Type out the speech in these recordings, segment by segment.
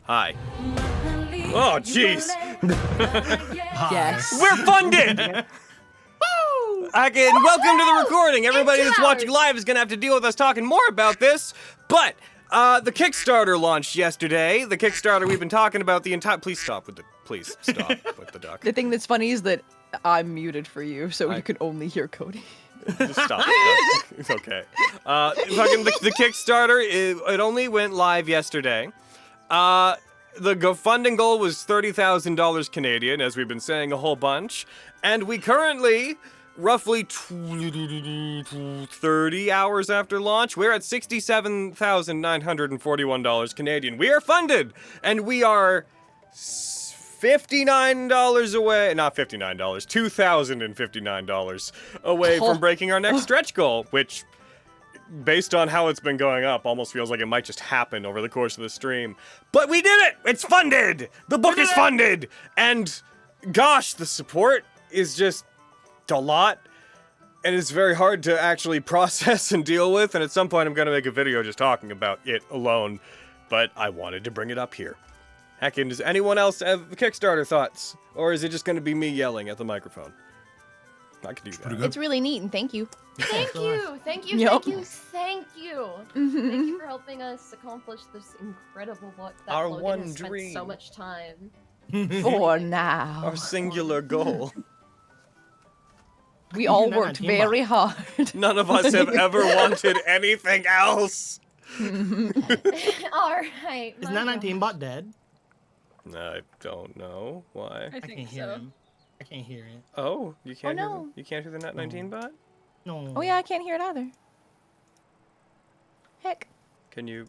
Hi. Oh, jeez. Yes. We're funded! Again, welcome to the recording. Everybody that's watching live is going to have to deal with us talking more about this. But the Kickstarter launched yesterday. The Kickstarter we've been talking about the entire... Please stop with the duck. The thing that's funny is that I'm muted for you, so you can only hear Cody. Just stop. It's okay. The Kickstarter, it only went live yesterday. The funding goal was $30,000 Canadian, as we've been saying a whole bunch. And we currently, roughly 30 hours after launch, we're at $67,941 Canadian. We are funded! And we are $59 away, not $59, $2,059 away from breaking our next stretch goal, which, based on how it's been going up, almost feels like it might just happen over the course of the stream. But we did it! It's funded! The book is funded! And, gosh, the support is just a lot. And it's very hard to actually process and deal with, and at some point I'm going to make a video just talking about it alone. But I wanted to bring it up here. Heckin', does anyone else have Kickstarter thoughts? Or is it just going to be me yelling at the microphone? I could do that. It's really neat, and thank you. Thank you, thank you, Yep. thank you, thank you. Thank you for helping us accomplish this incredible book that Our Logan one has spent dream. so much time. For now. Our singular goal. We all worked very hard. None of us have ever wanted anything else. Alright. Is Nat19 bot dead? I don't know. Why? I can't hear him. I can't hear it. Oh, you can't hear no. you can't hear the Nat19 bot? No. Oh yeah, I can't hear it either. Heck. Can you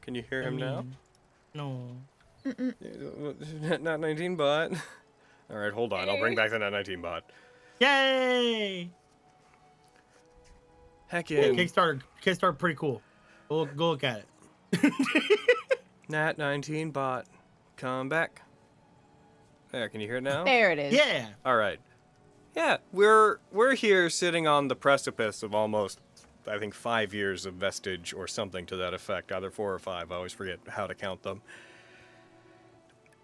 hear him now? No. Nat19 bot. All right, hold on. I'll bring back the Nat19 bot. Yay! Heck yeah. Kickstarter pretty cool. Go look at it. Nat19 bot. Come back. There, can you hear it now? There it is. Yeah. All right. Yeah, we're here sitting on the precipice of almost, I think, 5 years of Vestige or something to that effect, either 4 or 5. I always forget how to count them.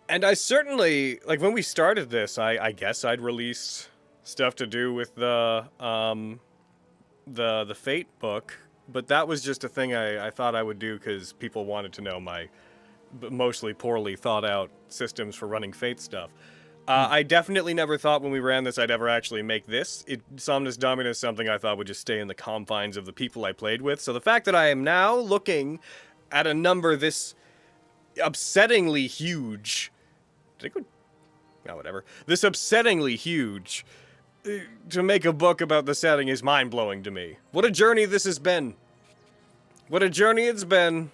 And I certainly, like, when we started this, I guess I'd released stuff to do with the Fate book, but that was just a thing I thought I would do because people wanted to know my mostly poorly thought out systems for running Fate stuff. I definitely never thought when we ran this I'd ever actually make this. Somnus Dominus something I thought would just stay in the confines of the people I played with. So the fact that I am now looking at a number this upsettingly huge... whatever. This upsettingly huge... to make a book about the setting is mind-blowing to me. What a journey this has been. What a journey it's been.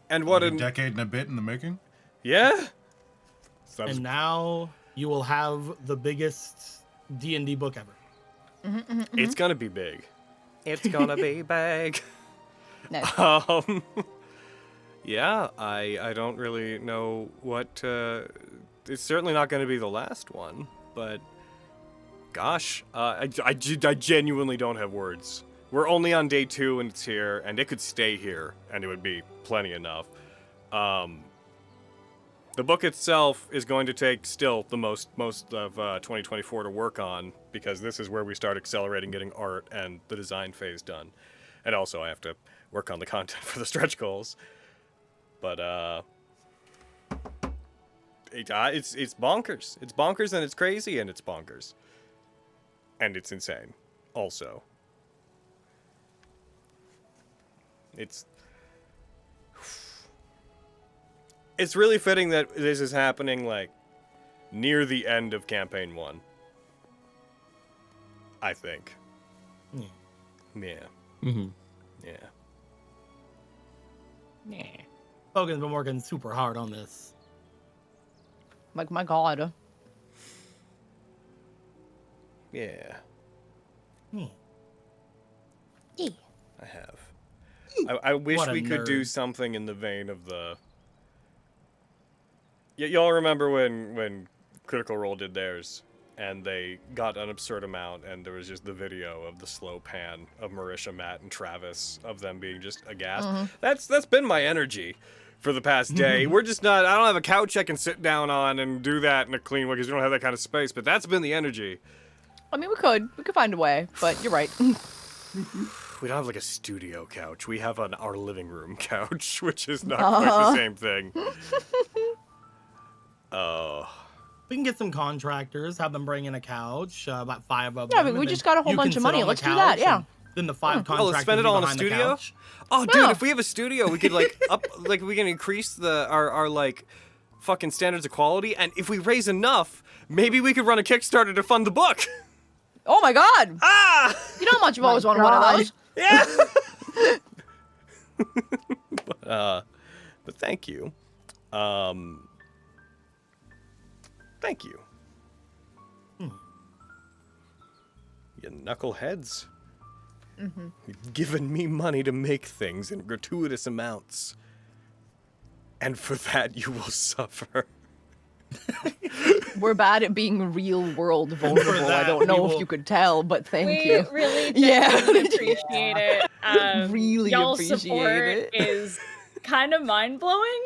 And what a decade and a bit in the making. Yeah? And now you will have the biggest D&D book ever. It's gonna be big. It's gonna be big. No. Yeah, I don't really know what... it's certainly not gonna be the last one, but... Gosh, I genuinely don't have words. We're only on day 2 and it's here, and it could stay here, and it would be plenty enough. The book itself is going to take still the most of 2024 to work on, because this is where we start accelerating getting art and the design phase done. And also I have to work on the content for the stretch goals. But, it's bonkers. It's bonkers and it's crazy and it's bonkers. And it's insane, also. It's really fitting that this is happening, like, near the end of Campaign 1. I think. Yeah. Yeah. Mm-hmm. Yeah. Yeah. Logan's been working super hard on this. Like, my God. Yeah. Yeah. Yeah. I have. I wish What a we could do nerd. something in the vein of the... Y'all remember when Critical Role did theirs, and they got an absurd amount, and there was just the video of the slow pan of Marisha, Matt, and Travis, of them being just aghast. That's been my energy for the past day. We're just not, I don't have a couch I can sit down on and do that in a clean way because we don't have that kind of space, but that's been the energy. I mean, we could find a way, but you're right. We don't have like a studio couch. We have our living room couch, which is not quite the same thing. Oh. We can get some contractors, have them bring in a couch, about 5 of them. Yeah, but we just got a whole bunch of money. Let's do that, yeah. Then the 5 contractors. Oh, let's spend it all on a studio? Oh, dude, Yeah. if we have a studio, we could we can increase our like fucking standards of quality, and if we raise enough, maybe we could run a Kickstarter to fund the book. Oh my god! Ah! You know how much I've always wanted one of those? Yeah. But thank you. Thank you. You knuckleheads. You've given me money to make things in gratuitous amounts. And for that you will suffer. We're bad at being real-world vulnerable. that, I don't know we if will- you could tell, but thank We you. really Yeah. appreciate it. Really y'all's appreciate support it. is kind of mind-blowing.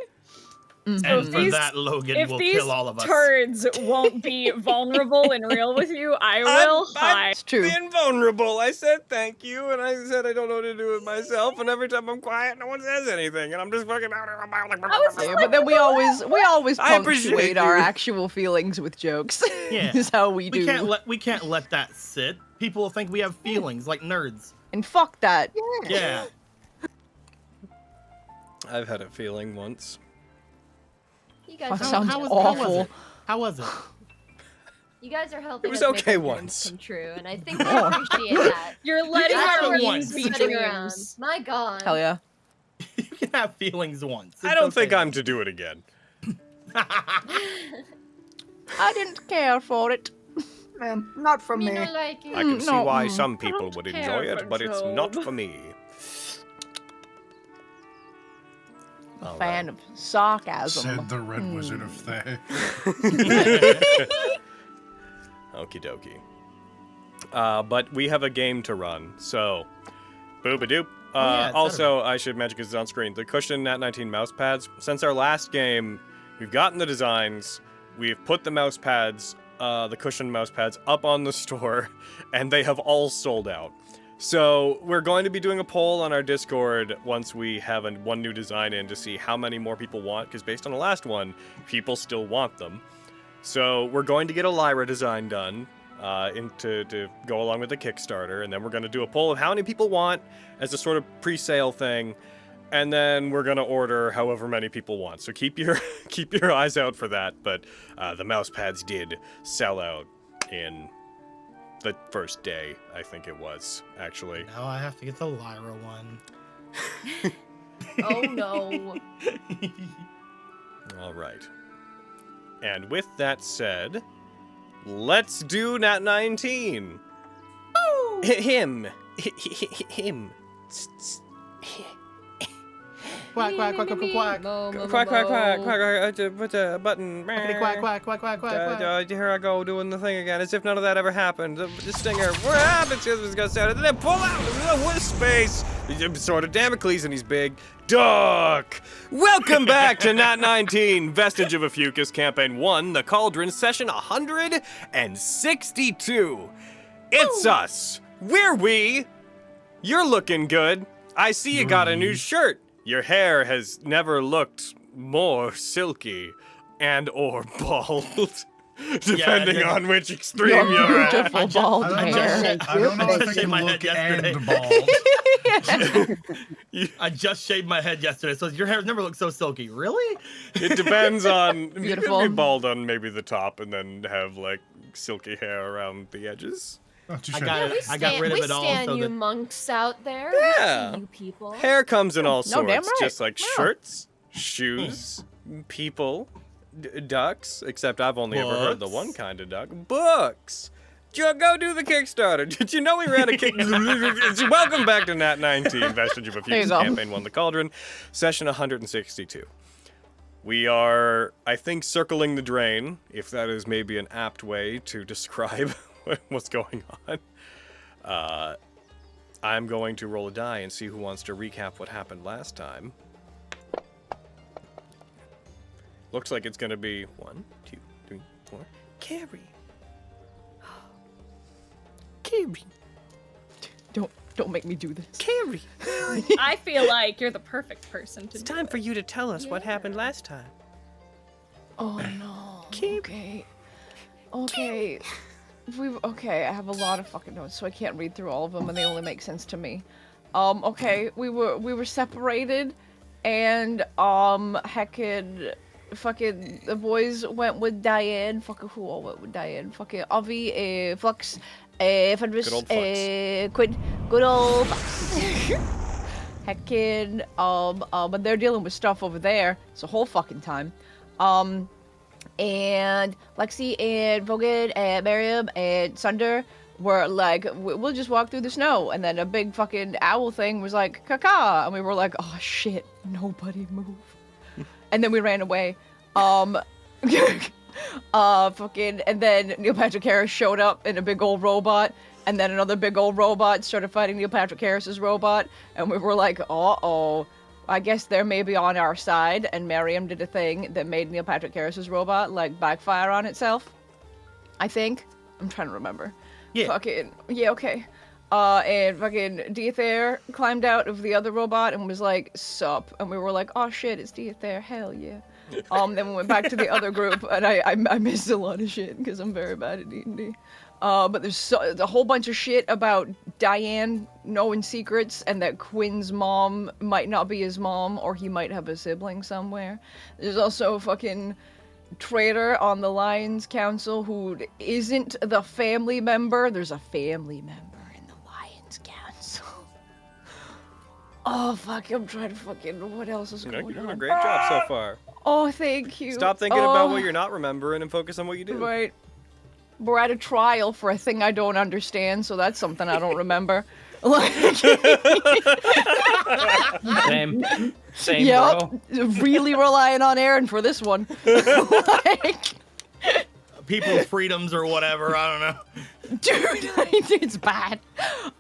And if for these- that, Logan If will these kill all of us. turds won't be vulnerable and real with you, I will hide. It's true. Being vulnerable. I said thank you, and I said I don't know what to do with myself, and every time I'm quiet, no one says anything, and I'm just fucking out. Yeah, but then we always I appreciate punctuate our you. actual feelings with jokes. Yeah. Is how we do. We can't let that sit. People will think we have feelings like nerds. And fuck that. Yeah. I've had a feeling once. You guys, That are, sounds was awful. How was it? you guys are helping It was us make okay our dreams once. come true, and I think I appreciate that. You're letting have our it dreams once. be Sitting around. dreams. My God. Hell yeah. You can have feelings once. I It's don't think okay. I'm to do it again. I didn't care for it. Not for Me me. no like it. I can see no, why some people don't would care enjoy for it, but it's not Job. for me. A All fan of sarcasm. Said the Red Wizard of Thay. Okie dokie. But we have a game to run, so booba-doop. yeah, it's Also, I should mention because it's on screen, the Cushion Nat19 mouse pads. Since our last game, we've gotten the designs, we've put the mouse pads, the Cushion mouse pads, up on the store, and they have all sold out. So we're going to be doing a poll on our Discord once we have one new design in to see how many more people want, because based on the last one, people still want them. So we're going to get a Lyra design done to go along with the Kickstarter, and then we're going to do a poll of how many people want as a sort of pre-sale thing, and then we're going to order however many people want. So keep your eyes out for that. But the mouse pads did sell out in the first day, I think it was, actually. Now I have to get the Lyra one. Oh no. All right. And with that said, let's do Nat19. Him. Him. Quack, quack, quack, quack, quack. Quack, quack, quack, quack, put a button. Quackity, quack, quack, quack, quack, quack, quack. Here I go doing the thing again, as if none of that ever happened. The stinger, what happens? It's gonna sound, and then pull out the wood space. Sort of Damocles, and he's big. Duck! Welcome back to Nat19, Vestige of Ophiuchus, Campaign 1, The Cauldron, Session 162. It's us. We're we. You're looking good. I see you got a new shirt. Your hair has never looked more silky and or bald, depending yeah. on which extreme you're at. Beautiful bald I hair. don't know if I Shaved can my look head yesterday. and bald. I just shaved my head yesterday, so your hair never looked so silky. Really? It depends on. You Beautiful. could be bald on maybe the top and then have like silky hair around the edges. Not too I sure. got Yeah, it. I got rid of it all. We stand So you that monks out there. Yeah. We see you people. Hair comes in all No, damn sorts, right. just like Yeah. shirts, shoes, people, ducks. Except I've only ever heard the Books. one kind of duck. Books. Go do the Kickstarter. Did you know we ran a Kickstarter? Welcome back to Nat19, Vestige of There Ophiuchus, you go. Campaign 1, The Cauldron, Session 162. We are, I think, circling the drain, if that is maybe an apt way to describe what's going on. I'm going to roll a die and see who wants to recap what happened last time. Looks like it's gonna be 1, 2, 3, 4. Carrie. Carrie. Don't make me do this. Carrie. I feel like you're the perfect person to It's do time it. for you to tell us what happened last time. Oh no. Okay. Okay. Okay, I have a lot of fucking notes, so I can't read through all of them, and they only make sense to me. Okay, we were separated, and heckin' fucking the boys went with Diane. Fucking who all went with Diane? Fucking Avi, Flux, Fenris, Good old Flux. Quinn. Good old Flux. Heckin', but they're dealing with stuff over there. It's a whole fucking time. And Lexi and Vogan and Miriam and Sunder were like, we'll just walk through the snow. And then a big fucking owl thing was like, caca. And we were like, oh shit, nobody move. And then we ran away. Fucking, and then Neil Patrick Harris showed up in a big old robot. And then another big old robot started fighting Neil Patrick Harris's robot. And we were like, uh-oh. I guess they're maybe on our side, and Miriam did a thing that made Neil Patrick Harris's robot, like, backfire on itself. I think. I'm trying to remember. Yeah. Fucking, yeah, okay. And fucking Diethair climbed out of the other robot and was like, sup. And we were like, oh shit, it's Diethair, hell yeah. Then we went back to the other group, and I missed a lot of shit, because I'm very bad at D&D. But there's a whole bunch of shit about Diane knowing secrets and that Quinn's mom might not be his mom, or he might have a sibling somewhere. There's also a fucking traitor on the Lions Council who isn't the family member. There's a family member in the Lions Council. Oh, fuck, I'm trying to fucking... What else is going on? You're doing a great job so far. Oh, thank you. Stop thinking about what you're not remembering and focus on what you do. Right. We're at a trial for a thing I don't understand, so that's something I don't remember. Same, yep. bro. Really relying on Aaron for this one. People's freedoms or whatever, I don't know. Dude, it's bad.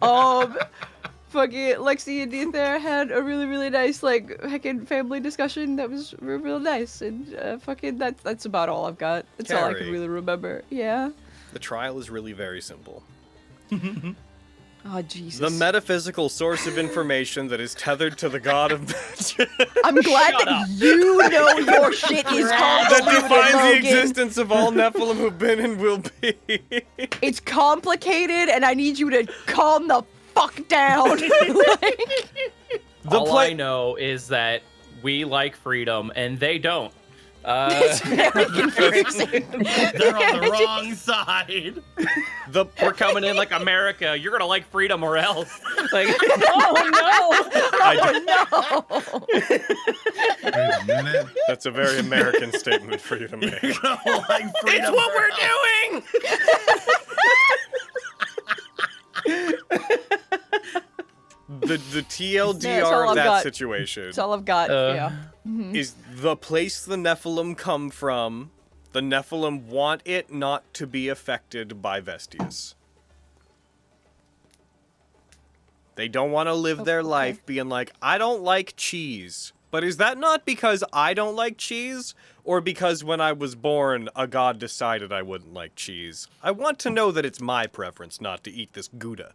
Fucking Lexi and Dean there had a really, really nice, like, heckin' family discussion that was real nice, and fucking that's about all I've got. That's all I can Carrie. really remember. Yeah. The trial is really very simple. Oh, Jesus. The metaphysical source of information that is tethered to the god of magic I'm glad that you know your shit is that complicated, defines the Logan. existence of all Nephilim who've been and will be. It's complicated, and I need you to calm the fuck down. All I know is that we like freedom and they don't. It's very confusing. They're on the wrong side. We're coming in like America. You're gonna like freedom or else. Like, Oh Oh no! Wait a minute. That's a very American statement for you to make. You're gonna like freedom. It's what we're doing! The TLDR That's all of I've that got. situation That's all I've got. Yeah. is the place the Nephilim come from. The Nephilim want it not to be affected by Vestius. They don't want to live their life being like, I don't like cheese. But is that not because I don't like cheese? Or because when I was born, a god decided I wouldn't like cheese? I want to know that it's my preference not to eat this Gouda.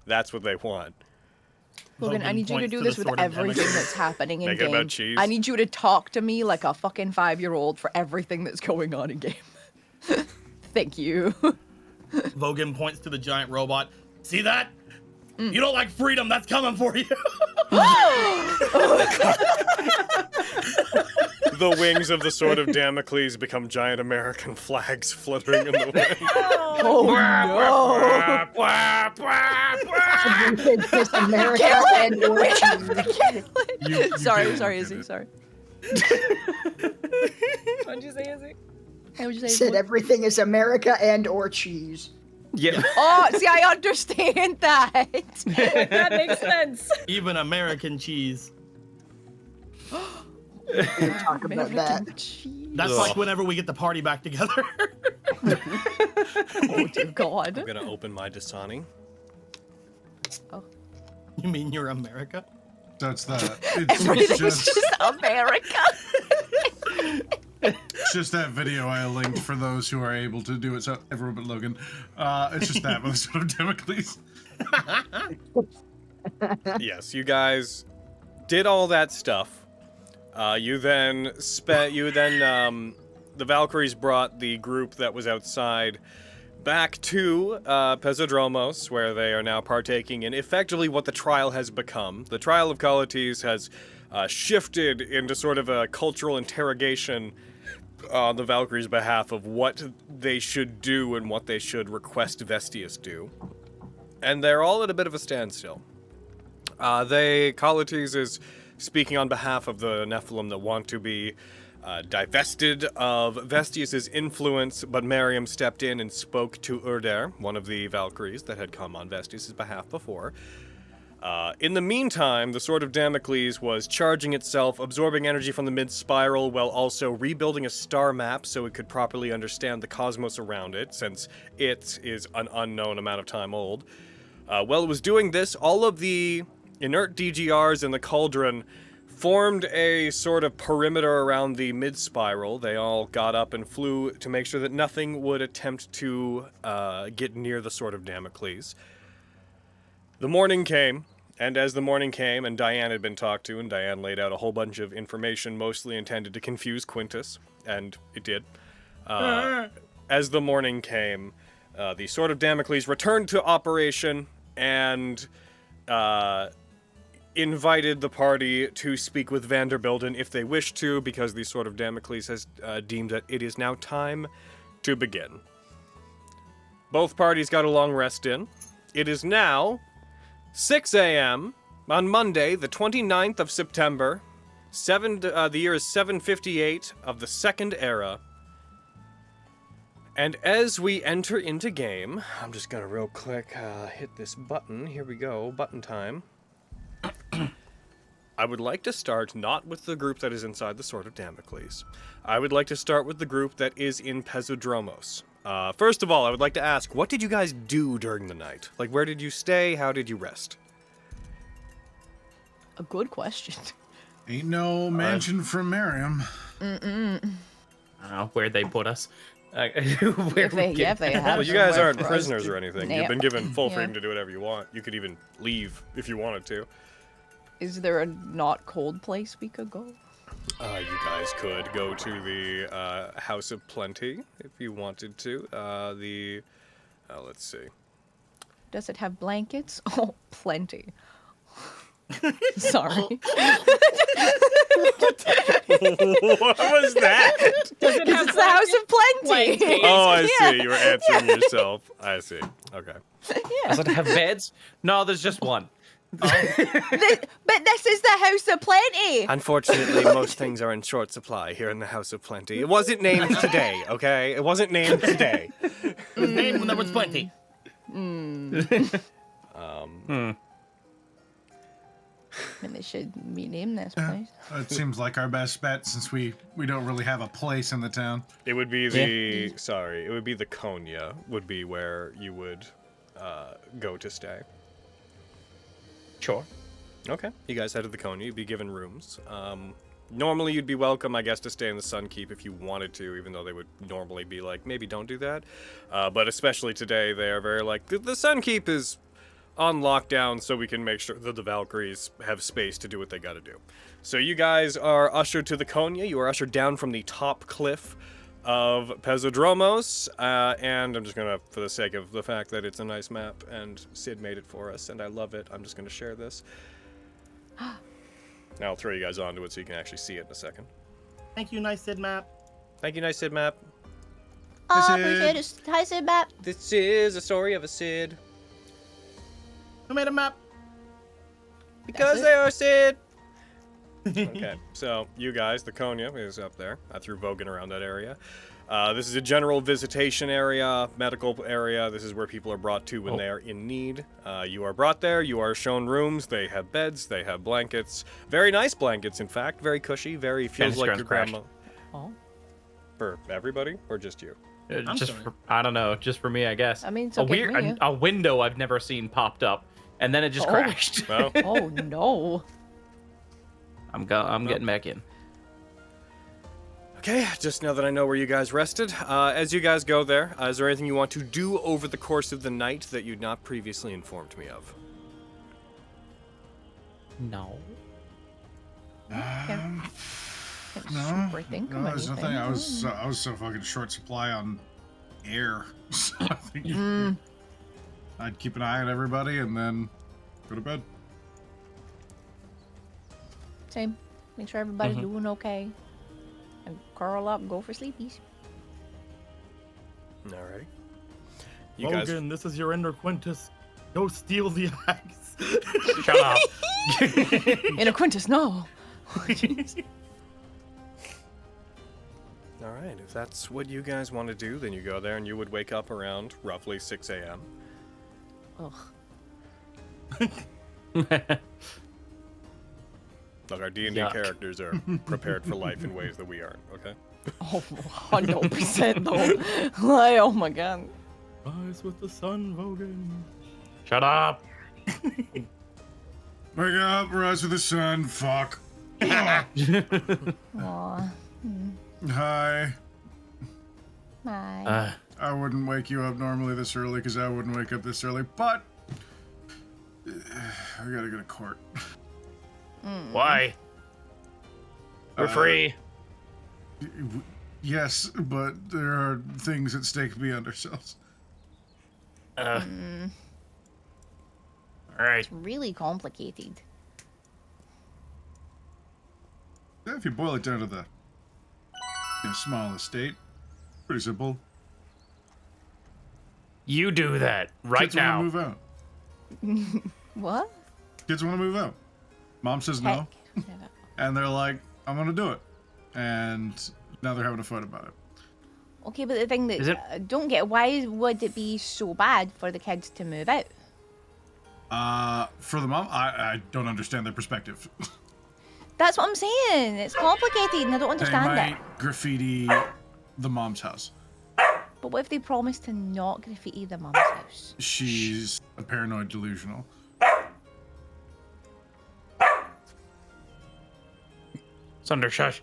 That's what they want. Logan, I need you to do this with everything that's happening in Make it game. about cheese? I need you to talk to me like a fucking 5-year-old for everything that's going on in game. Thank you. Vogan points to the giant robot. See that? You don't like freedom, that's coming for you. The wings of the sword of Damocles become giant American flags fluttering in the wind. Oh It's just America and no! You Sorry, can't sorry, get Izzy, it. sorry. What'd you say, Izzy? Hey, what'd you say? said everything is America and or cheese. yeah. Oh, see, I understand that. That makes sense. Even American cheese. Talk about that. That's Ugh. like whenever we get the party back together. Oh dear God. I'm gonna open my Dasani. You mean you're America? So it's the. Everything's It's just just America. It's just that video I linked for those who are able to do it. So everyone but Logan. It's just that with the Sword of Damocles. Yes, you guys did all that stuff. The Valkyries brought the group that was outside back to Pezodromos, where they are now partaking in effectively what the trial has become. The trial of Colletes has shifted into sort of a cultural interrogation on the Valkyries' behalf of what they should do and what they should request Vestius do. And they're all at a bit of a standstill. Colletes is speaking on behalf of the Nephilim that want to be divested of Vestius's influence, but Miriam stepped in and spoke to Urder, one of the Valkyries that had come on Vestius's behalf before. In the meantime, the Sword of Damocles was charging itself, absorbing energy from the mid-spiral, while also rebuilding a star map so it could properly understand the cosmos around it, since it is an unknown amount of time old. While it was doing this, all of the inert DGRs in the cauldron formed a sort of perimeter around the mid-spiral. They all got up and flew to make sure that nothing would attempt to get near the Sword of Damocles. The morning came, and as the morning came, and Diane had been talked to, and Diane laid out a whole bunch of information mostly intended to confuse Quintus, and it did. As the morning came, the Sword of Damocles returned to operation, and invited the party to speak with Vanderbild if they wish to, because the Sword of Damocles has deemed that it is now time to begin. Both parties got a long rest in. It is now 6 a.m. on Monday, the 29th of September. The year is 758 of the Second Era. And as we enter into game, I'm just gonna real quick hit this button. Here we go, button time. I would like to start not with the group that is inside the Sword of Damocles. I would like to start with the group that is in Pezodromos. First of all, I would like to ask, what did you guys do during the night? Like, where did you stay? How did you rest? A good question. Ain't no mansion from Miriam. I don't know where they put us. If they have Well, you guys somewhere aren't for us prisoners to or anything. nap. You've been given full Yeah. freedom to do whatever you want. You could even leave if you wanted to. Is there a not cold place we could go? You guys could go to the House of Plenty if you wanted to. Let's see. Does it have blankets? Oh, plenty. Sorry. What was that? Does it have It's the House of Plenty. Plenty. Oh, I Yeah. see. You were answering yourself. I see. Okay. Does it have beds? No, there's just one. But this is the House of Plenty. Unfortunately, most things are in short supply here in the House of Plenty. It wasn't named today, okay? It wasn't named today. It was named when there was plenty. And they should rename this place. It seems like our best bet since we don't really have a place in the town. It would be the it would be the Konya would be where you would go to stay. Sure. Okay. You guys head to the Konya. You'd be given rooms. Normally, you'd be welcome, I guess, to stay in the Sunkeep if you wanted to, even though they would normally be like, maybe don't do that. But especially today, they are very like, the Sunkeep is on lockdown, so we can make sure that the Valkyries have space to do what they gotta do. So you guys are ushered to the Konya. You are ushered down from the top cliff of Pezodromos, and I'm just gonna, for the sake of the fact that it's a nice map, and Sid made it for us, and I love it, I'm just gonna share this. Now I'll throw you guys onto it so you can actually see it in a second. Thank you, nice Sid map. Thank you, nice Sid map. Appreciate it. Hi, Sid Map. This is a story of a Sid. Who made a map? Because they are Sid! Okay, so you guys, the Konya is up there. I threw Vogan around that area. This is a general visitation area, medical area. This is where people are brought to when they are in need. You are brought there, you are shown rooms. They have beds, they have blankets. Very nice blankets, in fact. Very cushy, very feels like your grandma. Oh. For everybody, or just you? I don't know, just for me, I guess. I mean, it's a okay weird for me. a window I've never seen popped up, and then it just crashed. Well, Oh, no. I'm getting back in. Okay, just now that I know where you guys rested, as you guys go there, is there anything you want to do over the course of the night that you'd not previously informed me of? No. Um, No, Super think no, of there's anything. nothing. I was so fucking short supply on air. So I think I'd keep an eye on everybody and then go to bed. Same. Make sure everybody's Mhm. doing okay. And curl up, go for sleepies. Alrighty. You guys. Logan, this is your Ender Quintus. Go steal the axe. Shut up. In a Quintus, no. Alright, if that's what you guys want to do, then you go there and you would wake up around roughly 6 a.m. Ugh. Look, our D&D Yuck. characters are prepared for life in ways that we aren't, okay? Oh, 100% though. Like, oh my god. Rise with the sun, Vogan. Shut up. Wake up, rise with the sun. Fuck. Aw. Hi. My. I wouldn't wake you up normally this early because I wouldn't wake up this early, but I gotta go to court. Why? We're free. Yes, but there are things at stake beyond ourselves. All right. It's really complicated. If you boil it down to the small estate, pretty simple. You do that right Kids now. want to move out. What? Kids want to move out. Mom says no, Heck. and they're like, "I'm gonna do it," and now they're having a fight about it. Okay, but the thing that Is it- I don't get, why would it be so bad for the kids to move out? For the mom, I don't understand their perspective. That's what I'm saying. It's complicated and I don't They understand might it. graffiti the mom's house. But what if they promise to not graffiti the mum's house? She's a paranoid delusional. Sunder, shush.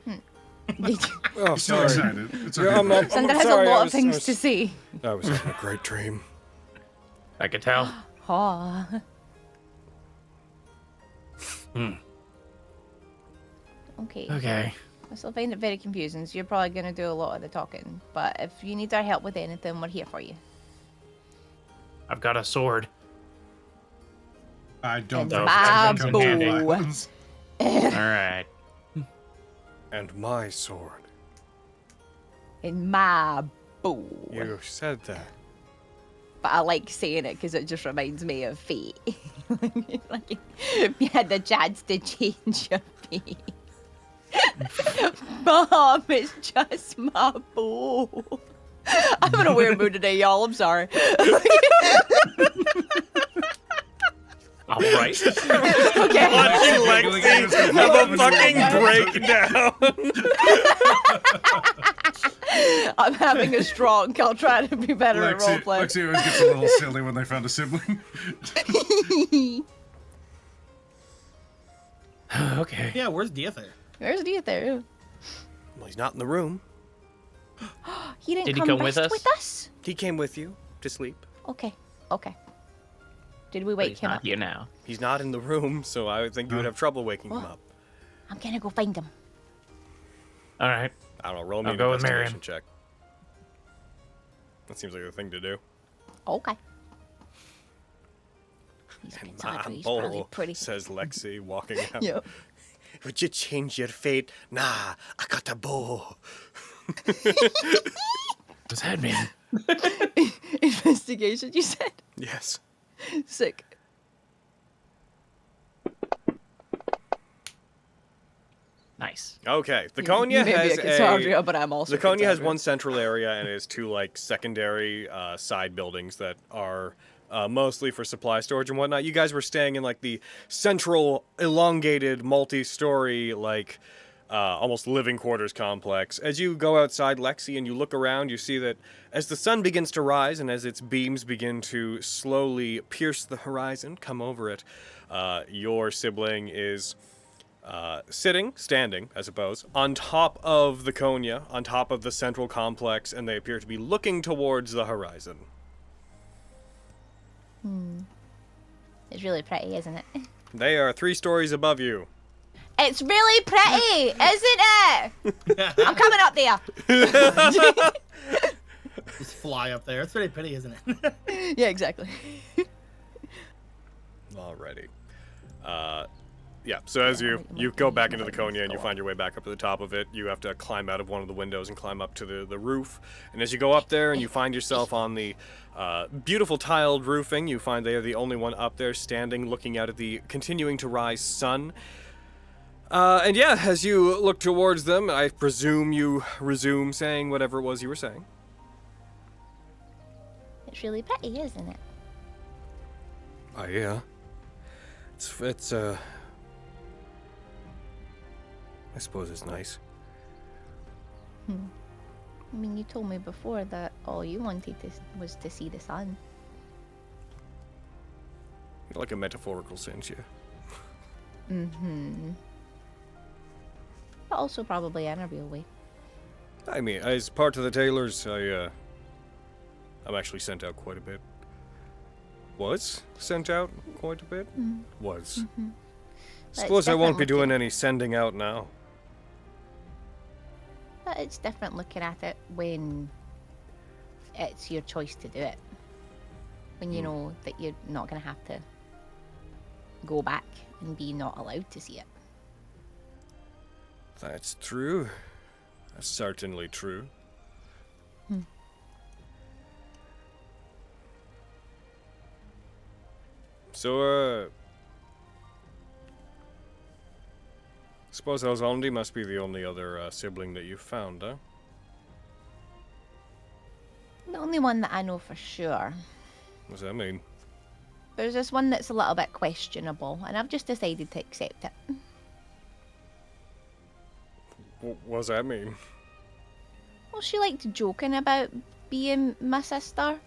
Oh, Still excited. It's okay. Yeah, I'm Sunder has sorry, a I lot of was- things to say. I was having a great dream. I could tell. Aw. Okay. Okay. I still find it very confusing, so you're probably going to do a lot of the talking. But if you need our help with anything, we're here for you. I've got a sword. I don't And think my it's gonna come to boo. violence. All right. And my sword. In my boo. You said that. But I like saying it because it just reminds me of fate. Like, if you had the chance to change your fate. Mom, it's just my boo. I'm in a weird mood today, y'all. I'm sorry. All right. Okay. Watching Lexi have a fucking breakdown. I'm having a stroke. I'll try to be better at Lexi roleplay. always gets a little silly when they found a sibling. Okay. Yeah, where's Diether? Where's Diether? Well, he's not in the room. He didn't Did he come come with rest us? with us? He came with you to sleep. Okay. Okay. Did we But wake he's him not up? here now. He's not in the room, so I would think you would have trouble waking him What? up. I'm gonna go find him. All right. I don't know, roll me I'll an go with investigation Miriam. check. That seems like the thing to do. Okay. He's And considerate. my He's probably bowl, pretty. says Lexi, walking out. Yep. Would you change your fate? Nah, I got a bow. What's that mean? Investigation, you said? Yes. Sick. Nice. Okay, the You Konya may be has a Cassandra, but I'm also The Konya has Cassandra. one central area and it has two like secondary side buildings that are mostly for supply storage and whatnot. You guys were staying in like the central, elongated, multi-story, like almost living quarters complex. As you go outside, Lexi, and you look around, you see that as the sun begins to rise and as its beams begin to slowly pierce the horizon, come over it, your sibling is standing, I suppose, on top of the Konya, on top of the central complex, and they appear to be looking towards the horizon. It's really pretty, isn't it? They are 3 stories above you. It's really pretty, isn't it? I'm coming up there. Just fly up there. It's pretty pretty, isn't it? Yeah, exactly. Alrighty. Yeah, so as you go back into the Konya and you find your way back up to the top of it, you have to climb out of one of the windows and climb up to the roof. And as you go up there and you find yourself on the beautiful tiled roofing, you find they are the only one up there standing, looking out at the continuing to rise sun. And yeah, as you look towards them, I presume you resume saying whatever it was you were saying. It's really pretty, isn't it? Oh, yeah. It's I suppose it's nice. I mean, you told me before that all you wanted was to see the sun. Like a metaphorical sense, yeah. But also probably in a real way. I mean, as part of the tailors, I'm actually sent out quite a bit. Was sent out quite a bit? Was. Suppose I won't be doing any sending out now. But it's different looking at it when it's your choice to do it. When you know that you're not going to have to go back and be not allowed to see it. That's true. That's certainly true. So, suppose Elzondi must be the only other sibling that you've found, huh? The only one that I know for sure. What does that mean? There's this one that's a little bit questionable, and I've just decided to accept it. What does that mean? Well, she liked joking about being my sister.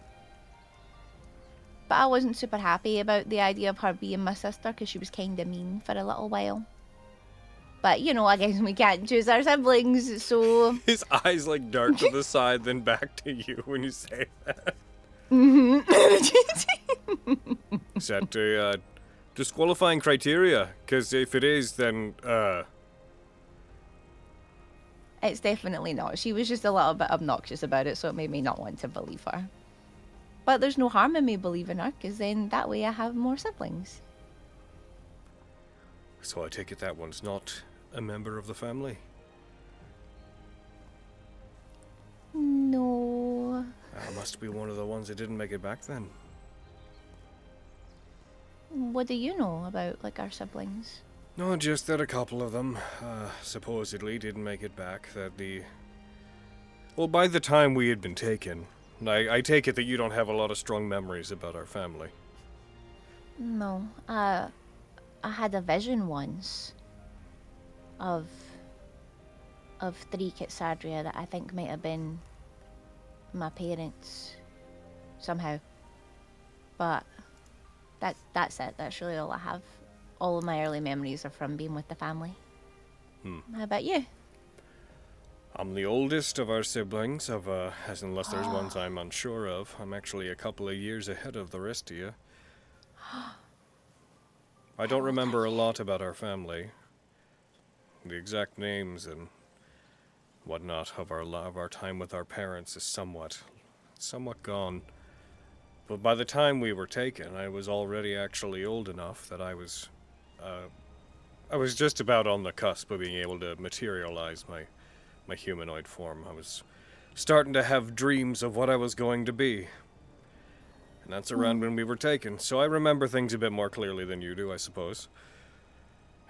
But I wasn't super happy about the idea of her being my sister because she was kind of mean for a little while. But, you know, I guess we can't choose our siblings, so... His eyes like dart to the side, then back to you when you say that. Is that a disqualifying criteria? Because if it is, then, It's definitely not. She was just a little bit obnoxious about it, so it made me not want to believe her. But there's no harm in me believing her, because then that way I have more siblings. So I take it that one's not a member of the family? No. Must be one of the ones that didn't make it back then. What do you know about, like, our siblings? No, just that a couple of them, supposedly didn't make it back. Well, by the time we had been taken, I take it that you don't have a lot of strong memories about our family. No. I had a vision once of 3 Kitsadria that I think might have been my parents somehow. But that's it. That's really all I have. All of my early memories are from being with the family. How about you? I'm the oldest of our siblings, unless there's ones I'm unsure of. I'm actually a couple of years ahead of the rest of you. I don't remember a lot about our family. The exact names and whatnot of our time with our parents is somewhat gone. But by the time we were taken, I was already actually old enough that I was just about on the cusp of being able to materialize my humanoid form. I was starting to have dreams of what I was going to be. And that's around when we were taken, so I remember things a bit more clearly than you do, I suppose.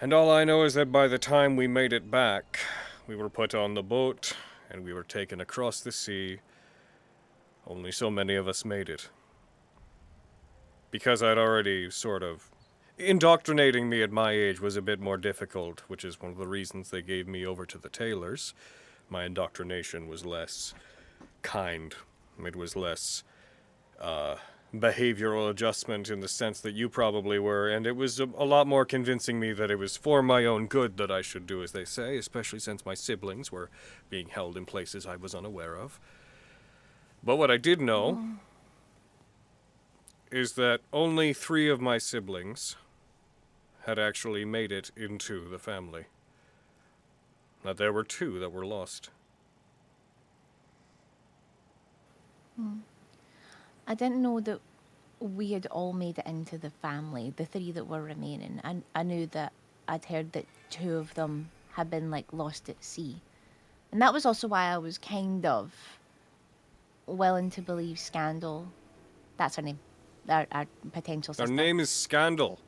And all I know is that by the time we made it back, we were put on the boat, and we were taken across the sea. Only so many of us made it. Because I'd already sort of... Indoctrinating me at my age was a bit more difficult, which is one of the reasons they gave me over to the tailors. My indoctrination was less kind. It was less, behavioral adjustment in the sense that you probably were, and it was a lot more convincing me that it was for my own good that I should do as they say, especially since my siblings were being held in places I was unaware of. But what I did know is that only 3 of my siblings had actually made it into the family. That there were 2 that were lost. I didn't know that we had all made it into the family, the 3 that were remaining. I knew that I'd heard that 2 of them had been, like, lost at sea. And that was also why I was kind of willing to believe Scandal. That's her name. Our potential sister. Her name is Scandal.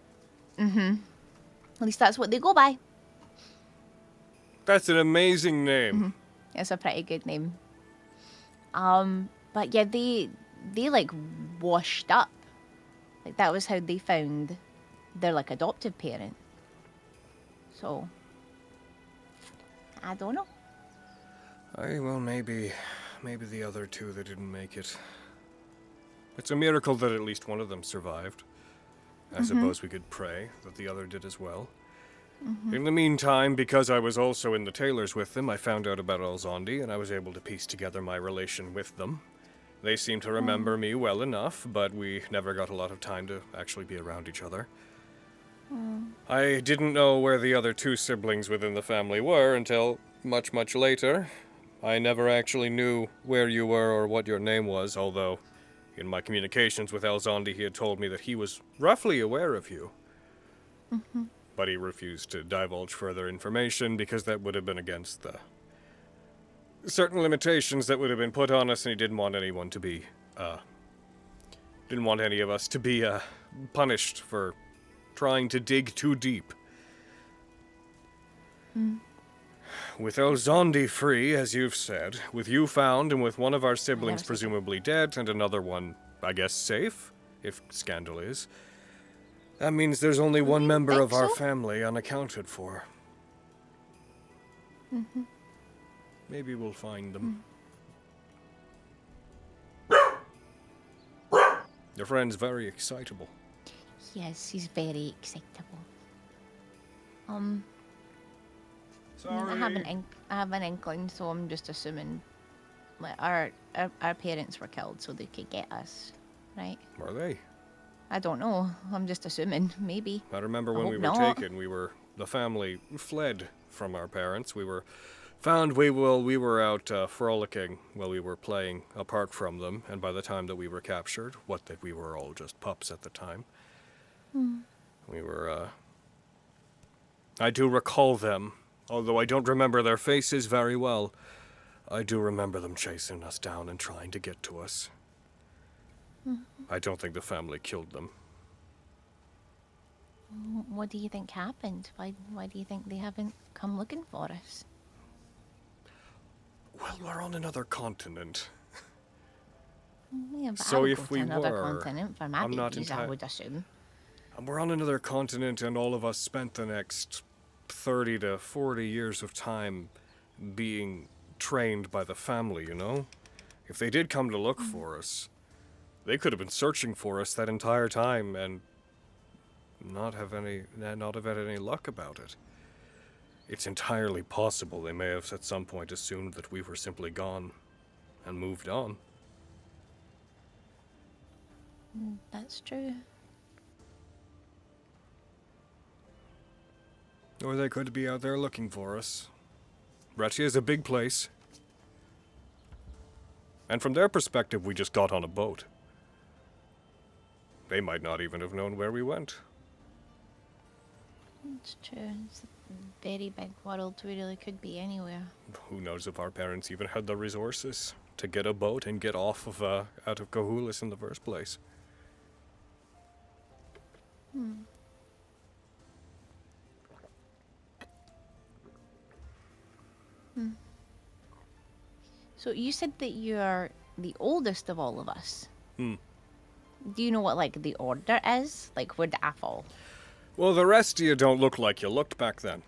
Mm-hmm. At least that's what they go by. That's an amazing name. Mm-hmm. It's a pretty good name. But yeah, they like washed up. Like that was how they found their like adoptive parent. So I don't know. Well, maybe the other 2 that didn't make it. It's a miracle that at least one of them survived. I suppose we could pray that the other did as well. In the meantime, because I was also in the tailors with them, I found out about Elzondi, and I was able to piece together my relation with them. They seem to remember me well enough, but we never got a lot of time to actually be around each other. I didn't know where the other 2 siblings within the family were until much, much later. I never actually knew where you were or what your name was, although in my communications with Elzondi, he had told me that he was roughly aware of you. But he refused to divulge further information because that would have been against the certain limitations that would have been put on us, and he didn't want anyone to be, didn't want any of us to be, punished for trying to dig too deep. With Elzondi free, as you've said, with you found, and with one of our siblings presumably dead, and another one, I guess, safe, if Scandal is, that means there's only one member of our family unaccounted for. Maybe we'll find them. Your friend's very excitable. Yes, he's very excitable. Sorry. I have an inkling, so I'm just assuming like our parents were killed so they could get us, right? Were they? I don't know. I'm just assuming. Maybe. I remember when we were taken, the family fled from our parents. We were found, we were out frolicking while we were playing apart from them, and by the time that we were captured, we were all just pups at the time. We were, I do recall them, although I don't remember their faces very well. I do remember them chasing us down and trying to get to us. I don't think the family killed them. What do you think happened? Why do you think they haven't come looking for us? Well, we're on another continent. Yeah, but So I would if go we to another were, continent for my I'm not babies, I would assume. We're on another continent, and all of us spent the next 30 to 40 years of time being trained by the family, you know? If they did come to look for us, they could have been searching for us that entire time and not have had any luck about it. It's entirely possible they may have at some point assumed that we were simply gone and moved on. That's true. Or they could be out there looking for us. Breccia is a big place. And from their perspective, we just got on a boat. They might not even have known where we went. It's true. It's a very big world. We really could be anywhere. Who knows if our parents even had the resources to get a boat and get off of out of Cahoolis in the first place. So you said that you're the oldest of all of us. Hmm. Do you know what, like, the order is? Like, where'd I fall? Well, the rest of you don't look like you looked back then.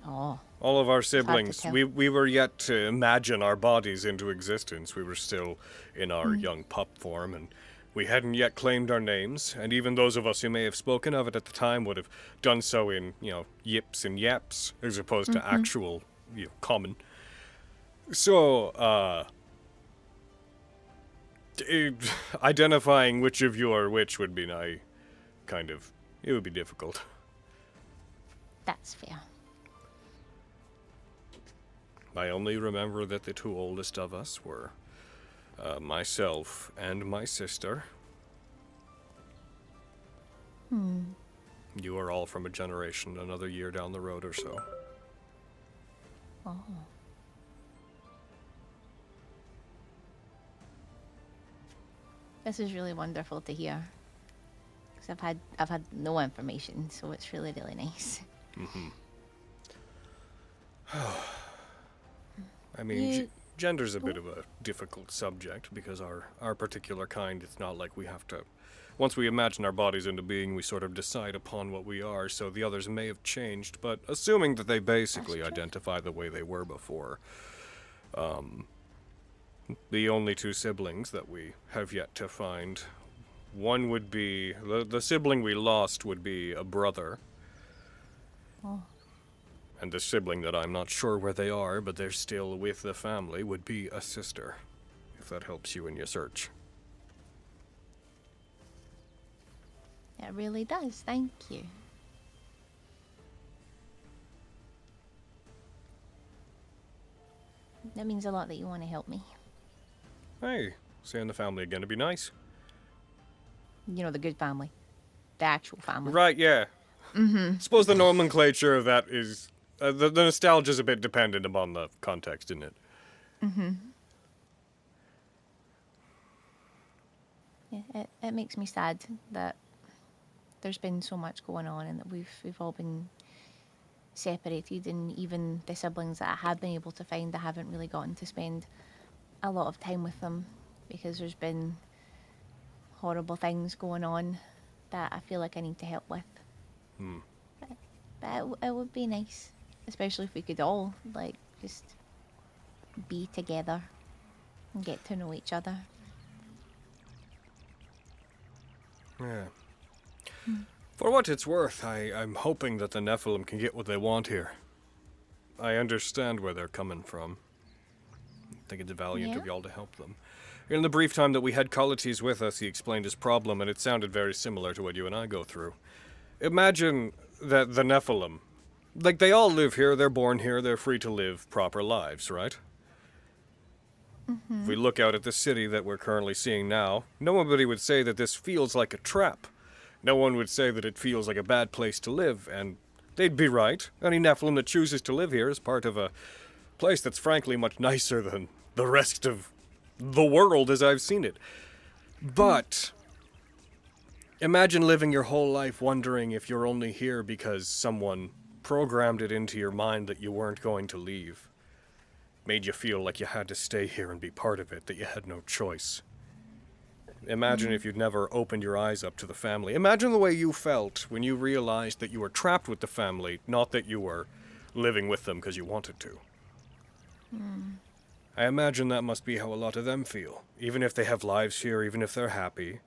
Oh. All of our hard to siblings, tell. we were yet to imagine our bodies into existence. We were still in our young pup form, and we hadn't yet claimed our names, and even those of us who may have spoken of it at the time would have done so in, yips and yaps, as opposed to actual, common. So, identifying which of you are which would be it would be difficult. That's fair. I only remember that the two oldest of us were myself and my sister. You are all from a generation, another year down the road or so. Oh. This is really wonderful to hear. Because I've had no information, so it's really, really nice. I mean, gender's a bit of a difficult subject because our particular kind, it's not like we have to... Once we imagine our bodies into being, we sort of decide upon what we are, so the others may have changed, but assuming that they basically identify the way they were before, the only two siblings that we have yet to find, one would be... The sibling we lost would be a brother. Oh. And the sibling that I'm not sure where they are, but they're still with the family, would be a sister, if that helps you in your search. It really does, thank you. That means a lot that you want to help me. Hey, seeing the family again would be nice. You know, the good family. The actual family. Right, yeah. Suppose the nomenclature of that is... the nostalgia's a bit dependent upon the context, isn't it? Yeah, it makes me sad that there's been so much going on and that we've all been separated, and even the siblings that I have been able to find, I haven't really gotten to spend a lot of time with them because there's been horrible things going on that I feel like I need to help with. But it would be nice, especially if we could all, like, just be together and get to know each other. Yeah. For what it's worth, I'm hoping that the Nephilim can get what they want here. I understand where they're coming from. I think it's valiant of y'all to help them. In the brief time that we had Colletes with us, he explained his problem, and it sounded very similar to what you and I go through. Imagine that the Nephilim, like, they all live here, they're born here, they're free to live proper lives, right? If we look out at the city that we're currently seeing now, nobody would say that this feels like a trap. No one would say that it feels like a bad place to live, and they'd be right. Any Nephilim that chooses to live here is part of a place that's frankly much nicer than the rest of the world as I've seen it. But imagine living your whole life wondering if you're only here because someone programmed it into your mind that you weren't going to leave. Made you feel like you had to stay here and be part of it, that you had no choice. Imagine if you'd never opened your eyes up to the family. Imagine the way you felt when you realized that you were trapped with the family, not that you were living with them because you wanted to. I imagine that must be how a lot of them feel. Even if they have lives here, even if they're happy,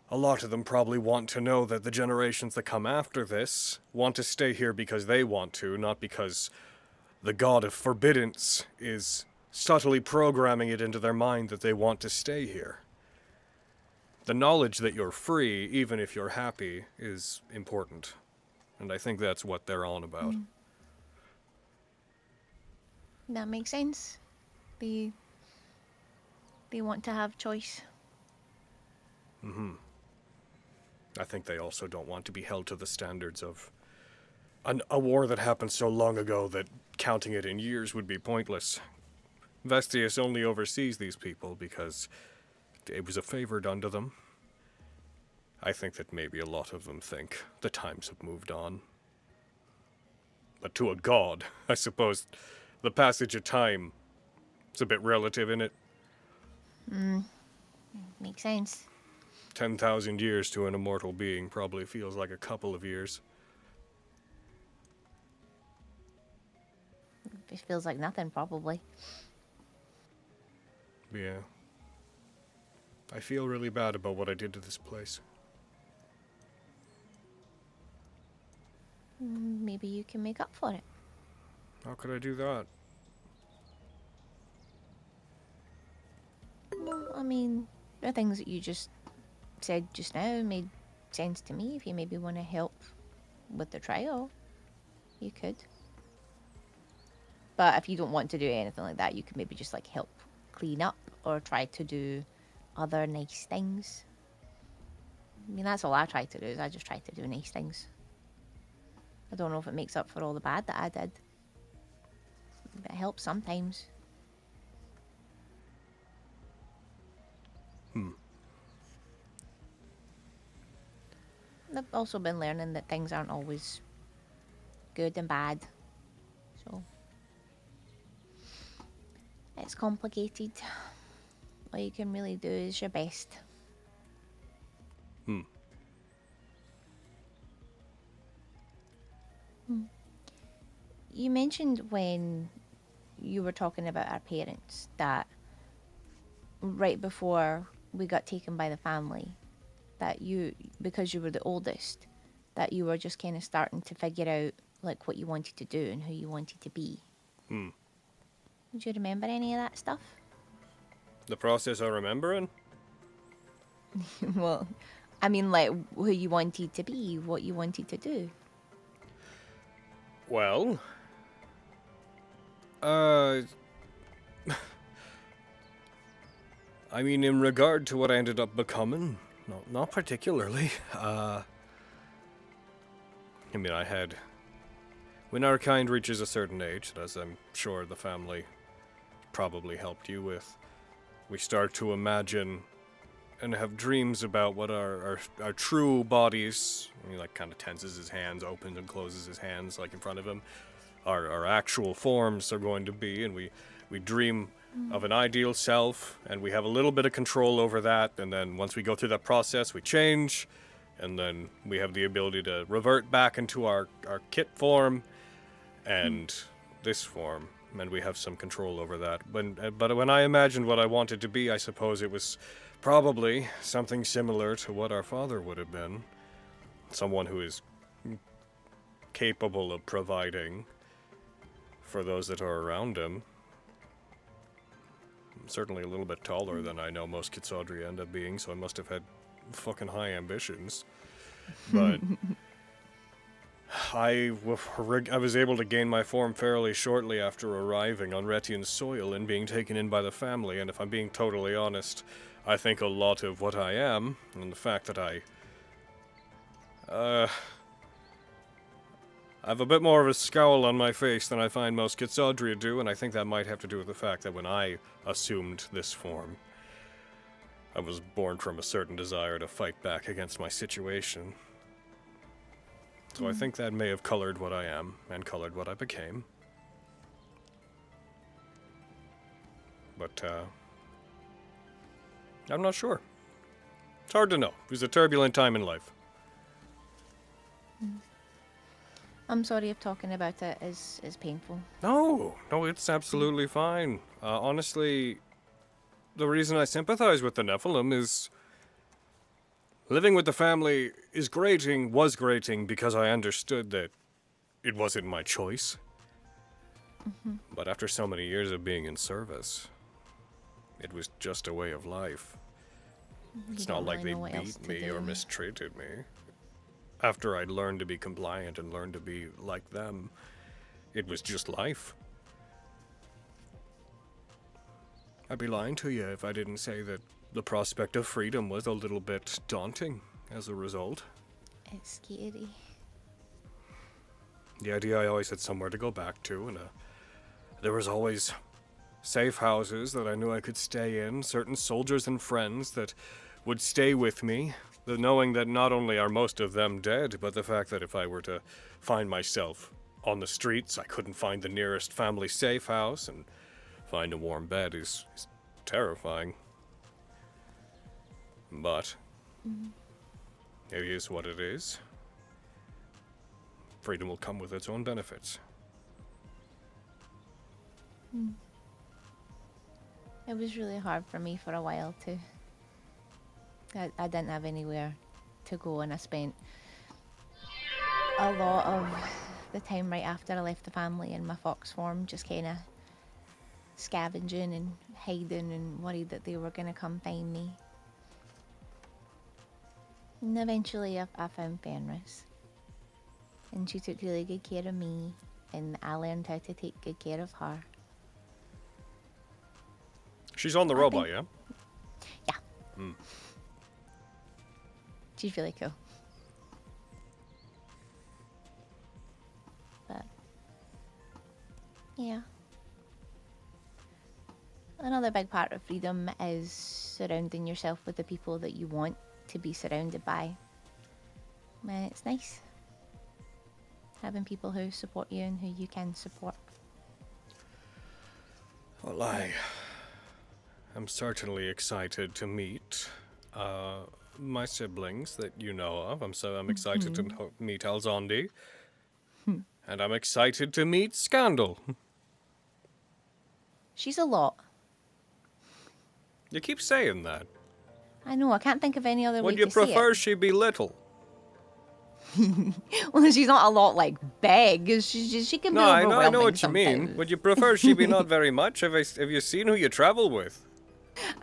a lot of them probably want to know that the generations that come after this want to stay here because they want to, not because the god of forbiddance is subtly programming it into their mind that they want to stay here. The knowledge that you're free, even if you're happy, is important. And I think that's what they're on about. That makes sense. They want to have choice. I think they also don't want to be held to the standards of a war that happened so long ago that counting it in years would be pointless. Vestius only oversees these people because it was a favor done to them. I think that maybe a lot of them think the times have moved on. But to a god, I suppose the passage of time is a bit relative, isn't it? Makes sense. 10,000 years to an immortal being probably feels like a couple of years. It feels like nothing, probably. Yeah. I feel really bad about what I did to this place. Maybe you can make up for it. How could I do that? Well, I mean, the things that you just said just now made sense to me. If you maybe want to help with the trial, you could. But if you don't want to do anything like that, you could maybe just like help clean up or try to do other nice things. I mean, that's all I try to do, is I just try to do nice things. I don't know if it makes up for all the bad that I did. But it helps sometimes. I've also been learning that things aren't always good and bad. So it's complicated. All you can really do is your best. You mentioned when you were talking about our parents that right before we got taken by the family, that you, because you were the oldest, that you were just kind of starting to figure out like what you wanted to do and who you wanted to be. Do you remember any of that stuff? The process of remembering? Well, I mean, like who you wanted to be, what you wanted to do. Well, I mean, in regard to what I ended up becoming, not particularly. I mean, when our kind reaches a certain age, as I'm sure the family probably helped you with, we start to imagine and have dreams about what our true bodies, he like kind of tenses his hands, opens and closes his hands like in front of him, our actual forms are going to be, and we dream of an ideal self, and we have a little bit of control over that, and then once we go through that process, we change, and then we have the ability to revert back into our kit form and this form, and we have some control over that. But when I imagined what I wanted to be, I suppose it was probably something similar to what our father would have been. Someone who is capable of providing for those that are around him. I'm certainly a little bit taller than I know most Kitsadri end up being, so I must have had fucking high ambitions. But I was able to gain my form fairly shortly after arriving on Retian soil and being taken in by the family, and if I'm being totally honest, I think a lot of what I am, and the fact that I have a bit more of a scowl on my face than I find most Kitsadria do, and I think that might have to do with the fact that when I assumed this form, I was born from a certain desire to fight back against my situation. So I think that may have colored what I am, and colored what I became. But, I'm not sure. It's hard to know. It was a turbulent time in life. I'm sorry if talking about it is painful. No, it's absolutely fine. Honestly, the reason I sympathize with the Nephilim is living with the family was grating because I understood that it wasn't my choice. But after so many years of being in service, it was just a way of life. It's not like they beat me or mistreated me. After I'd learned to be compliant and learned to be like them, it was just life. I'd be lying to you if I didn't say that the prospect of freedom was a little bit daunting as a result. It's scary. The idea I always had somewhere to go back to, and there was always safe houses that I knew I could stay in, certain soldiers and friends that would stay with me, the knowing that not only are most of them dead, but the fact that if I were to find myself on the streets, I couldn't find the nearest family safe house, and find a warm bed is terrifying. But it is what it is. Freedom will come with its own benefits. It was really hard for me for a while to I didn't have anywhere to go, and I spent a lot of the time right after I left the family in my fox form just kind of scavenging and hiding and worried that they were going to come find me. And eventually I found Fenris. And she took really good care of me, and I learned how to take good care of her. She's on the robot, yeah? Yeah. Hmm. She's really cool. But yeah. Another big part of freedom is surrounding yourself with the people that you want to be surrounded by. It's nice having people who support you and who you can support. Well, I'm certainly excited to meet my siblings that you know of. I'm excited to meet Alzondi. And I'm excited to meet Scandal. She's a lot. You keep saying that. I know, I can't think of any other way Would you to say prefer it. she be little? Well, she's not a lot like big. She can be overwhelming I know what you sometimes. mean. Would you prefer she be not very much? Have you seen who you travel with?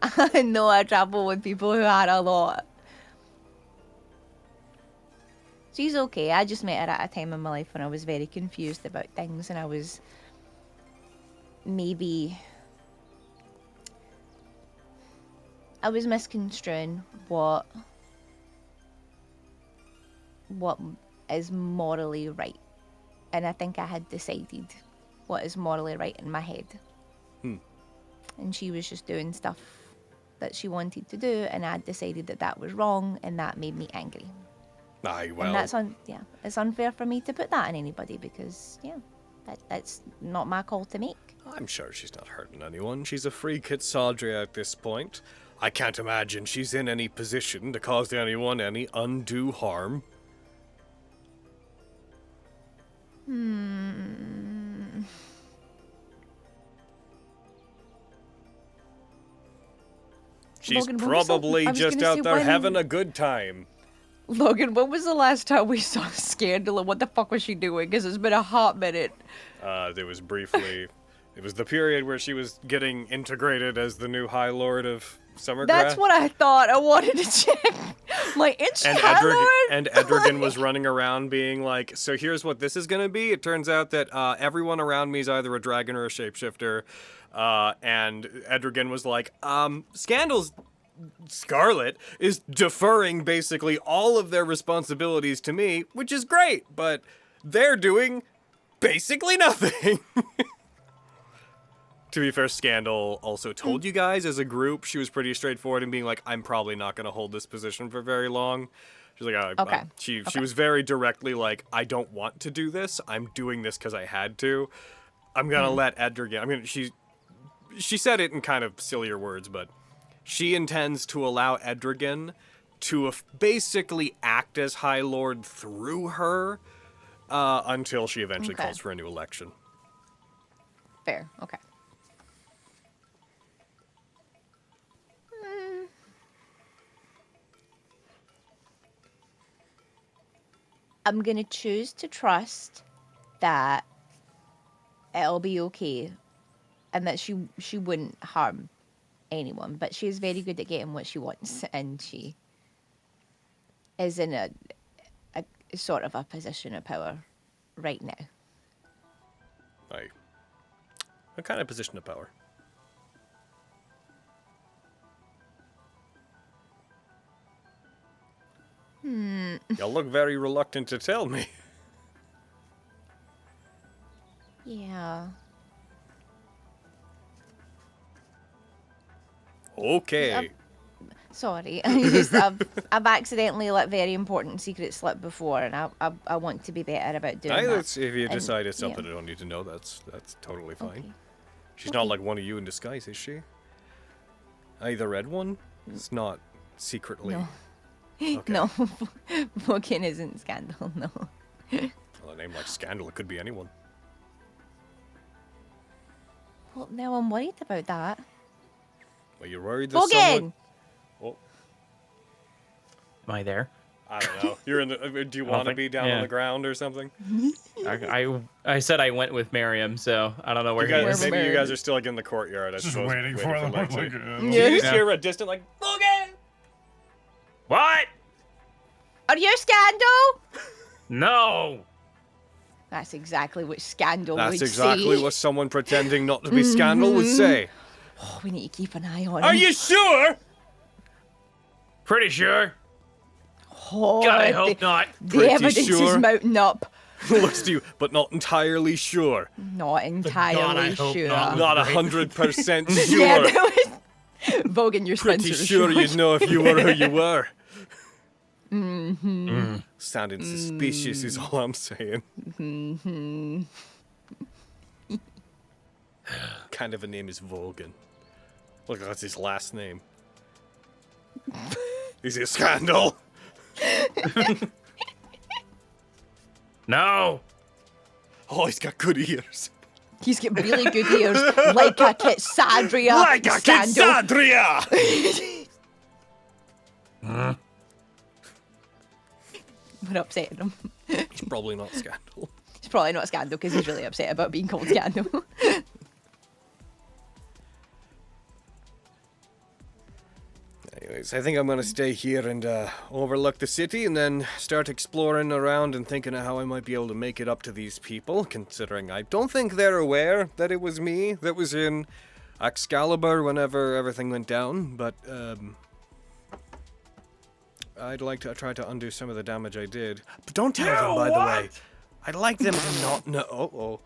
I know I travel with people who had a lot. She's okay. I just met her at a time in my life when I was very confused about things, and I was misconstruing what is morally right, and I think I had decided what is morally right in my head. And she was just doing stuff that she wanted to do, and I decided that was wrong, and that made me angry. Aye, well. And it's unfair for me to put that on anybody because that's not my call to make. I'm sure she's not hurting anyone. She's a free Kitsadria at this point. I can't imagine she's in any position to cause anyone any undue harm. She's Logan, probably I was just gonna out say, there when- having a good time. Logan, when was the last time we saw Scandal, and what the fuck was she doing? Because it's been a hot minute. There was briefly... It was the period where she was getting integrated as the new High Lord of Summergrass. That's what I thought. I wanted to check. Like, it's And High Lord? and Edrigan was running around being like, so here's what this is going to be. It turns out that everyone around me is either a dragon or a shapeshifter. And Edrigan was like, Scandal's Scarlet is deferring basically all of their responsibilities to me, which is great, but they're doing basically nothing. To be fair, Scandal also told you guys as a group, she was pretty straightforward in being like, I'm probably not going to hold this position for very long. She's like, Okay. She was very directly like, I don't want to do this. I'm doing this because I had to. I'm going to let Edrigan, I mean, she said it in kind of sillier words, but she intends to allow Edrigan to basically act as High Lord through her until she eventually calls for a new election. Fair. Okay. I'm gonna choose to trust that it'll be okay, and that she wouldn't harm anyone. But she is very good at getting what she wants, and she is in a sort of a position of power right now. Aye. What kind of position of power? Y'all look very reluctant to tell me. Yeah. Okay. Sorry, I've accidentally let very important secrets slip before, and I want to be better about doing that. If you And, decide it's something yeah. I don't need to know, that's totally fine. Okay. She's not like one of you in disguise, is she? The red one? It's not secretly. No. Okay. No, Vulcan isn't Scandal, no. Well, a name like Scandal, it could be anyone. Well, now I'm worried about that. Well, you're worried that Vulcan! someone... Oh. Am I there? I don't know. You're in the. Do you want to be down on the ground or something? I said I went with Miriam, so I don't know where you guys, he is. maybe you guys are still like in the courtyard. I Just suppose, waiting for them. Lexi. Like, You just hear a distant like Boogie. What? Are you Scandal? No. That's exactly what Scandal would That's say. exactly what someone pretending not to be Scandal would say. Oh, we need to keep an eye on him. Are you sure? Pretty sure. Oh, God, I hope not. The Pretty evidence is sure. mounting up. Looks to you, but not entirely sure. Not entirely sure. Not 100% sure. Yeah, that was... Vogan, your Pretty Spencer. sure you'd know if you were who you were. Sounding suspicious is all I'm saying. Kind of a name is Vogan. Look, that's his last name. Is he a Scandal? No. Oh, he's got good ears. He's got really good ears, like a Kitsadria. Like a Kitsadria! We're upsetting him. He's probably not Scandal. He's probably not Scandal because he's really upset about being called Scandal. Anyways, I think I'm gonna stay here and overlook the city and then start exploring around and thinking of how I might be able to make it up to these people, considering I don't think they're aware that it was me that was in Excalibur whenever everything went down, but I'd like to try to undo some of the damage I did. But don't tell them, by the way. I'd like them to not know. Oh,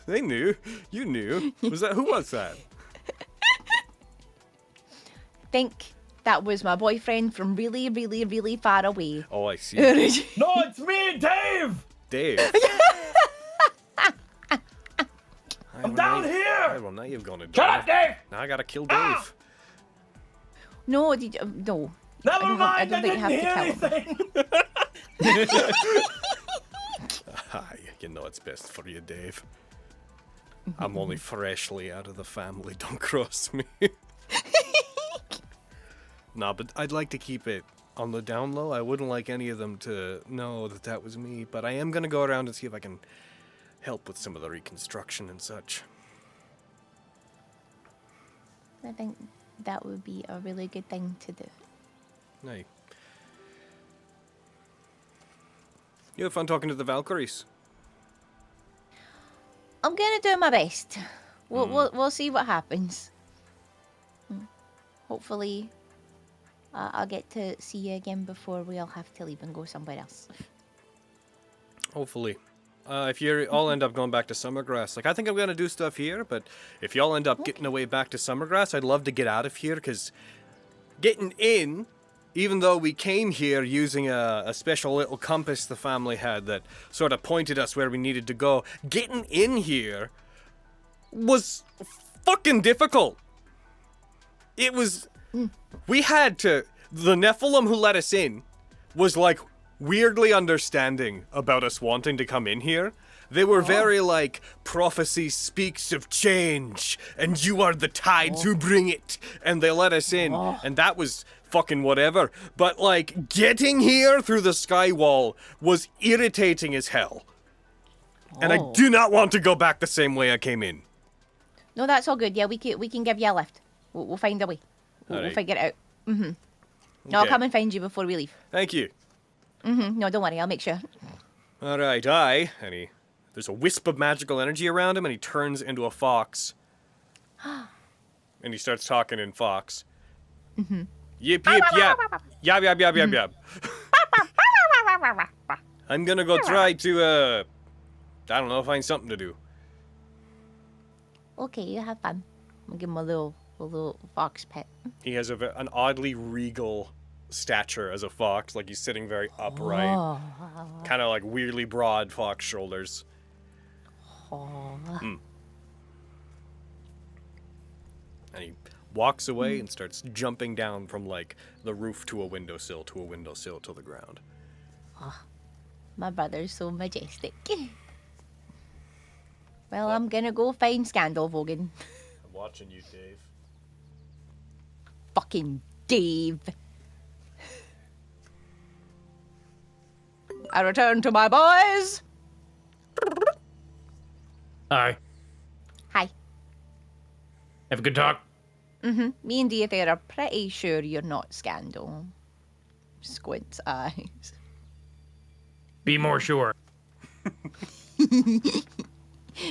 they knew. You knew. Who was that? Think that was my boyfriend from really, really, really far away. Oh, I see. No, it's me, Dave! Dave. I'm down here! Well, now you've gone to Shut up, Dave! Now I gotta kill Dave. No, no. Never mind, I don't think you didn't have to hear tell him. anything! You know it's best for you, Dave. I'm only freshly out of the family. Don't cross me. Nah, but I'd like to keep it on the down low. I wouldn't like any of them to know that that was me, but I am gonna go around and see if I can help with some of the reconstruction and such. I think that would be a really good thing to do. Hey. You have fun talking to the Valkyries. I'm gonna do my best. We'll see what happens. Hopefully, I'll get to see you again before we all have to leave and go somewhere else. Hopefully. If you all end up going back to Summergrass, like I think I'm gonna do stuff here, but if y'all end up getting away back to Summergrass, I'd love to get out of here, because getting in, even though we came here using a special little compass the family had that sort of pointed us where we needed to go, getting in here was fucking difficult. It was... We had to... The Nephilim who let us in was like weirdly understanding about us wanting to come in here. They were very like, prophecy speaks of change, and you are the tides who bring it. And they let us in, and that was fucking whatever. But like, getting here through the sky wall was irritating as hell. And I do not want to go back the same way I came in. No, that's all good. Yeah, we can give you a lift. We'll find a way. We'll figure it out. No, I'll come and find you before we leave. Thank you. No, don't worry. I'll make sure. All right, there's a wisp of magical energy around him, and he turns into a fox. And he starts talking in fox. Yip, yip, yap. Yap, yap, yap, yap, yap. I'm gonna go try to, I don't know, find something to do. Okay, you have fun. I'll give him a little fox pet. He has an oddly regal stature as a fox, like he's sitting very upright. Kind of like weirdly broad fox shoulders. And he walks away and starts jumping down from like the roof to a windowsill to the ground. My brother's so majestic. Well, I'm gonna go find Scandal, Vogan. I'm watching you, Dave. Fucking Dave. I return to my boys. Hi. Hi. Have a good talk. Me and Diethair are pretty sure you're not Scandal. Squints eyes. Be more sure.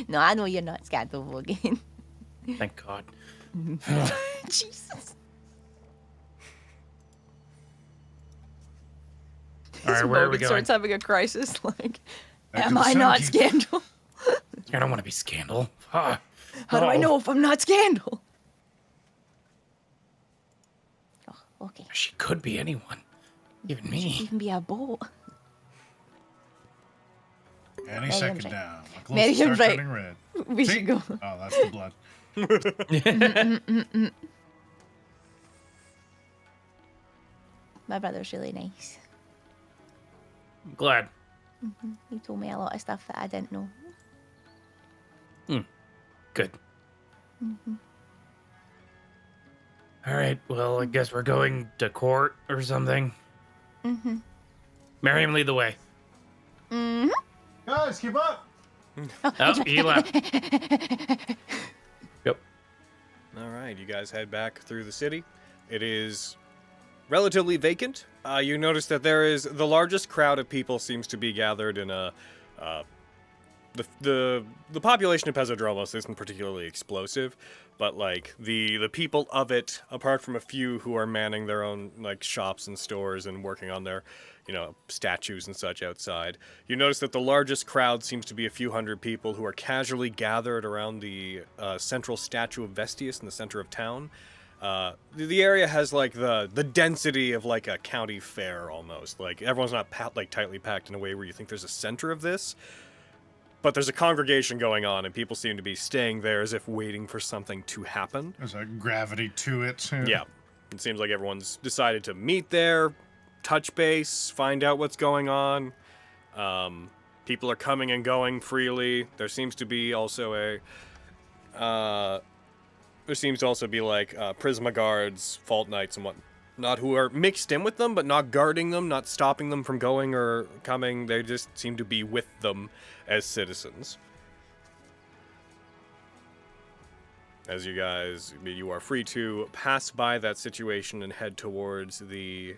No, I know you're not Scandal again. Thank God. Jesus. All right, where are we Bogan going? starts having a crisis. Like, Back to am the I sun not keep. Scandal? I don't want to be Scandal. Ah. How do I No. know if I'm not Scandal? Oh, okay. She could be anyone. Even me. You can be a boat. Any Miriam's second right. down. My clothes Miriam's start right. turning red. We See? should go. Oh, that's the blood. My brother's really nice. I'm glad. He told me a lot of stuff that I didn't know. Good. All right, well, I guess we're going to court or something. Miriam, lead the way. Guys, keep up! Oh, he left. Yep. All right, you guys head back through the city. It is relatively vacant. You notice that there is the largest crowd of people seems to be gathered in a. The population of Pezodromos isn't particularly explosive, but like the people of it, apart from a few who are manning their own like shops and stores and working on their, statues and such outside, you notice that the largest crowd seems to be a few hundred people who are casually gathered around the central statue of Vestius in the center of town. The area has like the density of like a county fair almost. Like everyone's not tightly packed in a way where you think there's a center of this. But there's a congregation going on, and people seem to be staying there as if waiting for something to happen. There's a gravity to it. Yeah. It seems like everyone's decided to meet there, touch base, find out what's going on. People are coming and going freely. There seems to be also there seems to also be like Prisma guards, Fault Knights, and whatnot who are mixed in with them, but not guarding them, not stopping them from going or coming. They just seem to be with them as citizens. As you are free to pass by that situation and head towards the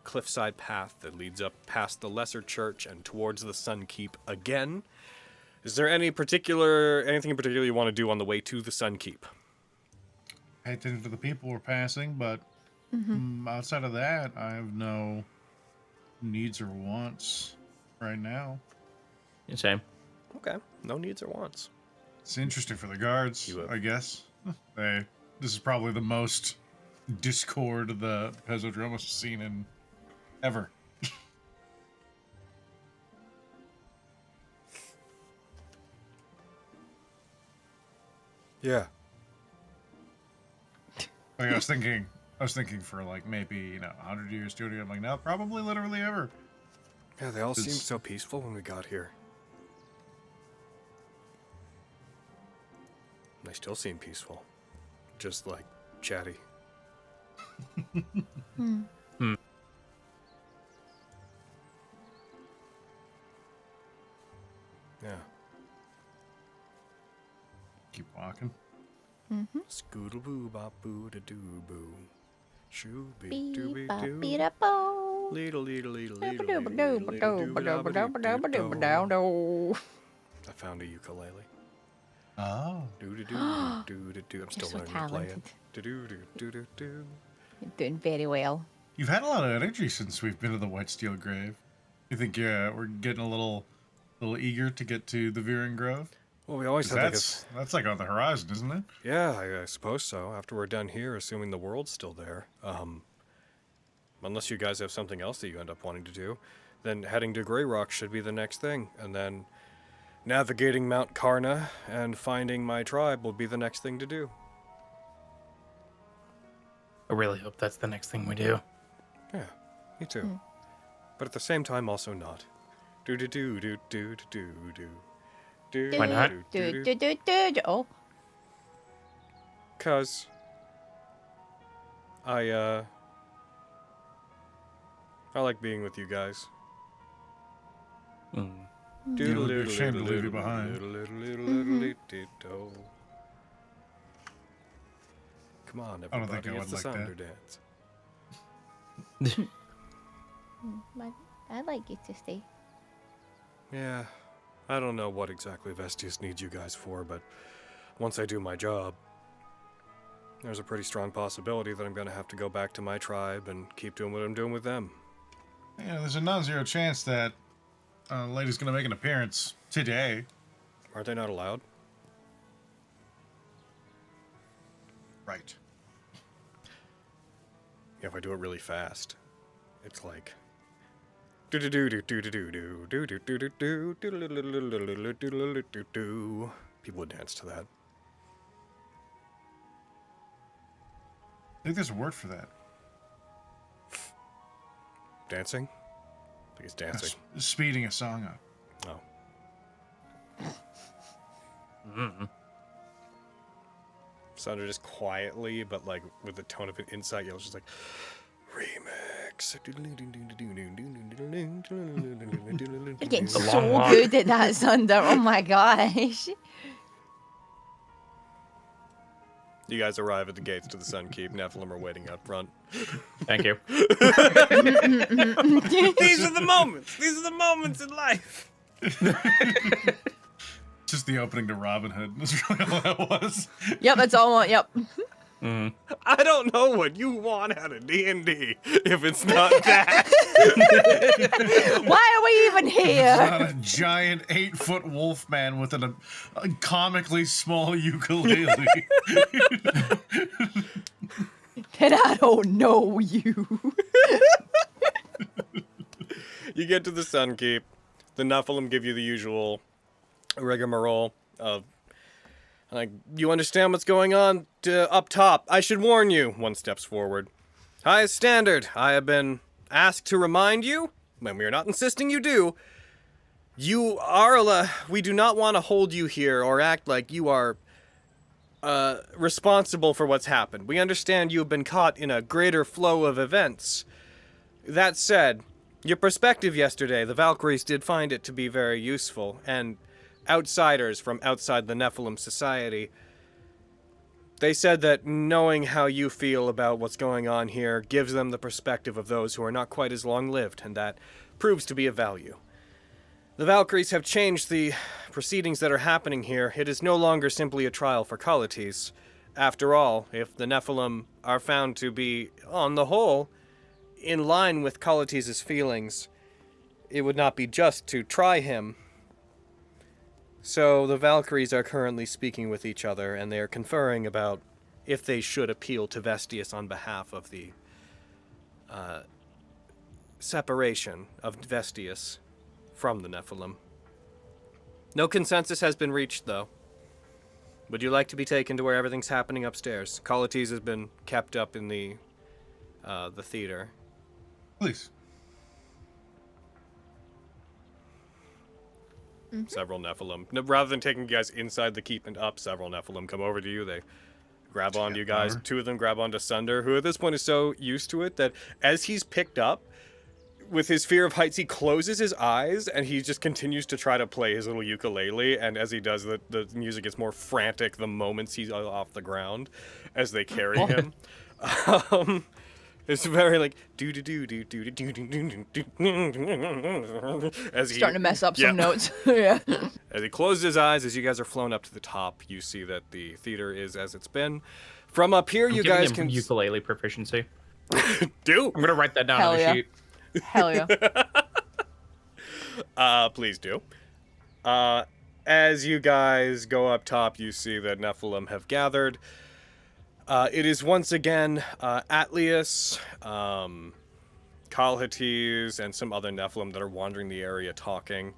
cliffside path that leads up past the Lesser Church and towards the Sun Keep again. Is there anything in particular you want to do on the way to the Sun Keep? Pay attention to the people we're passing, but outside of that, I have no needs or wants right now. Same. Okay, no needs or wants. It's interesting for the guards, I guess. This is probably the most discord the Pezodromos has seen in ever. Yeah. Like I was thinking for like maybe 100 years, 200 years. I'm like, no, probably literally ever. Yeah, they all seemed so peaceful when we got here. They still seem peaceful. Just like chatty. Yeah. Keep walking. Scoodle boo bop boo da doo boo. Shoo bee Beep, doo bop, doo. beep, da, bo. Leedle leedle leedle leedle I I found a ukulele. Oh. Doo doo doo doo doo doo. I'm still so learning to play it. talented. Doo doo doo doo doo doo. You're doing very well. You've had a lot of energy since we've been to the White Steel Grave. You think we're getting a little eager to get to the Viren Grove? Well, we always had like a... That's like on the horizon, isn't it? Yeah, I suppose so. After we're done here, assuming the world's still there. Unless you guys have something else that you end up wanting to do, then heading to Grey Rock should be the next thing. And then navigating Mount Karna and finding my tribe will be the next thing to do. I really hope that's the next thing we do. Yeah, me too. But at the same time, also not. Do do do do do do do do. Why not? Oh, Cause I like being with you guys. It would be a shame to leave you behind. Come on, I don't think everybody, I it's would the like Sounder that. dance. I'd like you to stay. Yeah, I don't know what exactly Vestius needs you guys for, but once I do my job, there's a pretty strong possibility that I'm going to have to go back to my tribe and keep doing what I'm doing with them. Yeah, there's a non-zero chance that lady's gonna make an appearance today. Aren't they not allowed? Right. Yeah, if I do it really fast, it's like... People would dance to that. I think there's a word for that. Dancing? I think it's dancing. Speeding a song up. Oh. Sounded just quietly, but like with the tone of an insight, yell, just like remix. You're getting so good at that, Sunder. Oh my gosh. You guys arrive at the gates to the Sun Keep. Nephilim are waiting out front. Thank you. These are the moments. These are the moments in life. Just the opening to Robin Hood. That's really all that was. Yep, that's all I want. Yep. I don't know what you want out of D&D if it's not that. Why are we even It's here? not a giant 8-foot wolf man with a comically small ukulele. And I don't know you. You get to the Sun Keep. The Nephilim give you the usual rigmarole of, like, you understand what's going on up top. I should warn you. One steps forward. Highest standard. I have been asked to remind you, when we are not insisting you do, you are, we do not want to hold you here or act like you are responsible for what's happened. We understand you have been caught in a greater flow of events. That said, your perspective yesterday, the Valkyries did find it to be very useful, and outsiders from outside the Nephilim society, they said that knowing how you feel about what's going on here gives them the perspective of those who are not quite as long-lived, and that proves to be of value. The Valkyries have changed the proceedings that are happening here. It is no longer simply a trial for Colletes. After all, if the Nephilim are found to be, on the whole, in line with Colletes' feelings, it would not be just to try him. So the Valkyries are currently speaking with each other, and they are conferring about if they should appeal to Vestius on behalf of the separation of Vestius from the Nephilim. No consensus has been reached, though. Would you like to be taken to where everything's happening upstairs? Colletes has been kept up in the theater. Please. Several Nephilim. Rather than taking you guys inside the keep and up, several Nephilim come over to you. They grab onto you guys. Two of them grab onto Sunder, who at this point is so used to it that as he's picked up, with his fear of heights, he closes his eyes and he just continues to try to play his little ukulele. And as he does, the music gets more frantic the moments he's off the ground as they carry him. It's very like do do do do do do do do do as he Starting to mess up some notes. Yeah. As he closes his eyes, as you guys are flown up to the top, you see that the theater is as it's been. From up here, you guys can ukulele proficiency. Do I'm gonna write that down Hell on the yeah. sheet. Hell yeah. Please do. As you guys go up top, you see that Nephilim have gathered. It is once again Atlius, Kalhates, and some other Nephilim that are wandering the area talking.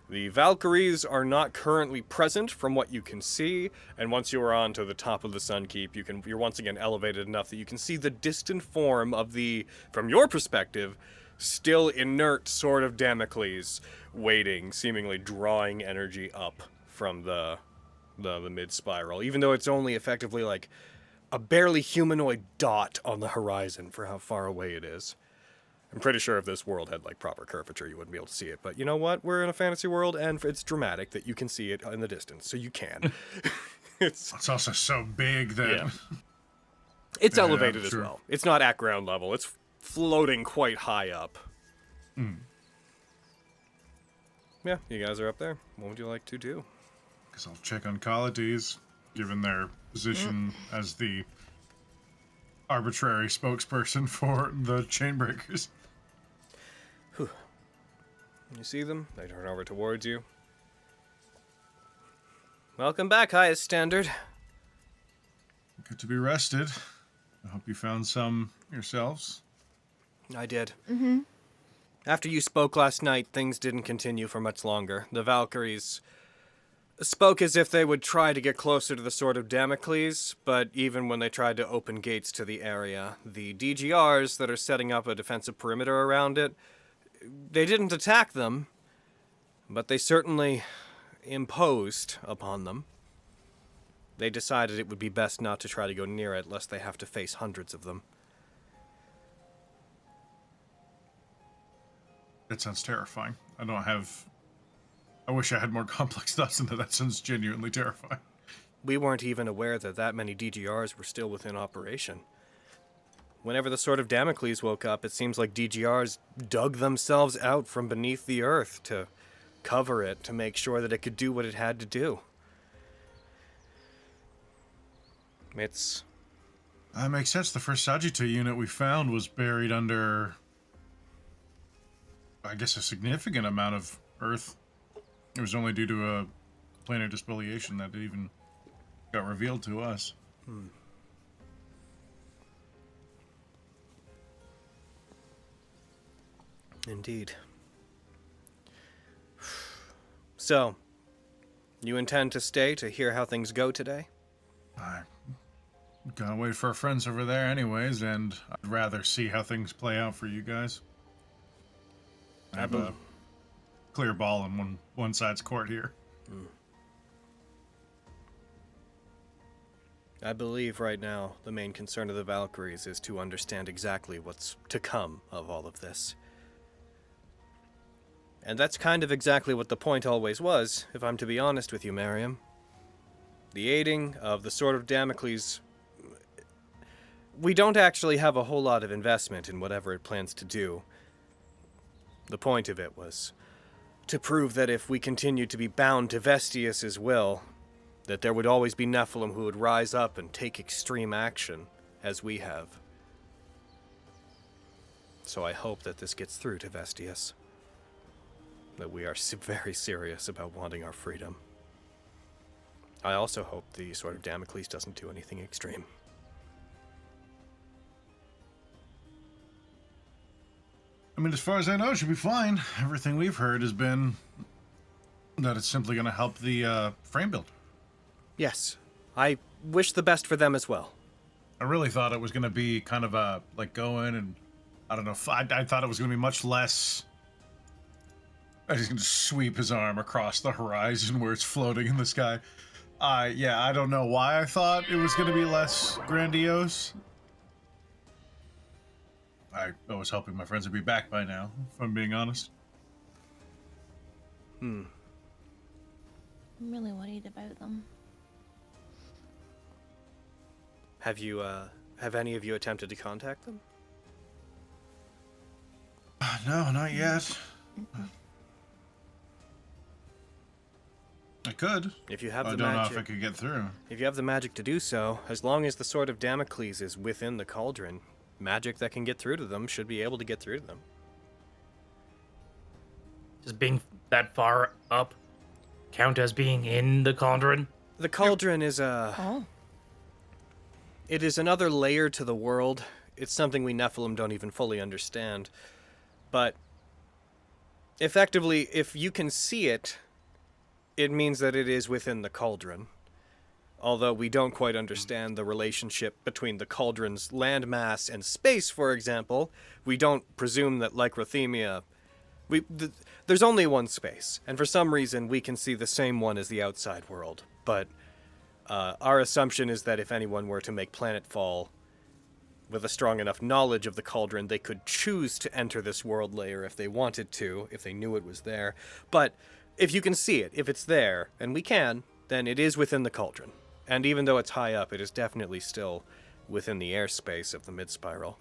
The Valkyries are not currently present from what you can see, and once you are on to the top of the Sun Keep, you're once again elevated enough that you can see the distant form of the, from your perspective, still inert sword of Damocles, waiting, seemingly drawing energy up from the mid-spiral, even though it's only effectively like a barely humanoid dot on the horizon for how far away it is. I'm pretty sure if this world had like proper curvature, you wouldn't be able to see it. But you know what? We're in a fantasy world, and it's dramatic that you can see it in the distance, so you can. It's also so big that it's Yeah, elevated as sure. well. It's not at ground level. It's floating quite high up. Yeah, you guys are up there. What would you like to do? Guess I'll check on Collides, given their position as the arbitrary spokesperson for the Chainbreakers. You see them? They turn over towards you. Welcome back, highest standard. Good to be rested. I hope you found some yourselves. I did. Mm-hmm. After you spoke last night, things didn't continue for much longer. The Valkyries spoke as if they would try to get closer to the Sword of Damocles, but even when they tried to open gates to the area, the DGRs that are setting up a defensive perimeter around it, they didn't attack them, but they certainly imposed upon them. They decided it would be best not to try to go near it, lest they have to face hundreds of them. That sounds terrifying. I wish I had more complex thoughts than that. That sounds genuinely terrifying. We weren't even aware that that many DGRs were still within operation. Whenever the Sword of Damocles woke up, it seems like DGRs dug themselves out from beneath the earth to cover it, to make sure that it could do what it had to do. It's... That makes sense. The first Sagitta unit we found was buried under, I guess, a significant amount of earth. It was only due to a planar dispoliation that it even got revealed to us. Indeed. So, you intend to stay to hear how things go today? I'm gonna wait for our friends over there anyways, and I'd rather see how things play out for you guys. I have a clear ball in one side's court here. I believe right now the main concern of the Valkyries is to understand exactly what's to come of all of this. And that's kind of exactly what the point always was, if I'm to be honest with you, Miriam. The aiding of the Sword of Damocles... We don't actually have a whole lot of investment in whatever it plans to do. The point of it was to prove that if we continued to be bound to Vestius's will, that there would always be Nephilim who would rise up and take extreme action, as we have. So I hope that this gets through to Vestius. That we are very serious about wanting our freedom. I also hope the Sword of Damocles doesn't do anything extreme. I mean, as far as I know, it should be fine. Everything we've heard has been that it's simply going to help the frame build. Yes, I wish the best for them as well. I really thought it was going to be kind of a, like, going and, I don't know, I thought it was going to be much less... He's going to sweep his arm across the horizon where it's floating in the sky. Yeah, I don't know why I thought it was going to be less grandiose. I was hoping my friends would be back by now, if I'm being honest. I'm really worried about them. Have any of you attempted to contact them? No, not yet. I could. If you have I the don't magic, know if I could get through. if you have the magic to do so, as long as the Sword of Damocles is within the cauldron, magic that can get through to them should be able to get through to them. Does being that far up count as being in the cauldron? The cauldron is It is another layer to the world. It's something we Nephilim don't even fully understand. But effectively, if you can see it, it means that it is within the cauldron. Although we don't quite understand the relationship between the cauldron's landmass and space, for example, we don't presume that, like Rothemia, there's only one space, and for some reason we can see the same one as the outside world. But our assumption is that if anyone were to make planetfall, with a strong enough knowledge of the cauldron, they could choose to enter this world layer if they wanted to, if they knew it was there. But if you can see it, if it's there, and we can, then it is within the cauldron. And even though it's high up, it is definitely still within the airspace of the mid-spiral.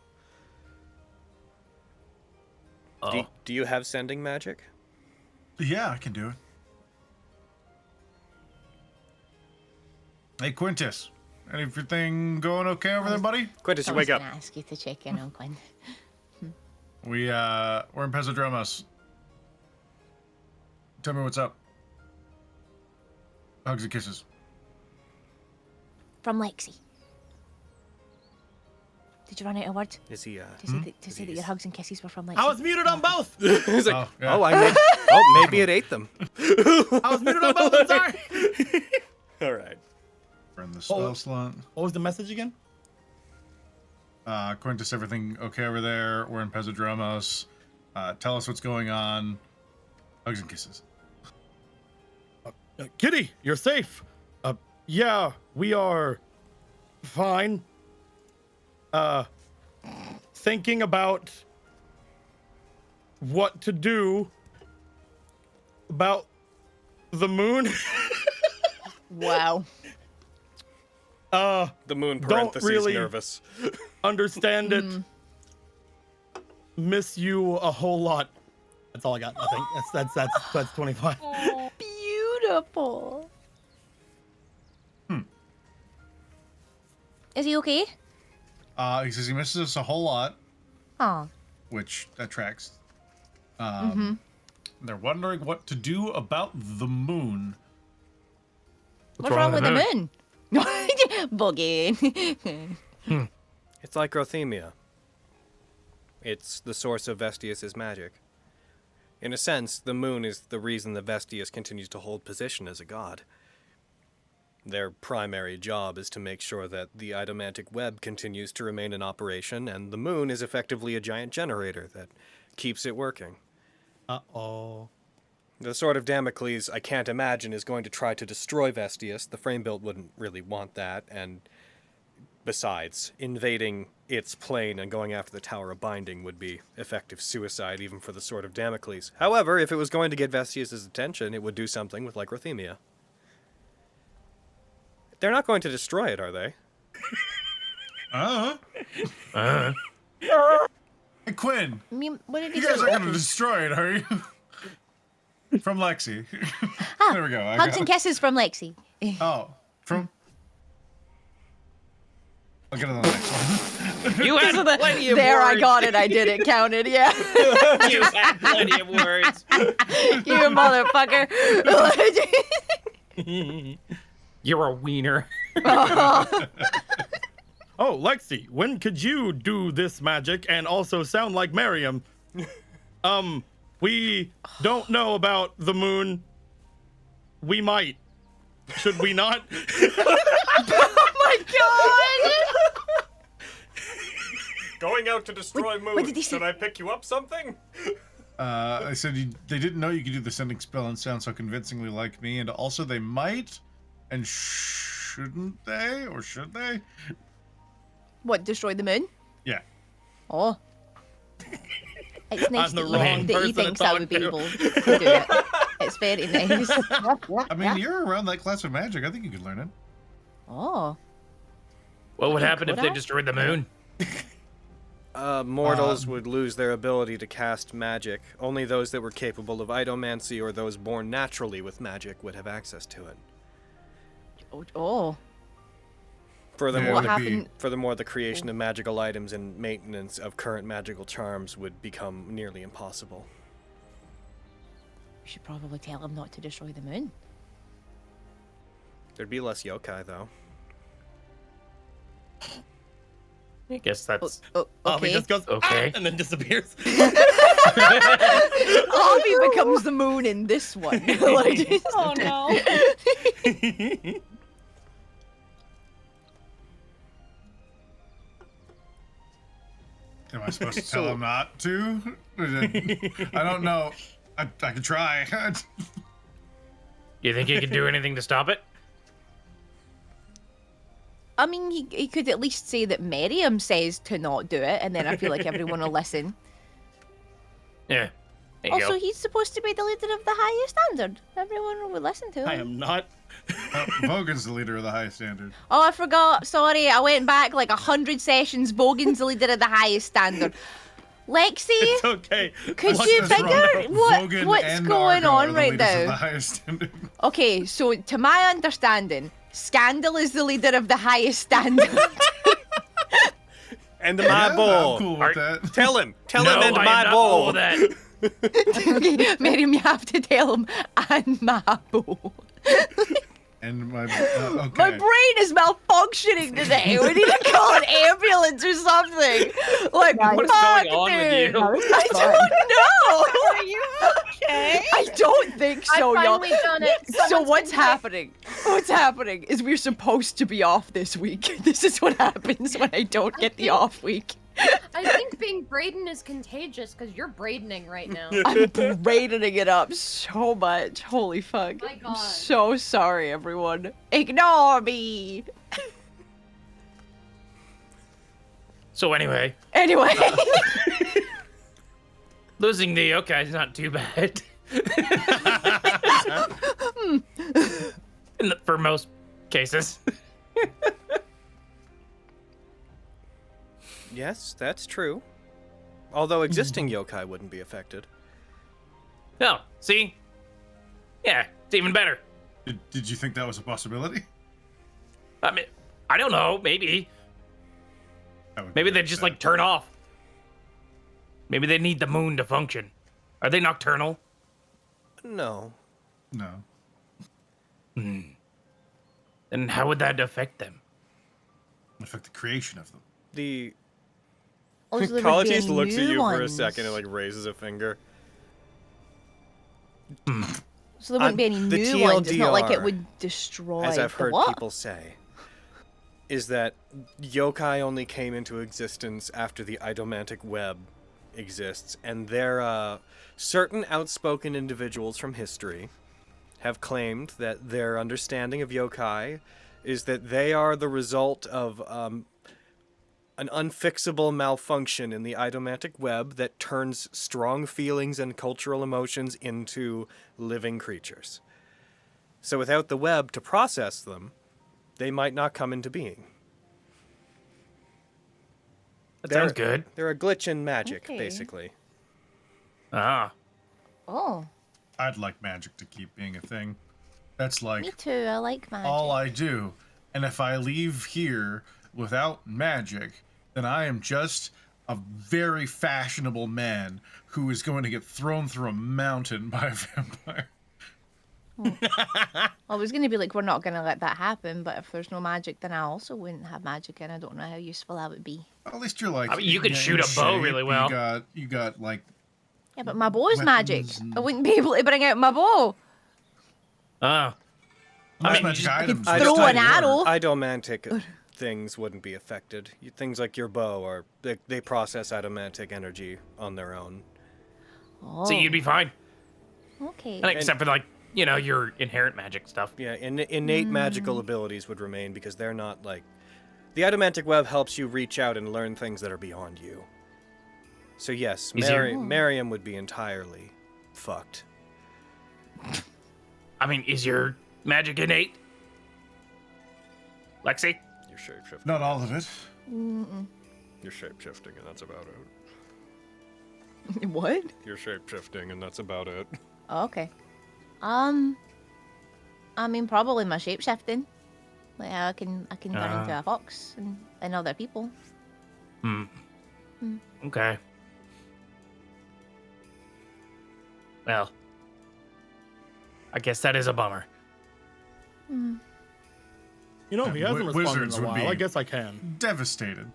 Oh. Do you have sending magic? Yeah, I can do it. Hey, Quintus. Anything going okay over there, buddy? Quintus, you wake up. I was gonna ask you to check in on Quinn. We're in Pezodromos. Tell me what's up. Hugs and kisses. From Lexi. Did you run out of words? Is he, To say that your hugs and kisses were from Lexi? I was muted on both. He's like, yeah. Maybe it ate them. I was muted on both. I'm sorry. All right. Friend the spell slot. What was the message again? Quintus, everything okay over there? We're in Pezodromos. Tell us what's going on. Hugs and kisses. Kitty, you're safe. Yeah, we are fine. Thinking about what to do about the moon. Wow. The moon parentheses really nervous. Understand it. Miss you a whole lot. That's all I got. I think that's 25. Beautiful. Is he okay? He says he misses us a whole lot, Aw. which that tracks. They're wondering what to do about the moon. What's wrong with the moon? Boogie. It's like Grothemia. It's the source of Vestius's magic. In a sense, the moon is the reason that Vestius continues to hold position as a god. Their primary job is to make sure that the idomantic web continues to remain in operation, and the moon is effectively a giant generator that keeps it working. Uh-oh. The Sword of Damocles, I can't imagine, is going to try to destroy Vestius. The frame build wouldn't really want that, and besides, invading its plane and going after the Tower of Binding would be effective suicide even for the Sword of Damocles. However, if it was going to get Vestius's attention, it would do something with Lycrothemia. They're not going to destroy it, are they? Hey, Quinn. I mean, what did he You guys say? are going to destroy it, are you? From Lexi. There we go. Hugs and kisses from Lexi. Oh, from... I'll get it on the next one. You had plenty of There, words. I got it. I did it. Counted. Yeah. You had plenty of words. You motherfucker. You're a wiener. Oh, Lexi, when could you do this magic and also sound like Miriam? We don't know about the moon. We might. Should we not? Oh my god! Going out to destroy moons. what did he say? Did I pick you up something? I said they didn't know you could do the sending spell and sound so convincingly like me, and also they might, and shouldn't they, or should they? What, destroy the moon? Yeah. Oh. It's nice I'm the that wrong he person thinks to I talk would be to. able to do it. It's very nice. I mean, you're around that class of magic. I think you could learn it. Oh. What would happen if could they I? destroyed the moon? Mortals would lose their ability to cast magic. Only those that were capable of idomancy or those born naturally with magic would have access to it. Oh. Furthermore, What Yeah, happened? furthermore, the creation of magical items and maintenance of current magical charms would become nearly impossible. We should probably tell him not to destroy the moon. There'd be less yokai, though. I guess that's Oh, Avi okay. just goes, Okay. "Ah," and then disappears. Avi becomes the moon in this one. Like, Oh no. Am I supposed to tell him not to? I don't know. I could try. You think you can do anything to stop it? I mean, he could at least say that Miriam says to not do it, and then I feel like everyone will listen. Yeah. There you Also, go. he's supposed to be the leader of the highest standard. Everyone will listen to him. I am not. Vogan's the leader of the highest standard. Oh, I forgot. Sorry, I went back like 100 sessions. Bogan's the leader of the highest standard. Lexi, It's okay. could What's you this figure wrong? Vogan what's and going Argo are on the right leaders of the now? highest standard. Okay, so to my understanding, Scandal is the leader of the highest standard. And Yeah, my I'm bowl. cool with that. Tell him No, and I am my not bowl. cool with that. Okay, Miriam, you have to tell him, and my bowl. And my okay. My brain is malfunctioning today. We need to call an ambulance or something. Like, What is fuck, going on with dude. you? I don't know. Are you okay? I don't think so, I y'all. finally done it. So Someone's what's been- happening? What's happening is we're supposed to be off this week. This is what happens when I don't get the off week. I think being Brayden is contagious because you're Braydening right now. I'm braidening it up so much. Holy fuck. My I'm God. so sorry, everyone. Ignore me. So anyway, Anyway. losing the yokai is not too bad. For most cases. Yes, that's true. Although existing yokai wouldn't be affected. Oh, see? Yeah, it's even better. Did you think that was a possibility? I mean, I don't know, maybe. I would Maybe be they just upset. like turn off. Maybe they need the moon to function. Are they nocturnal? No. No. Then how would that affect them? Affect the creation of them. The Also, there would be Colleges looks at new you for a ones. second and like raises a finger. So there wouldn't be any the new ones. It's not like it TLDR, would destroy As I've the heard what? people say, is that yokai only came into existence after the Idomantic web exists, and there certain outspoken individuals from history have claimed that their understanding of yokai is that they are the result of an unfixable malfunction in the Idomantic web that turns strong feelings and cultural emotions into living creatures. So without the web to process them, they might not come into being. That sounds good. They're a glitch in magic, Okay. basically. Ah. Oh, I'd like magic to keep being a thing. That's like me too. I like magic. all I do. And if I leave here without magic, then I am just a very fashionable man who is going to get thrown through a mountain by a vampire. I was going to be like, we're not going to let that happen, but if there's no magic, then I also wouldn't have magic, and I don't know how useful that would be. At least you're like I mean, you could in shoot a bow shape, really well. You got like Yeah, but my bow is magic. Weapons and- I wouldn't be able to bring out my bow. Ah. most mean, magic you items. I which throw don't an work. arrow. Idomantic things wouldn't be affected. Things like your bow are they process Idomantic energy on their own. Oh, So you'd be fine. okay. Except for like, you know, your inherent magic stuff. Yeah, innate magical abilities would remain because they're not like... The Idomantic web helps you reach out and learn things that are beyond you. So yes, Easier. Miriam would be entirely fucked. I mean, is your magic innate? Lexi? You're shapeshifting. Not all of it. You're shapeshifting and that's about it. What? You're shapeshifting and that's about it. Oh, okay. I mean, probably my shape shifting. Like I can turn into a fox and other people. Okay. Well, I guess that is a bummer. You know, he hasn't responded Wizards in a would while. be- I guess I can. Devastated.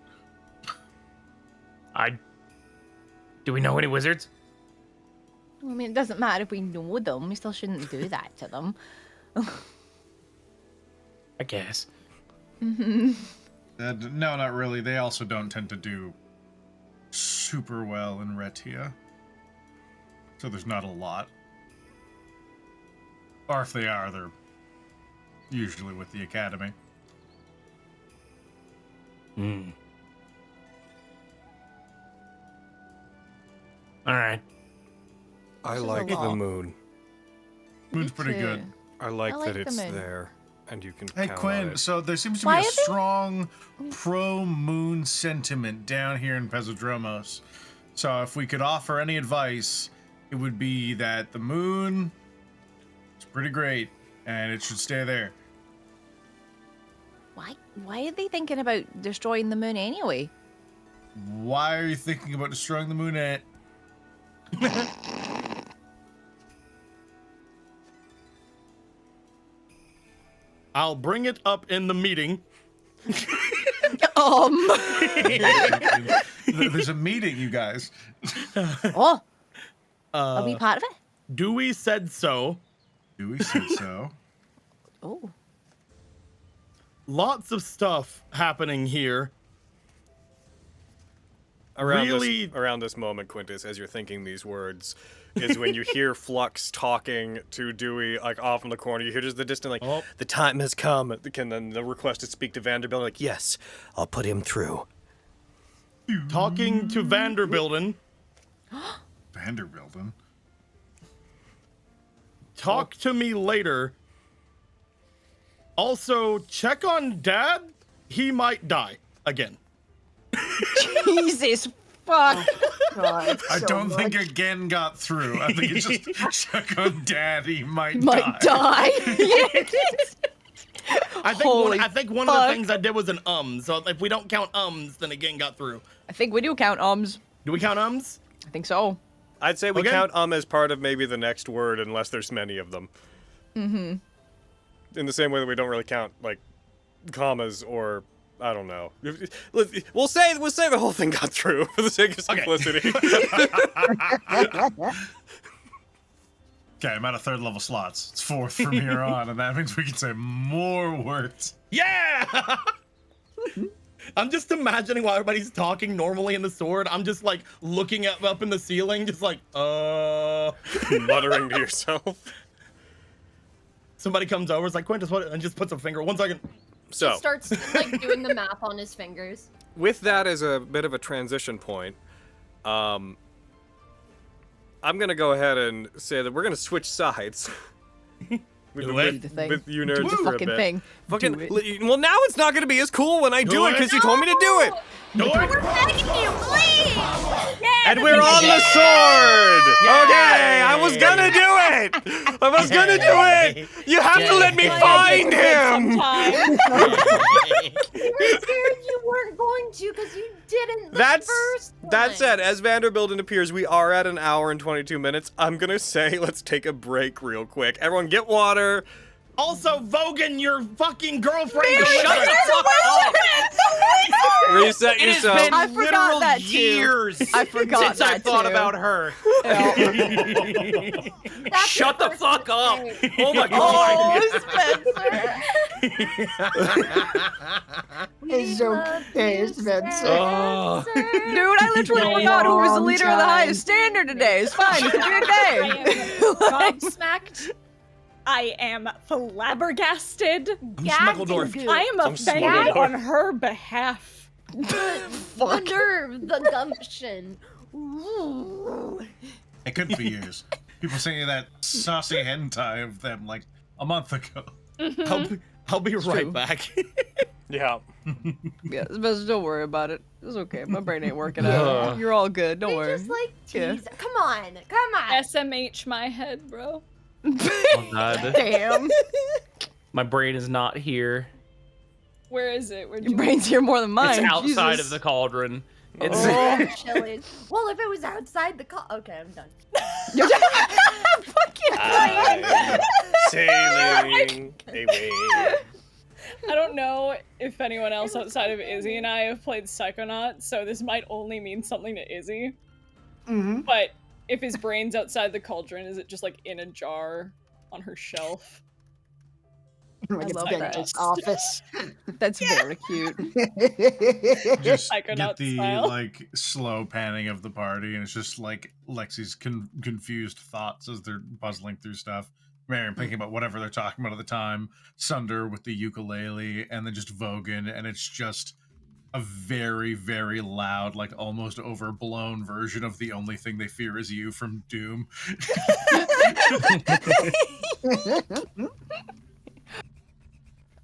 Do we know any wizards? I mean, it doesn't matter if we know them. We still shouldn't do that to them. I guess. No, not really. They also don't tend to do super well in Retia. So there's not a lot. Or if they are, they're usually with the Academy. Hmm. All right. I This is a like the lot. moon. Moon's pretty too. good. I like I like that the it's moon. there, and you can Hey count on Quinn, it. so there seems to Why be a are they- strong pro-moon sentiment down here in Pezodromos. So if we could offer any advice, it would be that the moon is pretty great, and it should stay there. Why are they thinking about destroying the moon anyway? Why are you thinking about destroying the moon, Ant? I'll bring it up in the meeting. There's a meeting, you guys. Oh, are we part of it? Dewey said so. Dewey said so. Oh, Lots of stuff happening here. Around this moment, Quintus, as you're thinking these words, is when you hear Flux talking to Dewey, like off in the corner. You hear just the distant, like, Oh. the time has come. And then the request to speak to Vanderbilt, like, yes, I'll put him through. Talking to Vanderbilden. Vanderbilden. Talk to me later. Also, check on Dad. He might die again. Jesus fuck. God, I so don't think much. again got through. I think it's just check on Dad. He might Might die. die. I Holy think one of fuck. the things I did was an So if we don't count then again got through. I think we do count ums. Do we count ums? I think so. I'd say we Okay. count as part of maybe the next word, unless there's many of them. Mm-hmm. In the same way that we don't really count, like, commas or... I don't know. We'll say the whole thing got through for the sake of simplicity. Okay, I'm at a third level slots. It's fourth from here on, and that means we can say more words. Yeah! I'm just imagining while everybody's talking normally in the sword, I'm just like looking up in the ceiling, just like, Muttering to yourself. Somebody comes over, it's like, Quintus, what? And just puts a finger. 1 second. So, He starts like doing the math on his fingers. with that as a bit of a transition point, I'm gonna go ahead and say that we're gonna switch sides. We've been it. Do the thing. with you nerds Do the for a fucking bit. thing. Fucking, Do it. well, now it's not gonna be as cool when I do it because you told me to do it. Do it! We're begging you, please! And we're on the sword! Okay, I was gonna do it! I was gonna do it! You have to let me find him! We were scared you weren't going to because you didn't the first one. That said, as Vanderbilt appears, we are at an hour and 22 minutes. I'm gonna say let's take a break real quick. Everyone get water. Also, Vogan, your fucking girlfriend. Shut the fuck up! Reset It has yourself. been I forgot literal that too. years I forgot since I that thought too. about her. That's Shut the first fuck up! mistake. Oh my god! It's okay, Spencer. Oh. Dude, I literally Been a forgot who was the long leader of the time. highest standard today. It's fine. It's a good day. Gobsmacked. I am flabbergasted. Schmuckledorf. I am offended on her behalf. Under the gumption. Ooh. It could be years. People saying that saucy hentai of them like a month ago. I'll be right true. back. Yeah. Yeah, Spencer, don't worry about it. It's okay. My brain ain't working out. You're all good. Don't They worry. just like Yeah. tease. Come on. SMH my head, bro. Oh god. Damn. My brain is not here. Where is it? Where'd Your you brain's here more than mine. It's outside Jesus. of the cauldron. It's Oh, chilling. Well, if it was outside the okay, I'm done. Sailing away. I don't know if anyone else outside of Izzy and I have played Psychonauts, so this might only mean something to Izzy. Mm-hmm. But if his brain's outside the cauldron, is it just like in a jar on her shelf? Like I a love dentist's that. office. That's very cute. Just get Psychonaut the style. like slow panning of the party, and it's just like Lexi's confused thoughts as they're puzzling through stuff. Marion thinking about whatever they're talking about at the time. Sunder with the ukulele, and then just Vogan, and it's just a very, very loud, like almost overblown version of The Only Thing They Fear Is You from Doom.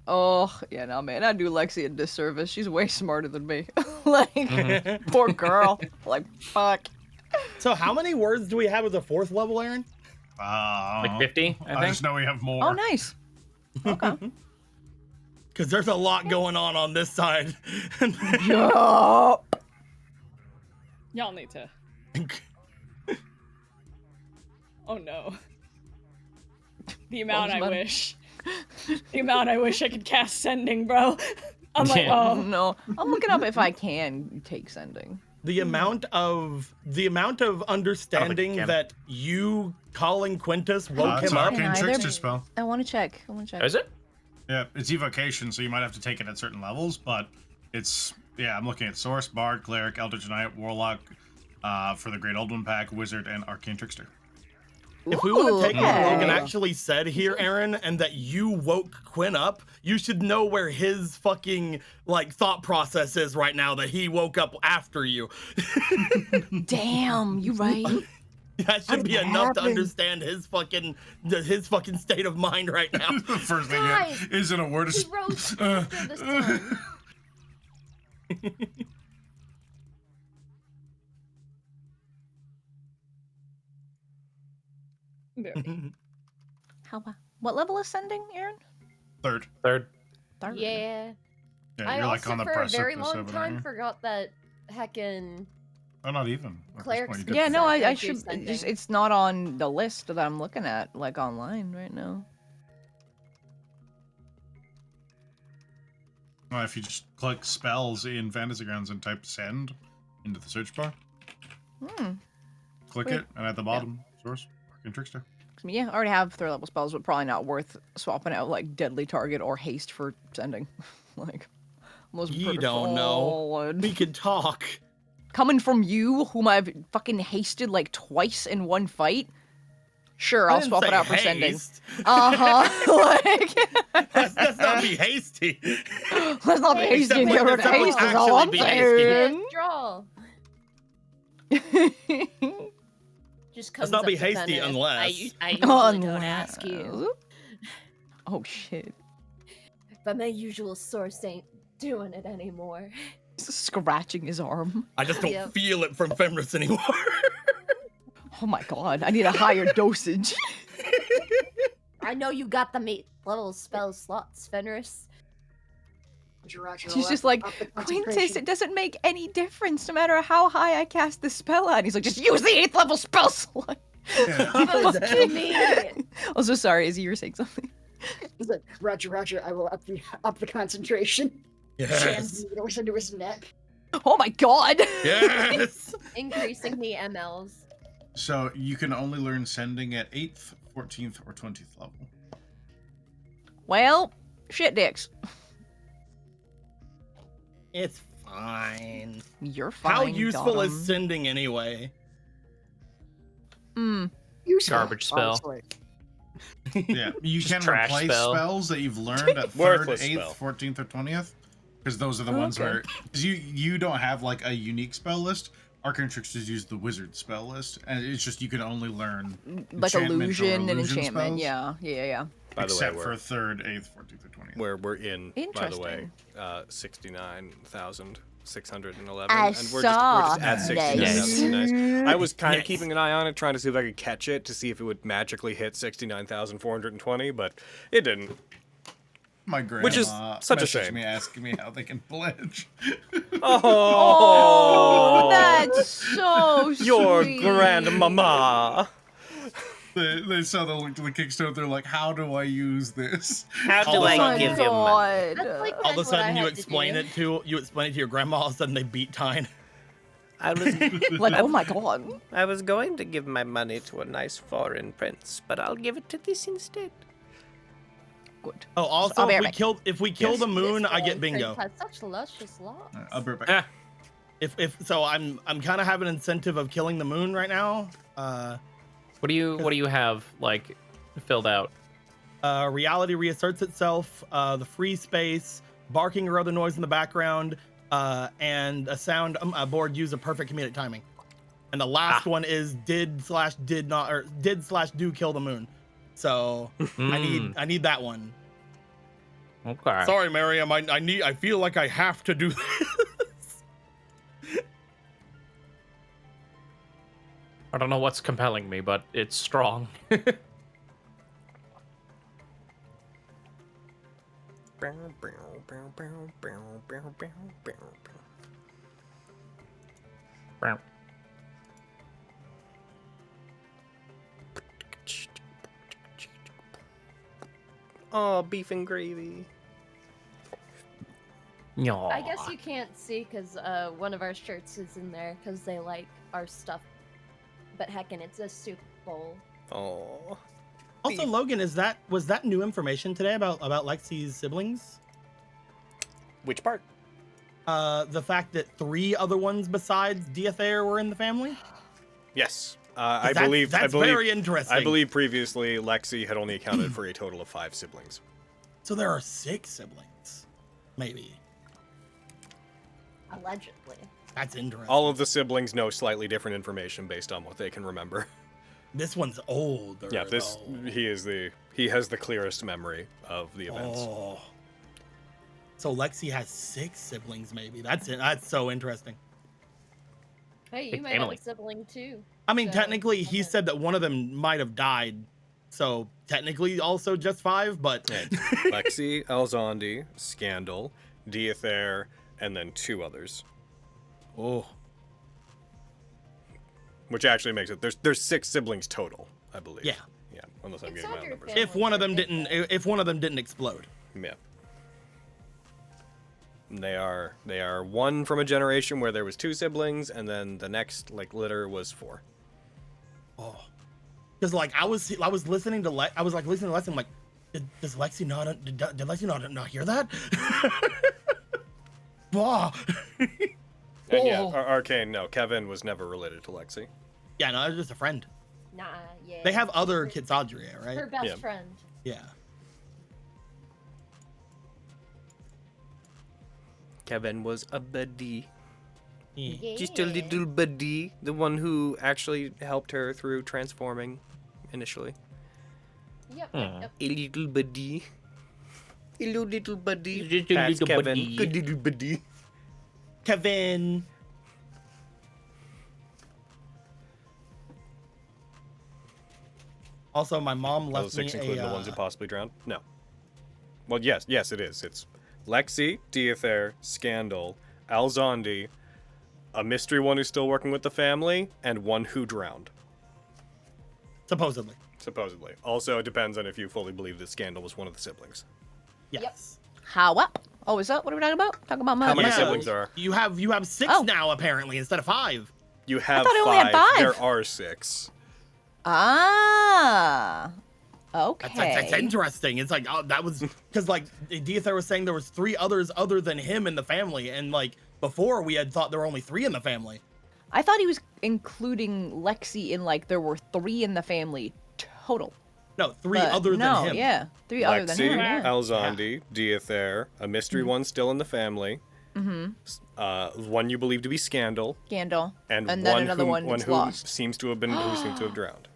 Oh, yeah, no, man, I do Lexi a disservice. She's way smarter than me. Like, poor girl. Like, fuck. So how many words do we have as a 4th level, Aaron? Like 50, I I think. just know we have more. Oh, nice. Okay. Because there's a lot going on this side. Yup. Y'all need to. Oh no. The amount I Bonesman. wish. The amount I wish I could cast sending, bro. I'm like, oh No. I'm looking up if I can take sending. The amount of understanding can. that you calling Quintus woke It's him up. Arcane Can Trickster either- spell. I want to check. Is it? Yeah, it's evocation, so you might have to take it at certain levels, but it's, yeah, I'm looking at Source, Bard, Cleric, Eldritch Knight, Warlock, for the Great Old One pack, Wizard, and Arcane Trickster. If we would have taken what okay. Logan actually said here, Aaron, and that you woke Quinn up, you should know where his fucking like thought process is right now. That he woke up after you. Damn, you right. That should be What enough to happened? understand his fucking state of mind right now. The first thing Guys, that isn't a word He is. rose faster this time. What level is sending, Aaron? Third. Third. Third. Yeah. Yeah, I you're also, like on the for a very precipice long of it, time, aren't you? forgot that heckin' Oh, not even. At this Clerics point, you can did Yeah, no, Exactly, I do should. sending. Just, it's not on the list that I'm looking at, like online right now. Well, if you just click spells in Fantasy Grounds and type send into the search bar, click Wait. it, and at the bottom, Source, Arcane Trickster. Yeah, I already have 3rd level spells, but probably not worth swapping out like Deadly Target or Haste for sending. Like, those are You pretty don't know. solid. We can talk. Coming from you, whom I've fucking hasted like twice in one fight. Sure, I I'll didn't swap it say out for sending. haste. Like, Let's not be hasty. let's not be hasty and get rid of Except haste. let's Is all I'm actually be hasty. saying. Draw. Just Let's comes not up be to hasty Venice. unless. I usually don't ask you, Oh shit! but my usual source ain't doing it anymore. Scratching his arm. I just don't Yep. feel it from Fenris anymore. Oh my god! I need a higher dosage. I know you got the 8th level spell slots, Fenris. She's just like, Quintus, it doesn't make any difference no matter how high I cast the spell at. And he's like, just use the 8th level spell slot. To me. I'm so sorry, Izzy, you were saying something. He's like, Roger, I will up the concentration. Yes. Jams needles into his neck. Oh my god! Yes. Increasing the MLs. So you can only learn sending at 8th, 14th, or 20th level. Well, shit dicks. It's fine. You're fine. How useful got is 'em. sending anyway? Useful, Garbage spell. honestly. Yeah, you Just can trash replace spell. spells that you've learned at 3rd, Worthless 8th, spell. 14th, or 20th. Because those are the ones Okay. where... Because you don't have, like, a unique spell list. Arcane Tricksters use the wizard spell list. And it's just you can only learn Like enchantment or illusion and illusion enchantment. spells. Yeah. By the except way, for 3rd, 8th, 14th, or 20th. we're in, by the way, Interesting. 69,611. I and we're saw just at that. 69,000. Nice. I was kind of Nice. keeping an eye on it, trying to see if I could catch it, to see if it would magically hit 69,420, but it didn't. My grandma Which is such a messaged shame. me asking me how they can pledge. Oh, that's so sweet. Your grandmama. They saw the link to the Kickstarter. They're like, "How do I use this?" How All do of a I sudden- give you money? That's like All of a kinda what I sudden, you had to explain do. it to your grandma. All of a sudden, they beat Tyne. I was Like, oh my god. I was going to give my money to a nice foreign prince, but I'll give it to this instead. Good. Oh, also, I'll be if right we back. kill Yes. the moon, This I get one bingo. Has such luscious locks. I'll be right back. Ah, If so, I'm kind of having an incentive of killing the moon right now. what do you have like filled out? Reality reasserts itself. The free space, barking or other noise in the background, and a sound board use a perfect comedic timing. And the last one is did/do kill the moon. So I need that one. Okay. Sorry, Miriam. I feel like I have to do this. I don't know what's compelling me, but it's strong. Oh, beef and gravy. Yaw. I guess you can't see because one of our shirts is in there because they like our stuff. But heckin', it's a soup bowl. Oh. Also, Logan, was that new information today about Lexi's siblings? Which part? The fact that 3 other ones besides Diathair were in the family? Yes. That's very interesting. I believe previously Lexi had only accounted for a total of 5 siblings. So there are 6 siblings, maybe. Allegedly. That's interesting. All of the siblings know slightly different information based on what they can remember. This one's older. Yeah, he has the clearest memory of the events. Oh. So Lexi has 6 siblings, maybe. That's so interesting. Hey, you Big might have family. a sibling too. I mean, So, technically, he okay. said that one of them might have died. So technically, also just 5, but Yeah, Lexi, Alzandi, Scandal, Diathair, and then 2 others. oh, Which actually makes it there's 6 siblings total, I believe. Yeah. Yeah, unless I'm It's getting my not own your numbers. family. if one of them didn't explode. Yeah. And they are one from a generation where there was 2 siblings, and then the next litter was 4. Oh, because I was listening to Lexi. I'm like, does Lexi did Lexi not hear that? Wow. And yeah, Arcane, no, Kevin was never related to Lexi. Yeah, no, they're just a friend. Nah, yeah. They have other Kitsadria, right? Her best Yeah. friend. Yeah. Kevin was a buddy. Yeah. Just a little buddy. The one who actually helped her through transforming initially. Yep, Aw. yep, yep. A little buddy. Hello, little buddy. Just a That's little Kevin. buddy. Good little buddy. Kevin. Also, my mom Are left those me 6 including a. the ones who possibly drowned? No. Well, yes, it is. It's Lexi, Diathair, Scandal, Alzandi, a mystery one who's still working with the family, and one who drowned. Supposedly. Supposedly. Also, it depends on if you fully believe that Scandal was one of the siblings. Yes. How up? Oh, is that what are we talking about? Talking about How many my siblings there are? You have 6 Oh. now apparently instead of 5. You have thought I only had 5. There are 6. Ah. Okay. That's interesting. It's like, oh, that was because Diathair was saying there was 3 others other than him in the family, and before we had thought there were only 3 in the family. I thought he was including Lexi in there were 3 in the family total. No, 3 But other no, than him. yeah, 3 other than Lexi, him. Yeah. Alzandi, Diathair, a mystery one still in the family, one you believe to be Scandal, Scandal, and then one another one who that's lost. seems to have drowned.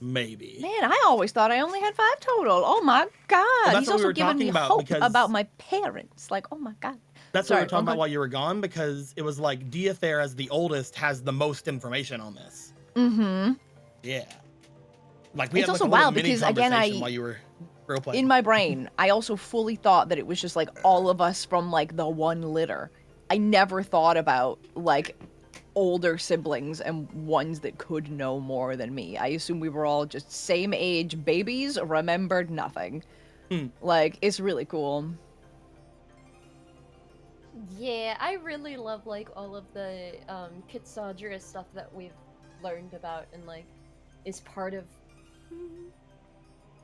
Maybe. Man, I always thought I only had 5 total. Oh my god! that's He's what we also were giving talking me about, hope because- about my parents. Oh my god. That's Sorry, what we were talking about Uncle- while you were gone, because it was Diathair as the oldest has the most information on this. Mm-hmm. Yeah. We It's had also a little wild mini because, again, conversation while you were role playing. In my brain, I also fully thought that it was just all of us from the one litter. I never thought about older siblings and ones that could know more than me. I assumed we were all just same age babies, remembered nothing. It's really cool. Yeah, I really love all of the Kitsadria stuff that we've learned about and is part of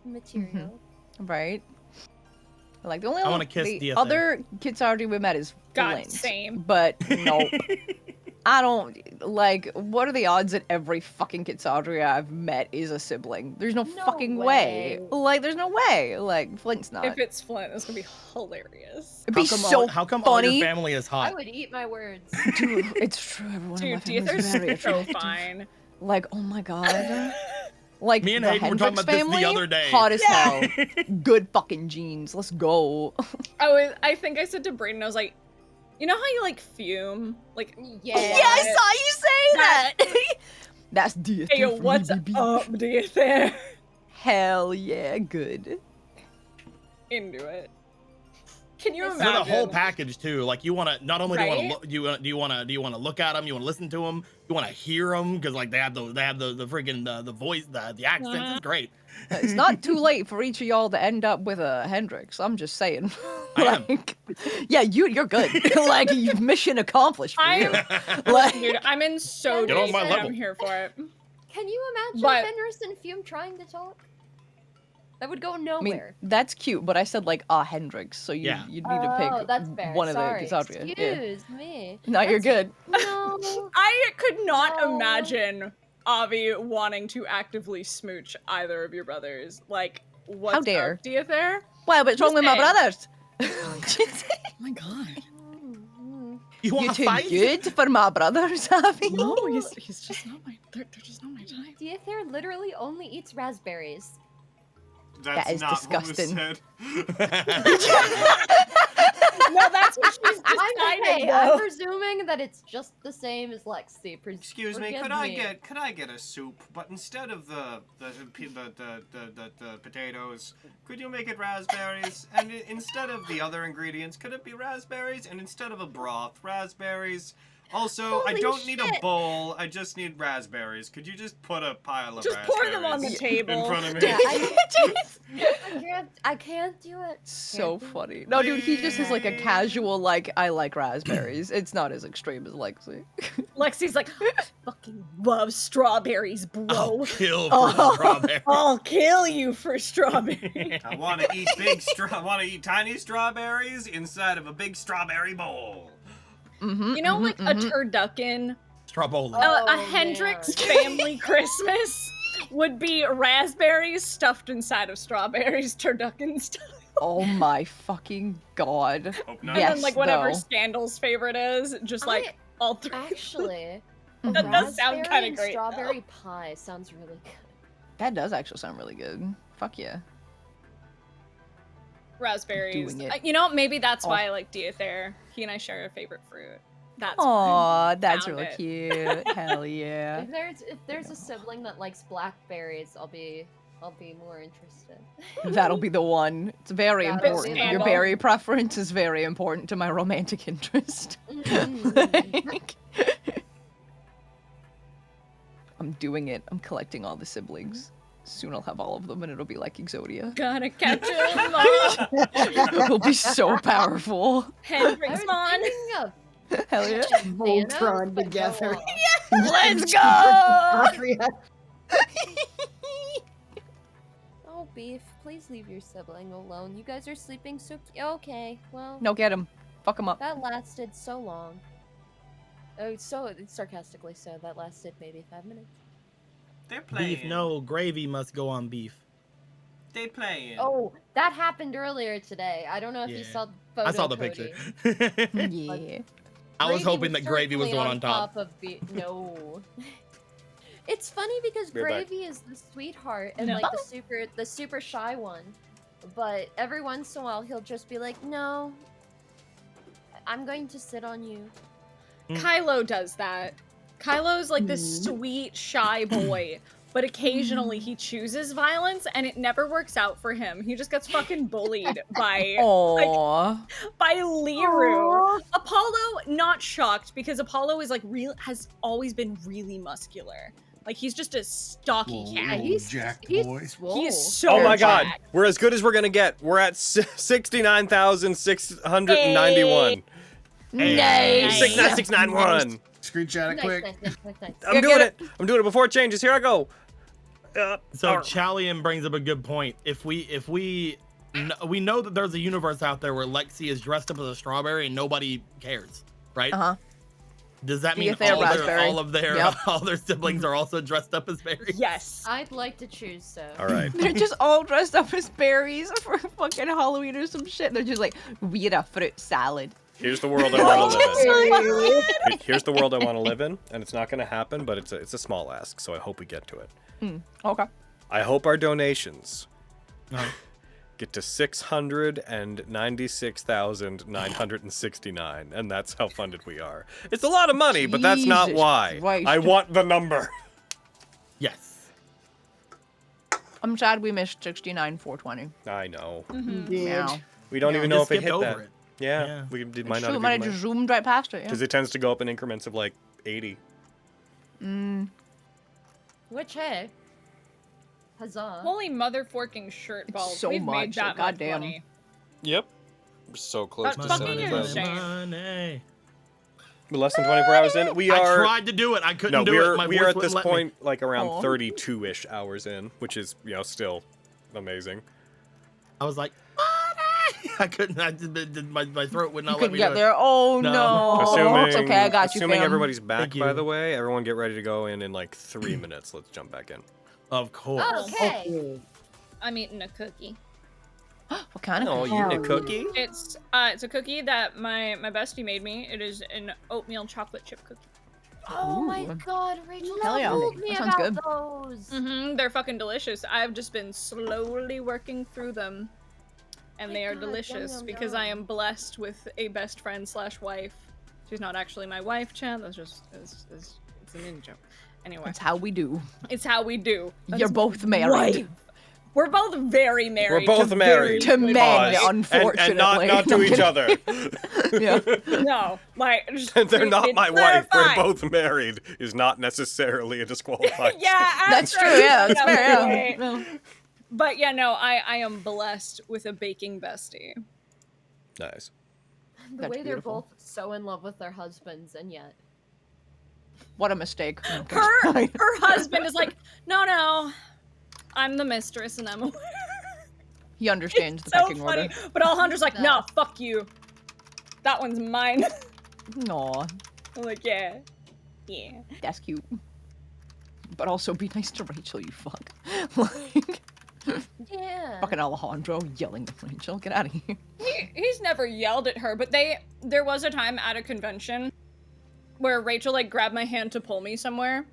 material. Right? The only I wanna kiss the Diathair. other Kitsadria we met is God, Flint. same. But nope. I don't like. What are the odds that every fucking Kitsadria I've met is a sibling? There's no, fucking way. Like, there's no way. Like, Flint's not. If it's Flint, it's gonna be hilarious. It'd be How come funny. all your family is hot? I would eat my words. Dude, it's true. Everyone in my Dude, family is very Diether's so attractive. fine. Like, oh my god. Like, Me and the Hayden were talking Hendricks about this family, the other day. hot as hell. Good fucking genes. Let's go. I think I said to Brayden, I was like, you know how you like fume? Like, Yeah. Yeah, I saw you say that. That's Diether. hey, yo, for what's me, baby. up, Diether? Hell yeah, good. Into it. Can you It's For imagine? the whole package too. Like you want to not only Right? do you want to look at them, you want to listen to them, you want to hear them because like they have the freaking the voice, the accents. It's great. It's not too late for each of y'all to end up with a Hendrix. I'm just saying. I am. Like, yeah, you're good. Like, mission accomplished for you. Like, Dude, I'm in so Get on deep my and level. I'm here for it. Can you imagine But- Fenris and Fume trying to talk? That would go I mean, nowhere. that's cute, but I said like a Hendrix, so you Yeah. need to pick Oh, that's fair. one Sorry. of the Kitsadria. Yeah. Excuse me. No, you're good. No. I could not No. imagine Avi wanting to actively smooch either of your brothers. Like, what's How dare. up, Diether? Well, what's wrong with my Listen. brothers? Oh my god. You You want to too fight? good for my brothers, Avi? No, he's just not my. They're just not my type. Diether literally only eats raspberries. That's That is not disgusting. what was No, that's what she's I'm deciding. okay. though. I'm presuming that it's just the same as Lexi. Excuse me, Forgive could I get a soup, but instead of the potatoes, could you make it raspberries? And instead of the other ingredients, could it be raspberries? And instead of a broth, raspberries. Also, I Holy don't need a shit. bowl. I just need raspberries. Could you just put a pile of Just raspberries pour them on the in table. front of me? Yeah, I can't do it. So Can't do it. funny. No, dude, he just is like a casual, like, I like raspberries. It's not as extreme as Lexi. Lexi's like, I fucking love strawberries, bro. I'll kill for Oh. strawberry. I'll kill you for strawberry. I want to eat tiny strawberries inside of a big strawberry bowl. You know, like a turducken, Strawberry. Oh, a Hendrix family Christmas would be raspberries stuffed inside of strawberries, turducken style. Oh my fucking god. Hope not. And Yes, then like whatever though. Scandal's favorite is, just like all three. Actually, That does sound raspberry kinda and great, though. Strawberry pie sounds really good. That does actually sound really good. Fuck yeah. Raspberries. Doing it. You know, maybe that's Oh. why I like Diether. He and I share a favorite fruit. That's Aw, that's found really it. cute. Hell yeah. If there's a sibling that likes blackberries, I'll be more interested. That'll be the one. It's very That'll be important. the Your one. berry preference is very important to my romantic interest. Like, I'm doing it. I'm collecting all the siblings. Soon I'll have all of them and it'll be like Exodia. Gotta catch him. It'll be so powerful. Hendrix I Mon. was thinking of Hell yeah. Voltron but together. go on. Let's go! Adria. Oh, Beef, please leave your sibling alone. You guys are sleeping so okay, well, No, get him. Fuck him up. that lasted so long. Oh, so sarcastically so, that lasted maybe 5 minutes. They're playing. Beef, no. Gravy must go on beef. They playing. Oh, that happened earlier today. I don't know if you Yeah. saw the photo. I saw the Cody. picture. Yeah. I was Gravy hoping that gravy was certainly going on top. of Beef. No. It's funny because Be right back. Gravy is the sweetheart and No. like the super shy one. But every once in a while he'll just be like, "No. I'm going to sit on you." Kylo does that. Kylo's like this sweet, shy boy, but occasionally he chooses violence and it never works out for him. He just gets fucking bullied by Aww. Liru. Apollo, not shocked because Apollo is like has always been really muscular. Like he's just a stocky Whoa, cat. whoa. jacked boy. swole. He is so Oh my god, jacked. we're as good as we're gonna get. We're at 69,691. Nice. 69691. Screenshot it Nice, quick. nice, nice, nice, nice. I'm Yeah, doing get it. I'm doing it before it changes. Here I go. So Alright. Chalian brings up a good point. If we know that there's a universe out there where Lexi is dressed up as a strawberry and nobody cares, right? Uh-huh. Does that Do you mean think all raspberry? of their Yep. all their siblings are also dressed up as berries? Yes. I'd like to choose so. All right. They're just all dressed up as berries for fucking Halloween or some shit. They're just like, we had a fruit salad. Here's the world I want to live in. Here's the world I want to live in, and it's not going to happen, but it's a small ask, so I hope we get to it. Okay. I hope our donations get to 696,969, and that's how funded we are. It's a lot of money, but that's not Jesus why. Christ. I want the number. Yes. I'm sad we missed 69,420. I know. Yeah. We don't Yeah, even we know just if it skipped hit over that. it. Yeah, Yeah. we did It's might not true, have might have just zoomed right past it. Yeah. because it tends to go up in increments of like 80. Which, hey. Huzzah. Holy motherforking shirt balls. so We've made much, that like, much goddamn. money. Yep. We're so close That's to fucking 70,000. insane. Money. We're less than 24 hours in. We I are. tried to do it. I couldn't No, do it. My we voice are at wouldn't this let me. point like around Aw. 32-ish hours in, which is still amazing. I was like, money! I couldn't. My throat would You not let couldn't me get do it. there. Oh No. no. Assuming, It's okay, I got you, assuming fam. everybody's back, Thank by you. the way, everyone get ready to go in like 3 minutes. Let's jump back in. Of course. Okay. I'm eating a cookie. What kind of Oh, cookie? you eating a cookie? It's a cookie that my bestie made me. It is an oatmeal chocolate chip cookie. Oh my Ooh. god, Rachel Hell yeah. told me That sounds about good. those. They're fucking delicious. I've just been slowly working through them, and they are God, yum, delicious yum, because yum. I am blessed with a best friend / wife. She's not actually my wife, Chad. That's just it's an in joke. Anyway, That's how we do. it's how we do. You're both married. Wife. We're both very married. We're both to married. To very men, Pause. unfortunately. And not to each other. Yeah. No, like just They're not it's my wife. We're clarified. both married is not necessarily a disqualifier. Yeah, That's after true, yeah, that's no, fair, wait. yeah. No. But yeah, no, I am blessed with a baking bestie. Nice. The That's way they're beautiful. both so in love with their husbands, and yet. What a mistake. Her husband is like, no, I'm the mistress and I'm aware. He understands the So pecking funny. order. But Alejandra's like, no, fuck you. That one's mine. Aw, I'm like, yeah. that's cute. But also be nice to Rachel, you fuck. Like, Yeah. fucking Alejandro yelling at Rachel. Get out of here. He's never yelled at her, but there was a time at a convention where Rachel like grabbed my hand to pull me somewhere.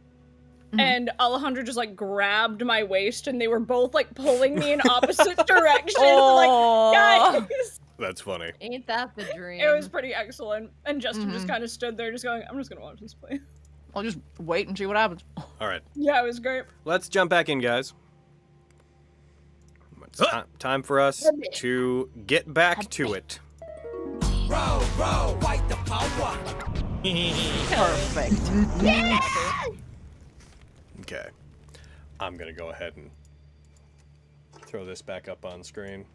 And Alejandro just like grabbed my waist and they were both like pulling me in opposite directions. Aw. Like, guys. That's funny. Ain't that the dream? It was pretty excellent. And Justin just kind of stood there just going, I'm just gonna watch this play. I'll just wait and see what happens. All right. Yeah, it was great. Let's jump back in, guys. It's time for us to get back to it. Perfect. Okay. I'm going to go ahead and throw this back up on screen.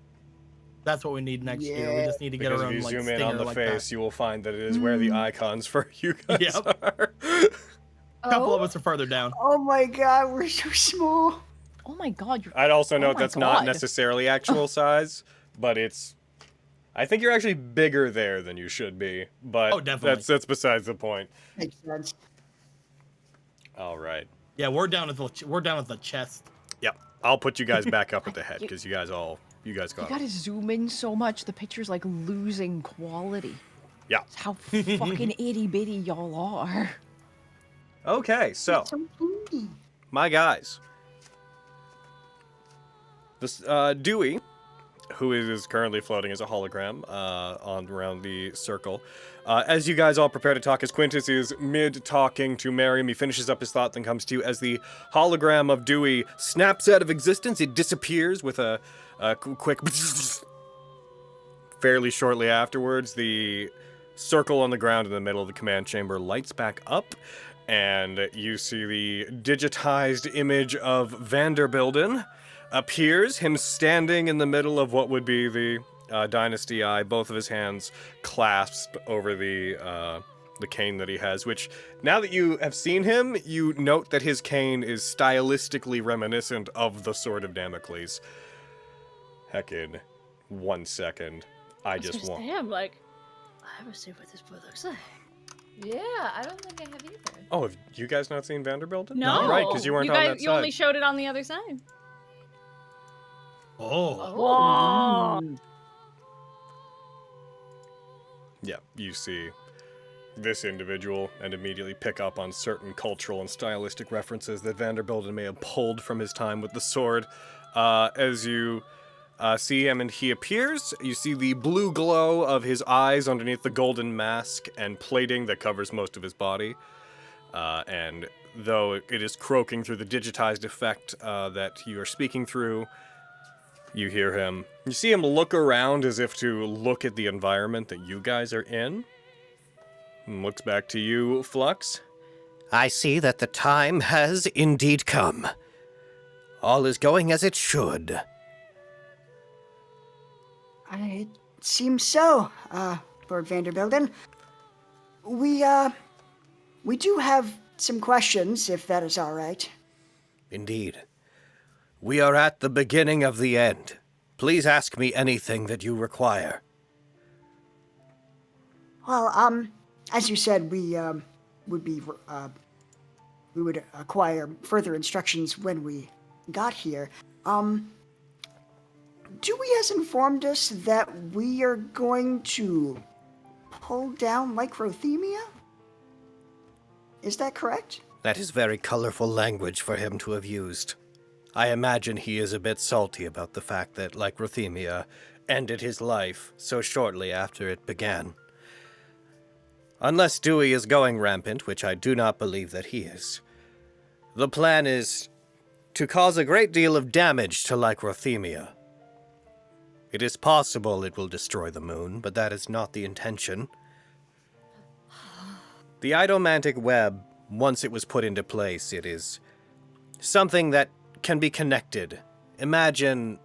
That's what we need next year. We just need to get Because our if own you like zoom in stinger on the like face, that. you will find that it is where the icons for you guys Yep. are. A couple of us are further down. Oh my god, we're so small. Oh my god, you're. I'd also note my that's not God. necessarily actual size, but it's... I think you're actually bigger there than you should be, but Oh, definitely. that's besides the point. Makes sense. All right. Yeah, we're down at the chest. Yep. I'll put you guys back up at the head because you guys got You it. gotta zoom in so much, the picture's like losing quality. Yeah. That's how fucking itty bitty y'all are. Okay, so my guys. This Dewey, who is currently floating as a hologram on around the circle. As you guys all prepare to talk, as Quintus is mid-talking to Miriam, he finishes up his thought, then comes to you as the hologram of Dewey snaps out of existence. It disappears with a quick... Fairly shortly afterwards, the circle on the ground in the middle of the command chamber lights back up, and you see the digitized image of Vanderbilden appears, him standing in the middle of what would be the Dynasty Eye, both of his hands clasped over the cane that he has, which, now that you have seen him, you note that his cane is stylistically reminiscent of the Sword of Damocles. Heckin', 1 second. I just want... I'm like, I ever see what this boy looks like. Yeah, I don't think I have either. Oh, have you guys not seen Vanderbilt? No. Right, because you weren't on that You side. only showed it on the other side. Oh. Whoa. Yeah, you see this individual and immediately pick up on certain cultural and stylistic references that Vanderbilt may have pulled from his time with the sword. As you see him and he appears, you see the blue glow of his eyes underneath the golden mask and plating that covers most of his body. And though it is croaking through the digitized effect that you are speaking through, you hear him. You see him look around as if to look at the environment that you guys are in. And looks back to you, Flux. I see that the time has indeed come. All is going as it should. It seems so, Lord Vanderbilden. We do have some questions, if that is all right. Indeed. We are at the beginning of the end. Please ask me anything that you require. Well, as you said, we would acquire further instructions when we got here. Dewey has informed us that we are going to pull down Lycrothemia? Is that correct? That is very colorful language for him to have used. I imagine he is a bit salty about the fact that Lycrothemia ended his life so shortly after it began. Unless Dewey is going rampant, which I do not believe that he is. The plan is to cause a great deal of damage to Lycrothemia. It is possible it will destroy the moon, but that is not the intention. The Idomantic web, once it was put into place, it is something that can be connected. Imagine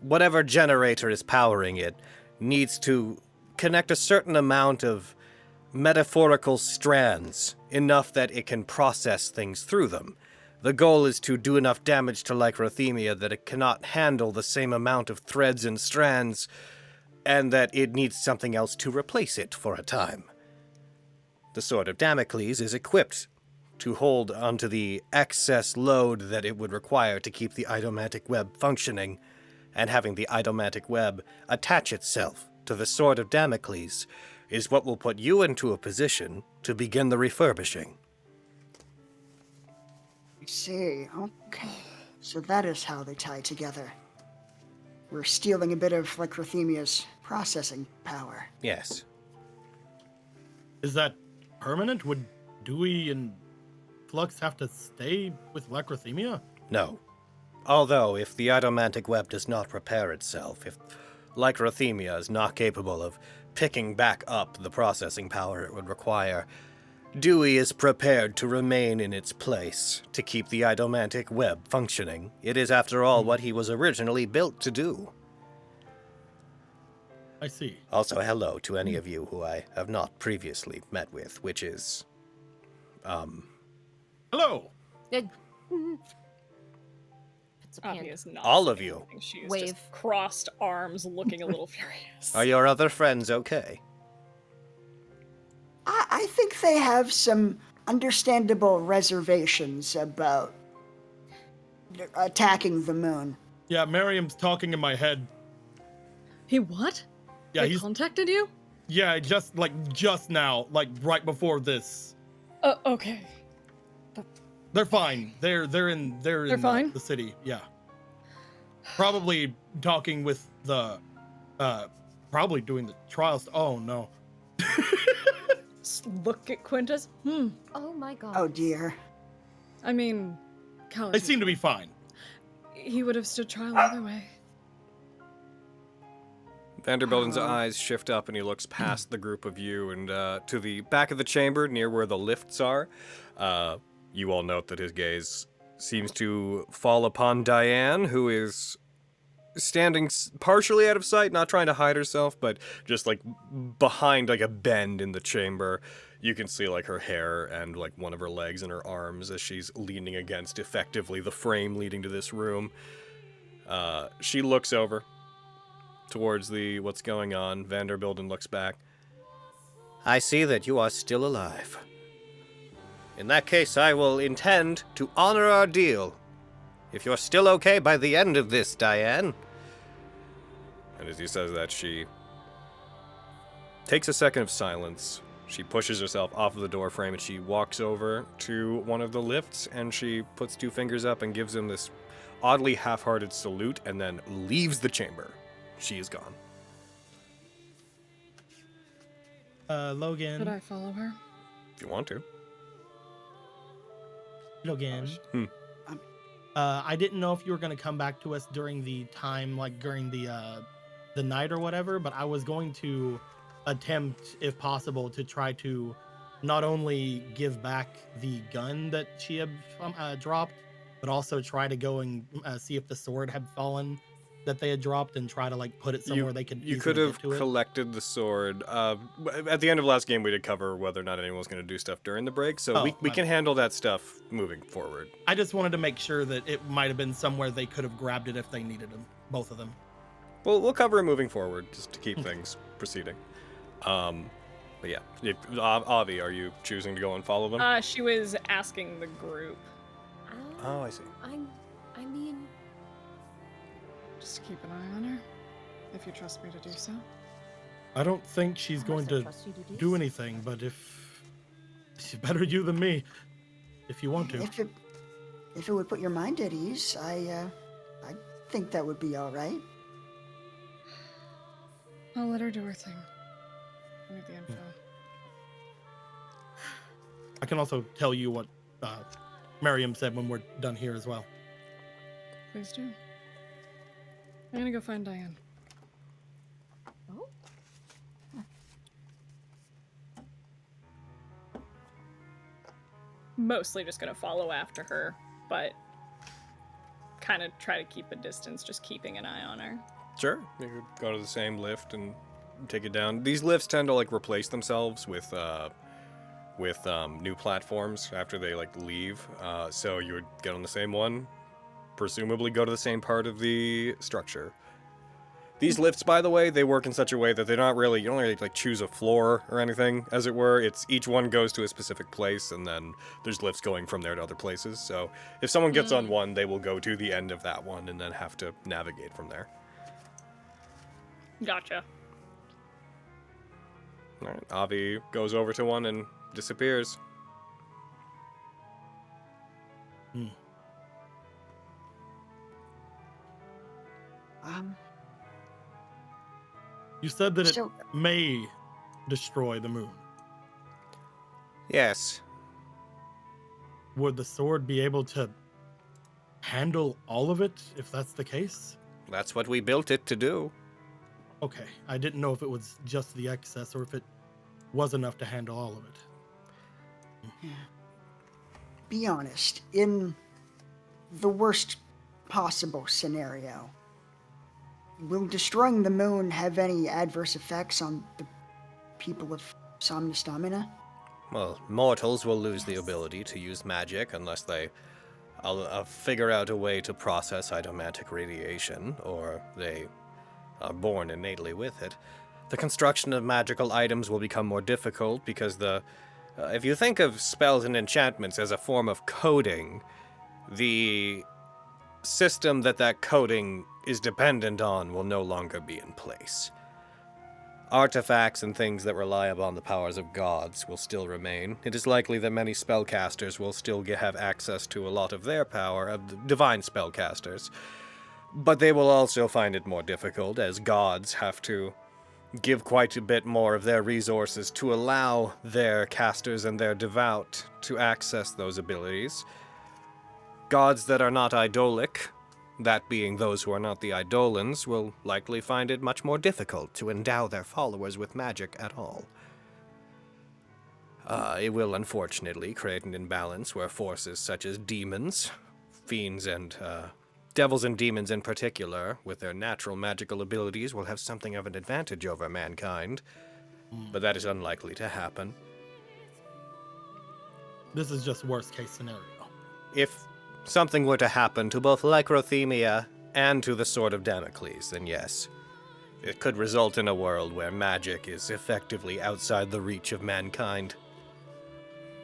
whatever generator is powering it needs to connect a certain amount of metaphorical strands, enough that it can process things through them. The goal is to do enough damage to Lycrothemia that it cannot handle the same amount of threads and strands, and that it needs something else to replace it for a time. The Sword of Damocles is equipped to hold onto the excess load that it would require to keep the Idomantic web functioning, and having the Idomantic web attach itself to the Sword of Damocles is what will put you into a position to begin the refurbishing. I see. Okay. So that is how they tie together. We're stealing a bit of Lycrothemia's processing power. Yes. Is that permanent? Would Dewey and Flux have to stay with Lycrothemia? No. Although, if the Idomantic web does not repair itself, if Lycrothemia is not capable of picking back up the processing power it would require, Dewey is prepared to remain in its place to keep the Idomantic web functioning. It is, after all, what he was originally built to do. I see. Also, hello to any of you who I have not previously met with, which is, Hello! It's Obvious not all saying of you. anything. She's Wave. just crossed arms, looking a little furious. Are your other friends okay? I think they have some understandable reservations about attacking the moon. Yeah, Miriam's talking in my head. He what? Yeah, They he's contacted you? yeah, just now, like right before this. Okay. They're fine. They're in fine? the city. Yeah. Probably talking with the probably doing the trials. Oh no. Just look at Quintus. Oh my god. Oh dear. I mean, Callus, They seem to be fine. he would have stood trial either way. Vanderbilden's eyes shift up and he looks past the group of you and to the back of the chamber near where the lifts are. You all note that his gaze seems to fall upon Diane, who is standing partially out of sight, not trying to hide herself, but just like behind like a bend in the chamber. You can see like her hair and like one of her legs and her arms as she's leaning against effectively the frame leading to this room. She looks over towards what's going on. Vanderbilden looks back. I see that you are still alive. In that case, I will intend to honor our deal. If you're still okay by the end of this, Diane. And as he says that, she takes a second of silence. She pushes herself off of the door frame and she walks over to one of the lifts and she puts 2 fingers up and gives him this oddly half-hearted salute and then leaves the chamber. She is gone. Logan. Could I follow her? If you want to. Logan. Hmm. I didn't know if you were going to come back to us during the time, like during the night or whatever, but I was going to attempt, if possible, to try to not only give back the gun that she had dropped, but also try to go and see if the sword had fallen that they had dropped and try to like put it somewhere they could. You could have collected the sword. At the end of last game, we did cover whether or not anyone was going to do stuff during the break, so we can handle that stuff moving forward. I just wanted to make sure that it might have been somewhere they could have grabbed it if they needed them, both of them. Well, we'll cover it moving forward just to keep things proceeding. But yeah, Avi, are you choosing to go and follow them? She was asking the group. Oh, I see. I mean, Just keep an eye on her, if you trust me to do so. I don't think she's going to do anything, but if she's better you than me, if you want to. If it would put your mind at ease, I think that would be all right. I'll let her do her thing. I need the info. I can also tell you what Miriam said when we're done here as well. Please do. I'm gonna go find Diane. oh, Mostly just gonna follow after her, but kind of try to keep a distance, just keeping an eye on her. Sure. You could go to the same lift and take it down. These lifts tend to like replace themselves with new platforms after they like leave. So you would get on the same one, presumably go to the same part of the structure. These lifts, by the way, they work in such a way that they're not really, you don't really like choose a floor or anything, as it were. It's each one goes to a specific place, and then there's lifts going from there to other places. So if someone gets on one, they will go to the end of that one and then have to navigate from there. Gotcha. All right, Avi goes over to one and disappears. You said that it may destroy the moon. Yes. Would the sword be able to handle all of it, if that's the case? That's what we built it to do. Okay, I didn't know if it was just the excess or if it was enough to handle all of it. Yeah. Be honest, in the worst possible scenario, will destroying the moon have any adverse effects on the people of Somnastamina? Well, mortals will lose the ability to use magic unless they figure out a way to process Adamantine radiation, or they are born innately with it. The construction of magical items will become more difficult because if you think of spells and enchantments as a form of coding, the system that coding is dependent on will no longer be in place. Artifacts and things that rely upon the powers of gods will still remain. It is likely that many spellcasters will still have access to a lot of their power, of the divine spellcasters, but they will also find it more difficult, as gods have to give quite a bit more of their resources to allow their casters and their devout to access those abilities. Gods that are not idolic, that being those who are not the Eidolons, will likely find it much more difficult to endow their followers with magic at all. It will unfortunately create an imbalance where forces such as demons, fiends, and devils and demons in particular, with their natural magical abilities, will have something of an advantage over mankind, but that is unlikely to happen. This is just worst case scenario. If something were to happen to both Lycrothemia and to the Sword of Damocles, then yes. It could result in a world where magic is effectively outside the reach of mankind.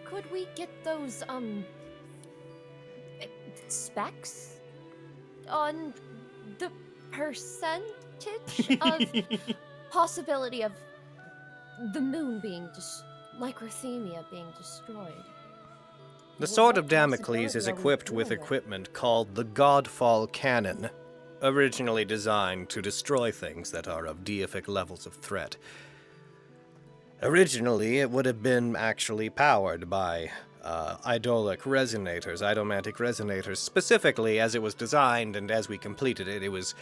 Could we get those, specs on the percentage of possibility of the moon being Lycrothemia being destroyed? The Sword of Damocles is equipped with equipment called the Godfall Cannon, originally designed to destroy things that are of deific levels of threat. Originally, it would have been actually powered by Idolic resonators, Idomantic resonators. Specifically, as it was designed and as we completed it, it was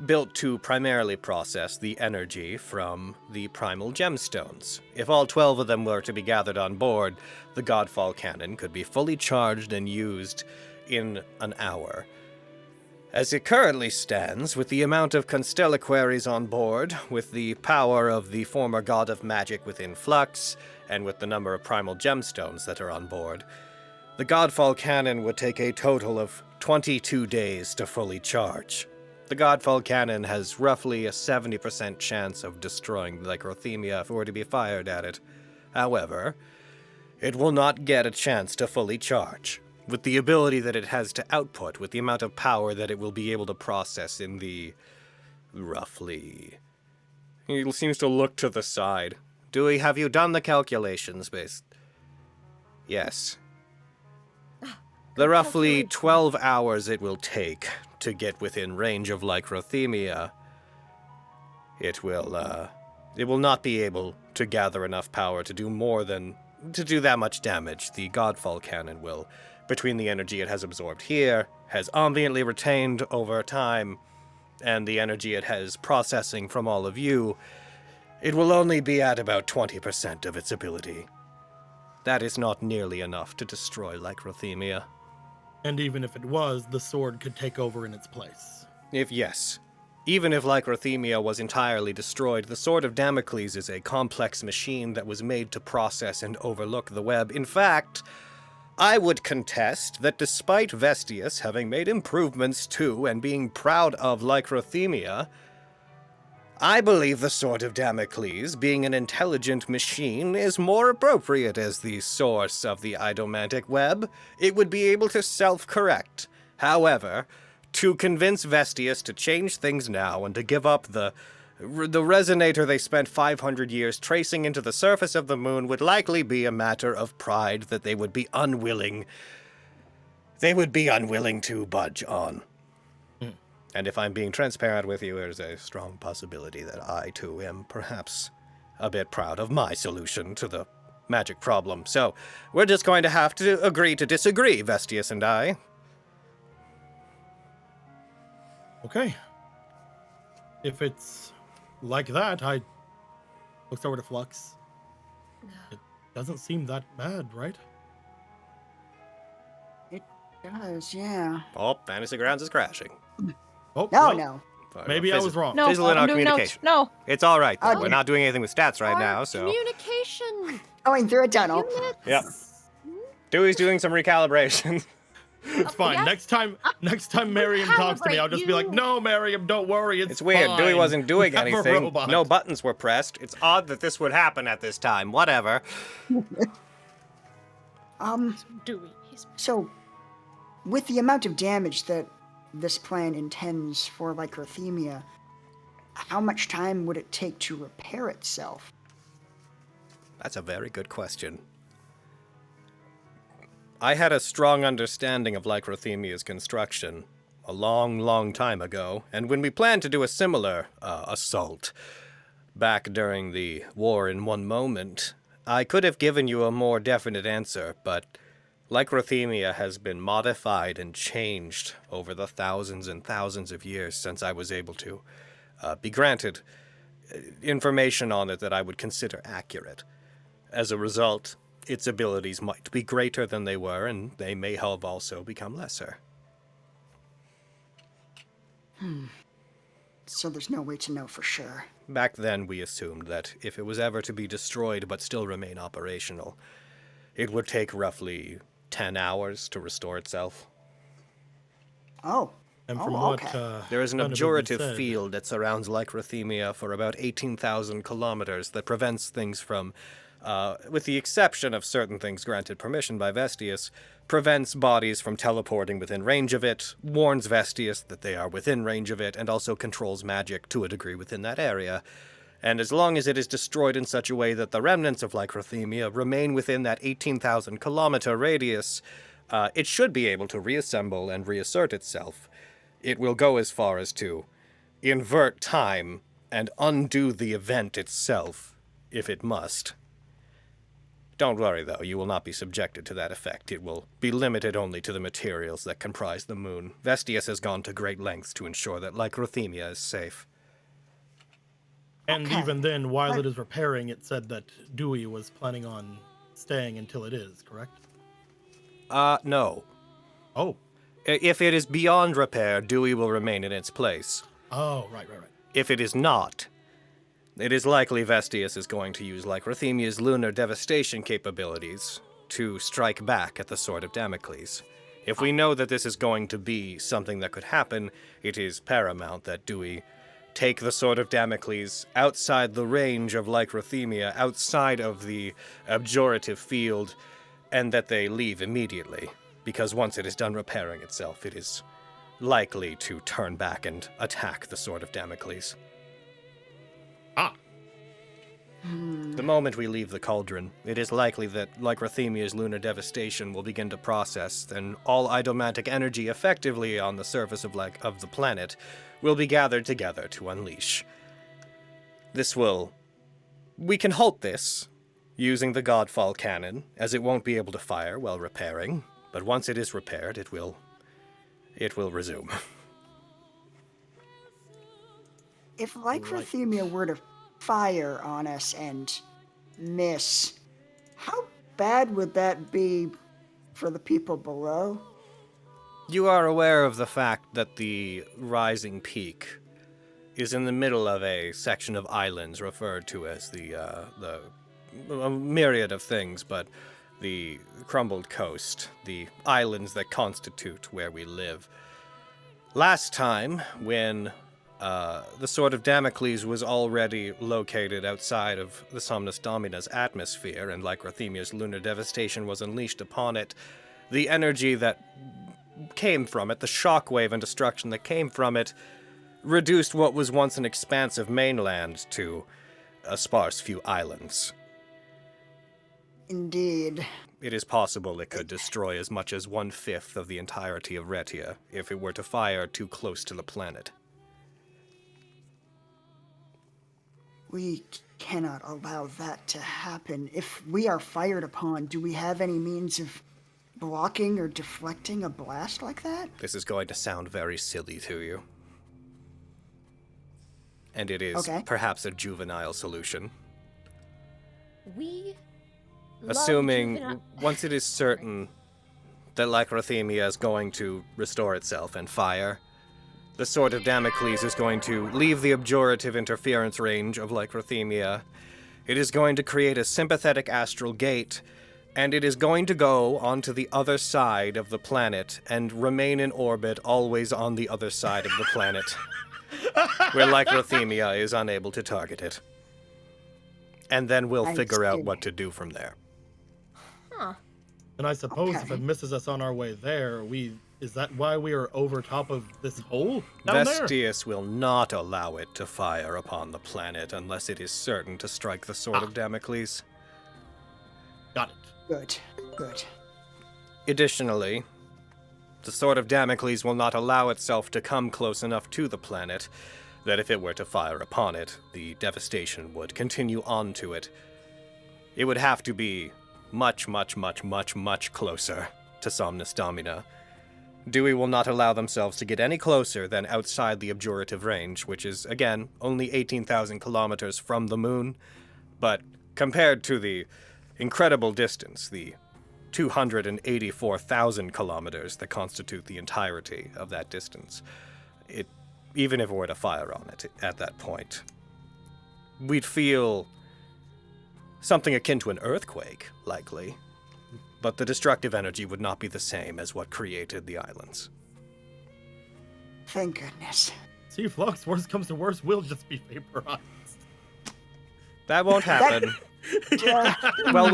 built to primarily process the energy from the primal gemstones. If all 12 of them were to be gathered on board, the Godfall Cannon could be fully charged and used in an hour. As it currently stands, with the amount of constellaquaries on board, with the power of the former god of magic within flux, and with the number of primal gemstones that are on board, the Godfall Cannon would take a total of 22 days to fully charge. The Godfall Cannon has roughly a 70% chance of destroying Lycrothemia if it were to be fired at it. However, it will not get a chance to fully charge. With the ability that it has to output, with the amount of power that it will be able to process in the... roughly... He seems to look to the side. Dewey, have you done the calculations based? Yes. The roughly 12 hours it will take to get within range of Lycrothemia, it will not be able to gather enough power to do more than... to do that much damage. The Godfall Cannon will, between the energy it has absorbed here, has ambiently retained over time, and the energy it has processing from all of you, it will only be at about 20% of its ability. That is not nearly enough to destroy Lycrothemia. And even if it was, the sword could take over in its place. Even if Lycrothemia was entirely destroyed, the Sword of Damocles is a complex machine that was made to process and overlook the web. In fact, I would contest that despite Vestius having made improvements to and being proud of Lycrothemia, I believe the Sword of Damocles, being an intelligent machine, is more appropriate as the source of the Idomantic web. It would be able to self-correct. However, to convince Vestius to change things now and to give up the resonator they spent 500 years tracing into the surface of the moon would likely be a matter of pride that they would be unwilling to budge on. And if I'm being transparent with you, there's a strong possibility that I, too, am perhaps a bit proud of my solution to the magic problem. So, we're just going to have to agree to disagree, Vestius and I. Okay. If it's like that, I looks over to Flux. It doesn't seem that bad, right? It does, yeah. Oh, Fantasy Grounds is crashing. Oh, No, well, no. maybe I was wrong. No, Fizzle in I'm our doing communication. notes. No. It's all right, though. Okay. We're not doing anything with stats right now, so... Communication Going through a tunnel. units. Yep. Dewey's doing some recalibration. It's fine. yeah. Next time Miriam talks to me, I'll just be like, "No, Miriam, don't worry. It's weird. fine. Dewey wasn't doing We have a anything. robot." No buttons were pressed. It's odd that this would happen at this time. Whatever. Dewey. He's So, with the amount of damage that this plan intends for Lycrothemia, how much time would it take to repair itself? That's a very good question. I had a strong understanding of Lycrothemia's construction a long, long time ago, and when we planned to do a similar assault back during the War in One Moment, I could have given you a more definite answer, but Lycrothemia has been modified and changed over the thousands and thousands of years since I was able to be granted information on it that I would consider accurate. As a result, its abilities might be greater than they were, and they may have also become lesser. So there's no way to know for sure. Back then, we assumed that if it was ever to be destroyed but still remain operational, it would take roughly 10 hours to restore itself. Oh, And from Oh, what okay. There is an Vanderbilt abjurative said- field that surrounds Lycrothemia for about 18,000 kilometers that prevents things from, with the exception of certain things granted permission by Vestius, prevents bodies from teleporting within range of it, warns Vestius that they are within range of it, and also controls magic to a degree within that area. And as long as it is destroyed in such a way that the remnants of Lycrothemia remain within that 18,000 kilometer radius, it should be able to reassemble and reassert itself. It will go as far as to invert time and undo the event itself, if it must. Don't worry, though, you will not be subjected to that effect. It will be limited only to the materials that comprise the moon. Vestius has gone to great lengths to ensure that Lycrothemia is safe. And Okay. even then, while it is repairing, it said that Dewey was planning on staying until it is, correct? No. Oh. If it is beyond repair, Dewey will remain in its place. Oh, right. If it is not, it is likely Vestius is going to use Lycrothemia's lunar devastation capabilities to strike back at the Sword of Damocles. If we know that this is going to be something that could happen, it is paramount that Dewey take the Sword of Damocles outside the range of Lycrothemia, outside of the abjurative field, and that they leave immediately, because once it is done repairing itself, it is likely to turn back and attack the Sword of Damocles. The moment we leave the cauldron, it is likely that Lycrothemia's lunar devastation will begin to process, and all idomantic energy effectively on the surface of the planet will be gathered together to unleash. We can halt this using the Godfall cannon, as it won't be able to fire while repairing, but once it is repaired, it will resume. If Lycrothemia were to fire on us and miss, how bad would that be for the people below? You are aware of the fact that the rising peak is in the middle of a section of islands referred to as a myriad of things, but the crumbled coast, the islands that constitute where we live. Last time, when the Sword of Damocles was already located outside of the Somnus Domina's atmosphere, and Lycrothemia's lunar devastation was unleashed upon it, the energy that came from it, the shockwave and destruction that came from it, reduced what was once an expansive mainland to a sparse few islands. Indeed. It is possible it could destroy as much as 1/5 of the entirety of Retia if it were to fire too close to the planet. We cannot allow that to happen. If we are fired upon, do we have any means of blocking or deflecting a blast like that? This is going to sound very silly to you. And it is perhaps a juvenile solution. We Assuming once it is certain that Lycrothemia is going to restore itself and fire, the Sword of Damocles is going to leave the abjurative interference range of Lycrothemia. It is going to create a sympathetic astral gate, and it is going to go onto the other side of the planet and remain in orbit always on the other side of the planet, where Lycrothemia is unable to target it. And then we'll figure out what to do from there. And I suppose if it misses us on our way there, is that why we are over top of this hole down there? Vestius will not allow it to fire upon the planet unless it is certain to strike the Sword of Damocles. Got it. Good. Additionally, the Sword of Damocles will not allow itself to come close enough to the planet that if it were to fire upon it, the devastation would continue on to it. It would have to be much closer to Somnus Domina. Dewey will not allow themselves to get any closer than outside the abjurative range, which is, again, only 18,000 kilometers from the moon, but compared to the incredible distance, the 284,000 kilometers that constitute the entirety of that distance, even if it were to fire on it at that point, we'd feel something akin to an earthquake, likely, but the destructive energy would not be the same as what created the islands. Thank goodness. See, Flux, worst comes to worst, we'll just be vaporized. That won't happen. Well,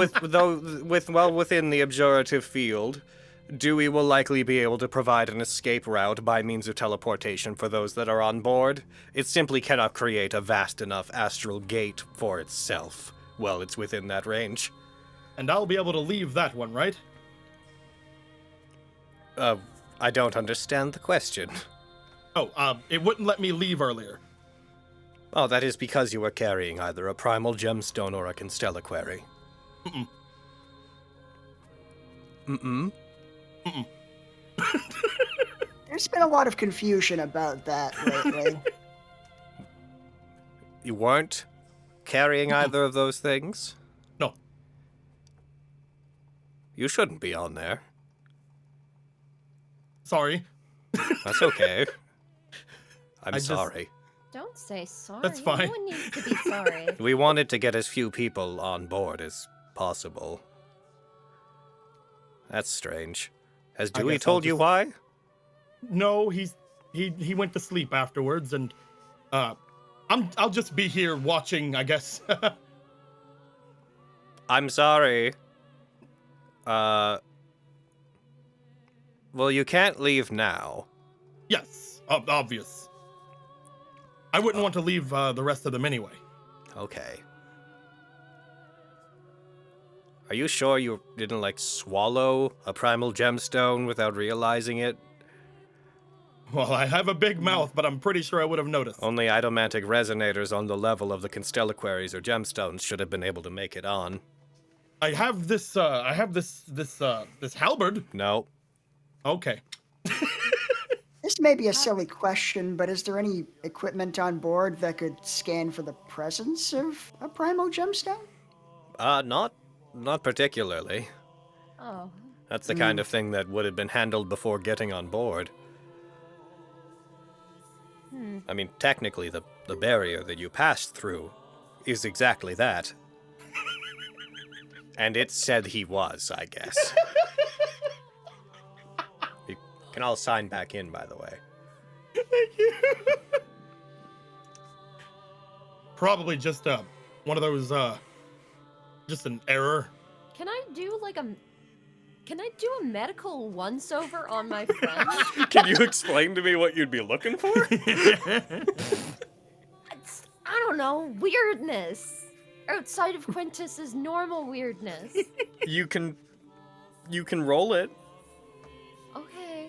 within the observative field, Dewey will likely be able to provide an escape route by means of teleportation for those that are on board. It simply cannot create a vast enough astral gate for itself while it's within that range. And I'll be able to leave that one, right? I don't understand the question. Oh, it wouldn't let me leave earlier. Oh, that is because you were carrying either a primal gemstone or a constelliquary. Mm-mm. Mm-mm. Mm-mm. There's been a lot of confusion about that lately. You weren't carrying either of those things? No. You shouldn't be on there. Sorry. That's okay. I'm I just- sorry. Don't say sorry. That's fine. No one needs to be sorry. We wanted to get as few people on board as possible. That's strange. Has I Dewey guess I'll told you just- why? No, he went to sleep afterwards, and I'll just be here watching, I guess. I'm sorry. Well, you can't leave now. Yes, obvious. I wouldn't want to leave the rest of them anyway. Okay. Are you sure you didn't, like, swallow a primal gemstone without realizing it? Well, I have a big mouth, but I'm pretty sure I would have noticed. Only idomantic resonators on the level of the constelliquaries or gemstones should have been able to make it on. I have this halberd. No. Okay. This may be a silly question, but is there any equipment on board that could scan for the presence of a primal gemstone? Not particularly. Oh. That's the kind of thing that would have been handled before getting on board. I mean, technically, the barrier that you passed through is exactly that. And it said he was, I guess. You can all sign back in, by the way. Thank you. Probably just one of those just an error. Can I do like a medical once over on my friend? Can you explain to me what you'd be looking for? I don't know, weirdness. Outside of Quintus's normal weirdness. You can roll it, Okay.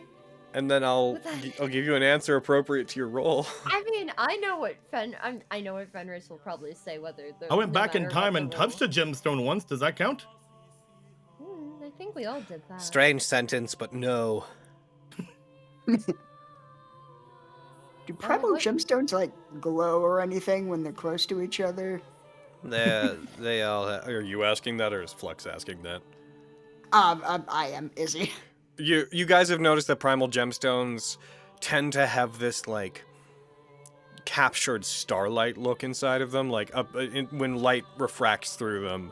and then I'll give you an answer appropriate to your roll. I mean, I know what Fenris will probably say whether the I went no back in matter time what and the touched a gemstone once. Does that count? I think we all did that. Strange sentence, but no. Do primal gemstones, like, glow or anything when they're close to each other? They all Are you asking that, or is Flux asking that? I am Izzy. You guys have noticed that primal gemstones tend to have this, like, captured starlight look inside of them. Like, when light refracts through them,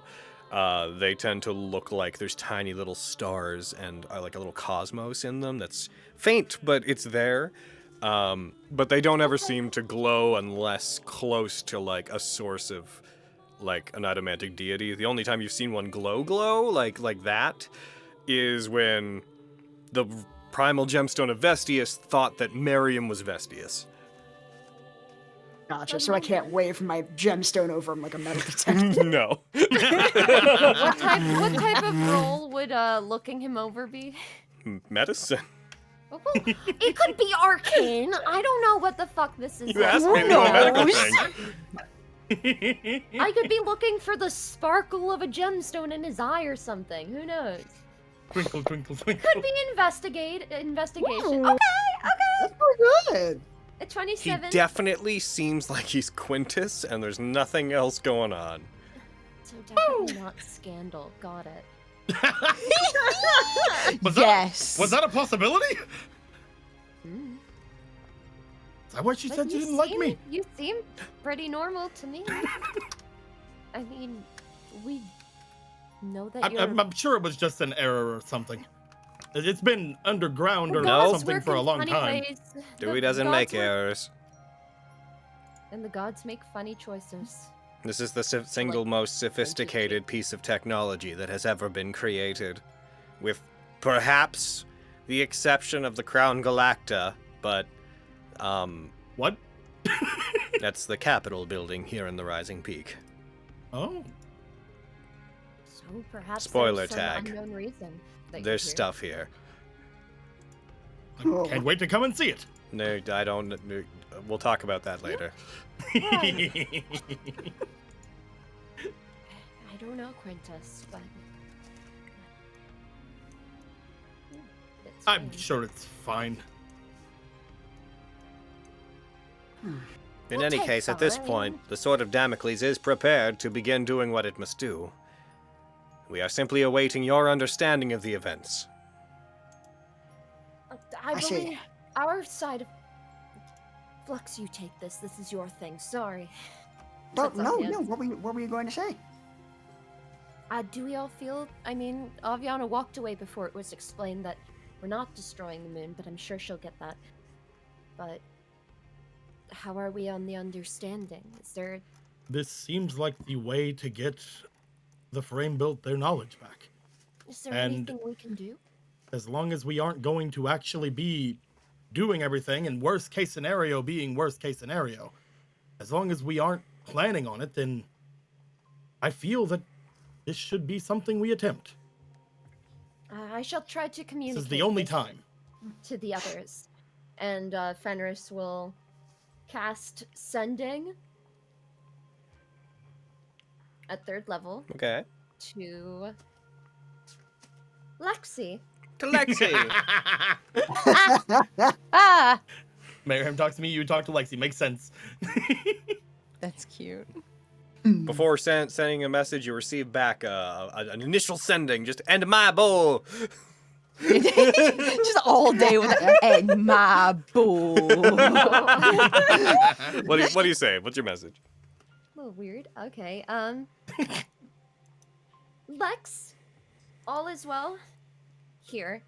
they tend to look like there's tiny little stars and like a little cosmos in them that's faint, but it's there. But they don't ever seem to glow unless close to, like, a source of, like, an adamantic deity. The only time you've seen one glow like that is when the primal gemstone of Vestius thought that Miriam was Vestius. Gotcha, so I can't wave my gemstone over him like a metal detector. No. What type of role would looking him over be? Medicine. Well, it could be arcane. I don't know what the fuck this is. You asked me to do a medical thing. I could be looking for the sparkle of a gemstone in his eye or something. Who knows? Twinkle, twinkle, twinkle. Could be investigation. Ooh. Okay. That's pretty good. A He 27. definitely seems like he's Quintus, and there's nothing else going on. So definitely not scandal. Got it. Yes. Was that a possibility? Mm. Is that why she But said you didn't like me? You seem pretty normal to me. I mean, we know that you're. I'm sure it was just an error or something. It's been underground or Gods something work for a in long funny time. ways. Dewey The doesn't gods make work- errors. And the gods make funny choices. This is the single most sophisticated piece of technology that has ever been created. With perhaps the exception of the Crown Galacta, but, What? that's the Capitol building here in the Rising Peak. Oh. So perhaps Spoiler there's some tag. unknown reason that you're There's here. stuff here. Oh. Can't wait to come and see it. No, I don't. We'll talk about that later. I don't know, Quintus, but it's I'm fine. sure it's fine. In We'll any take case, at this time. point, the Sword of Damocles is prepared to begin doing what it must do. We are simply awaiting your understanding of the events. I I see. believe our side of Flux, you take this. This is your thing. Sorry. No, That's no, obvious. no. What were you going to say? Do we all feel? I mean, Aviana walked away before it was explained that we're not destroying the moon, but I'm sure she'll get that. But how are we on the understanding? Is there? This seems like the way to get the frame built their knowledge back. Is there And- anything we can do? As long as we aren't going to actually be doing everything, and worst case scenario being worst case scenario, as long as we aren't planning on it, then I feel that this should be something we attempt. I shall try to communicate. This is the only this time. to the others, and Fenris will cast Sending at 3rd level Okay. to Lexi. To Lexi! Ah! Mayhem talks to me, you talk to Lexi. Makes sense. That's cute. Before sending a message, you receive back an initial sending. Just end my bowl. Just all day with it. And my boo. What do you say? What's your message? A little weird. Okay. Lex, all is well. Here.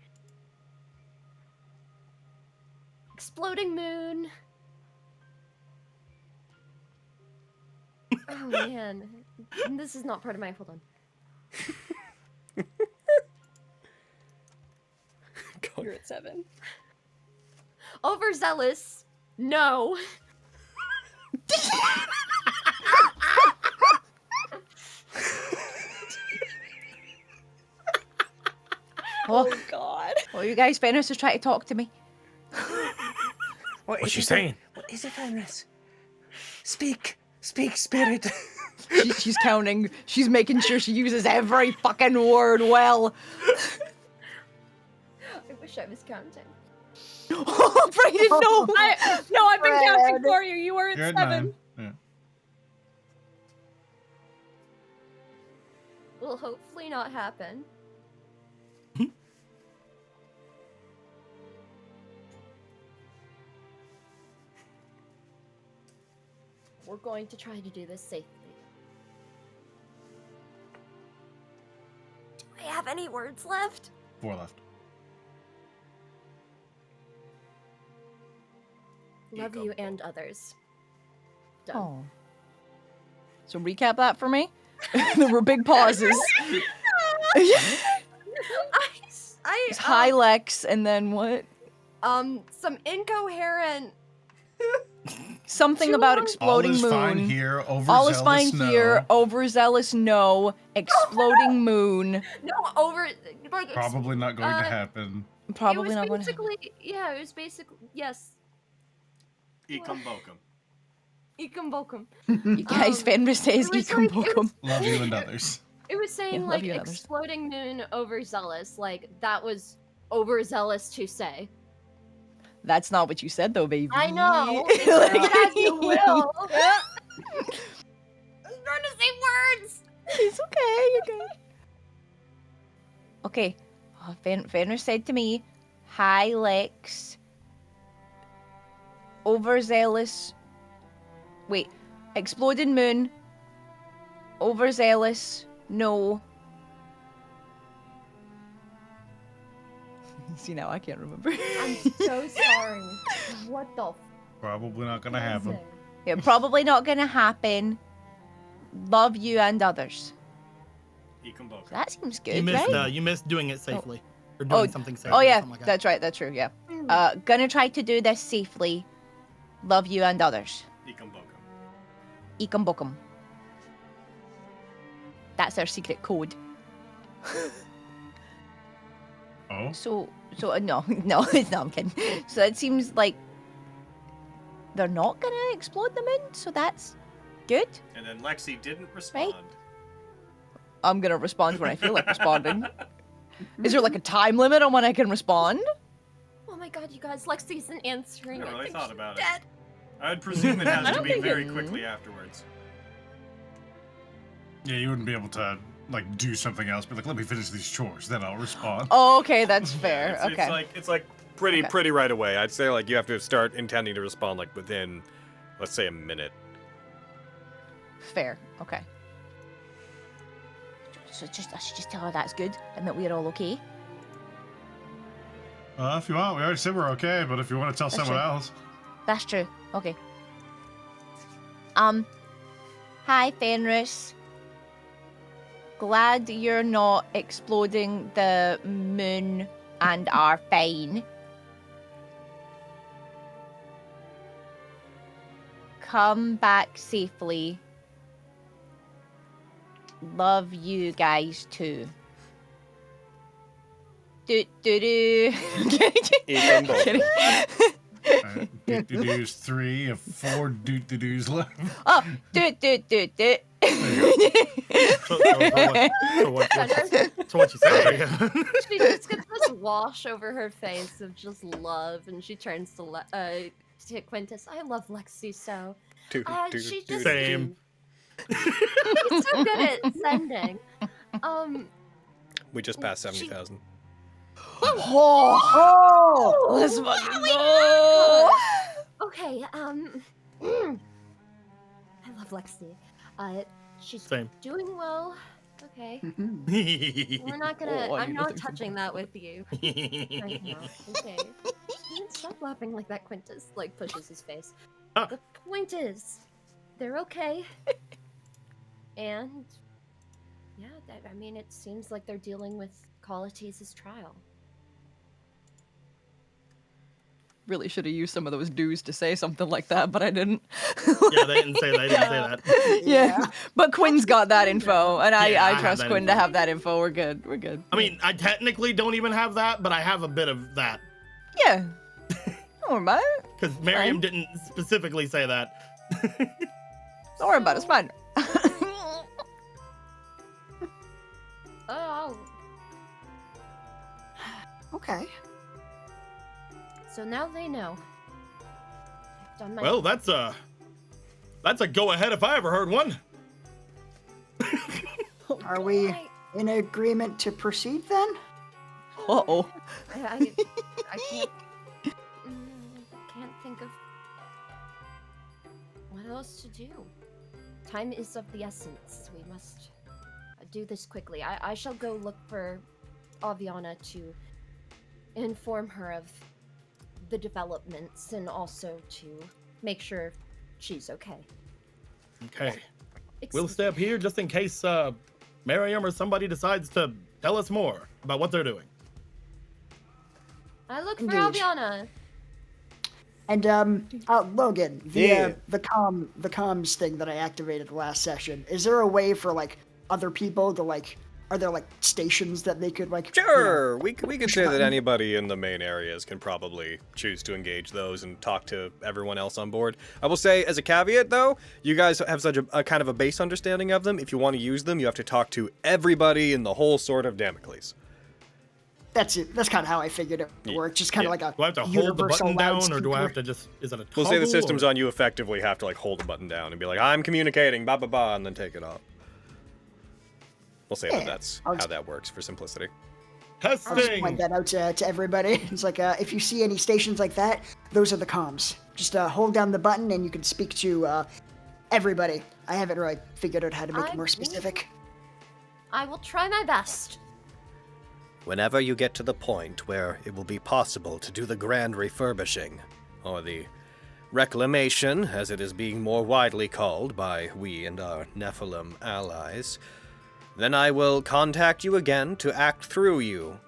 Exploding moon. Oh man, this is not part of my. Hold on. You're at 7. Overzealous. No. Oh, God. well, you guys, Fenris is trying to talk to me. What's she saying? What is it, Fenris? Speak, spirit. She's counting. She's making sure she uses every fucking word well. I wish I was counting. Oh, Brayden, no! I've been counting Fred. for you. You were at You're at 7. 9. Yeah. Will hopefully not happen. We're going to try to do this safely. Do I have any words left? 4 left. Love you and others. Done. Oh. So recap that for me. There were big pauses. It's high Lex, and then what? Some incoherent. Something Too about long. exploding All is moon. fine here. All is fine Overzealous, no. here. Overzealous, no. Exploding moon. No, over. Like, Probably not going to happen. Probably it not was going to basically, yeah, it was basically, yes. Ecum Bokum. Ecum Bokum. You guys, Fenris says it was Ecum like- it was- Bokum. Love you and others. It was saying, love like, you and others. exploding moon overzealous. Like, that was overzealous to say. That's not what you said, though, baby. I know. Like- Take it as you will. I was trying to say words. It's okay, you're good. Okay. Fenris said to me, hi, Lex. Overzealous. Wait. Exploding moon. Overzealous. No. See, now I can't remember. I'm so sorry. What the? Probably not gonna happen. Yeah, probably not gonna happen. Love you and others. Ikumboka. That seems good, You missed, right? you missed doing it safely. Or doing something safely. Oh yeah, or something like that. that's right. That's true. Yeah. Gonna try to do this safely. Love you and others. Ikumboka. Ikumbokum. That's our secret code. Oh? So no, it's not. I'm kidding. So it seems like they're not gonna explode the moon. So that's good. And then Lexi didn't respond. I'm gonna respond when I feel like responding. Is there like a time limit on when I can respond? Oh my god, you guys, Lexi isn't answering. I never really think thought she's about dead. it. I would presume it has I to don't be think very it- quickly afterwards. Yeah, you wouldn't be able to like do something else, but like let me finish these chores, then I'll respond. Oh, okay, that's fair. It's, okay. it's like pretty Okay. pretty right away. I'd say like you have to start intending to respond like within, let's say, a minute. Fair. Okay. So I should just tell her that's good and that we're all okay. If you want, we already said we're okay, but if you want to tell That's someone true. else. That's true. Okay. Hi, Fenris. Glad you're not exploding the moon and are fine. Come back safely. Love you guys too. Do do do. Ikumboka. Doot-doo-doos 3 of 4 doot-doo-doos left. Oh, do do do do. So what you said. She just gets this wash over her face of just love, and she turns to Quintus. I love Lexi so. She's just Same. She's so good at sending. We just passed 70,000. Oh, let's fucking go. Okay, I love Lexi. She's Same. doing well. Okay. We're We're not gonna. Oh, I I'm need not nothing from touching that with you. Right now. Okay. Stop laughing like that, Quintus. Like pushes his face. Ah. The point is, they're okay. And yeah, I mean, it seems like they're dealing with Colletes' trial. Really should have used some of those dues to say something like that, but I didn't. Yeah, they didn't say that. They didn't say that. Yeah, but Quinn's got that info, and Yeah, I I have trust that Quinn info. to have that info. We're good. We're good. I mean, I technically don't even have that, but I have a bit of that. Yeah. Don't worry about it. Because Miriam Fine. didn't specifically say that. Don't worry about it. It's fine. Oh. Okay. So now they know. I've done my. Well, that's a go ahead if I ever heard one. Are we in agreement to proceed then? Uh-oh. I can't. Can't think of what else to do. Time is of the essence. We must do this quickly. I shall go look for Aviana to inform her of the developments and also to make sure she's okay. Okay. We'll Excuse stay up here just in case Miriam or somebody decides to tell us more about what they're doing. I look for Indeed. Aviana. And Logan, Yeah. the comms thing that I activated last session. Is there a way for like other people to like? Are there like stations that they could like? Sure, we could say that anybody in the main areas can probably choose to engage those and talk to everyone else on board. I will say, as a caveat though, you guys have such a kind of a base understanding of them. If you want to use them, you have to talk to everybody in the whole Sword of Damocles. That's it. That's kind of how I figured it would work. Just kind of like a Do I have to hold the universal button down, or do I loudspeaker. have to just? Is it a? We'll say the toggle, system's or- on. You effectively have to like hold the button down and be like, "I'm communicating," ba ba ba, and then take it off. We'll say that Yeah, that's I'll how just- that works for simplicity. I'll just Testing. point that out to everybody. It's like if you see any stations like that, those are the comms. Just hold down the button and you can speak to everybody. I haven't really figured out how to make it more specific. I will try my best. Whenever you get to the point where it will be possible to do the grand refurbishing, or the reclamation, as it is being more widely called by we and our Nephilim allies, then I will contact you again to act through you.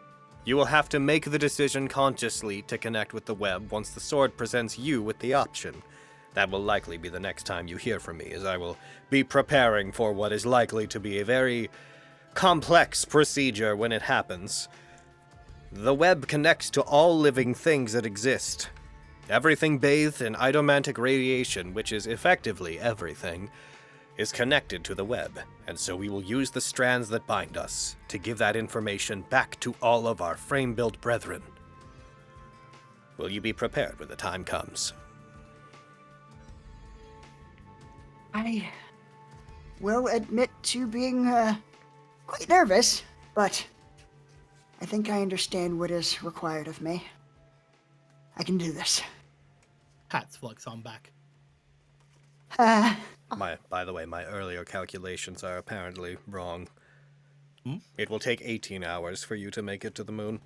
You will have to make the decision consciously to connect with the web once the sword presents you with the option. That will likely be the next time you hear from me, as I will be preparing for what is likely to be a very complex procedure when it happens. The web connects to all living things that exist. Everything bathed in idomantic radiation, which is effectively everything, is connected to the web, and so we will use the strands that bind us to give that information back to all of our frame-built brethren. Will you be prepared when the time comes? I will admit to being quite nervous, but I think I understand what is required of me. I can do this. Pats Flux on back. By the way, my earlier calculations are apparently wrong. Hmm? It will take 18 hours for you to make it to the moon.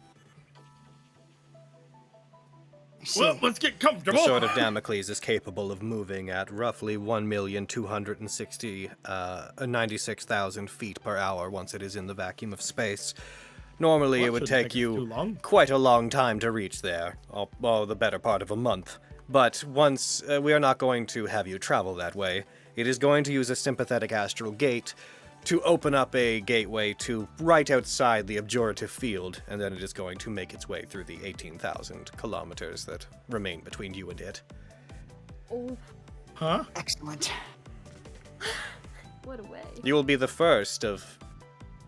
Well, let's get The comfortable. Sword of Damocles is capable of moving at roughly 1,296,000 feet per hour once it is in the vacuum of space. Normally, Well, it would shouldn't take take us too you long. quite a long time to reach there. The better part of a month. But once we are not going to have you travel that way, it is going to use a sympathetic astral gate to open up a gateway to right outside the abjurative field, and then it is going to make its way through the 18,000 kilometers that remain between you and it. Oh, Huh? Excellent. what a way. You will be the first of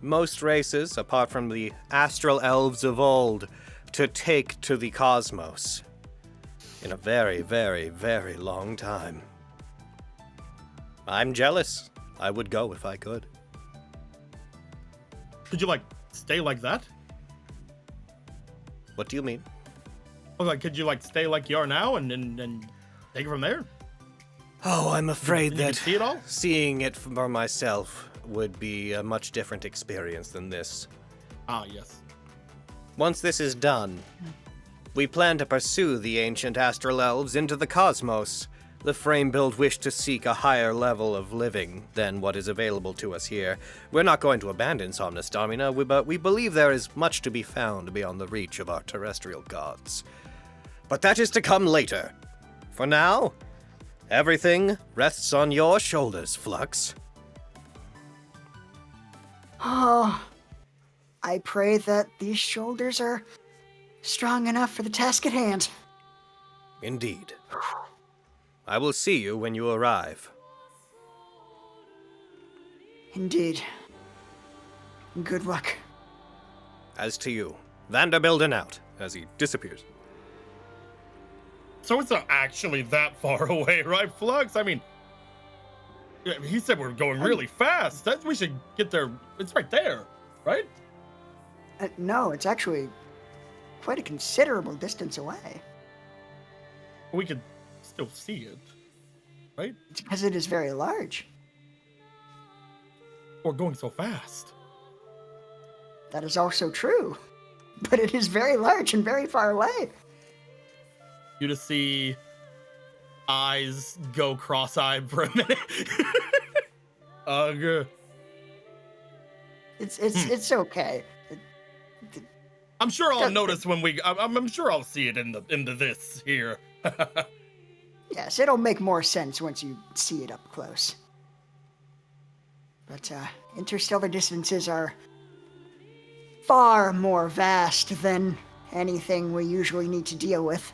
most races, apart from the Astral Elves of old, to take to the cosmos in a very, very, very long time. I'm jealous. I would go if I could. Did you, stay like that? What do you mean? I was like, could you, stay like you are now and take it from there? Oh, I'm afraid You can that see it all? seeing it for myself would be a much different experience than this. Ah, yes. Once this is done, we plan to pursue the ancient astral elves into the cosmos. The frame-build wish to seek a higher level of living than what is available to us here. We're not going to abandon Somnus Domina, but we believe there is much to be found beyond the reach of our terrestrial gods. But that is to come later. For now, everything rests on your shoulders, Flux. Oh, I pray that these shoulders are strong enough for the task at hand. Indeed. I will see you when you arrive. Indeed. Good luck. As to you, Vanderbild and out, as he disappears. So it's not actually that far away, right, Flux? I mean, yeah, he said we're going really fast. We should get there. It's right there, right? No, it's actually quite a considerable distance away. We could still see it, right? It's because it is very large. We're going so fast. That is also true. But it is very large and very far away. You just see eyes go cross-eyed for a minute. Ugh. It's okay. I'm sure I'll notice when I'm sure I'll see it in the this here. Yes, it'll make more sense once you see it up close. But interstellar distances are far more vast than anything we usually need to deal with.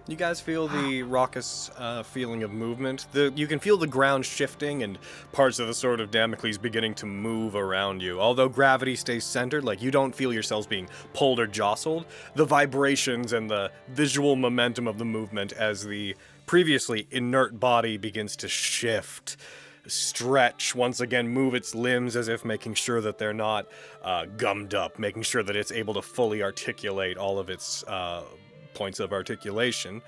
You guys feel the raucous feeling of movement? You can feel the ground shifting and parts of the Sword of Damocles beginning to move around you. Although gravity stays centered, you don't feel yourselves being pulled or jostled, the vibrations and the visual momentum of the movement as the previously inert body begins to shift, stretch, once again move its limbs as if making sure that they're not gummed up, making sure that it's able to fully articulate all of its points of articulation.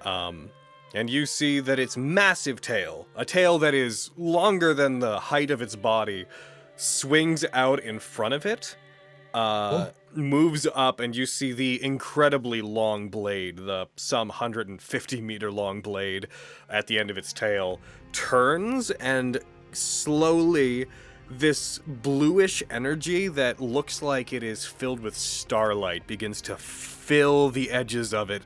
And you see that its massive tail, a tail that is longer than the height of its body, swings out in front of it, moves up, and you see the incredibly long blade, the some 150-meter long blade at the end of its tail, turns, and slowly this bluish energy that looks like it is filled with starlight begins to fill the edges of it.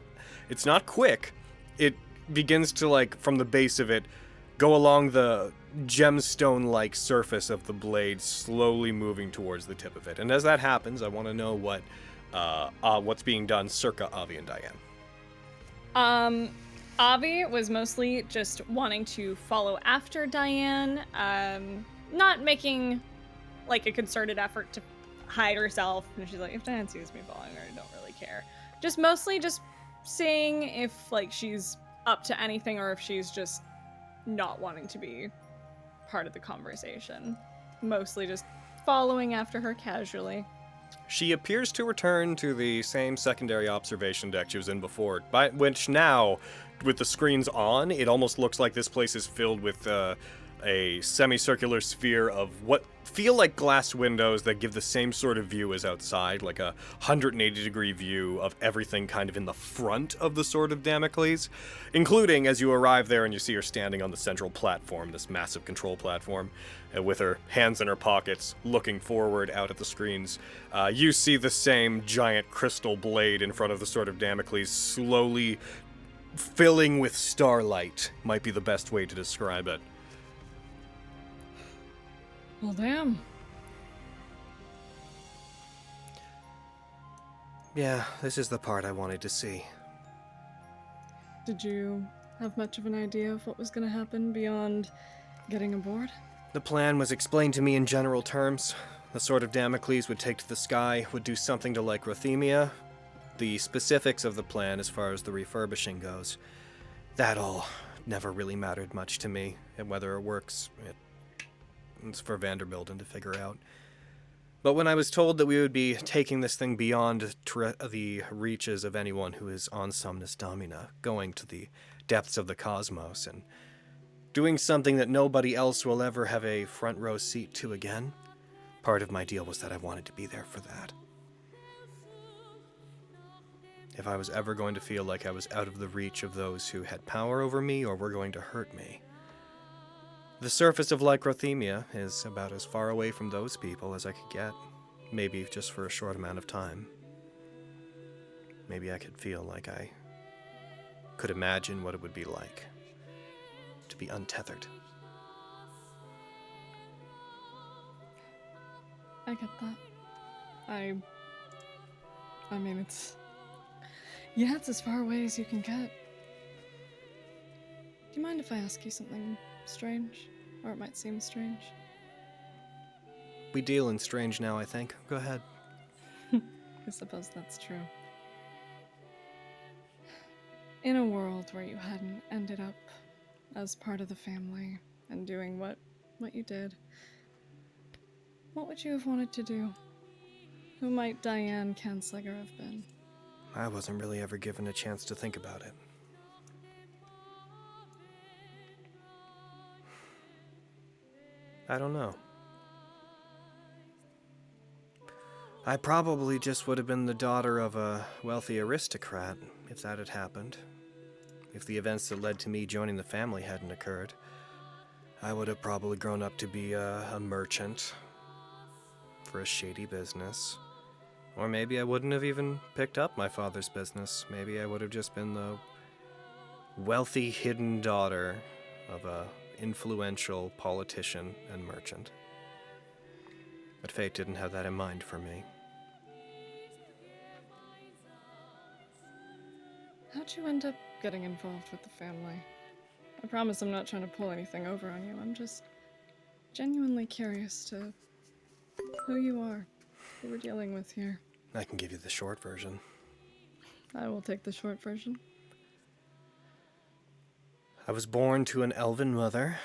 It's not quick. It begins to, like, from the base of it, go along the gemstone-like surface of the blade, slowly moving towards the tip of it. And as that happens, I want to know what's being done circa Avi and Diane. Avi was mostly just wanting to follow after Diane, not making like a concerted effort to hide herself. And she's like, if Diane sees me following her, I don't really care. Just mostly just seeing if like she's up to anything or if she's just not wanting to be part of the conversation. Mostly just following after her casually. She appears to return to the same secondary observation deck she was in before, by which now, with the screens on, it almost looks like this place is filled with a semicircular sphere of what feel like glass windows that give the same sort of view as outside, like a 180-degree view of everything kind of in the front of the Sword of Damocles, including as you arrive there and you see her standing on the central platform, this massive control platform, with her hands in her pockets, looking forward out at the screens. You see the same giant crystal blade in front of the Sword of Damocles slowly filling with starlight, might be the best way to describe it. Well, damn. Yeah, this is the part I wanted to see. Did you have much of an idea of what was going to happen beyond getting aboard? The plan was explained to me in general terms. The Sword of Damocles would take to the sky, would do something to Lycrothemia. The specifics of the plan as far as the refurbishing goes, that all never really mattered much to me, and whether it works, it's for Vanderbild to figure out. But when I was told that we would be taking this thing beyond the reaches of anyone who is on Somnus Domina, going to the depths of the cosmos, and doing something that nobody else will ever have a front row seat to again, part of my deal was that I wanted to be there for that. If I was ever going to feel like I was out of the reach of those who had power over me or were going to hurt me, the surface of Lycrothemia is about as far away from those people as I could get, maybe just for a short amount of time. Maybe I could feel like I could imagine what it would be like to be untethered. I get that. I mean, it's as far away as you can get. Do you mind if I ask you something strange? Or it might seem strange. We deal in strange now, I think. Go ahead. I suppose that's true. In a world where you hadn't ended up as part of the family and doing what you did, what would you have wanted to do? Who might Diane Kanslinger have been? I wasn't really ever given a chance to think about it. I don't know. I probably just would have been the daughter of a wealthy aristocrat, if that had happened. If the events that led to me joining the family hadn't occurred, I would have probably grown up to be a merchant for a shady business. Or maybe I wouldn't have even picked up my father's business. Maybe I would have just been the wealthy hidden daughter of a influential politician and merchant. But fate didn't have that in mind for me. How'd you end up getting involved with the family? I promise I'm not trying to pull anything over on you. I'm just genuinely curious to who you are, who we're dealing with here. I can give you the short version. I will take the short version. I was born to an elven mother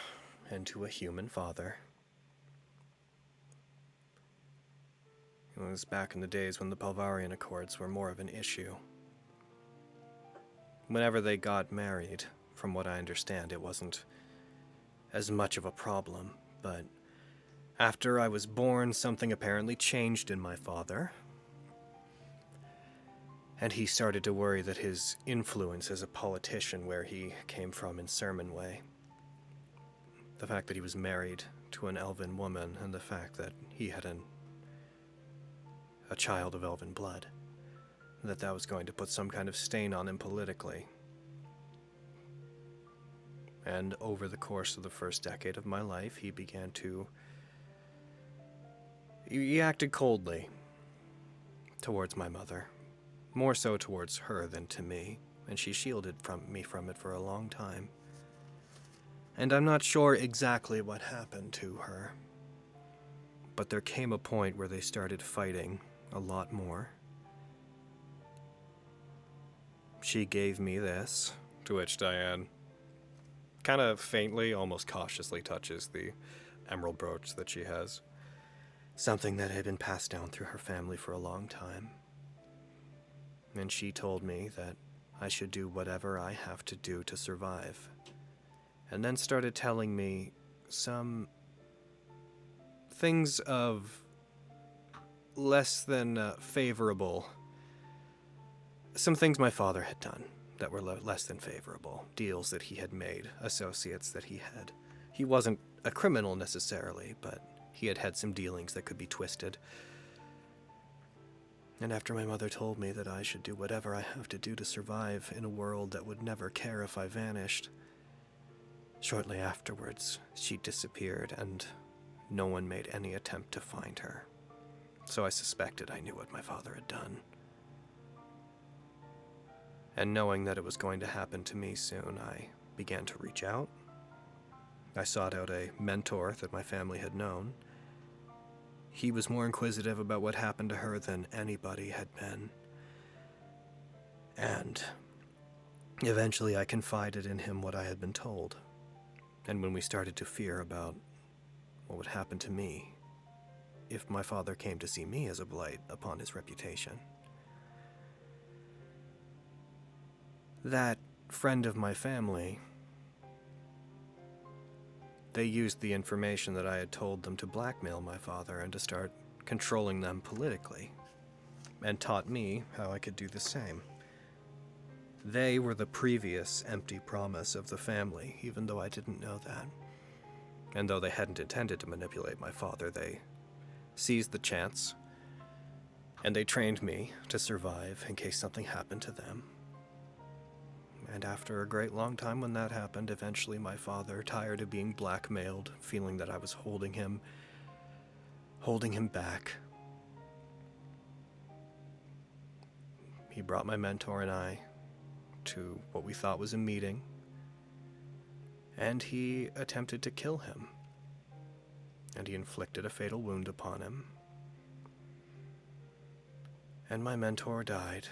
and to a human father. It was back in the days when the Pelvarian Accords were more of an issue. Whenever they got married, from what I understand, it wasn't as much of a problem, but After I was born, something apparently changed in my father. And he started to worry that his influence as a politician, where he came from in Sermon Way, the fact that he was married to an elven woman, and the fact that he had a child of elven blood, that was going to put some kind of stain on him politically. And over the course of the first decade of my life, he began to... He acted coldly towards my mother. More so towards her than to me, and she shielded me from it for a long time. And I'm not sure exactly what happened to her, but there came a point where they started fighting a lot more. She gave me this, to which Diane kind of faintly, almost cautiously touches the emerald brooch that she has. Something that had been passed down through her family for a long time. And she told me that I should do whatever I have to do to survive. And then started telling me some things of less than favorable. Some things my father had done that were less than favorable. Deals that he had made, associates that he had. He wasn't a criminal necessarily, but he had had some dealings that could be twisted. And after my mother told me that I should do whatever I have to do to survive in a world that would never care if I vanished, shortly afterwards, she disappeared and no one made any attempt to find her. So I suspected I knew what my father had done. And knowing that it was going to happen to me soon, I began to reach out. I sought out a mentor that my family had known. He was more inquisitive about what happened to her than anybody had been. And eventually I confided in him what I had been told. And when we started to fear about what would happen to me if my father came to see me as a blight upon his reputation, that friend of my family, they used the information that I had told them to blackmail my father and to start controlling them politically, and taught me how I could do the same. They were the previous empty promise of the family, even though I didn't know that. And though they hadn't intended to manipulate my father, they seized the chance, and they trained me to survive in case something happened to them. And after a great long time when that happened, eventually my father, tired of being blackmailed, feeling that I was holding him back, he brought my mentor and I to what we thought was a meeting, and he attempted to kill him. And he inflicted a fatal wound upon him. And my mentor died,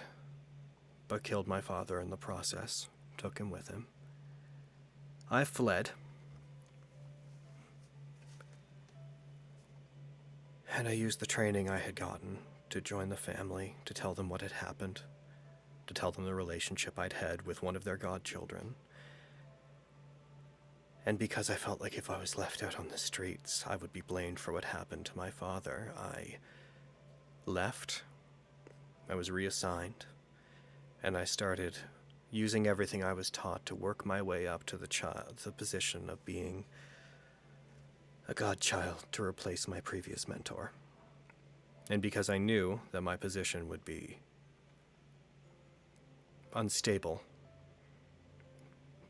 but killed my father in the process, took him with him. I fled, and I used the training I had gotten to join the family, to tell them what had happened, to tell them the relationship I'd had with one of their godchildren. And because I felt like if I was left out on the streets, I would be blamed for what happened to my father, I left. I was reassigned. And I started using everything I was taught to work my way up to the position of being a godchild to replace my previous mentor. And because I knew that my position would be unstable,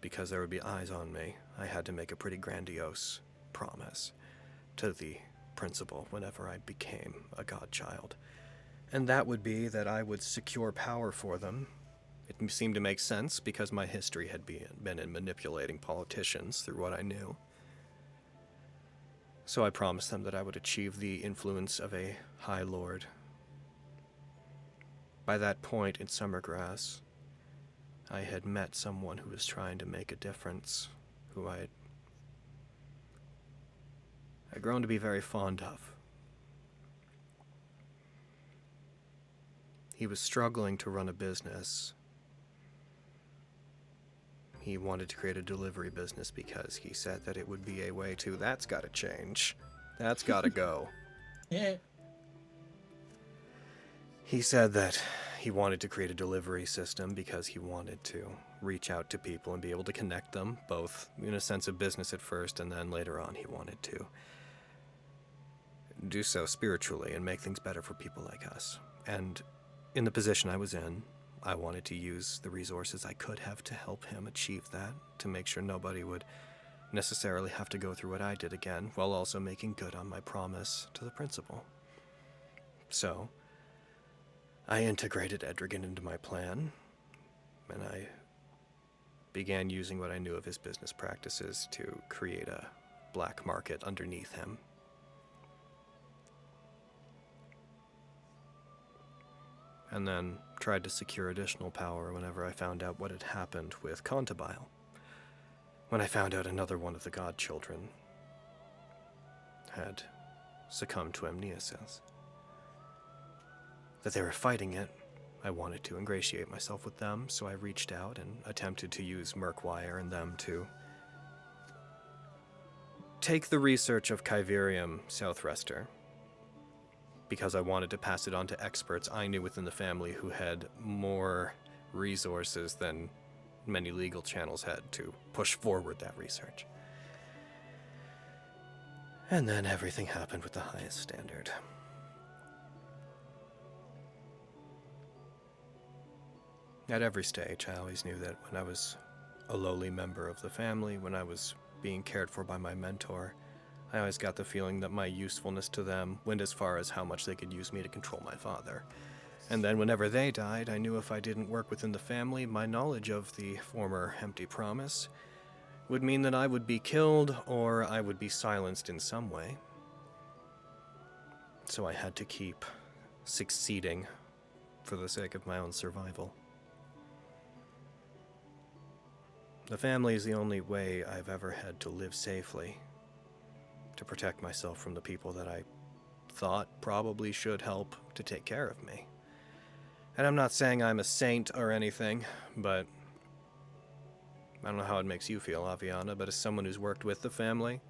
because there would be eyes on me, I had to make a pretty grandiose promise to the principal whenever I became a godchild. And that would be that I would secure power for them. It seemed to make sense because my history had been in manipulating politicians through what I knew. So I promised them that I would achieve the influence of a High Lord. By that point in Summergrass, I had met someone who was trying to make a difference, who I had grown to be very fond of. He was struggling to run a business. He wanted to create a delivery business because he said that it would be a way to, that's gotta change. That's gotta go. Yeah. He said that he wanted to create a delivery system because he wanted to reach out to people and be able to connect them, both in a sense of business at first, and then later on he wanted to do so spiritually and make things better for people like us. And in the position I was in, I wanted to use the resources I could have to help him achieve that, to make sure nobody would necessarily have to go through what I did again, while also making good on my promise to the principal. So, I integrated Edrigan into my plan, and I began using what I knew of his business practices to create a black market underneath him. And then tried to secure additional power whenever I found out what had happened with Contabile. When I found out another one of the godchildren had succumbed to amnesis. That they were fighting it, I wanted to ingratiate myself with them, so I reached out and attempted to use Murkwire and them to take the research of Kyverium Southwester, because I wanted to pass it on to experts I knew within the family who had more resources than many legal channels had to push forward that research. And then everything happened with the highest standard. At every stage, I always knew that when I was a lowly member of the family, when I was being cared for by my mentor, I always got the feeling that my usefulness to them went as far as how much they could use me to control my father. And then whenever they died, I knew if I didn't work within the family, my knowledge of the former empty promise would mean that I would be killed or I would be silenced in some way. So I had to keep succeeding for the sake of my own survival. The family is the only way I've ever had to live safely, to protect myself from the people that I thought probably should help to take care of me. And I'm not saying I'm a saint or anything, but I don't know how it makes you feel, Aviana, but as someone who's worked with the family,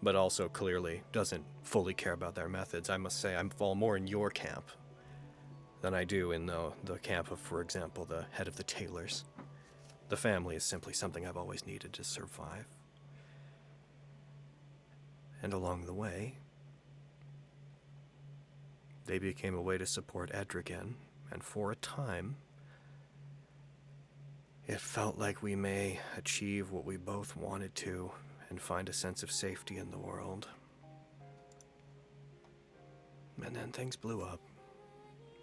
but also clearly doesn't fully care about their methods, I must say I fall more in your camp than I do in the camp of, for example, the head of the Taylors. The family is simply something I've always needed to survive. And along the way, they became a way to support Edrigan, and for a time, it felt like we may achieve what we both wanted to and find a sense of safety in the world. And then things blew up,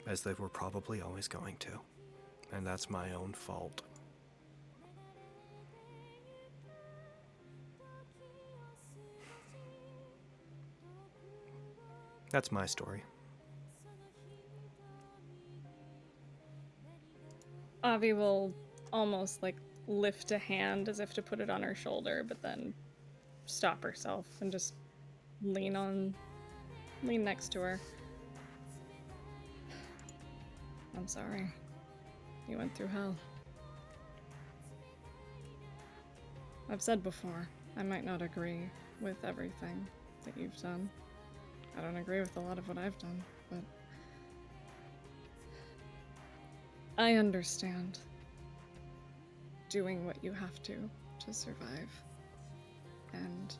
as they were probably always going to, and that's my own fault. That's my story. Avi will almost like lift a hand as if to put it on her shoulder, but then stop herself and just lean next to her. I'm sorry. You went through hell. I've said before, I might not agree with everything that you've done. I don't agree with a lot of what I've done, but I understand doing what you have to survive, and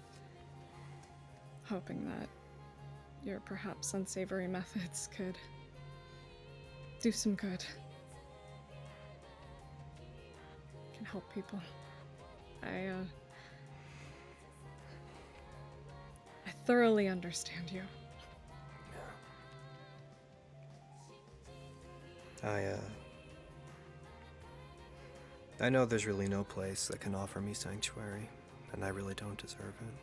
hoping that your perhaps unsavory methods could do some good. Can help people. I thoroughly understand you. I know there's really no place that can offer me sanctuary, and I really don't deserve it.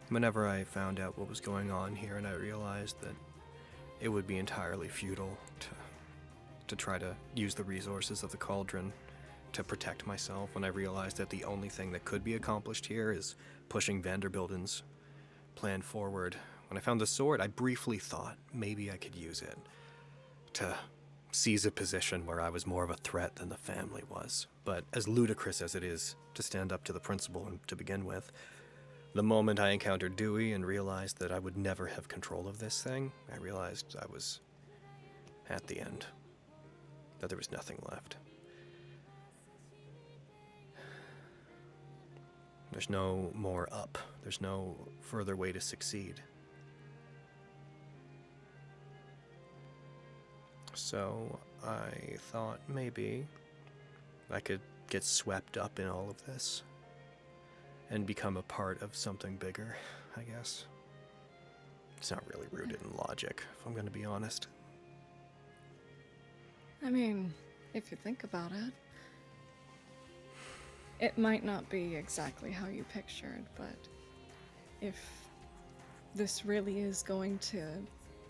Whenever I found out what was going on here and I realized that it would be entirely futile to try to use the resources of the cauldron to protect myself, when I realized that the only thing that could be accomplished here is pushing Vanderbilden's plan forward. When I found the sword, I briefly thought maybe I could use it to seize a position where I was more of a threat than the family was. But as ludicrous as it is to stand up to the principal and to begin with, The moment I encountered Dewey and realized that I would never have control of this thing, I realized I was at the end. That there was nothing left. There's no more up. There's no further way to succeed. So I thought maybe I could get swept up in all of this and become a part of something bigger, I guess. It's not really rooted in logic, if I'm going to be honest. I mean, if you think about it, it might not be exactly how you pictured, but if this really is going to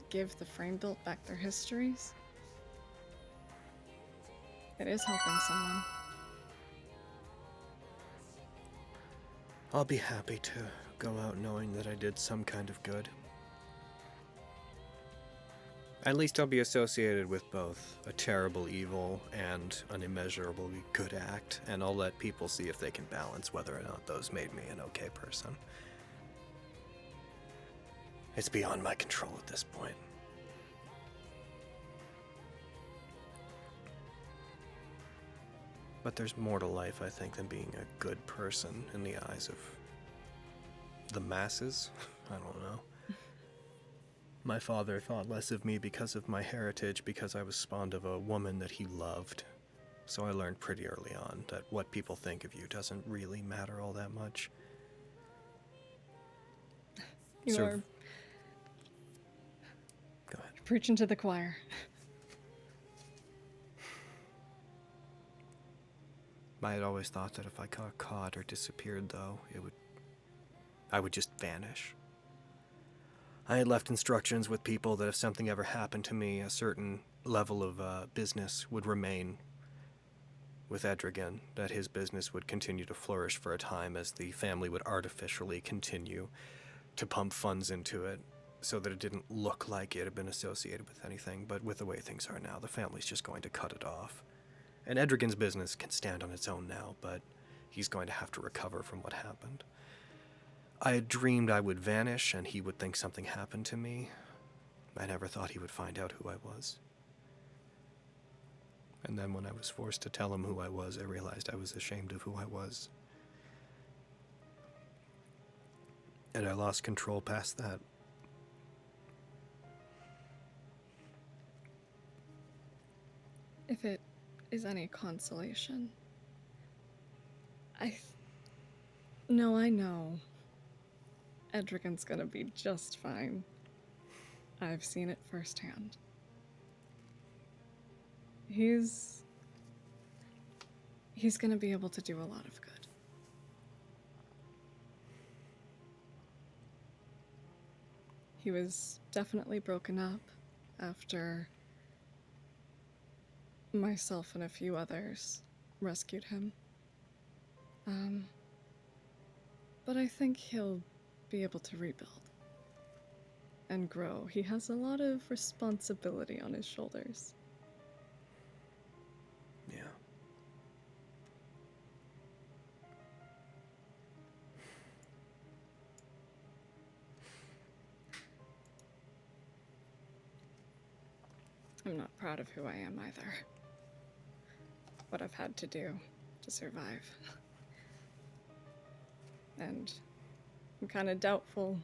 give the frame built back their histories, it is helping someone. I'll be happy to go out knowing that I did some kind of good. At least I'll be associated with both a terrible evil and an immeasurably good act, and I'll let people see if they can balance whether or not those made me an okay person. It's beyond my control at this point. But there's more to life, I think, than being a good person in the eyes of the masses. I don't know. My father thought less of me because of my heritage, because I was spawned of a woman that he loved. So I learned pretty early on that what people think of you doesn't really matter all that much. You are Go ahead. preaching to the choir. I had always thought that if I got caught or disappeared, though, I would just vanish. I had left instructions with people that if something ever happened to me, a certain level of business would remain with Edrigan, that his business would continue to flourish for a time as the family would artificially continue to pump funds into it so that it didn't look like it had been associated with anything. But with the way things are now, the family's just going to cut it off. And Edrigan's business can stand on its own now, but he's going to have to recover from what happened. I had dreamed I would vanish and he would think something happened to me. I never thought he would find out who I was. And then when I was forced to tell him who I was, I realized I was ashamed of who I was. And I lost control past that. If it is any consolation, I know Edrigan's gonna be just fine. I've seen it firsthand. He's gonna be able to do a lot of good. He was definitely broken up after myself and a few others rescued him. But I think he'll be able to rebuild and grow. He has a lot of responsibility on his shoulders. Yeah. I'm not proud of who I am either. What I've had to do to survive. And I'm kind of doubtful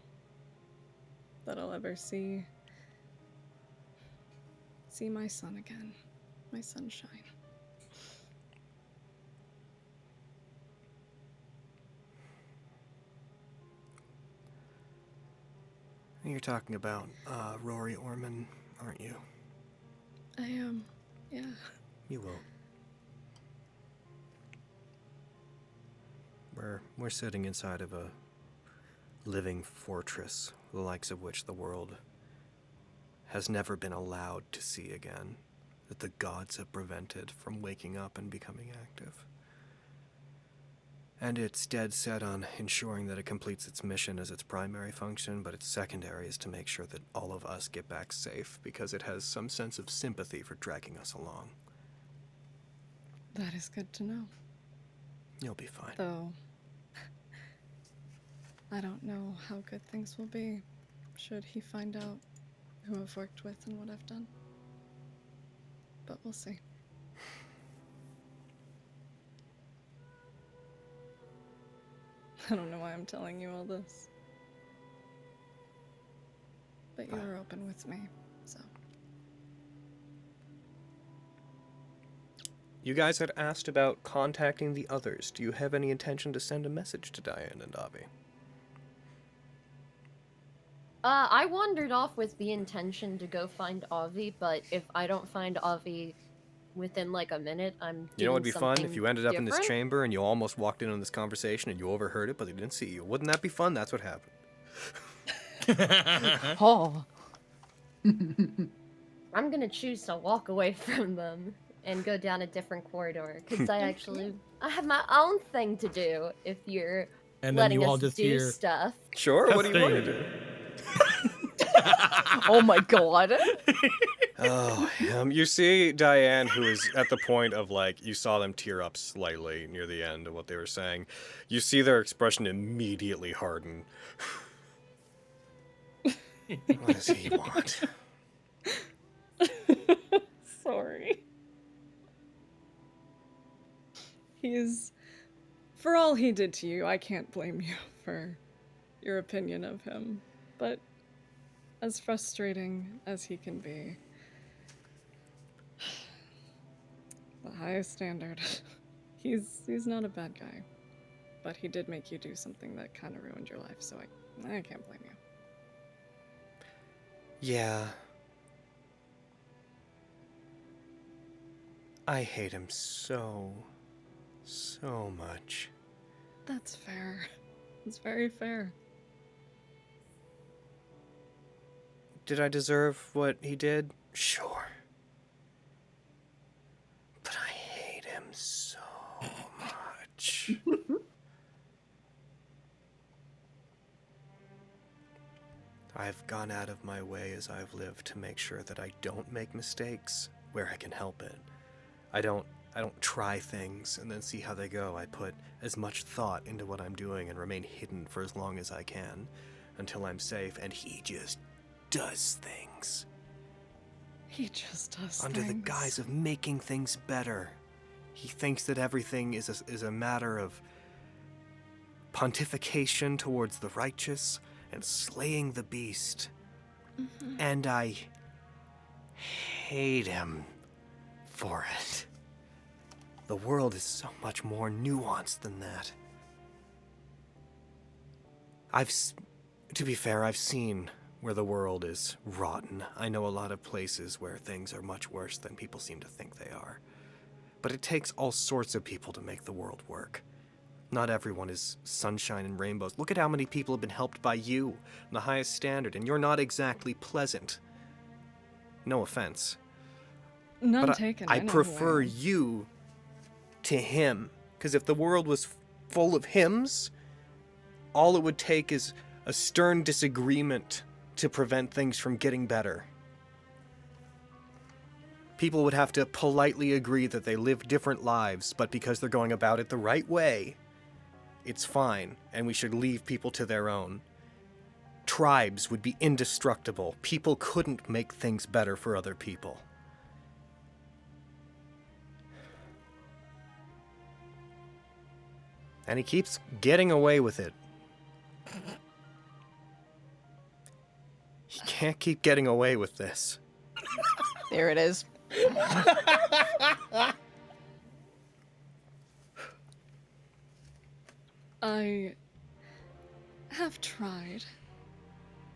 that I'll ever see my son again. My sunshine. You're talking about Rory Orman, aren't you? I am, yeah. You will. We're sitting inside of a living fortress, the likes of which the world has never been allowed to see again, that the gods have prevented from waking up and becoming active. And it's dead set on ensuring that it completes its mission as its primary function, but its secondary is to make sure that all of us get back safe, because it has some sense of sympathy for dragging us along. That is good to know. You'll be fine. Though, I don't know how good things will be should he find out who I've worked with and what I've done. But we'll see. I don't know why I'm telling you all this. But you were open with me, so. You guys had asked about contacting the others. Do you have any intention to send a message to Diane and Avi? I wandered off with the intention to go find Avi, but if I don't find Avi within like a minute, I'm You know what would doing be fun? something If you ended up in this different. chamber and you almost walked in on this conversation and you overheard it, but they didn't see you. Wouldn't that be fun? That's what happened. Oh. I'm gonna choose to walk away from them and go down a different corridor, because I have my own thing to do if you're And then letting you all us just do hear, stuff. Sure, what do you want to do? Oh my god. Oh, you see Diane, who is at the point of, like, you saw them tear up slightly near the end of what they were saying. You see their expression immediately harden. What does he want? Sorry. For all he did to you, I can't blame you for your opinion of him. But as frustrating as he can be, the highest standard. He's not a bad guy. But he did make you do something that kind of ruined your life, so I can't blame you. Yeah. I hate him so much. That's fair. It's very fair. Did I deserve what he did? Sure. But I hate him so much. I've gone out of my way as I've lived to make sure that I don't make mistakes where I can help it. I don't try things and then see how they go. I put as much thought into what I'm doing and remain hidden for as long as I can until I'm safe, and he just does things. He just does Under the guise of making things better. He thinks that everything is a matter of pontification towards the righteous and slaying the beast. Mm-hmm. And I hate him for it. The world is so much more nuanced than that. To be fair, I've seen where the world is rotten. I know a lot of places where things are much worse than people seem to think they are. But it takes all sorts of people to make the world work. Not everyone is sunshine and rainbows. Look at how many people have been helped by you, the highest standard, and you're not exactly pleasant. No offense. None but taken. I prefer you to him, because if the world was full of hims, all it would take is a stern disagreement to prevent things from getting better. People would have to politely agree that they live different lives, but because they're going about it the right way, it's fine, and we should leave people to their own. Tribes would be indestructible. People couldn't make things better for other people. And he keeps getting away with it. He can't keep getting away with this. There it is. I have tried,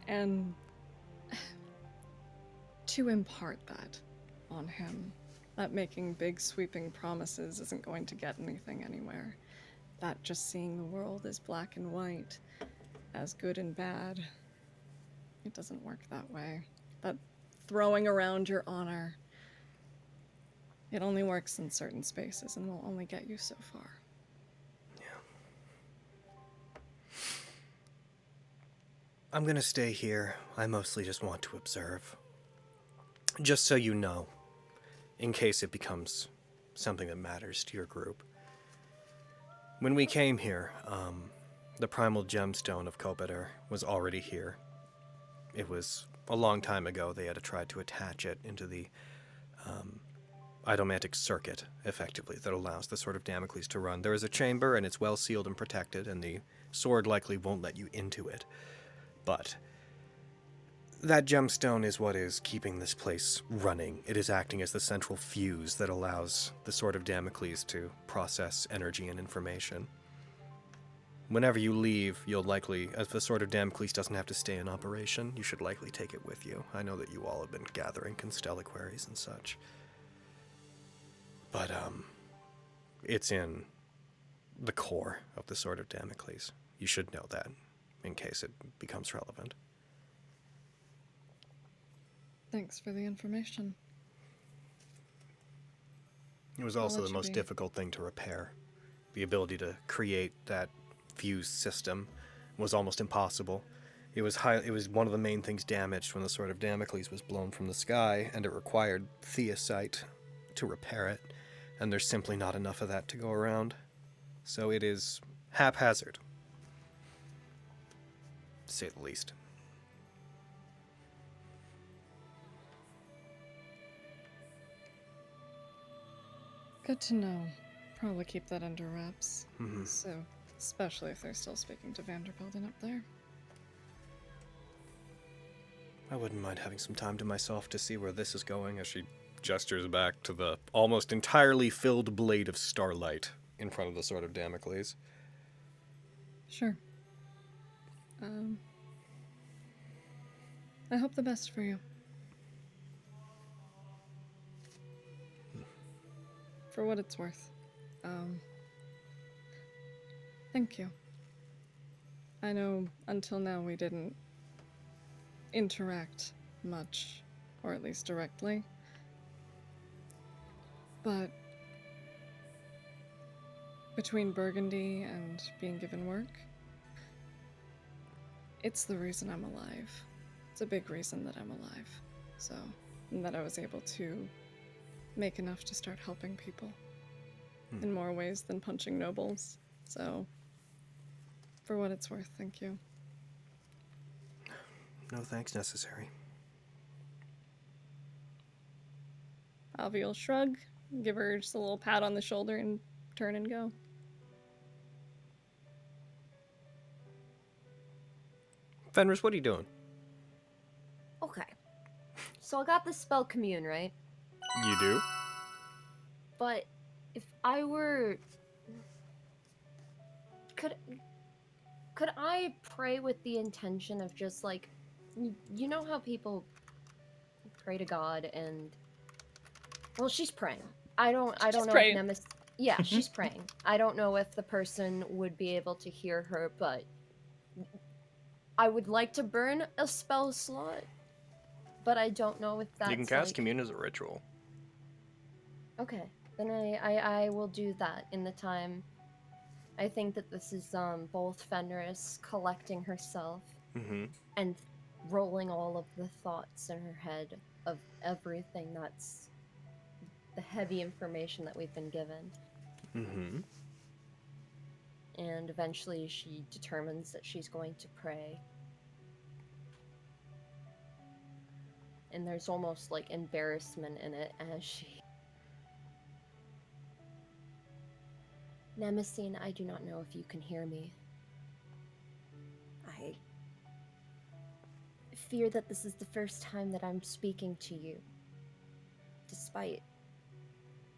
and to impart that on him, that making big sweeping promises isn't going to get anything anywhere. That just seeing the world as black and white, as good and bad, it doesn't work that way. That throwing around your honor, it only works in certain spaces and will only get you so far. I'm gonna stay here. I mostly just want to observe. Just so you know, in case it becomes something that matters to your group. When we came here, The primal gemstone of Kopeter was already here. It was a long time ago they had tried to attach it into the Idomantic circuit, effectively, that allows the Sword of Damocles to run. There is a chamber, and it's well sealed and protected, and the sword likely won't let you into it. But that gemstone is what is keeping this place running. It is acting as the central fuse that allows the Sword of Damocles to process energy and information. Whenever you leave, you'll likely, if the Sword of Damocles doesn't have to stay in operation, you should likely take it with you. I know that you all have been gathering constelliquaries and such. But, it's in the core of the Sword of Damocles. You should know that, in case it becomes relevant. Thanks for the information. It was also the most difficult thing to repair. The ability to create that fuse system was almost impossible. It was one of the main things damaged when the Sword of Damocles was blown from the sky, and it required theosite to repair it, and there's simply not enough of that to go around. So it is haphazard, to say the least. Good to know. Probably keep that under wraps. Mm-hmm. So, especially if they're still speaking to Vanderbild and up there. I wouldn't mind having some time to myself to see where this is going, as she gestures back to the almost entirely filled blade of starlight in front of the Sword of Damocles. Sure. I hope the best for you. For what it's worth. Thank you. I know until now we didn't interact much, or at least directly. But between Burgundy and being given work, it's the reason I'm alive. It's a big reason that I'm alive. So, and that I was able to make enough to start helping people in more ways than punching nobles. So, for what it's worth, thank you. No thanks necessary. Avi will shrug, give her just a little pat on the shoulder, and turn and go. Fenris, what are you doing? Okay. So I got the spell Commune, right? You do? But if I were... Could I pray with the intention of just like... You know how people pray to God and... Well, she's praying. I don't know praying. if Nemesis... Yeah, she's praying. I don't know if the person would be able to hear her, but... I would like to burn a spell slot, but I don't know if that's You can cast like... Commune as a ritual. Okay, then I will do that in the time. I think that this is both Fenris collecting herself and rolling all of the thoughts in her head of everything that's the heavy information that we've been given. And eventually she determines that she's going to pray. And there's almost like embarrassment in it as she... Nemesine, I do not know if you can hear me. I fear that this is the first time that I'm speaking to you. Despite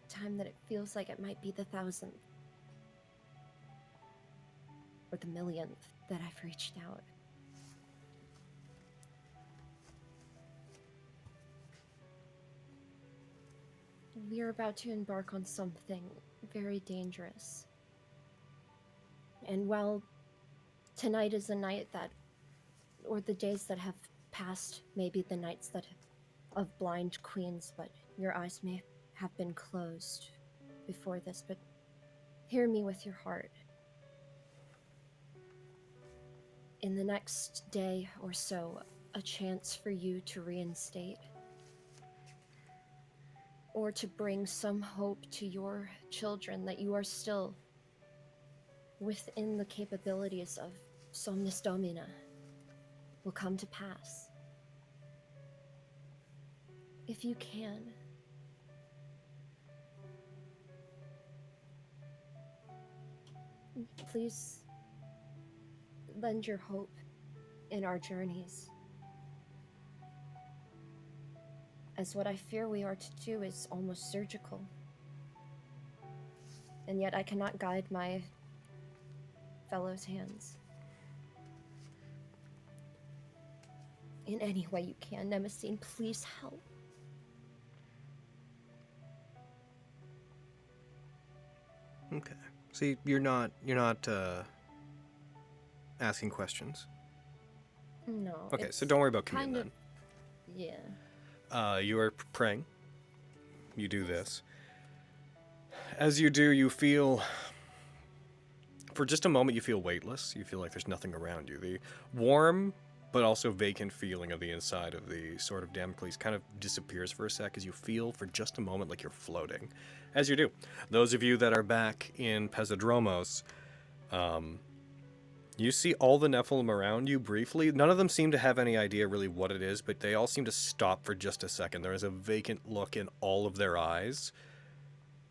time that it feels like it might be the 1,000th. Or the 1,000,000th that I've reached out. We are about to embark on something very dangerous. And while tonight is a night that, or the days that have passed, maybe the nights that of blind queens, but your eyes may have been closed before this, but hear me with your heart. In the next day or so, a chance for you to reinstate, or to bring some hope to your children that you are still within the capabilities of Somnus Domina will come to pass. If you can, please lend your hope in our journeys, as what I fear we are to do is almost surgical. And yet I cannot guide my fellows' hands. In any way you can, Nemesis, please help. Okay. See, you're not asking questions. No. Okay, it's so don't worry about kind commune of, yeah. then. You are praying. You do this. As you do, you feel... For just a moment, you feel weightless. You feel like there's nothing around you. The warm, but also vacant feeling of the inside of the Sword of Damocles kind of disappears for a sec as you feel for just a moment like you're floating. As you do. Those of you that are back in Pesadromos, you see all the Nephilim around you briefly. None of them seem to have any idea really what it is, but they all seem to stop for just a second. There is a vacant look in all of their eyes,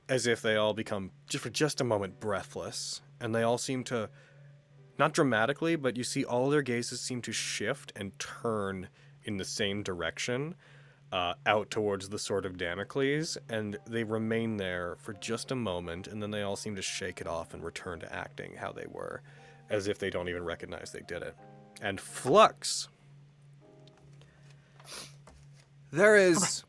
as if they all become, for just a moment, breathless. And they all seem to, not dramatically, but you see all their gazes seem to shift and turn in the same direction, out towards the Sword of Damocles, and they remain there for just a moment, and then they all seem to shake it off and return to acting how they were, as if they don't even recognize they did it. And Flux, there is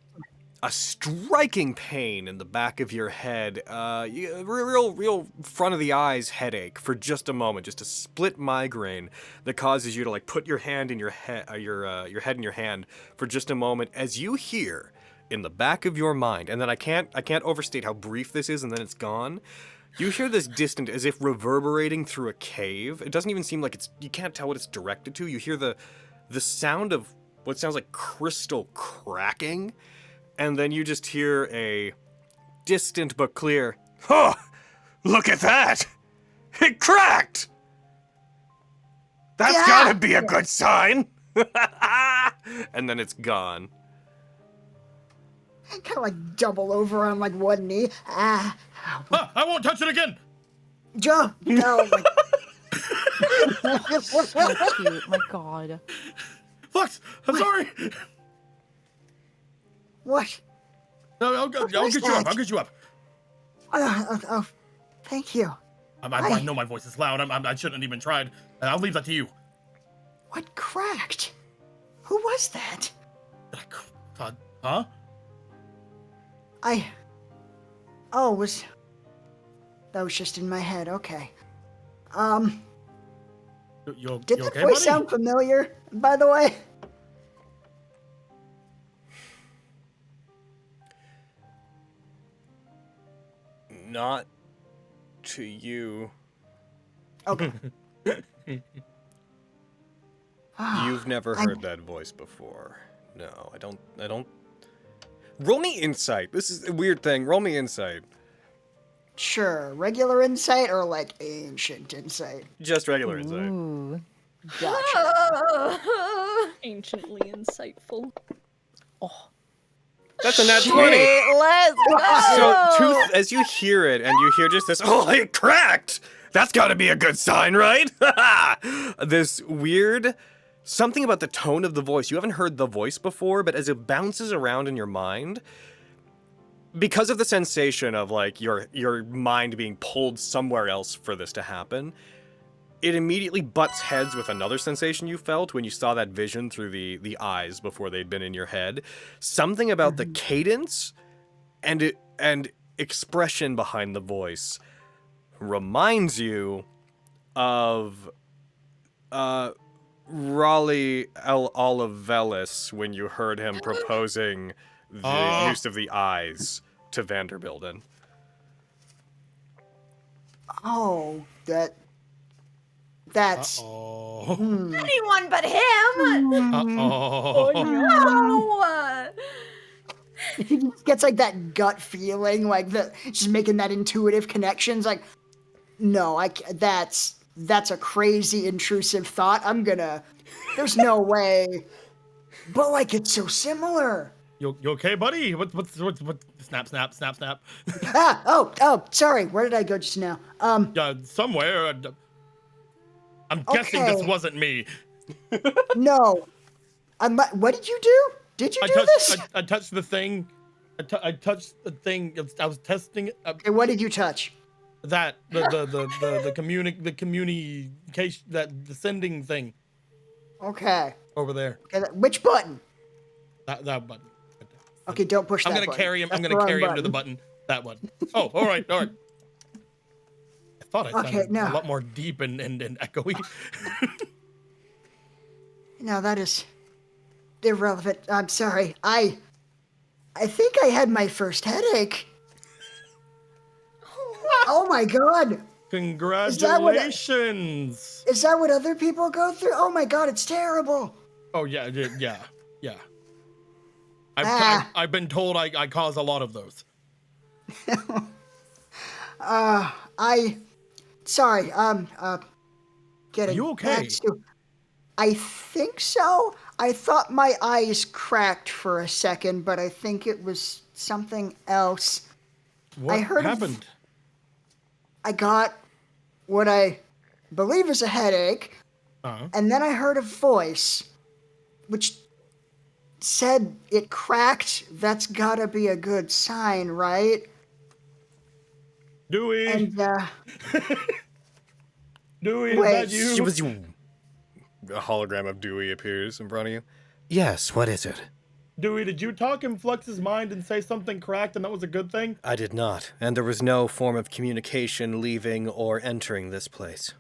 a striking pain in the back of your head, real front of the eyes headache for just a moment, just a split migraine that causes you to like put your hand in your head, your head in your hand for just a moment, as you hear in the back of your mind, and then I can't overstate how brief this is, and then it's gone. You hear this distant, as if reverberating through a cave. It doesn't even seem like you can't tell what it's directed to. You hear the sound of what sounds like crystal cracking. And then you just hear a distant but clear, "Oh, look at that! It cracked! That's gotta be a good sign!" And then it's gone. I kind of like double over on like one knee. I won't touch it again! Joe, no. So cute, my god. Flux, I'm sorry! What? No, I'll get you up. I'll get you up. Oh, thank you. I know my voice is loud. I shouldn't have even tried. I'll leave that to you. What cracked? Who was that? Huh? That was just in my head. Okay. You Did okay, that voice buddy? sound familiar, by the way? Not to you. Okay. You've never heard that voice before. No, I don't. Roll me insight. This is a weird thing. Roll me insight. Sure. Regular insight or like ancient insight? Just regular insight. Ooh. Gotcha. Anciently insightful. Oh. That's a nat 20. Let's go! So, as you hear it, and you hear just this, "Oh, it cracked! That's gotta be a good sign, right?" This weird, something about the tone of the voice. You haven't heard the voice before, but as it bounces around in your mind, because of the sensation of like your mind being pulled somewhere else for this to happen, it immediately butts heads with another sensation you felt when you saw that vision through the eyes before they'd been in your head. Something about the cadence and expression behind the voice reminds you of Raleigh Olivelis when you heard him proposing the use of the eyes to Vanderbild. Oh, that's... Anyone but him! Uh-oh. No! He gets like that gut feeling, like just making that intuitive connections, like, No, that's a crazy intrusive thought. There's no way. But like, it's so similar. You okay, buddy? What? Snap, snap, snap, snap. Sorry. Where did I go just now? Somewhere. I'm guessing this Okay. wasn't me. No. What did you do? Did you do this? I touched the thing. I touched the thing. I was testing it. Okay, what did you touch? The communication, that descending thing Okay. over there. Okay, which button? That button. Okay, don't push that I'm gonna button. carry him. That's I'm the gonna wrong carry him to the button. button. That one. Oh, all right. I thought I sounded no. a lot more deep and echoey. No, that is irrelevant. I'm sorry. I think I had my first headache. Oh my god. Congratulations. Is that what other people go through? Oh my god, it's terrible. Oh yeah. I've been told I cause a lot of those. Sorry, getting Are you okay? back to- I think so. I thought my eyes cracked for a second, but I think it was something else. What happened? I got what I believe is a headache, and then I heard a voice, which said it cracked. That's gotta be a good sign, right? Dewey. And, Dewey, wait, is that you? It was you. A hologram of Dewey appears in front of you. Yes, what is it? Dewey, did you talk in Flux's mind and say something cracked and that was a good thing? I did not, and there was no form of communication leaving or entering this place.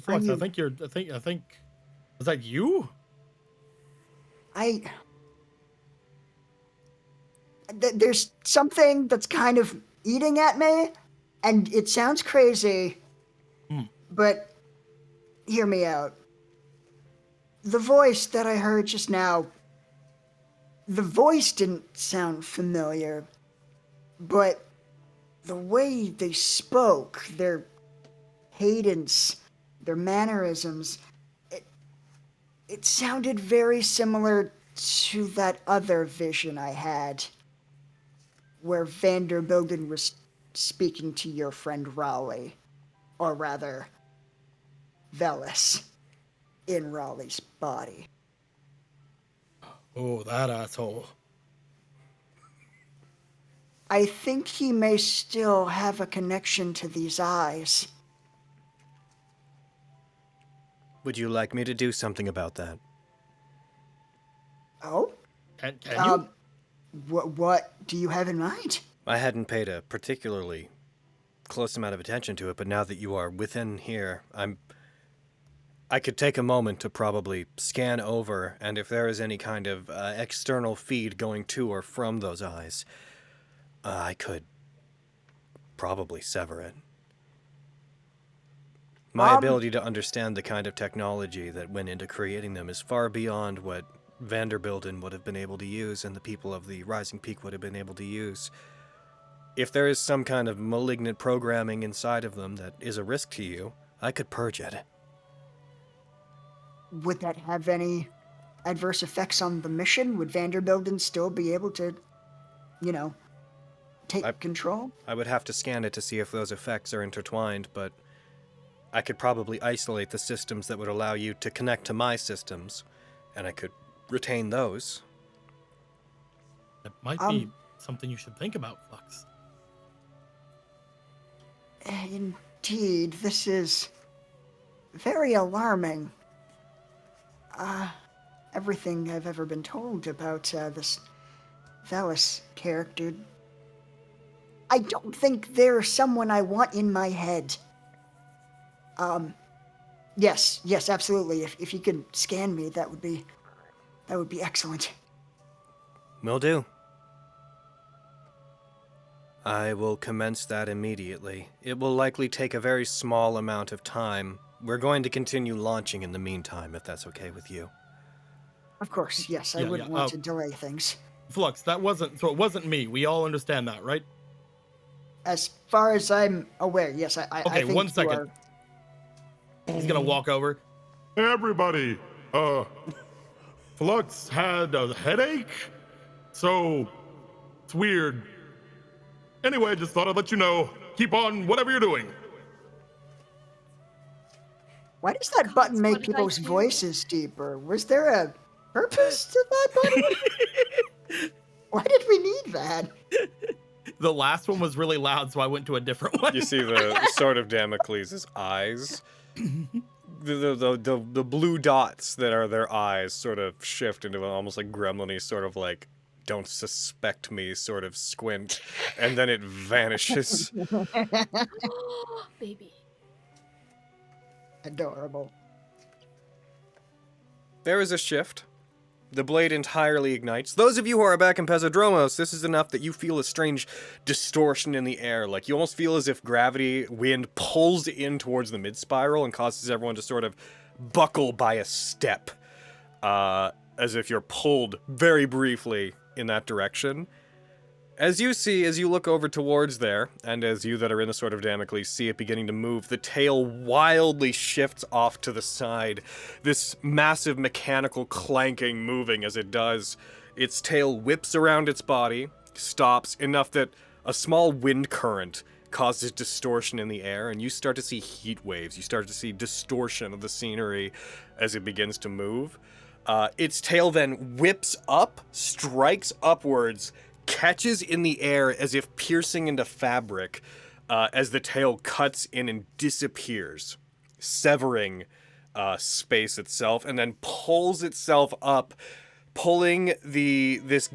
Flux, I think was that you? There's something that's kind of eating at me, and it sounds crazy, but hear me out. The voice that I heard just now, the voice didn't sound familiar, but the way they spoke, their cadence, their mannerisms, it sounded very similar to that other vision I had, where Vanderbild was speaking to your friend Raleigh, or rather, Velis, in Raleigh's body. Oh, that asshole. I think he may still have a connection to these eyes. Would you like me to do something about that? Oh? Can you? What do you have in mind? I hadn't paid a particularly close amount of attention to it, but now that you are within here, I could take a moment to probably scan over, and if there is any kind of external feed going to or from those eyes, I could probably sever it. My ability to understand the kind of technology that went into creating them is far beyond what Vanderbild would have been able to use and the people of the Rising Peak would have been able to use. If there is some kind of malignant programming inside of them that is a risk to you, I could purge it. Would that have any adverse effects on the mission? Would Vanderbilt still be able to, take control? I would have to scan it to see if those effects are intertwined, but I could probably isolate the systems that would allow you to connect to my systems, and I could retain those. That might be something you should think about, Flux. Indeed, this is very alarming. Everything I've ever been told about this Velis character, I don't think they're someone I want in my head. Yes, absolutely. If you could scan me, that would be excellent. Will do. I will commence that immediately. It will likely take a very small amount of time. We're going to continue launching in the meantime, if that's okay with you. Of course, yes. I wouldn't want to delay things. Flux, it wasn't me. We all understand that, right? As far as I'm aware, yes, I Okay, think 1 you second. are- He's gonna walk over. Everybody, Flux had a headache, so it's weird. Anyway, just thought I'd let you know. Keep on whatever you're doing. Why does that button what make did I people's do? voices deeper? Was there a purpose to that button? Why did we need that? The last one was really loud, so I went to a different one. You see the Sword of Damocles' eyes. The blue dots that are their eyes sort of shift into an almost like gremlin-y sort of like, don't suspect me sort of squint, and then it vanishes. Baby. Adorable. There is a shift. The blade entirely ignites. Those of you who are back in Pezodromos, this is enough that you feel a strange distortion in the air. Like, you almost feel as if gravity, wind, pulls in towards the mid-spiral and causes everyone to sort of buckle by a step. As if you're pulled very briefly in that direction. As you look over towards there, and as you that are in the Sword of Damocles see it beginning to move, the tail wildly shifts off to the side. This massive mechanical clanking moving as it does. Its tail whips around its body, stops enough that a small wind current causes distortion in the air, and you start to see heat waves. You start to see distortion of the scenery as it begins to move. Its tail then whips up, strikes upwards, catches in the air as if piercing into fabric as the tail cuts in and disappears, severing space itself, and then pulls itself up, pulling this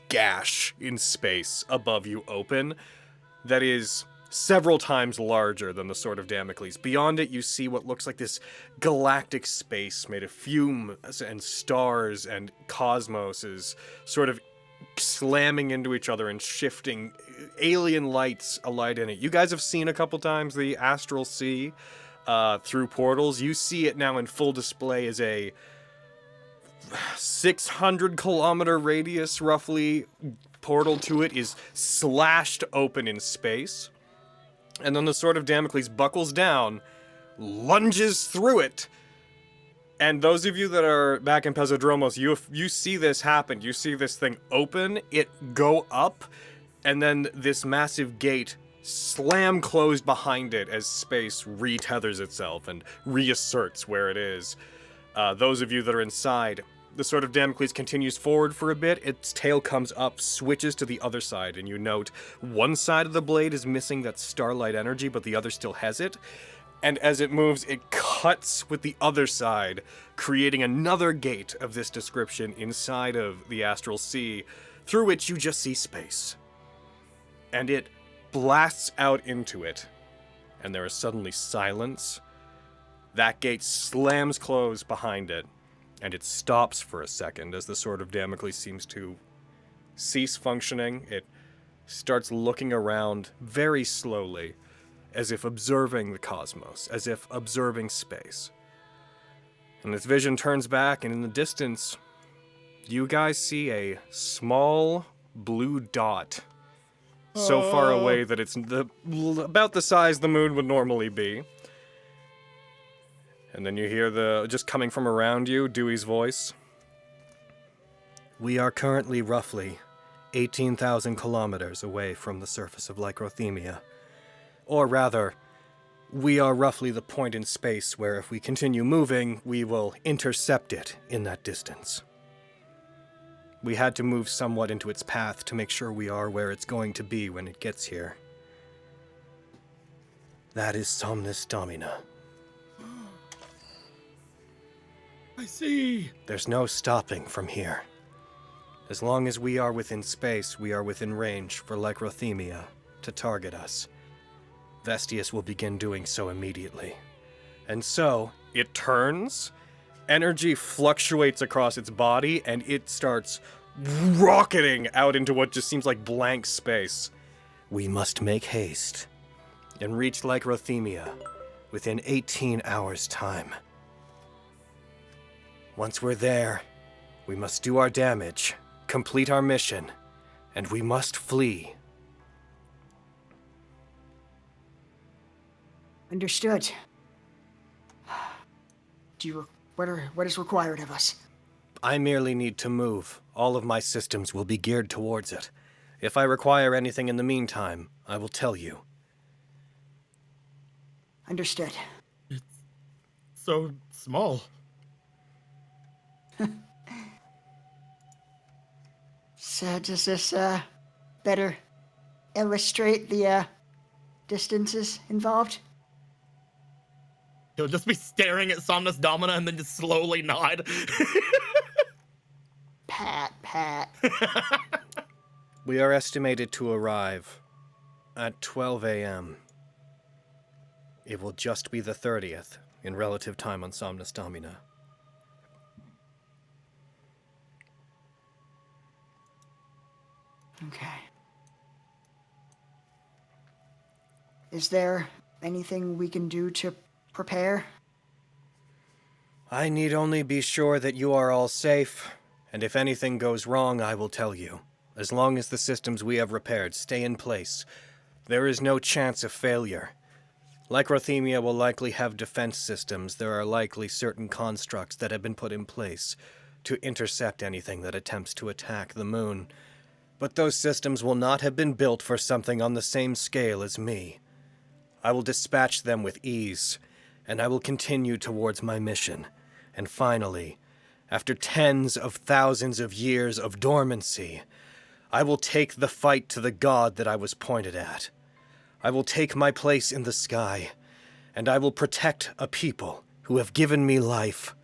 gash in space above you open that is several times larger than the Sword of Damocles. Beyond it, you see what looks like this galactic space made of fumes and stars and cosmoses sort of slamming into each other and shifting, alien lights alight in it. You guys have seen a couple times the Astral Sea through portals. You see it now in full display as a 600-kilometer radius, roughly, portal to it is slashed open in space. And then the Sword of Damocles buckles down, lunges through it. And those of you that are back in Pezodromos, you see this happen. You see this thing open, it go up, and then this massive gate slam closed behind it as space retethers itself and reasserts where it is. Those of you that are inside, the Sword of Damocles continues forward for a bit. Its tail comes up, switches to the other side, and you note one side of the blade is missing that starlight energy, but the other still has it. And as it moves, it cuts with the other side, creating another gate of this description inside of the Astral Sea, through which you just see space. And it blasts out into it, and there is suddenly silence. That gate slams closed behind it, and it stops for a second as the Sword of Damocles seems to cease functioning. It starts looking around very slowly, as if observing the cosmos, as if observing space. And its vision turns back, and in the distance, you guys see a small blue dot so far away that it's about the size the moon would normally be. And then you hear just coming from around you, Dewey's voice. We are currently roughly 18,000 kilometers away from the surface of Lycrothemia. Or rather, we are roughly the point in space where if we continue moving, we will intercept it in that distance. We had to move somewhat into its path to make sure we are where it's going to be when it gets here. That is Somnis Domina. I see. There's no stopping from here. As long as we are within space, we are within range for Lycrothemia to target us. Vestius will begin doing so immediately. And so, it turns, energy fluctuates across its body, and it starts rocketing out into what just seems like blank space. We must make haste and reach Lycrothemia within 18 hours' time. Once we're there, we must do our damage, complete our mission, and we must flee. Understood. What is required of us? I merely need to move. All of my systems will be geared towards it. If I require anything in the meantime, I will tell you. Understood. It's so small. So does this better illustrate the distances involved? He'll just be staring at Somnus Domina and then just slowly nod. Pat. We are estimated to arrive at 12 a.m. It will just be the 30th in relative time on Somnus Domina. Okay. Is there anything we can do to prepare? I need only be sure that you are all safe, and if anything goes wrong, I will tell you. As long as the systems we have repaired stay in place, there is no chance of failure. Lycrothemia will likely have defense systems. There are likely certain constructs that have been put in place to intercept anything that attempts to attack the moon. But those systems will not have been built for something on the same scale as me. I will dispatch them with ease, and I will continue towards my mission. And finally, after tens of thousands of years of dormancy, I will take the fight to the god that I was pointed at. I will take my place in the sky, and I will protect a people who have given me life.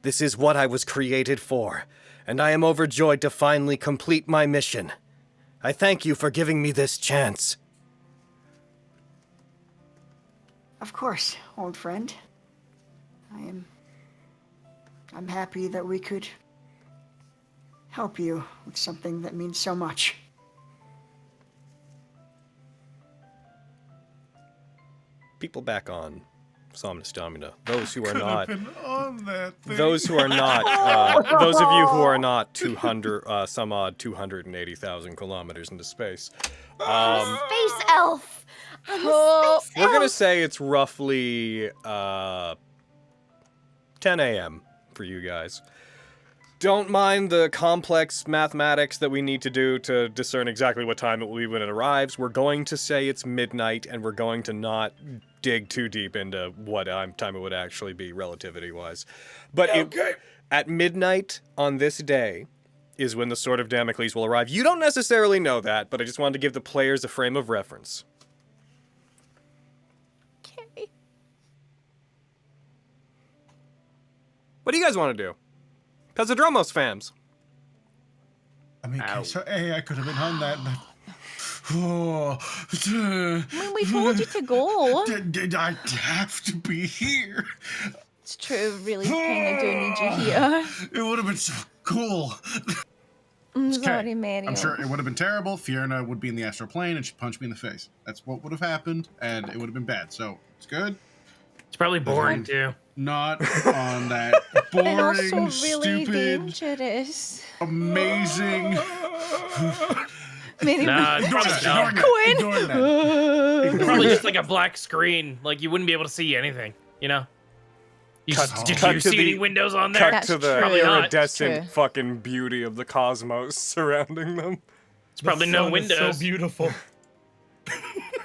This is what I was created for, and I am overjoyed to finally complete my mission. I thank you for giving me this chance. Of course, old friend. I'm happy that we could help you with something that means so much. People back on Somnus Domina. Those who are not. Been on that thing. Those who are not. Those of you who are not 280,000 kilometers into space. Space elf. We're gonna say it's roughly 10 a.m. for you guys. Don't mind the complex mathematics that we need to do to discern exactly what time it will be when it arrives. We're going to say it's midnight, and we're going to not dig too deep into what time it would actually be, relativity-wise. But at midnight on this day is when the Sword of Damocles will arrive. You don't necessarily know that, but I just wanted to give the players a frame of reference. Okay. What do you guys want to do? Pesadromos fams. I mean, so I could have been on that, but... Oh, When we told you to go. Did I have to be here? It's true, really kind of do need you here. It would have been so cool. I'm Okay, sorry, Mario. I'm sure it would have been terrible. Fiona would be in the astral plane and she'd punch me in the face. That's what would have happened, and it would have been bad. So it's good. It's probably boring too. Not on that boring, and also really stupid, dangerous. amazing. Maybe It's probably just like a black screen. Like you wouldn't be able to see anything. You know. Did you see any windows on there? Cut to the Probably not. iridescent fucking beauty of the cosmos surrounding them. It's probably no windows. So beautiful.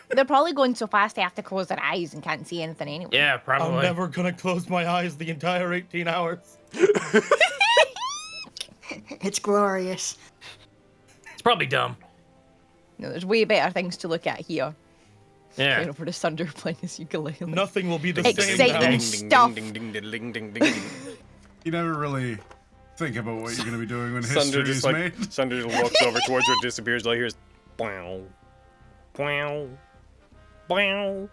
They're probably going so fast they have to close their eyes and can't see anything anyway. Yeah, probably. I'm never gonna close my eyes the entire 18 hours. It's glorious. It's probably dumb. No, there's way better things to look at here. Yeah. Right over the Sunder playing his ukulele. Nothing will be the Exciting same. stuff. You never really think about what you're going to be doing when Sunder history is just made. Sunder just walks over towards her, disappears. All you hear is, "Bow, bow, bow,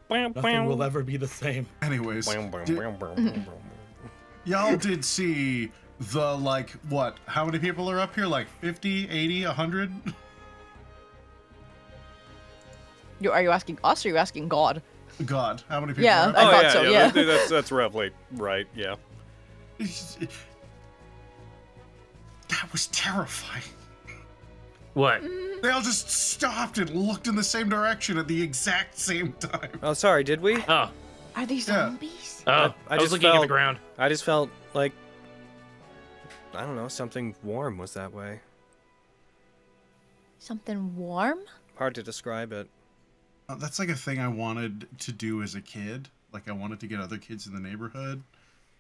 bow, Nothing will ever be the same. Anyways, bow, bow, did- bow, bow, bow, bow." y'all did see the, like, what? How many people are up here? Like 50, 80, 100? Are you asking us or are you asking God? God, how many people Yeah, are up I here? thought so, yeah. That's roughly right, yeah. That was terrifying. What? They all just stopped and looked in the same direction at the exact same time. Oh, sorry, did we? Oh. Are they zombies? Oh, I was looking at the ground. I just felt like, I don't know, something warm was that way. Something warm? Hard to describe it. That's like a thing I wanted to do as a kid. Like I wanted to get other kids in the neighborhood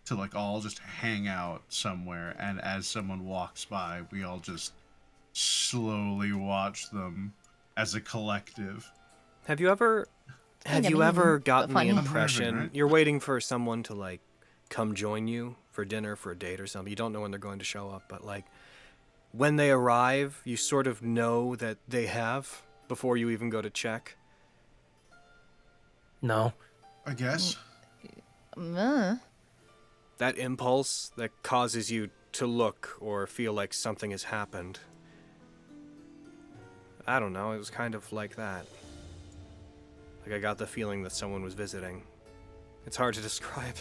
to like all just hang out somewhere, and as someone walks by, we all just slowly watch them as a collective. Have you ever gotten the impression right? you're waiting for someone to like come join you for dinner, for a date or something? You don't know when they're going to show up, but like when they arrive, you sort of know that they have before you even go to check. No. I guess. That impulse that causes you to look or feel like something has happened. I don't know, it was kind of like that. Like I got the feeling that someone was visiting. It's hard to describe.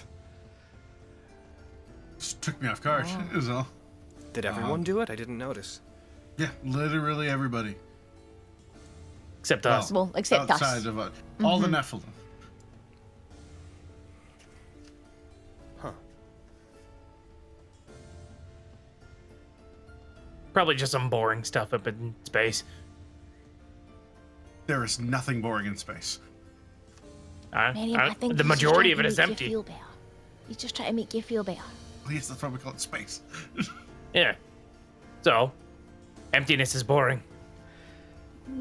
Just took me off guard, is all. Did everyone do it? I didn't notice. Yeah, literally everybody. Except us. Well, except us. Outside of us. All the Nephilim. Huh. Probably just some boring stuff up in space. There is nothing boring in space. Manny, I think the he's just majority trying of it to is make you empty. feel better. He's just trying to make you feel better. Please, that's why we call it space. Yeah. So, emptiness is boring.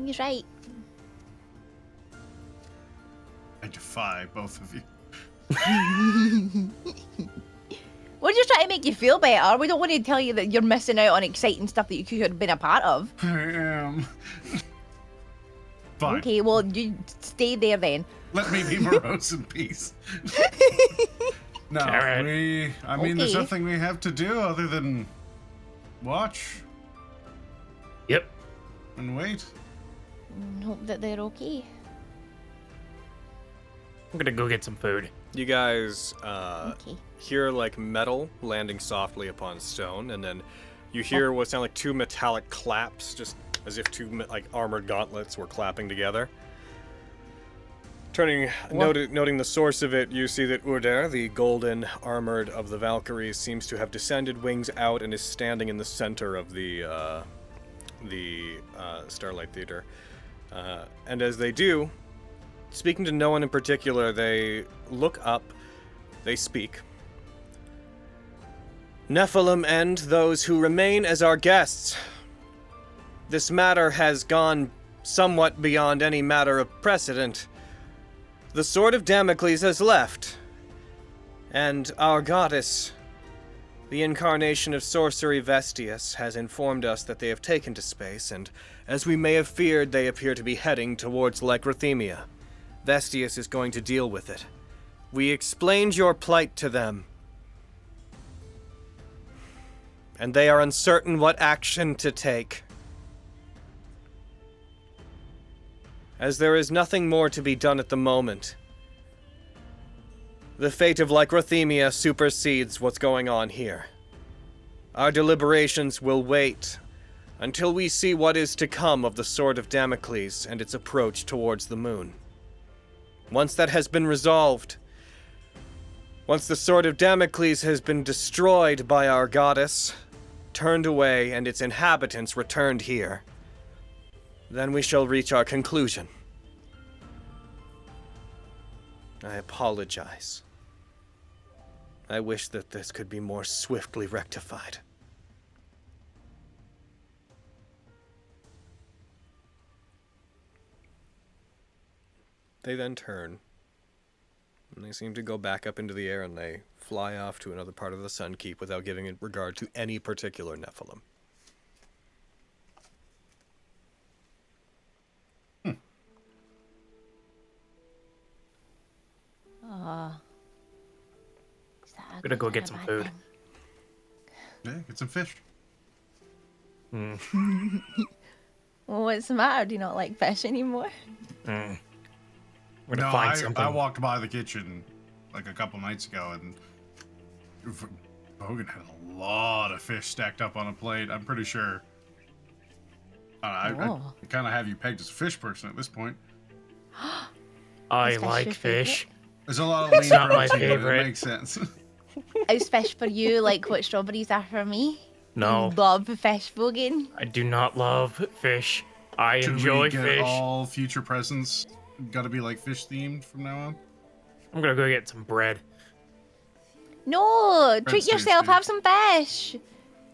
He's right. I defy both of you. We're just trying to make you feel better. We don't want to tell you that you're missing out on exciting stuff that you could have been a part of. I am. Fine. Okay, well, you stay there then. Let me be morose in peace. No, Alright. I mean, there's Okay. nothing we have to do other than watch Yep. and wait. Hope that they're okay. I'm gonna go get some food. You guys Okay. hear like metal landing softly upon stone, and then you hear what sound like two metallic claps, just as if two like armored gauntlets were clapping together. Noting the source of it, you see that Urder, the golden armored of the Valkyries, seems to have descended wings out and is standing in the center of the Starlight Theater. And as they do, speaking to no one in particular, they look up, they speak. Nephilim and those who remain as our guests. This matter has gone somewhat beyond any matter of precedent. The sword of Damocles has left, and our goddess, the incarnation of sorcery Vestius, has informed us that they have taken to space, and as we may have feared, they appear to be heading towards Lycrothemia. Vestius is going to deal with it. We explained your plight to them, and they are uncertain what action to take. As there is nothing more to be done at the moment. The fate of Lycrothemia supersedes what's going on here. Our deliberations will wait until we see what is to come of the Sword of Damocles and its approach towards the moon. Once that has been resolved, once the Sword of Damocles has been destroyed by our goddess, turned away, and its inhabitants returned here, then we shall reach our conclusion. I apologize. I wish that this could be more swiftly rectified. They then turn, and they seem to go back up into the air, and they fly off to another part of the Sun Keep without giving it regard to any particular Nephilim. I'm gonna go get some food. Yeah, get some fish. Well, what's the matter? Do you not like fish anymore? We're gonna find something. I walked by the kitchen like a couple nights ago, and Bogan had a lot of fish stacked up on a plate. I'm pretty sure I kind of have you pegged as a fish person at this point. I Is fish like your fish. There's a lot of lean not my protein, but favorite. it makes sense. Is fish for you like what strawberries are for me? No. You love fish, Vogan. I do not love fish. I Should enjoy we get fish. all future presents gotta be like fish themed from now on? I'm gonna go get some bread. No, Bread treat stays yourself. good. Have some fish.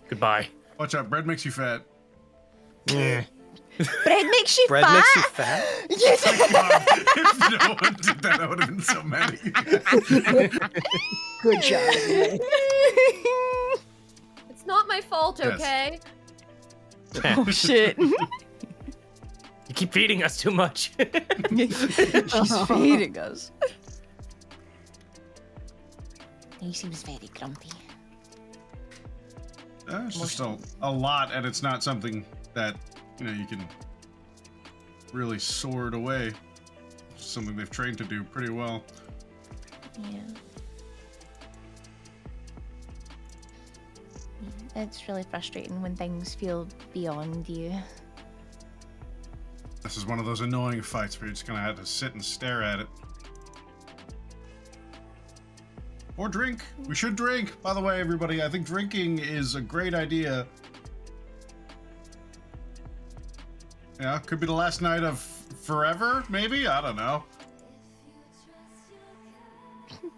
Goodbye. Watch out, bread makes you fat. Yeah. Bread makes you Bread fat. makes you fat? Yes. God, if no one did that, I would have been so mad at you. Good job. It's not my fault, Yes. okay? Oh shit. You keep feeding us too much. She's feeding us. He seems very grumpy. It's just a lot, and it's not something that, you can really sword away. It's something they've trained to do pretty well. Yeah. It's really frustrating when things feel beyond you. This is one of those annoying fights where you're just gonna have to sit and stare at it. Or drink. We should drink. By the way, everybody, I think drinking is a great idea. Yeah, could be the last night of forever, maybe? I don't know.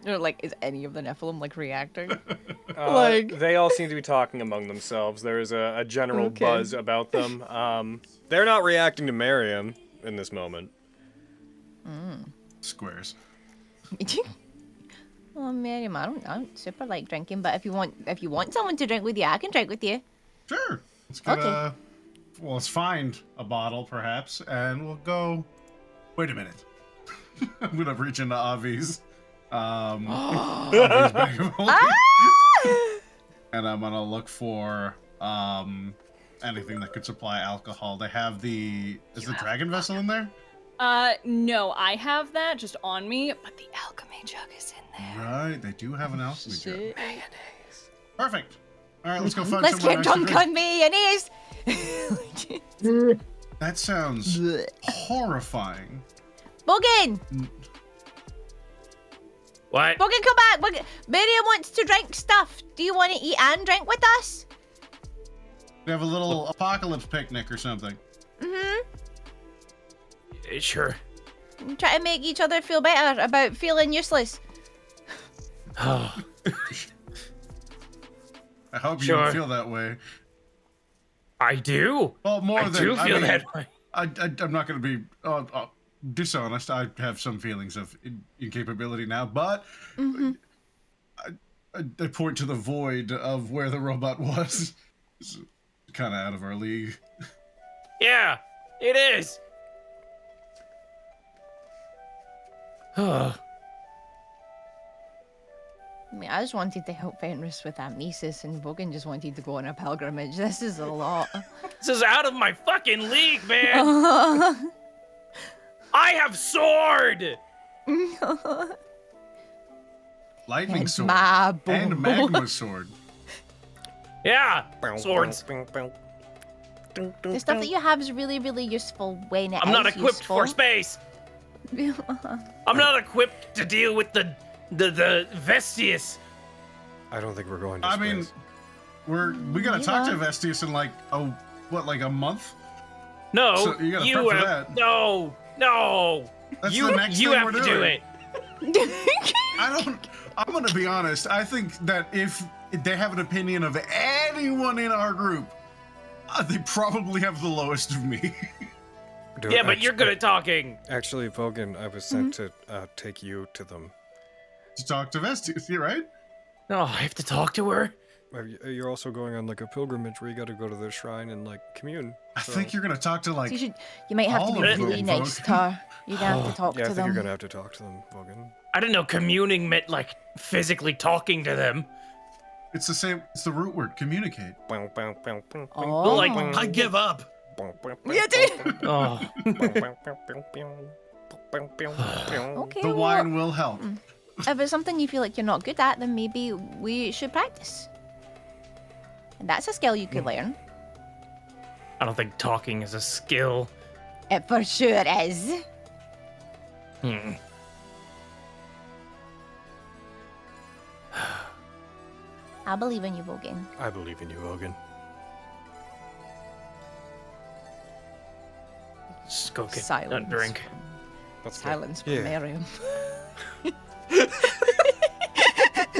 Or like, is any of the Nephilim like reacting? They all seem to be talking among themselves. There is a general Okay. buzz about them. They're not reacting to Miriam in this moment. Squares. Oh, Miriam, I don't super like drinking, but if you want someone to drink with you, I can drink with you. Sure. Let's get Okay. let's find a bottle, perhaps, and we'll go. Wait a minute. I'm gonna reach into Avi's. Avi's bag of holding. And I'm gonna look for anything that could supply alcohol. They have the dragon vessel in there? No, I have that just on me, but the alchemy jug is in there. Right, they do have an alchemy jug. Mayonnaise. Perfect. All right, let's go find Let's somewhere get nice to drunk drink. on mayonnaise. That sounds horrifying. Bogan! What? Bogan, come back! Miriam wants to drink stuff. Do you want to eat and drink with us? We have a little apocalypse picnic or something. Sure. Try to make each other feel better about feeling useless. Oh. I hope you Sure. don't feel that way. I do. Well, more I than do feel mean, that way. I'm not going to be dishonest. I have some feelings of incapability now, but I point to the void of where the robot was. It's kind of out of our league. Yeah, it is. I mean, I just wanted to help Fenris with amnesis, and Bogan just wanted to go on a pilgrimage. This is a lot. This is out of my fucking league, man. I have sword. Lightning It's sword my and boy. magma sword. Yeah, swords. The stuff that you have is really, really useful when it I'm not is equipped useful. for space. I'm not equipped to deal with the Vestius. I don't think we're going to I space. mean, we gotta talk to Vestige in like a month? No, So you gotta you prep for have that. no. That's you the next you thing have we're to do doing. it. I'm gonna be honest. I think that if they have an opinion of anyone in our group, they probably have the lowest of me. Yeah, but you're good at talking. Actually, Vogan, I was sent to take you to them. To talk to Vestige, right? No, I have to talk to her. You're also going on like a pilgrimage where you got to go to the shrine and like commune. I think you're gonna talk to like. So you might have to be all of really them, nice Vogan. to her. You're gonna have to talk Yeah, I to think them. you're gonna have to talk to them, Vogan. I didn't know communing meant like physically talking to them. It's the same. It's the root word. Communicate. Oh. Like, I give up. Yeah, dude. Oh. Okay, The well, wine will help. if it's something you feel like you're not good at, then maybe we should practice. And that's a skill you could learn. I don't think talking is a skill. It for sure is. I believe in you, Vogan. I believe in you, Hogan. Just go get Silence. a drink. That's good. Silence from Yeah. Miriam.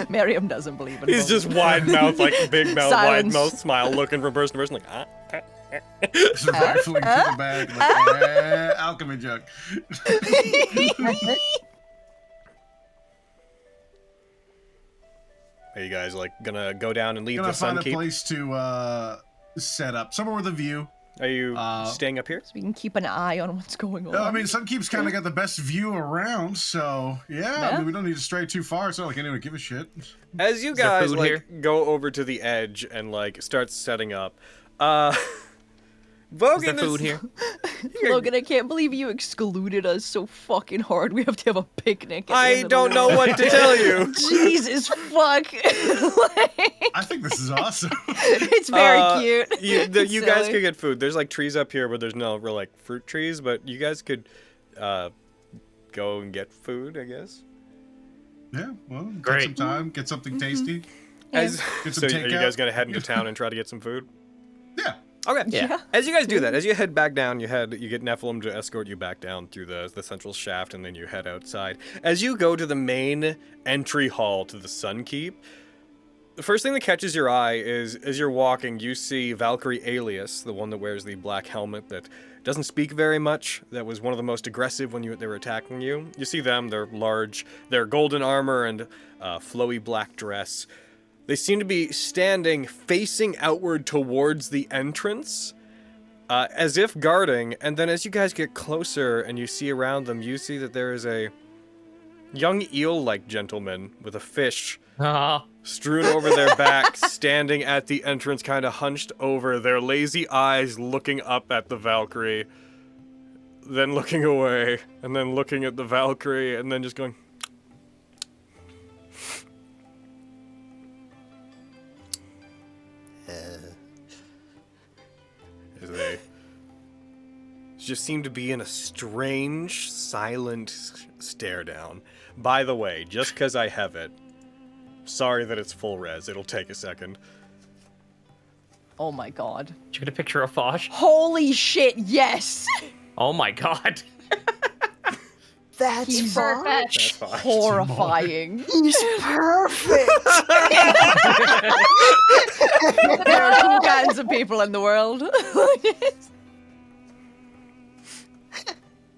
Miriam doesn't believe in He's Vogan. just wide mouth, like big mouth, wide Silence. mouth smile, looking from person to person, like Just rifling through the bag like alchemy jug. Are you guys like gonna go down and leave Gonna the sun find a keep? place to set up somewhere with a view. Are you staying up here? So we can keep an eye on what's going on. I mean, Sunkeep's kind of got the best view around, so yeah. I mean, we don't need to stray too far. It's not like anyone would give a shit. As you there guys food like here? go over to the edge and like start setting up, Is there Vogan food here? Logan, I can't believe you excluded us so fucking hard. We have to have a picnic. at the I end of the don't know world. what to tell you. Jesus fuck. I think this is awesome. It's very cute. You guys Silly. could get food. There's like trees up here, but there's no real like fruit trees. But you guys could go and get food, I guess. Yeah, well, Great. take some time, get something tasty. As, Get so some are you takeout. guys gonna head into town and try to get some food? Yeah. Okay. Yeah. As you guys do that, as you head back down, you get Nephilim to escort you back down through the central shaft, and then you head outside. As you go to the main entry hall to the Sun Keep, the first thing that catches your eye is, as you're walking, you see Valkyrie Alias, the one that wears the black helmet that doesn't speak very much, that was one of the most aggressive when they were attacking you. You see them, they're large, they're golden armor and flowy black dress. They seem to be standing facing outward towards the entrance, as if guarding, and then as you guys get closer and you see around them, you see that there is a young eel-like gentleman with a fish strewn over their back, standing at the entrance, kind of hunched over, their lazy eyes looking up at the Valkyrie, then looking away, and then looking at the Valkyrie, and then just going... As they just seem to be in a strange, silent stare down. By the way, just because I have it, sorry that it's full res. It'll take a second. Oh my god. Did you get a picture of Fosh? Holy shit, yes! Oh my god. That's He's fine. That's fine. horrifying. He's perfect. There are two kinds of people in the world.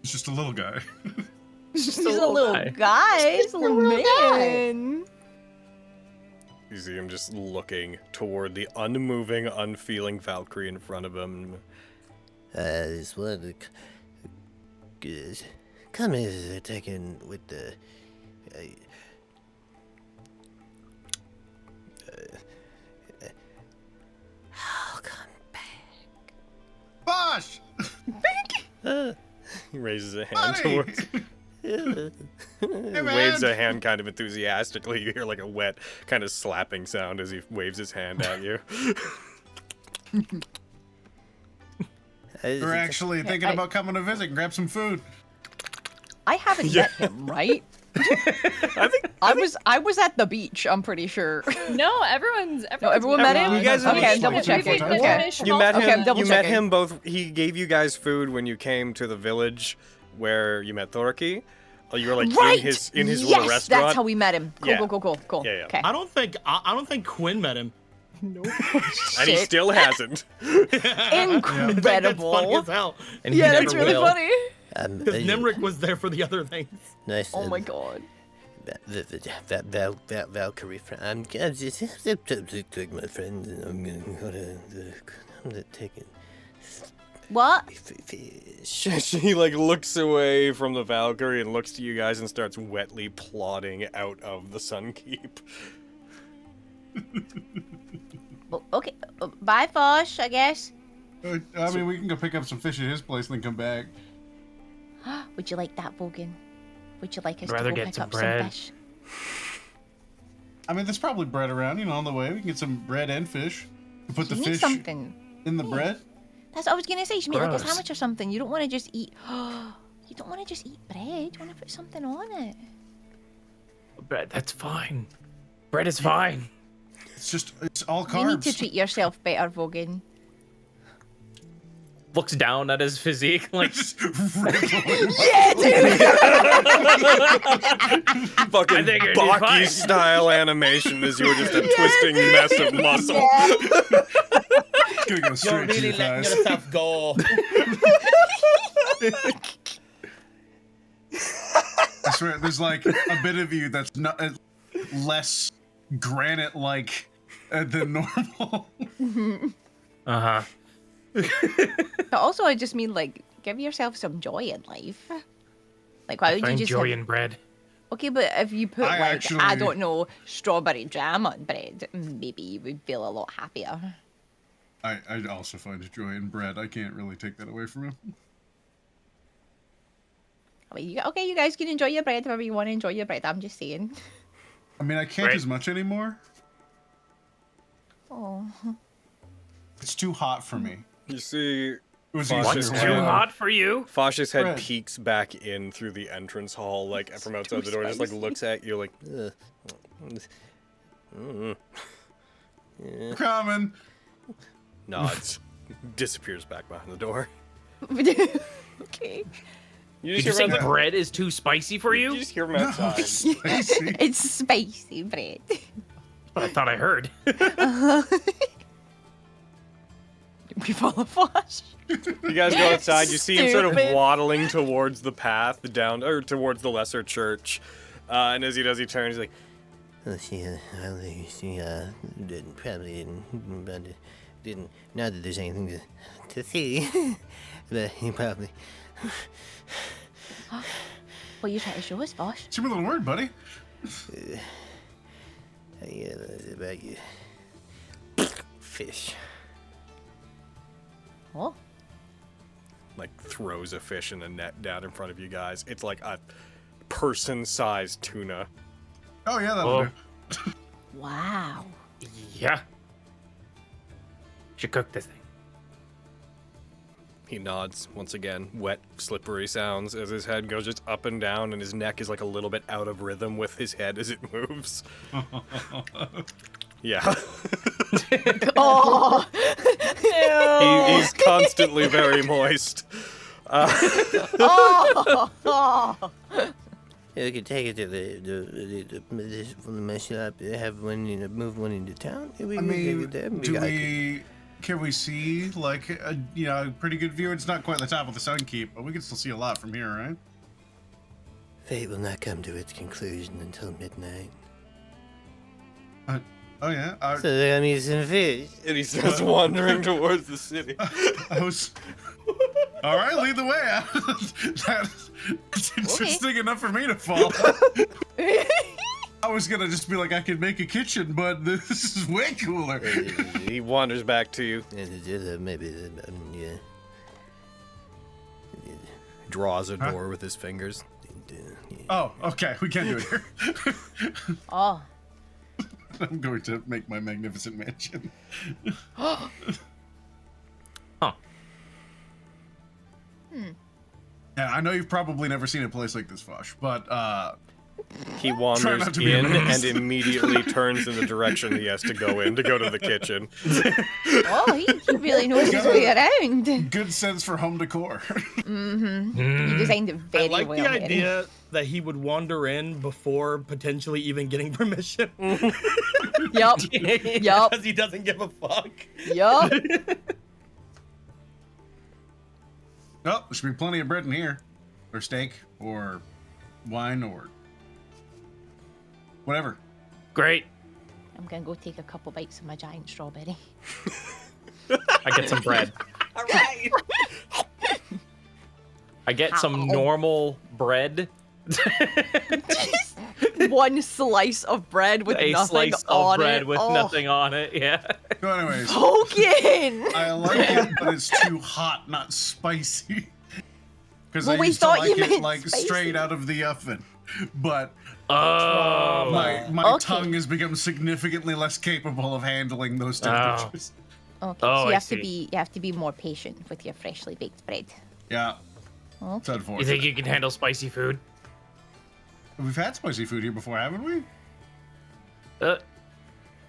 It's just a little guy. He's a little guy. He's a little man. You see him just looking toward the unmoving, unfeeling Valkyrie in front of him. This one, come here, taken with the. I'll come back. Bosh! He raises a hand Buddy! towards. Hey, Waves man. a hand kind of enthusiastically. You hear like a wet kind of slapping sound as he waves his hand at you. We're actually thinking about coming to visit and grab some food. I haven't met him, right? I was at the beach. I'm pretty sure. No, everyone's. No, everyone met him. You guys have okay, I'm each double like checking. multiple Okay. times. You met him. Okay, I'm double You met checking. him both. He gave you guys food when you came to the village where you met Thorky. You were like Right! in his yes, little restaurant. that's how we met him. Cool, Yeah. cool. Yeah, yeah. Okay. I don't think Quinn met him. Nope. And he still hasn't. Incredible. That's funny as hell. And he Yeah, never that's really will. funny. Because Nimric was there for the other things. Nice. Oh my god. Valkyrie friend. I'm just take my friends and I'm gonna take it. What? She like looks away from the Valkyrie and looks to you guys and starts wetly plodding out of the Sun Keep. Well, okay. Bye, Fosh, I guess. I mean, we can go pick up some fish at his place and then come back. Would you like that, Vogan? Would you like us I'd rather to go get pick some up bread. some fish? I mean, there's probably bread around, on the way. We can get some bread and fish. We put the You need fish something. in the bread. That's what I was gonna say. You should make like a Gross. sandwich or something. You don't want to just eat. You don't want to just eat bread. You want to put something on it. Bread, that's fine. Bread is fine. It's all carbs. You need to treat yourself better, Vogan. Looks down at his physique like. Yeah, dude. Fucking think it'd be Baki fine. style animation as you were just a twisting mess of muscle. Gonna go You're straight to really your letting thighs. yourself go. I swear, there's like a bit of you that's not less granite-like than normal. Uh huh. But also, I just mean like, give yourself some joy in life. Like, why would you Find just joy have... in bread. Okay, but if you put I I actually- don't know, strawberry jam on bread, maybe you would feel a lot happier. I also find joy in bread. I can't really take that away from him. I mean, okay, you guys can enjoy your bread however you want to enjoy your bread. I'm just saying. I mean, I can't Right. as much anymore. Oh. It's too hot for me. You see, It was What's easier Too Yeah. when- hot for you? Fosh's head Bread. peeks back in through the entrance hall, like from outside the door, just like looks at you, like, ugh. Coming. Nods, disappears back behind the door. Okay. You Did just you say hear him bread is too spicy for you? You just hear him outside. Spicy. It's spicy bread. I thought I heard. We fall a flush. You guys go outside. You see him sort of Stupid. waddling towards the path down, or towards the lesser church. And as he does, he turns. He's like, didn't. Not that there's anything to see, but he probably. What are you trying to show us, Bosh? Seem a little worried, buddy. About you. Fish. Oh. like throws a fish in a net down in front of you guys. It's like a person-sized tuna. Oh yeah, that'll do. Wow. Yeah. Should cook this thing. He nods once again. Wet, slippery sounds as his head goes just up and down, and his neck is like a little bit out of rhythm with his head as it moves. Yeah. Oh. He's constantly very moist. Oh. You could take it to my shop. Have one, move one into town. I mean, can we see like a a pretty good view? It's not quite the top of the Sun Keep, but we can still see a lot from here, right? Fate will not come to its conclusion until midnight. Oh yeah. So there me some fish. And he starts wandering towards the city. I was. All right, lead the way. That's interesting enough for me to fall. I was gonna just be like, I could make a kitchen, but this is way cooler. He wanders back to you. Maybe, yeah. Draws a door with his fingers. Oh, okay, we can't do it here. Oh. I'm going to make my magnificent mansion. Huh. Yeah, I know you've probably never seen a place like this, Fosh, but He Try wanders not to be in amazed. and immediately turns in the direction he has to go to the kitchen. Oh, he really knows his way around. good sense for home decor. Mm-hmm. You designed it very I like well. the Mary. idea that he would wander in before potentially even getting permission. Yup. Yup. Because he doesn't give a fuck. Yup. Oh, there should be plenty of bread in here, or steak, or wine, or whatever. Great. I'm gonna go take a couple bites of my giant strawberry. I get some bread. All right. I get some normal bread. One slice of bread with a nothing slice on of bread it. with Oh. nothing on it. Yeah. So anyways, Poking. I like it, but it's too hot, not spicy. Because Well, I we used to thought like you it meant like spicy. straight out of the oven, but Oh. my Okay. tongue has become significantly less capable of handling those Oh. temperatures. Okay, Oh, so I you see. have to be more patient with your freshly baked bread. Yeah. Okay. It's unfortunate. You think you can handle spicy food? We've had spicy food here before, haven't we? Yeah,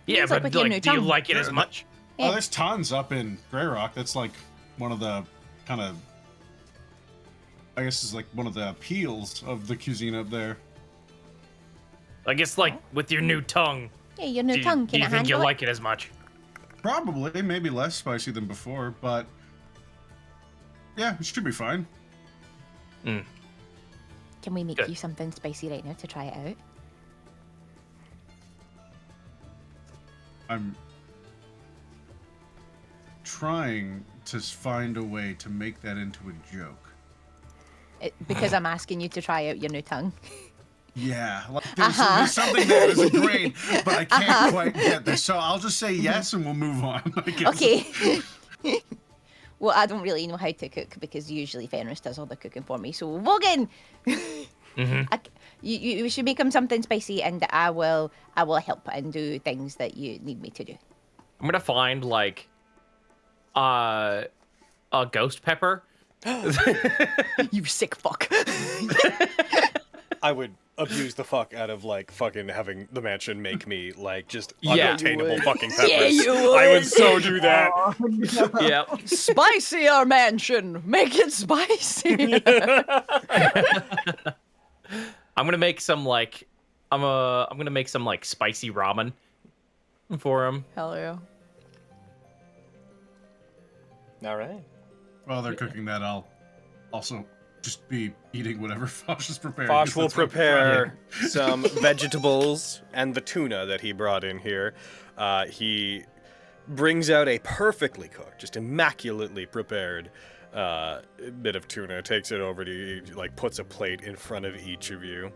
Seems like but with your new like, do you tongue. like it as much? Oh, there's tons up in Grey Rock. That's like one of the kind of, I guess it's like one of the appeals of the cuisine up there. I guess like with your new tongue. Yeah, your new do tongue. do Can you it think you'll handle it? like it as much? Probably, maybe less spicy than before, but yeah, it should be fine. Mm. Can we make Good. you something spicy right now to try it out? I'm trying to find a way to make that into a joke. Because I'm asking you to try out your new tongue. Yeah, like there's something there. There's a grain, but I can't quite get there. So I'll just say yes, and we'll move on. I guess. Okay. Well, I don't really know how to cook because usually Fenris does all the cooking for me. So Vogan, you should make him something spicy, and I will help and do things that you need me to do. I'm gonna find like a ghost pepper. You sick fuck. I would abuse the fuck out of like fucking having the mansion make me like just Yeah. unattainable fucking peppers. Yeah, you I would would. so do that. Yeah. Spicier mansion. Make it spicy. I'm gonna make some like I'm gonna make some like spicy ramen for him. Hell yeah. All right. While they're cooking that, I'll also just be eating whatever Fosh is preparing. Fosh 'cause will that's what I'm prepare some vegetables and the tuna that he brought in here. He brings out a perfectly cooked, just immaculately prepared bit of tuna, takes it over to you, like puts a plate in front of each of you.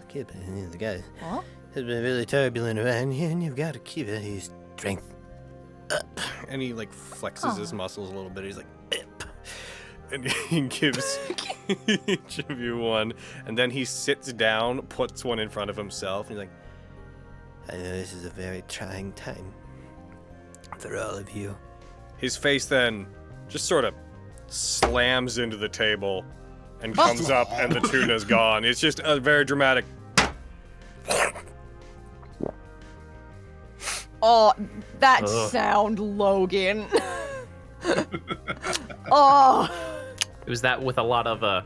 Keep it. The guy Huh? has been really turbulent around here, and you've got to keep it. His strength. And he like flexes his muscles a little bit. He's like, "Ip." And he gives each of you one, and then he sits down, puts one in front of himself, and he's like, I know this is a very trying time for all of you. his face then just sort of slams into the table and comes up, and the tuna's gone. It's just a very dramatic. Oh, that Ugh. sound, Logan. Oh. It was that with a lot of that.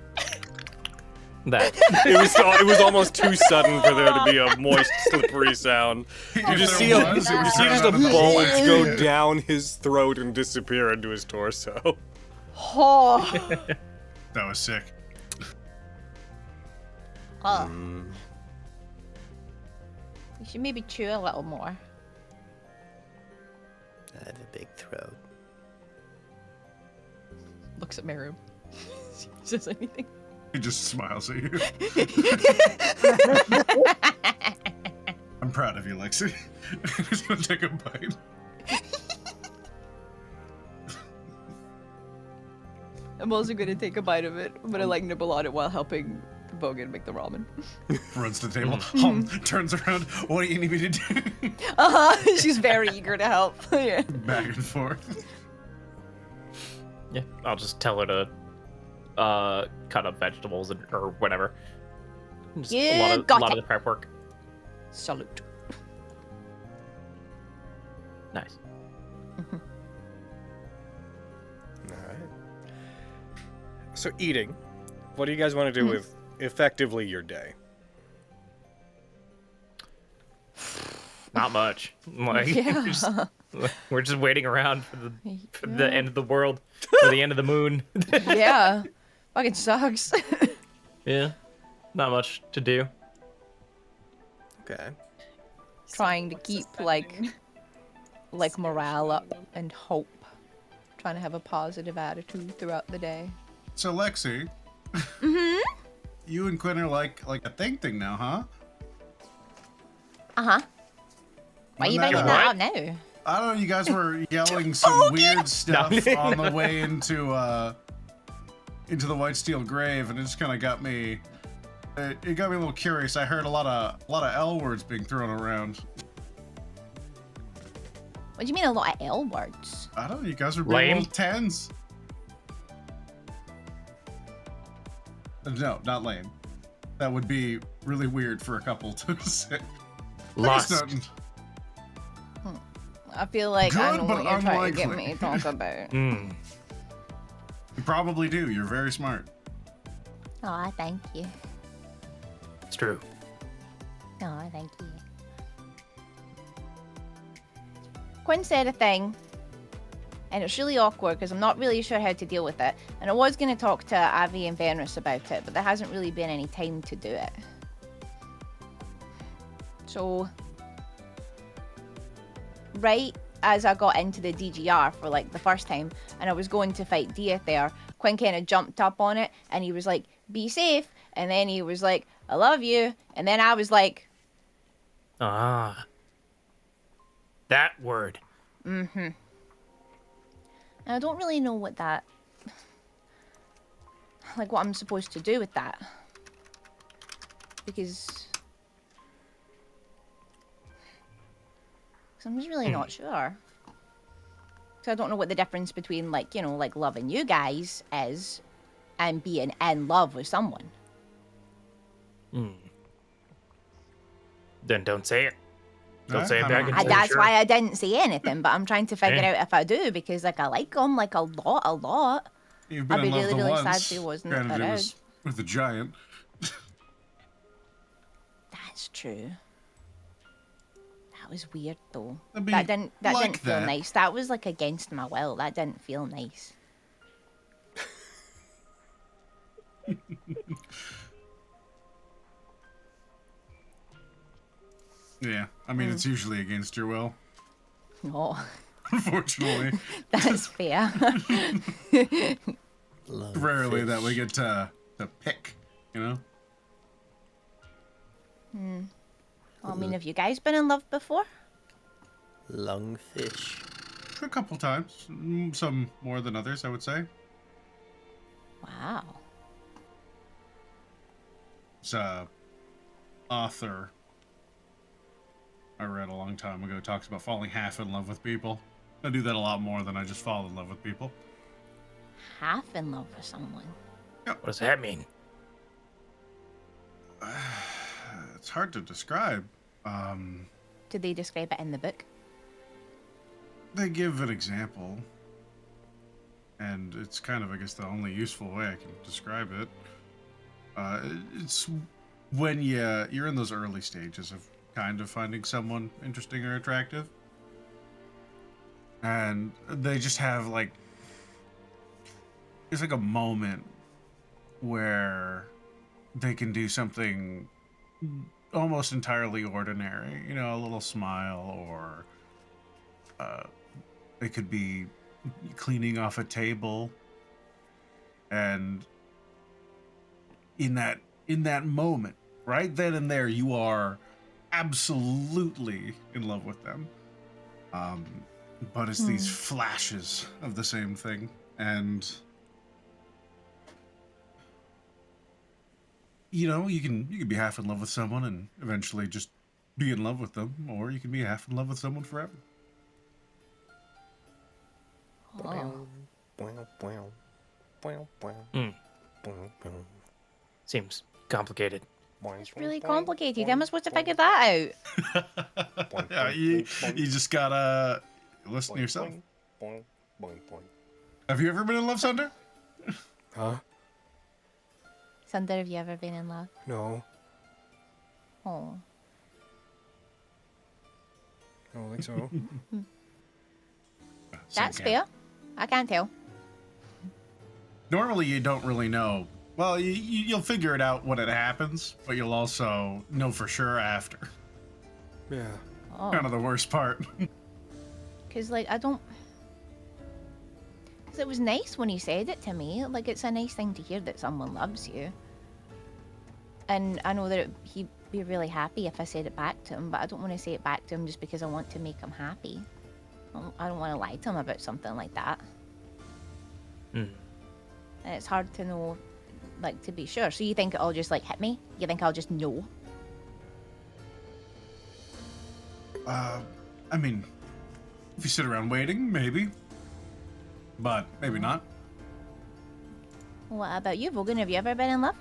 It was almost too sudden for there to be a moist, slippery sound. You just see just a bulge go down his throat and disappear into his torso. Oh. That was sick. Oh. You should maybe chew a little more. I have a big throat. Looks at Meru. Says anything. He just smiles at you. I'm proud of you, Lexi. He's gonna take a bite. I'm also gonna take a bite of it. I'm gonna like nibble on it while helping Bogan make the ramen. Runs to the table, turns around. What do you need me to do? She's very eager to help. Yeah. Back and forth. Yeah, I'll just tell her to cut up vegetables or whatever. Just Yeah, a got lot it. of the prep work. Salute. Nice. Alright. So eating, what do you guys want to do with effectively your day? Not much. Like we're just waiting around for the end of the world, for the end of the moon. Yeah. Fucking sucks. Yeah, not much to do. Okay. Trying to keep like morale up and hope. Trying to have a positive attitude throughout the day. So Lexi, you and Quinn are like a thing now, huh? Uh-huh. Why are you bringing that up now? I don't know. You guys were yelling some weird stuff on the way into the White Steel Grave, and it just kind of got me. It got me a little curious. I heard a lot of L words being thrown around. What do you mean a lot of L words? I don't know. You guys are being little 10s. No, not lame. That would be really weird for a couple to say. Lust. I feel like I Good, know but what you're trying to get unlikely. me to talk about. You probably do. You're very smart. Aw, thank you. It's true. Aw, thank you. Quinn said a thing, and it's really awkward because I'm not really sure how to deal with it. And I was going to talk to Avi and Venris about it, but there hasn't really been any time to do it. So, right as I got into the DGR for like the first time, and I was going to fight Diather, Quinn kind of jumped up on it, and he was like, "Be safe," and then he was like, "I love you," and then I was like, Ah. That word. mm-hmm. And I don't really know what that... Like what I'm supposed to do with that. Because I'm just really not sure. So I don't know what the difference between, like, you know, like loving you guys is and being in love with someone. Then don't say it. Don't say it back And until that's sure. why I didn't say anything, but I'm trying to figure Okay. out if I do, because like I like him like a lot. You've been I'd be in love really, the really once. sad if he wasn't Granted, it around. was with a giant. That's true. That was weird though. I mean, That didn't like feel that. nice. That was like against my will. That didn't feel nice. Yeah, I mean, it's usually against your will. No. Unfortunately. That's fair. Rarely that we get to pick, you know? Well, I mean, have you guys been in love before? Lungfish. A couple times. Some more than others, I would say. Wow. It's a author I read a long time ago talks about falling half in love with people. I do that a lot more than I just fall in love with people. Half in love with someone. What does that mean? It's hard to describe. Did they describe it in the book? They give an example, and it's kind of, I guess, the only useful way I can describe it. It's when you're in those early stages of kind of finding someone interesting or attractive, and they just have like, it's like a moment where they can do something almost entirely ordinary, you know, a little smile, or it could be cleaning off a table, and in that moment, right then and there, you are absolutely in love with them. But it's these flashes of the same thing, and you know, you can be half in love with someone and eventually just be in love with them, or you can be half in love with someone forever. Seems complicated. It's really complicated. How am I supposed to figure that out? Yeah, you just gotta listen to yourself. Have you ever been in love, Sunder? Huh? Sunder, have you ever been in love? No. Oh. I don't think so. That's fair. I can't tell. Normally, you don't really know. Well, you'll figure it out when it happens, but you'll also know for sure after. Yeah. Oh. Kind of the worst part. Because, like, I don't... Because it was nice when he said it to me. Like, it's a nice thing to hear that someone loves you. And I know that he'd be really happy if I said it back to him, but I don't want to say it back to him just because I want to make him happy. I don't want to lie to him about something like that. And it's hard to know, like, to be sure. So you think it'll just, like, hit me? You think I'll just know? I mean, If you sit around waiting, maybe. But maybe not. What about you, Vogan? Have you ever been in love?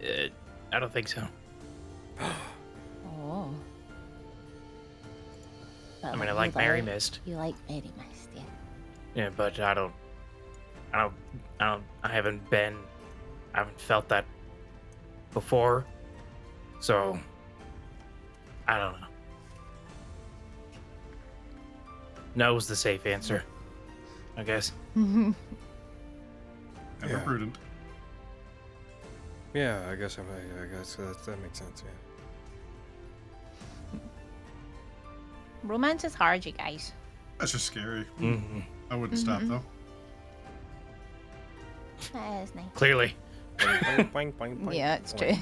I don't think so. Oh. But I mean, I you like Mary Mist. You like Mary Mist, yeah. Yeah, but I haven't felt that before. So, I don't know. No's the safe answer, I guess. Ever Yeah. prudent. Yeah, I guess that makes sense, yeah. Romance is hard, you guys. That's just scary. Mm-hmm. I wouldn't stop though. That is nice. Clearly. Yeah, it's true.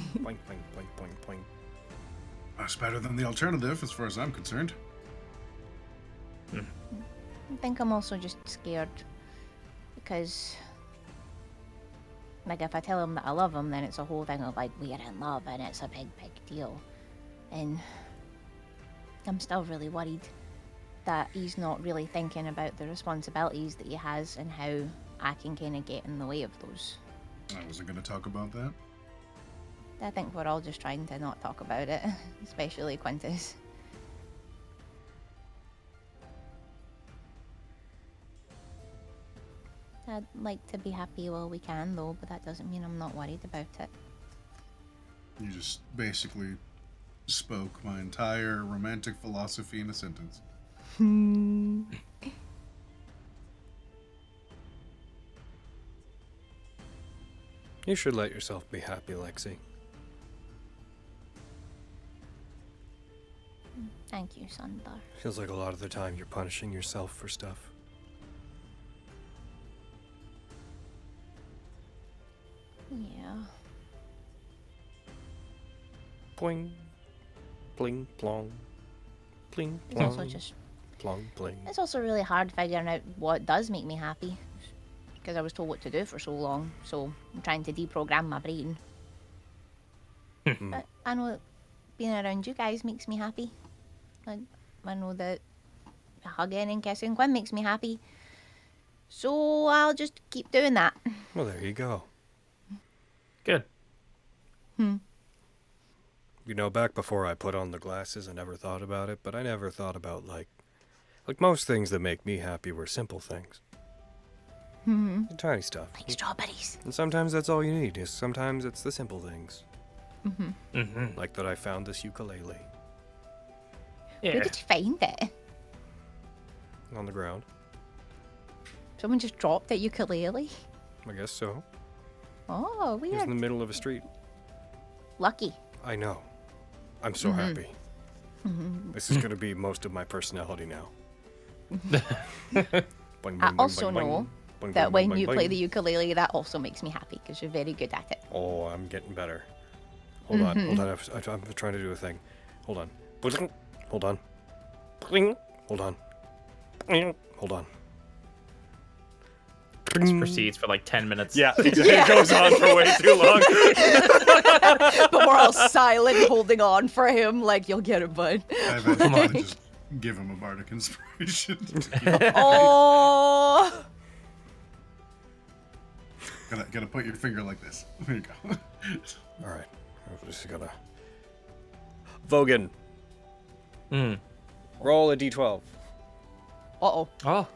That's better than the alternative, as far as I'm concerned. I think I'm also just scared because, like, if I tell him that I love him, then it's a whole thing of like we're in love and it's a big deal, and I'm still really worried that he's not really thinking about the responsibilities that he has and how I can kind of get in the way of those. I wasn't going to talk about that. I think we're all just trying to not talk about it, especially Quintus. I'd like to be happy while we can, though, but that doesn't mean I'm not worried about it. You just basically spoke my entire romantic philosophy in a sentence. You should let yourself be happy, Lexi. Thank you, Sundar. Feels like a lot of the time you're punishing yourself for stuff. Yeah. Pling, pling, plong, pling, It's plong, also just... plong, pling. It's also really hard figuring out what does make me happy. Because I was told what to do for so long, so I'm trying to deprogram my brain. But I know that being around you guys makes me happy. I know that hugging and kissing Quinn makes me happy. So I'll just keep doing that. Well, there you go. Good. You know, back before I put on the glasses, I never thought about it, but I never thought about, like most things that make me happy were simple things. Tiny stuff. Like strawberries. And sometimes that's all you need. Is sometimes it's the simple things. Mm-hmm. Like that I found this ukulele Yeah. Where did you find it? on the ground. Someone just dropped that ukulele? I guess so. Oh, It was weird. in the middle of a street. Lucky. I know. I'm so happy. This is going to be most of my personality now. Boing, boing, I boing, also boing, know boing, that boing, when boing, you boing. play the ukulele, that also makes me happy because you're very good at it. Oh, I'm getting better. Hold on. I'm trying to do a thing. Hold on. Hold on. Hold on. Hold on. This proceeds for like 10 minutes. Yeah, it goes on for way too long. But we're all silent, holding on for him, like, you'll get it, bud. I eventually just give him a bardic inspiration. Oh! Gotta put your finger like this. There you go. All right. I'm just gonna. Vogan. Roll a d12. Uh-oh. Oh.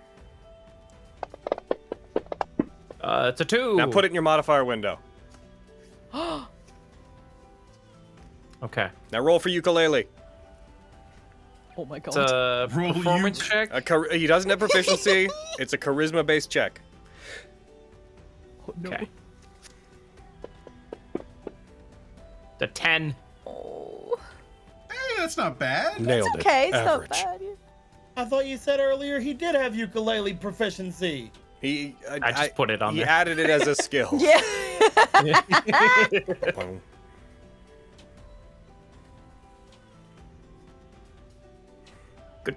It's a 2. Now put it in your modifier window. Okay. Now roll for ukulele. Oh my It's god. a Roll performance uke. check. He doesn't have proficiency. It's a charisma-based check. Okay. The 10. Oh. Hey, that's not bad. Nailed It's okay, it. it's Average. not bad. I thought you said earlier he did have ukulele proficiency. I just put it on He there. added it as a skill. Yeah. Boing.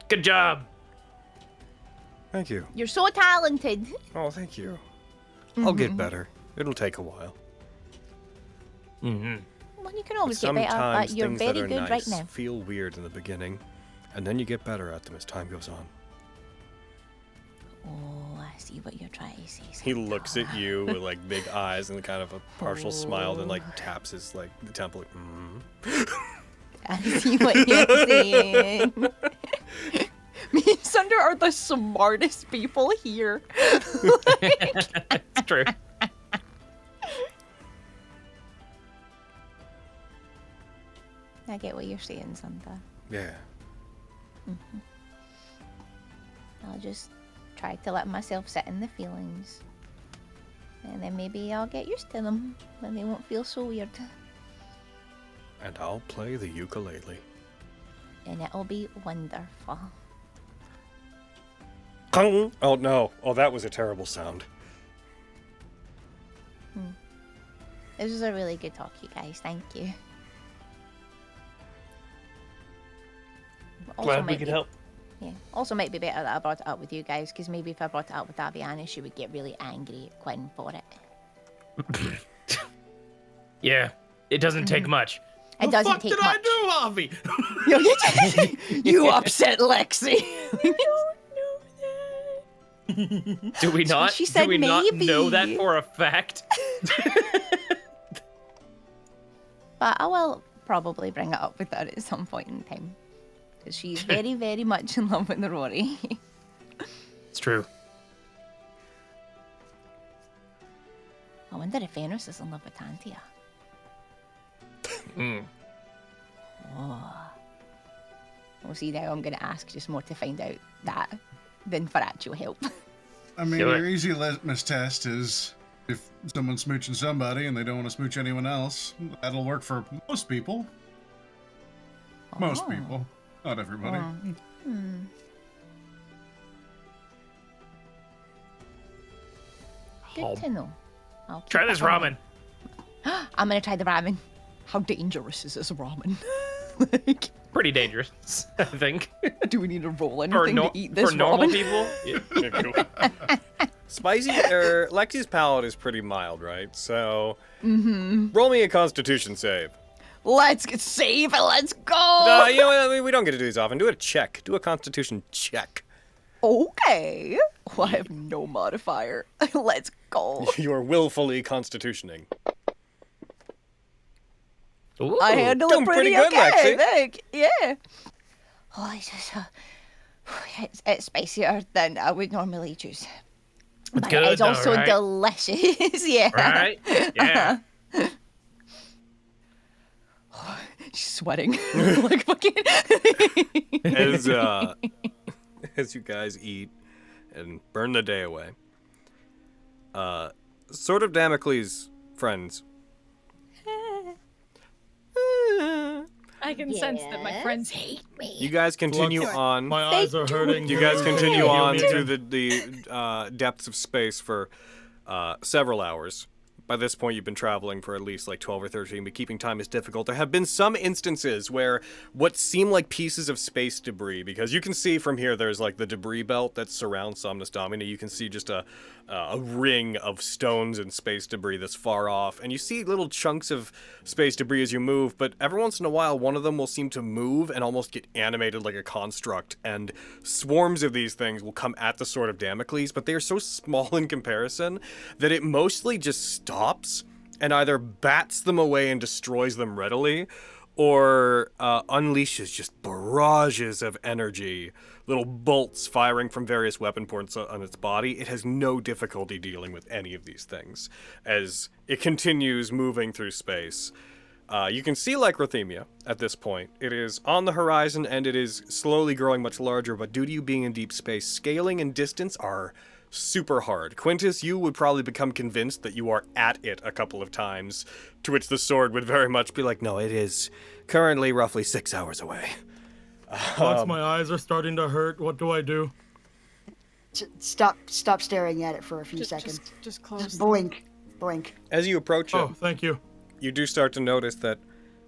Good job. Thank you. You're so talented. Oh, thank you. I'll get better. It'll take a while. Mm-hmm. Well, you can always get better, but Sometimes you're things very that are good nice right now. feel weird in the beginning, And then you get better at them as time goes on. Oh, I see what you're trying to say. He looks at you with like big eyes and kind of a partial smile, then like taps his like the temple. I see what you're saying. Me and Sunder are the smartest people here. It's true. I get what you're saying, Santa. Yeah. I'll just try to let myself sit in the feelings. And then maybe I'll get used to them, and they won't feel so weird. And I'll play the ukulele. And it'll be wonderful. Oh no. Oh, that was a terrible sound. This was a really good talk, you guys. Thank you. Glad we could help. Yeah. Also might be better that I brought it up with you guys, because maybe if I brought it up with Aviana, she would get really angry at Quinn for it. Yeah, it doesn't take much. It doesn't take much. What did I do, Avi? You upset Lexi. Do we not? She said do we not maybe. know that for a fact? But I will probably bring it up with her at some point in time. Because she's very, very much in love with the Rory. It's true. I wonder if Venus is in love with Tantia. Oh. Well, see, now I'm going to ask just more to find out that than for actual help. I mean, your easy litmus test is if someone's smooching somebody and they don't want to smooch anyone else. That'll work for most people. Most people. Not everybody. Good to know. I'll Try keep this that in ramen. mind. I'm going to try the ramen. How dangerous is this ramen? Pretty dangerous, I think. Do we need to roll anything to eat this for normal ramen? people? Spicy, or Lexi's palate is pretty mild, right? So, roll me a Constitution save. Let's get save and let's go. You know, we don't get to do these often. Do a check. Do a Constitution check. Okay. Well, I have no modifier. Let's go. You are willfully constitutioning. Ooh. I handle Doing it pretty good, okay. Lexi. Yeah. Oh, it's just it's spicier than I would normally choose. But good it's though, also right? delicious. Yeah. Right? Yeah. She's sweating. Like fucking. As you guys eat and burn the day away, Sword of Damocles, friends. I can sense that my friends hate me. You guys continue on. My eyes are hurting. You guys continue on through the depths of space for several hours. By this point, you've been traveling for at least like 12 or 13, but keeping time is difficult. There have been some instances where what seem like pieces of space debris, because you can see from here, there's like the debris belt that surrounds Somnus Domini. You can see just a ring of stones and space debris that's far off, and you see little chunks of space debris as you move, but every once in a while, one of them will seem to move and almost get animated like a construct, and swarms of these things will come at the Sword of Damocles, but they are so small in comparison that it mostly just stops and either bats them away and destroys them readily, or unleashes just barrages of energy, little bolts firing from various weapon ports on its body. It has no difficulty dealing with any of these things as it continues moving through space. You can see Lycrothemia at this point. It is on the horizon and it is slowly growing much larger, but due to you being in deep space, scaling and distance are super hard. Quintus, you would probably become convinced that you are at it a couple of times, to which the sword would very much be like, no, it is currently roughly 6 hours away. Once my eyes are starting to hurt, what do I do? Stop staring at it for a few seconds. Just close. Just blink. As you approach it, Oh, thank you. you do start to notice that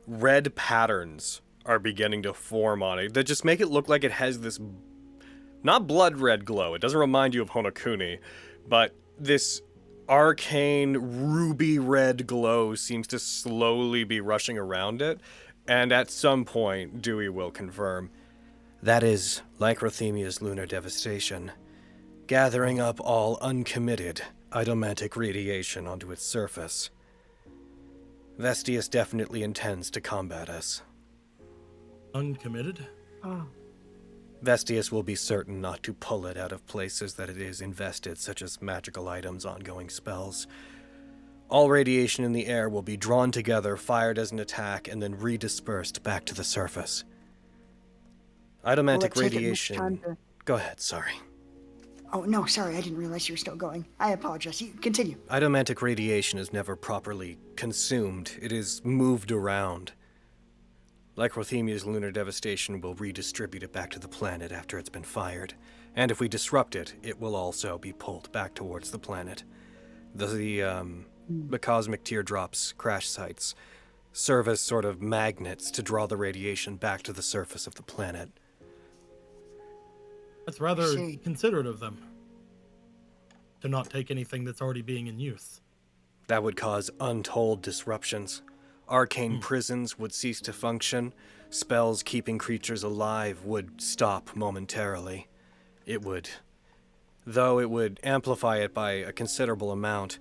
red patterns are beginning to form on it that just make it look like it has this not blood red glow. It doesn't remind you of Honokuni, but this arcane ruby red glow seems to slowly be rushing around it, and at some point Dewey will confirm That is Lycrothemia's lunar devastation, gathering up all uncommitted idomantic radiation onto its surface. Vestius definitely intends to combat us. Uncommitted? Oh. Vestius will be certain not to pull it out of places that it is invested, such as magical items, ongoing spells. All radiation in the air will be drawn together, fired as an attack, and then redispersed back to the surface. Idomantic radiation... Go ahead, sorry. Oh, no, sorry, I didn't realize you were still going. I apologize. You continue. Idomantic radiation is never properly consumed. It is moved around. Lycrothemia's lunar devastation will redistribute it back to the planet after it's been fired. And if we disrupt it, it will also be pulled back towards the planet. The cosmic teardrops, crash sites, serve as sort of magnets to draw the radiation back to the surface of the planet. That's rather considerate of them. To not take anything that's already being in use. That would cause untold disruptions. Arcane prisons would cease to function. Spells keeping creatures alive would stop momentarily. It would. Though it would amplify it by a considerable amount,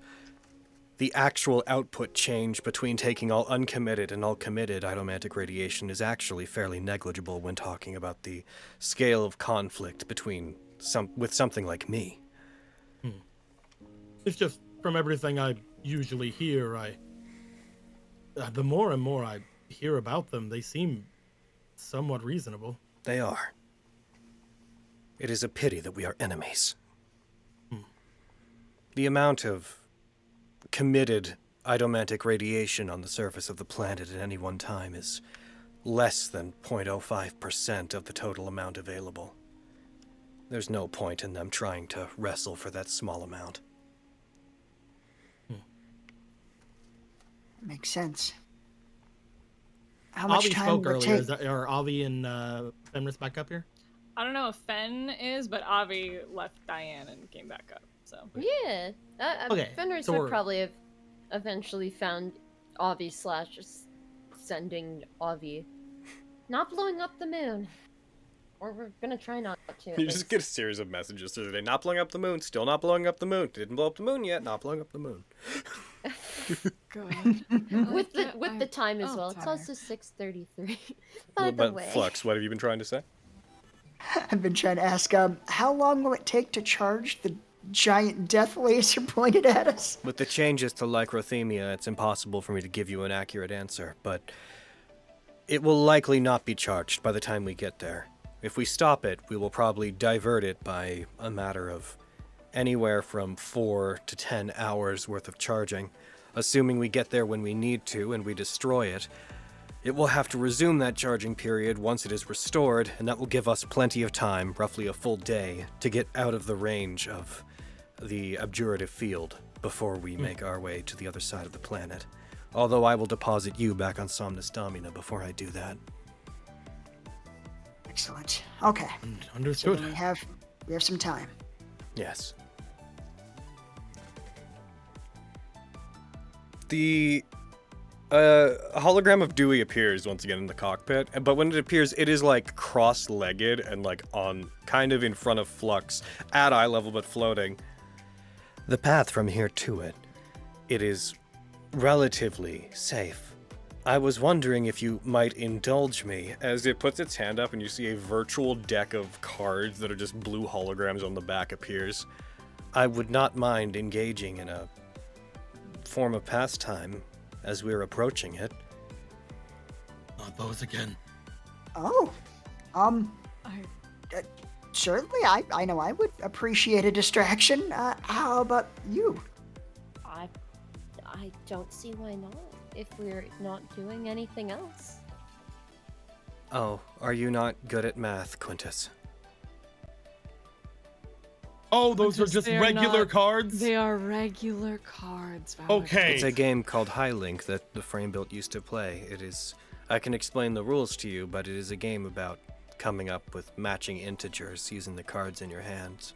the actual output change between taking all uncommitted and all committed idomantic radiation is actually fairly negligible when talking about the scale of conflict between with something like me. It's just, from everything I usually hear, the more and more I hear about them, they seem somewhat reasonable. They are. It is a pity that we are enemies. The amount of committed idomantic radiation on the surface of the planet at any one time is less than 0.05% of the total amount available. There's no point in them trying to wrestle for that small amount. Makes sense. How much Avi time spoke will it earlier. take? Are Avi and Fenris back up here? I don't know if Fen is, but Avi left Diane and came back up. So Yeah. Okay, Fenris so would we're- probably have eventually found Avi / just sending Avi. Not blowing up the moon. Or we're gonna try not to. You just get a series of messages through the day. Not blowing up the moon. Still not blowing up the moon. Didn't blow up the moon yet. Not blowing up the moon. with the time as well. It's also 6:33. By the But way. Flux, what have you been trying to say? I've been trying to ask, how long will it take to charge the giant death laser pointed at us? With the changes to Lycrothemia, it's impossible for me to give you an accurate answer, but it will likely not be charged by the time we get there. If we stop it, we will probably divert it by a matter of anywhere from 4 to 10 hours worth of charging. Assuming we get there when we need to and we destroy it, it will have to resume that charging period once it is restored, and that will give us plenty of time, roughly a full day, to get out of the range of the abjurative field before we make our way to the other side of the planet. Although I will deposit you back on Somnus Domina before I do that. Excellent. Okay. Understood. So we have some time. Yes. The hologram of Dewey appears once again in the cockpit, but when it appears, it is like cross-legged and like on kind of in front of Flux at eye level but floating. The path from here to it is relatively safe. I was wondering if you might indulge me. As it puts its hand up and you see a virtual deck of cards that are just blue holograms on the back appears. I would not mind engaging in a form of pastime as we're approaching it. Not those again. Oh. Certainly, I know I would appreciate a distraction. How about you? I don't see why not, if we're not doing anything else. Oh, are you not good at math, Quintus? Oh, those are Quintus, just they are regular not- cards? They are regular cards. Valak. Okay. It's a game called High Link that the Framebuilt used to play. It is... I can explain the rules to you, but it is a game about coming up with matching integers using the cards in your hands.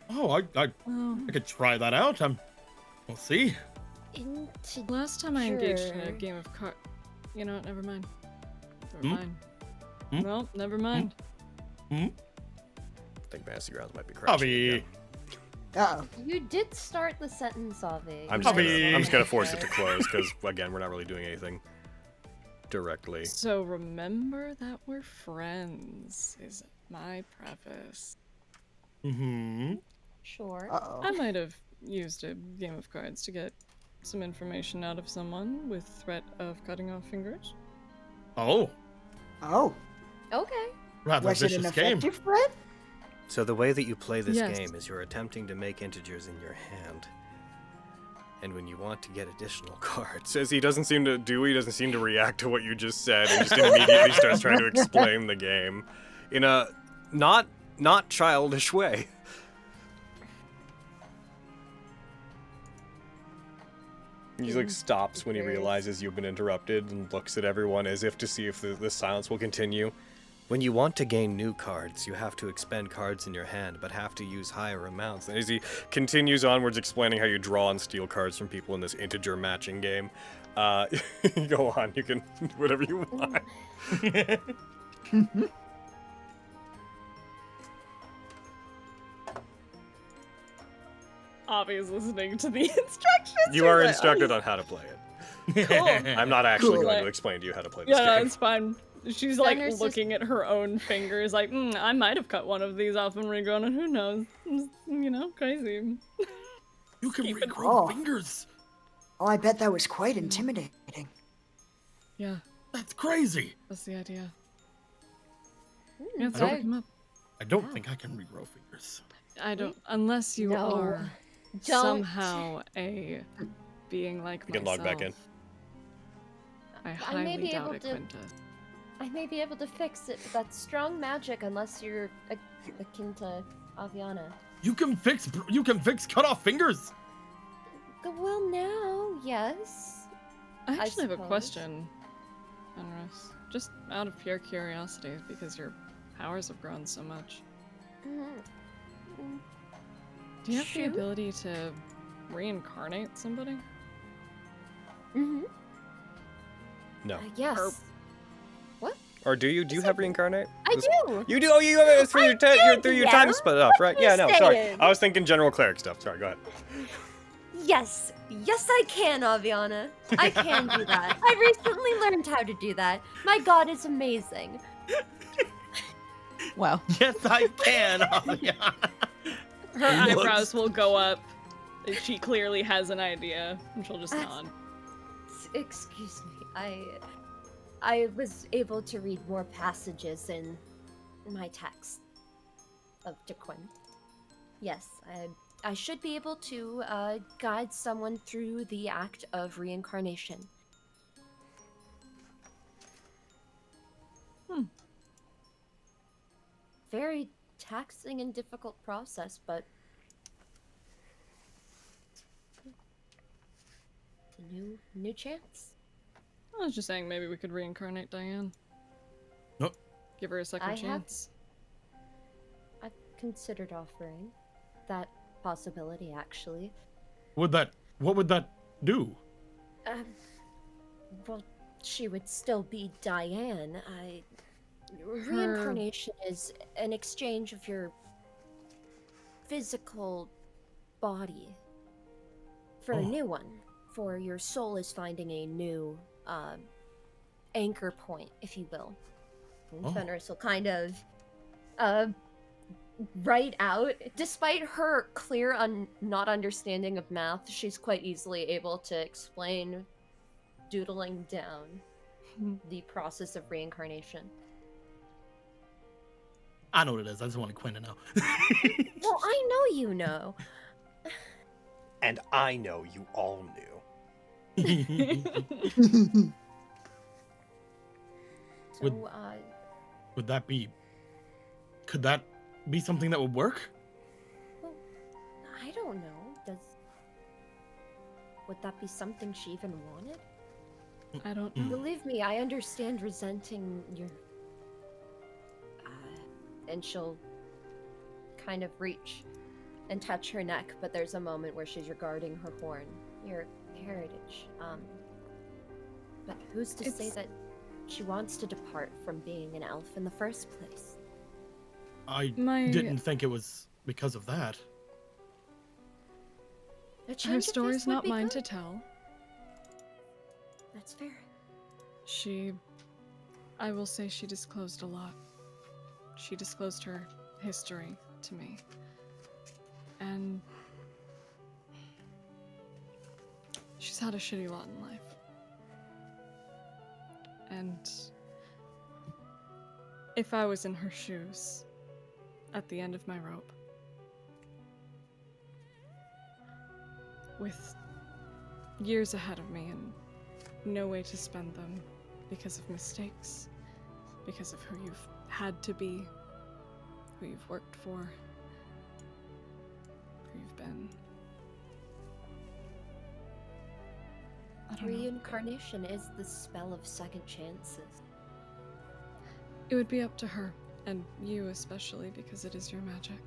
Oh, I could try that out. We'll see. Last time I engaged in a game of cards. You know what? Never mind. Never mind. Well, never mind. Hmm? I think Fantasy Grounds might be crashing. Avi. Uh-oh. You did start the sentence, Avi. I'm just gonna force it to close because again, we're not really doing anything directly. So remember that we're friends, is my preface. Mm-hmm. Sure. Uh-oh. I might have used a game of cards to get some information out of someone with threat of cutting off fingers. Oh. Oh. Okay. Rather Was it an vicious game. effective threat? So the way that you play this Yes. game is you're attempting to make integers in your hand. And when you want to get additional cards, Says he doesn't seem to react to what you just said and just immediately starts trying to explain the game in a not childish way. He like stops when he realizes you've been interrupted and looks at everyone as if to see if the silence will continue. when you want to gain new cards, you have to expend cards in your hand, but have to use higher amounts. And as he continues onwards explaining how you draw and steal cards from people in this integer matching game, go on, you can do whatever you want. Obvious listening to the instructions. You are instructed on how to play it. Cool. I'm not actually Cool. going to explain to you how to play this Yeah, no, game. it's fine. She's like looking at her own fingers, like, I might have cut one of these off and regrown it. Who knows? You know, crazy. You can regrow fingers. Oh, I bet that was quite intimidating. Yeah. That's crazy. That's the idea. Yeah, I don't think I can regrow fingers. I don't, unless you No. are Don't. somehow a being like You can myself. log back in. I may highly be doubt able it, to- Quinta. I may be able to fix it, but that's strong magic unless you're akin to Aviana. You can fix cut off fingers. Well, now, yes. I actually have a suppose. question, Fenris. Just out of pure curiosity, because your powers have grown so much. Do you have the Shoot. ability to reincarnate somebody? Mm-hmm. No. Yes. Or do you? Do you have reincarnate? I do. You do? Oh, you have it through your time yeah. split up, right? Yeah, no, sorry. saying. I was thinking general cleric stuff. Sorry, go ahead. Yes. Yes, I can, Aviana. I can do that. I recently learned how to do that. My god is amazing. Wow. Yes, I can. Aviana. Her eyebrows will go up. She clearly has an idea, and she'll just nod. Excuse me. I was able to read more passages in my text of DeQuinn. Yes, I should be able to guide someone through the act of reincarnation. Very taxing and difficult process, but a new chance. I was just saying maybe we could reincarnate Diane. No. Give her a second I have- chance. I've considered offering that possibility, actually. What would that do? Well, she would still be Diane. Reincarnation is an exchange of your physical body for a new one. For your soul is finding a new anchor point, if you will. And Fenris will kind of write out. Despite her clear not understanding of math, she's quite easily able to explain, doodling down the process of reincarnation. I know what it is. I just wanted Quinn to know. Well, I know you know. And I know you all knew. So, Would that be? Could that be something that would work? well, I don't know. Would that be something she even wanted? I don't know. Believe me, I understand resenting your... and she'll kind of reach and touch her neck, but there's a moment where she's regarding her horn. Your heritage. But who's to say that she wants to depart from being an elf in the first place? I My- didn't think it was because of that. A change Her of story's face would not be mine good. to tell. That's fair. I will say she disclosed a lot. She disclosed her history to me. And she's had a shitty lot in life. And if I was in her shoes at the end of my rope, with years ahead of me and no way to spend them because of mistakes, because of who you've had to be, who you've worked for, who you've been. I don't know. Reincarnation is the spell of second chances. It would be up to her, and you especially, because it is your magic.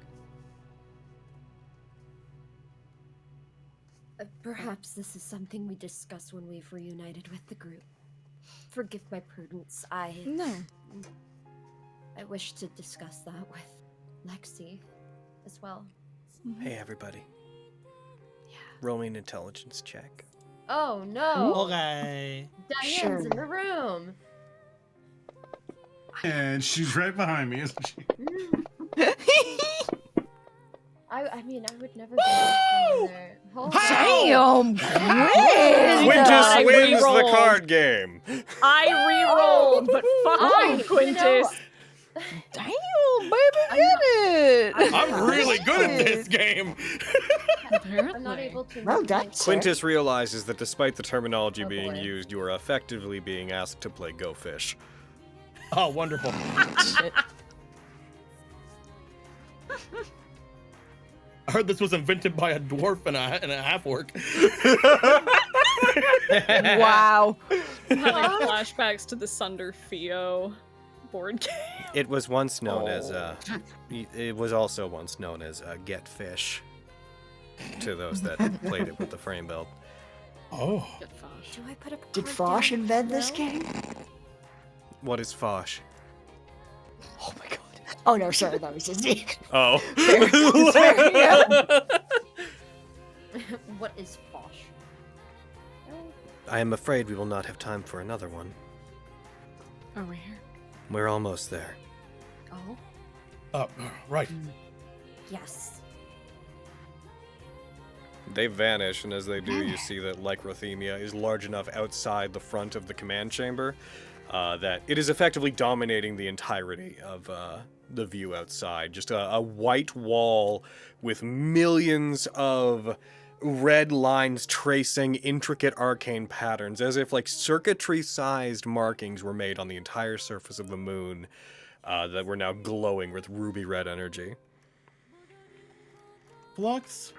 Perhaps this is something we discuss when we've reunited with the group. Forgive my prudence. No. I wish to discuss that with Lexi as well. Hey, everybody. Roll me an intelligence check. Oh no! Okay. Diane's Sure. in the room. And she's right behind me, isn't she? I mean, I would never go in there. Hold Damn! Quintus I wins the re-rolled. card game. I re-rolled, but fuck Oh, you, Quintus. Damn, baby, get it! I'm really good at this game. Apparently. I'm not able to. Well move done, my- sir. Quintus realizes that despite the terminology Oh, being boy. used, you are effectively being asked to play Go Fish. Oh, wonderful. I heard this was invented by a dwarf and a half-orc. Wow. I'm having flashbacks to the Sunder Theo board game. It was once known as it was also once known as Get Fish to those that played it with the frame build. Oh. Get Fosh. Do I put a Did card Fosh down invent this now? game? What is Fosh? Oh my god. Oh no, sorry, that was just me. Oh. It's fair, yeah. What is Fosh? I am afraid we will not have time for another one. Are we here? We're almost there. Oh, Right. yes. They vanish, and as they do, you see that Lycrothemia is large enough outside the front of the command chamber that it is effectively dominating the entirety of the view outside. Just a white wall with millions of red lines tracing intricate arcane patterns, as if like circuitry-sized markings were made on the entire surface of the moon that were now glowing with ruby red energy. Flux,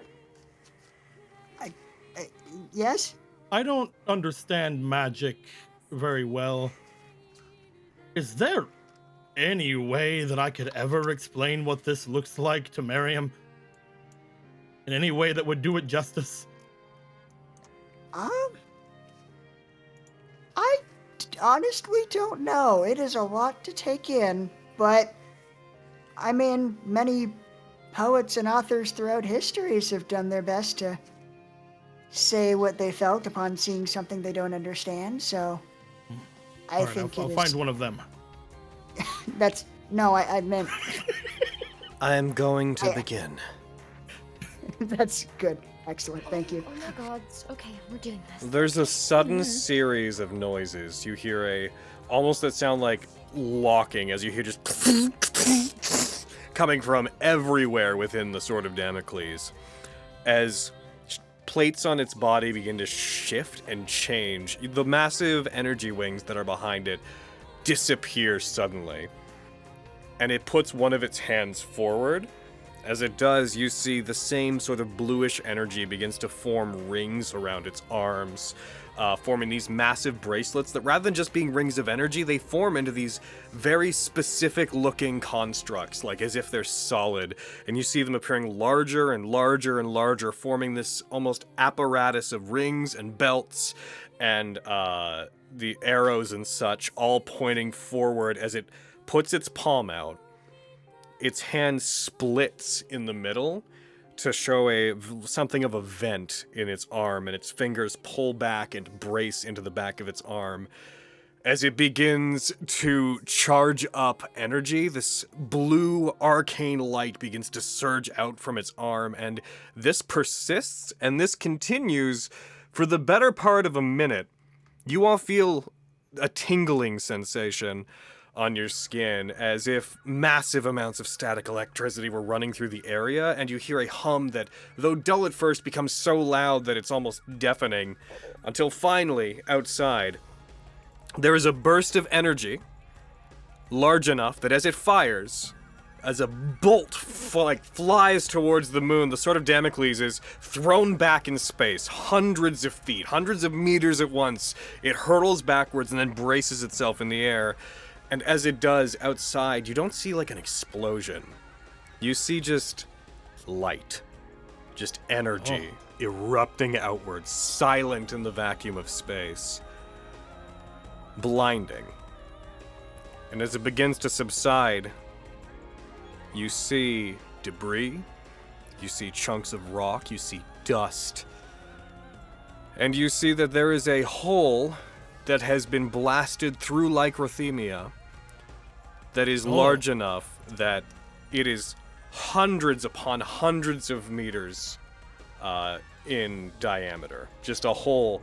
Yes? I don't understand magic very well. Is there any way that I could ever explain what this looks like to Miriam? In any way that would do it justice? I honestly don't know. It is a lot to take in, but I mean, many poets and authors throughout histories have done their best to say what they felt upon seeing something they don't understand, so I All right, think I'll it is... find one of them. That's... No, I meant... I am going to I- begin. That's good. Excellent, thank you. Oh my god. Okay, we're doing this. There's a sudden series of noises. You hear almost that sound like locking as you hear just coming from everywhere within the Sword of Damocles. As plates on its body begin to shift and change, the massive energy wings that are behind it disappear suddenly. And it puts one of its hands forward. As it does, you see the same sort of bluish energy begins to form rings around its arms, forming these massive bracelets that rather than just being rings of energy, they form into these very specific looking constructs, like as if they're solid. And you see them appearing larger and larger and larger, forming this almost apparatus of rings and belts and the arrows and such, all pointing forward as it puts its palm out. its hand splits in the middle to show something of a vent in its arm, and its fingers pull back and brace into the back of its arm. As it begins to charge up energy, this blue arcane light begins to surge out from its arm, and this persists, and this continues for the better part of a minute. You all feel a tingling sensation on your skin, as if massive amounts of static electricity were running through the area, and you hear a hum that, though dull at first, becomes so loud that it's almost deafening, until finally, outside, there is a burst of energy, large enough that as it fires, as a bolt flies towards the moon, the Sword of Damocles is thrown back in space, hundreds of feet, hundreds of meters at once. It hurtles backwards and then braces itself in the air. And as it does, outside, you don't see like an explosion. You see just light, just energy erupting outwards, silent in the vacuum of space. Blinding. And as it begins to subside, you see debris, you see chunks of rock, you see dust, and you see that there is a hole that has been blasted through Lycrothemia that is large enough that it is hundreds upon hundreds of meters in diameter. Just a hole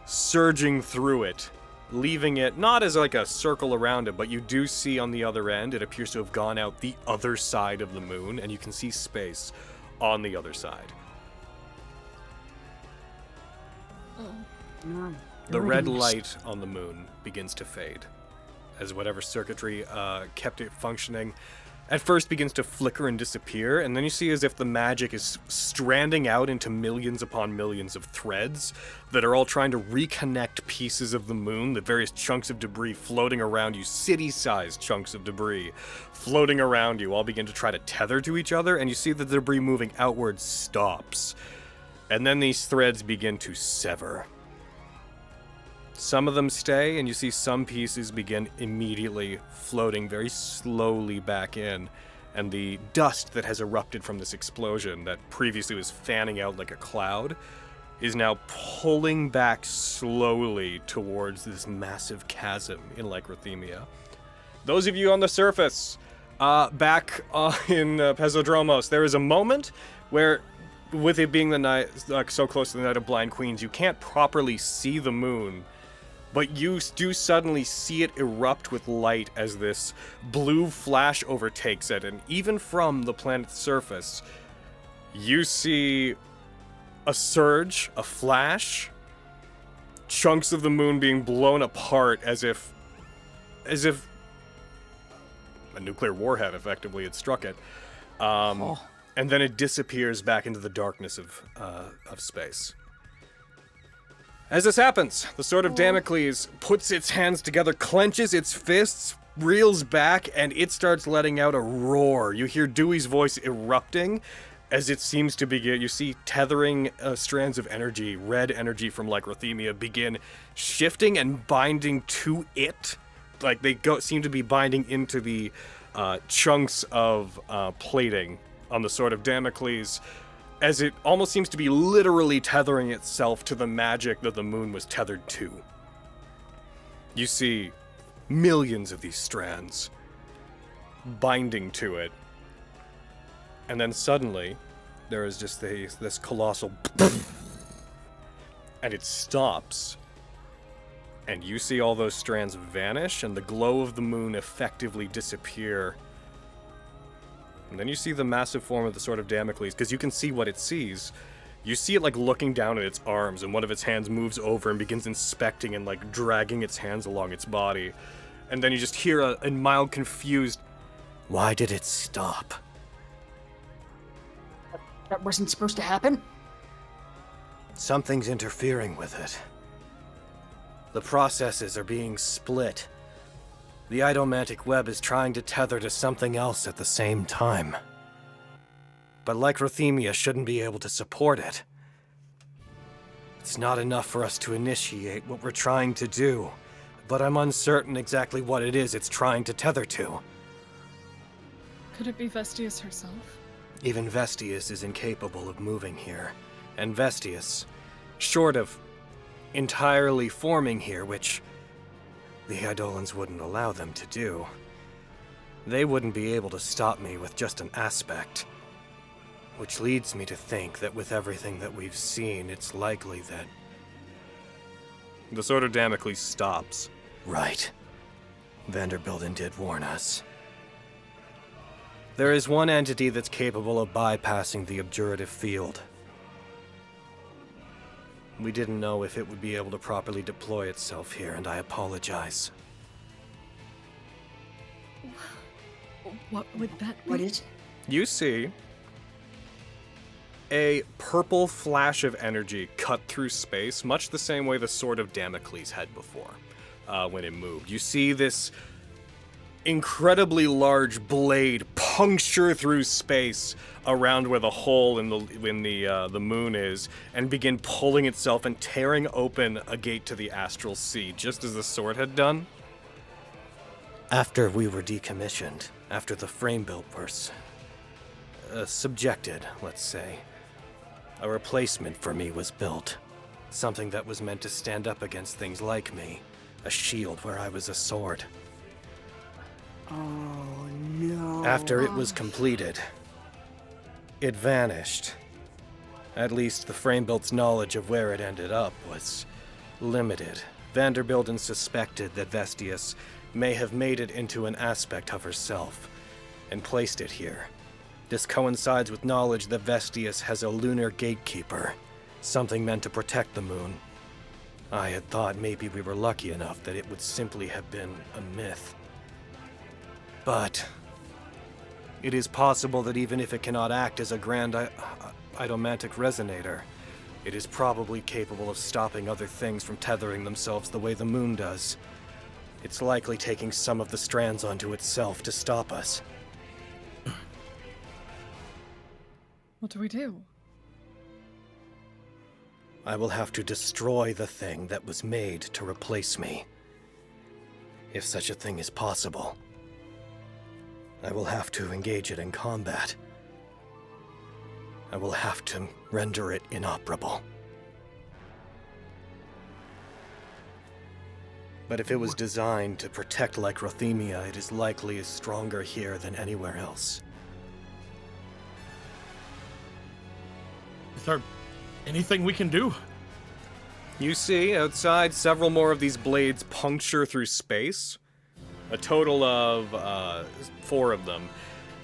surging through it, leaving it not as like a circle around it, but you do see on the other end, it appears to have gone out the other side of the moon, and you can see space on the other side. The red light on the moon begins to fade, as whatever circuitry kept it functioning at first begins to flicker and disappear, and then you see as if the magic is stranding out into millions upon millions of threads that are all trying to reconnect pieces of the moon, the various chunks of debris floating around you, city-sized chunks of debris floating around you, all begin to try to tether to each other, and you see that the debris moving outwards stops. And then these threads begin to sever. Some of them stay, and you see some pieces begin immediately floating very slowly back in, and the dust that has erupted from this explosion that previously was fanning out like a cloud is now pulling back slowly towards this massive chasm in Lycrothemia. Those of you on the surface, back in Pezodromos, there is a moment where, with it being the night, so close to the Night of Blind Queens, you can't properly see the moon, but you do suddenly see it erupt with light as this blue flash overtakes it, and even from the planet's surface, you see a surge, a flash, chunks of the moon being blown apart as if a nuclear warhead effectively had struck it, and then it disappears back into the darkness of space. As this happens, the Sword of Damocles puts its hands together, clenches its fists, reels back, and it starts letting out a roar. You hear Dewey's voice erupting as it seems to begin. You see tethering strands of energy, red energy from Lycrothemia, begin shifting and binding to it. Like they seem to be binding into the chunks of plating on the Sword of Damocles, as it almost seems to be literally tethering itself to the magic that the moon was tethered to. You see millions of these strands binding to it, and then suddenly there is just this colossal and it stops, and you see all those strands vanish and the glow of the moon effectively disappear. And then you see the massive form of the Sword of Damocles, because you can see what it sees. You see it like looking down at its arms, and one of its hands moves over and begins inspecting and like dragging its hands along its body. And then you just hear a mild confused, "Why did it stop?" That wasn't supposed to happen? Something's interfering with it. The processes are being split. The idomantic web is trying to tether to something else at the same time. But Lycrothemia shouldn't be able to support it. It's not enough for us to initiate what we're trying to do, but I'm uncertain exactly what it is it's trying to tether to. Could it be Vestius herself? Even Vestius is incapable of moving here. And Vestius, short of entirely forming here, which the Eidolons wouldn't allow them to do, they wouldn't be able to stop me with just an aspect. Which leads me to think that with everything that we've seen, it's likely that... The Sword of Damocles stops. Right. Vanderbild did warn us. There is one entity that's capable of bypassing the obdurative field. We didn't know if it would be able to properly deploy itself here, and I apologize. What would that be? What is it? You see a purple flash of energy cut through space, much the same way the Sword of Damocles had before when it moved. You see this incredibly large blade puncture through space around where the hole in the moon is, and begin pulling itself and tearing open a gate to the Astral Sea, just as the sword had done. After we were decommissioned, after the frame built was subjected, let's say, a replacement for me was built. Something that was meant to stand up against things like me. A shield where I was a sword. Oh no. After it was completed, it vanished. At least the frame-built's knowledge of where it ended up was limited. Vanderbild suspected that Vestius may have made it into an aspect of herself and placed it here. This coincides with knowledge that Vestius has a lunar gatekeeper, something meant to protect the moon. I had thought maybe we were lucky enough that it would simply have been a myth. But it is possible that even if it cannot act as a grand Idomantic resonator, it is probably capable of stopping other things from tethering themselves the way the moon does. It's likely taking some of the strands onto itself to stop us. What do we do? I will have to destroy the thing that was made to replace me. If such a thing is possible. I will have to engage it in combat. I will have to render it inoperable. But if it was designed to protect Lycrothemia, it is likely stronger here than anywhere else. Is there anything we can do? You see outside several more of these blades puncture through space. A total of 4 of them.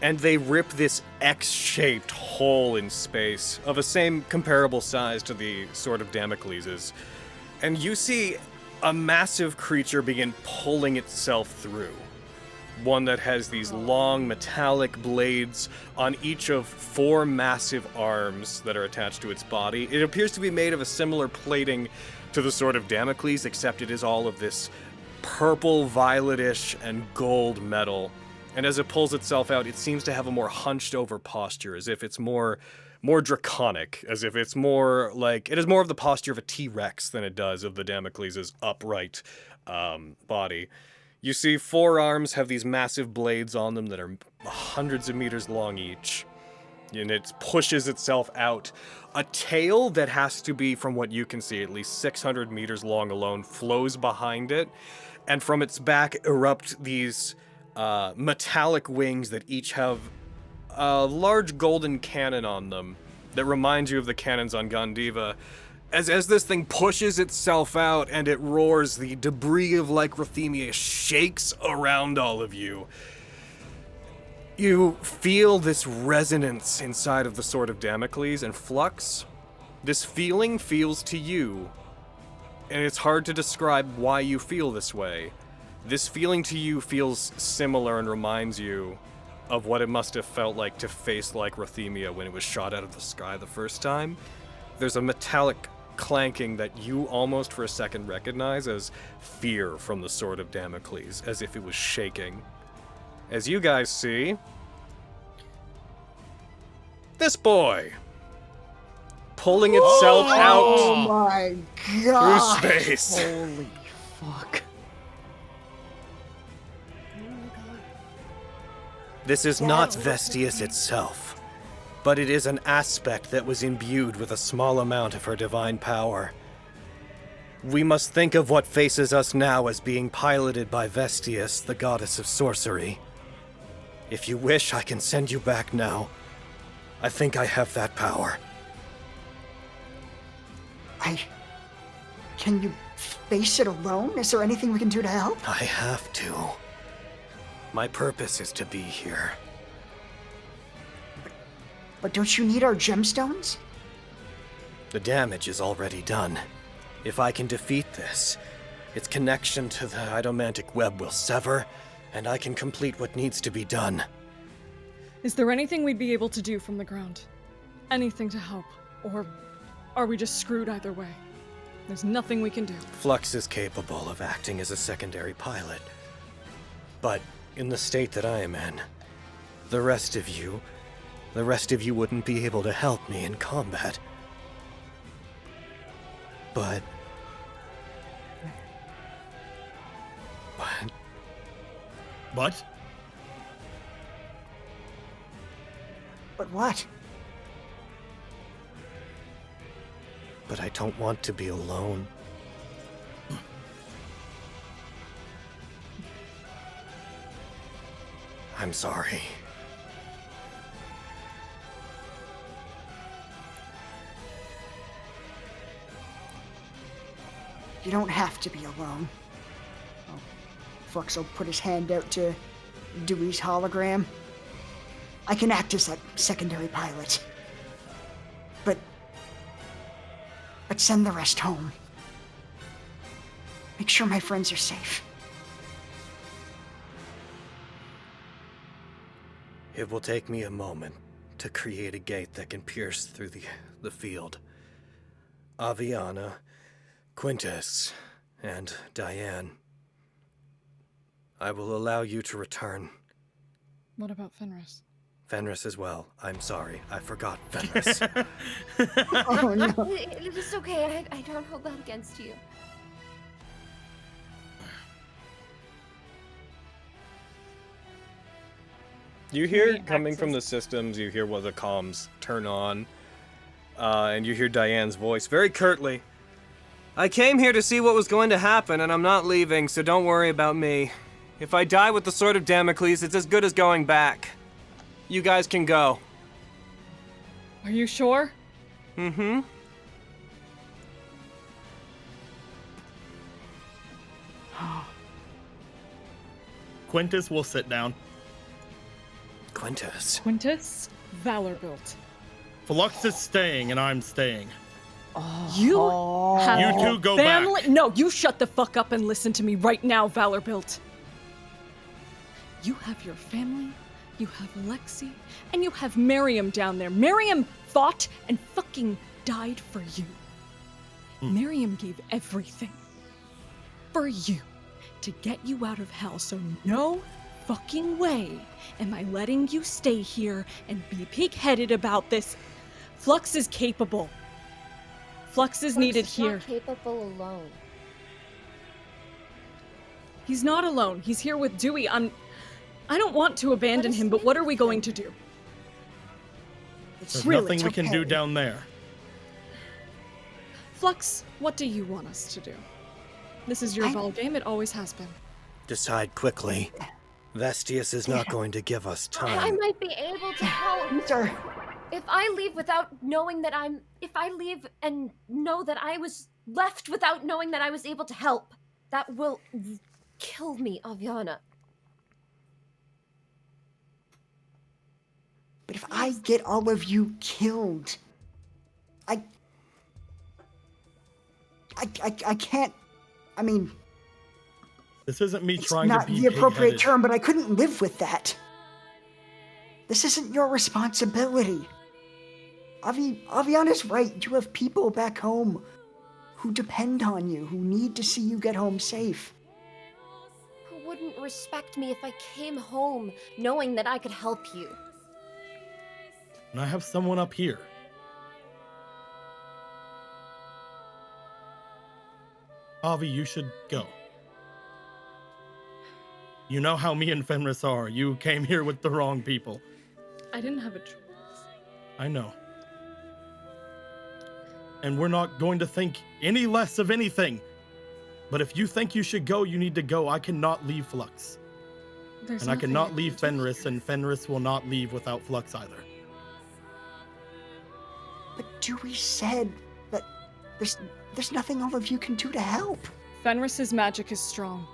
And they rip this X-shaped hole in space of a same comparable size to the Sword of Damocles'. And you see a massive creature begin pulling itself through. One that has these long metallic blades on each of 4 massive arms that are attached to its body. It appears to be made of a similar plating to the Sword of Damocles, except it is all of this purple, violetish, and gold metal. And as it pulls itself out, it seems to have a more hunched over posture, as if it's more draconic, as if it's more like, it has more of the posture of a T-Rex than it does of the Damocles' upright body. You see 4 arms have these massive blades on them that are hundreds of meters long each. And it pushes itself out. A tail that has to be, from what you can see, at least 600 meters long alone, flows behind it. And from its back erupt these metallic wings that each have a large golden cannon on them that reminds you of the cannons on Gondiva. As this thing pushes itself out and it roars, the debris of Lycrothemia shakes around all of you. You feel this resonance inside of the Sword of Damocles, and Flux, this feeling feels to you, and it's hard to describe why you feel this way. This feeling to you feels similar and reminds you of what it must have felt like to face Lycrothemia when it was shot out of the sky the first time. There's a metallic clanking that you almost for a second recognize as fear from the Sword of Damocles, as if it was shaking. As you guys see, this boy pulling itself out Oh my god! through space. Holy fuck. This is not Vestige itself, but it is an aspect that was imbued with a small amount of her divine power. We must think of what faces us now as being piloted by Vestige, the goddess of sorcery. If you wish, I can send you back now. I think I have that power. Can you face it alone? Is there anything we can do to help? I have to. My purpose is to be here. But don't you need our gemstones? The damage is already done. If I can defeat this, its connection to the Idomantic web will sever, and I can complete what needs to be done. Is there anything we'd be able to do from the ground? Anything to help? Or are we just screwed either way? There's nothing we can do. Flux is capable of acting as a secondary pilot. But in the state that I am in, the rest of you wouldn't be able to help me in combat. But What? But what? But I don't want to be alone. I'm sorry. You don't have to be alone. Oh, Flux will put his hand out to Dewey's hologram. I can act as that secondary pilot. But send the rest home. Make sure my friends are safe. It will take me a moment to create a gate that can pierce through the field. Aviana, Quintus, and Diane. I will allow you to return. What about Fenris? Fenris as well. I'm sorry, I forgot Fenris. Oh no. It is okay. I don't hold that against you. You hear, coming from the systems, you hear what the comms turn on, and you hear Diane's voice very curtly. I came here to see what was going to happen, and I'm not leaving, so don't worry about me. If I die with the Sword of Damocles, it's as good as going back. You guys can go. Are you sure? Mm-hmm. Quintus will sit down. Quintus. Quintus, Vanderbild. Flux is staying, and I'm staying. You have You two go family. back. No, you shut the fuck up and listen to me right now, Vanderbild. You have your family, you have Lexi, and you have Miriam down there. Miriam fought and fucking died for you. Miriam gave everything for you to get you out of hell, so no fucking way am I letting you stay here and be pig-headed about this. Flux is capable. Flux is needed here. Not capable alone. He's not alone. He's here with Dewey. I don't want to abandon him, but what are we going to do? There's Really, nothing we can do down there. Flux, what do you want us to do? This is your ball game. It always has been. Decide quickly. Vestius is not going to give us I time. might be able to help. Sir, If I leave without knowing that if I leave and know that I was left without knowing that I was able to help, that will kill me, Aviana. but if I get all of you killed, I can't. I mean, This isn't me it's trying not to be the appropriate pig-headed. term, but I couldn't live with that. This isn't your responsibility. Aviana's right. You have people back home who depend on you, who need to see you get home safe. Who wouldn't respect me if I came home knowing that I could help you? And I have someone up here. Avi, you should go. You know how me and Fenris are. You came here with the wrong people. I didn't have a choice. I know. And we're not going to think any less of anything. But if you think you should go, you need to go. I cannot leave Flux. And I cannot leave Fenris, and Fenris will not leave without Flux either. But Dewey said that there's nothing all of you can do to help. Fenris's magic is strong.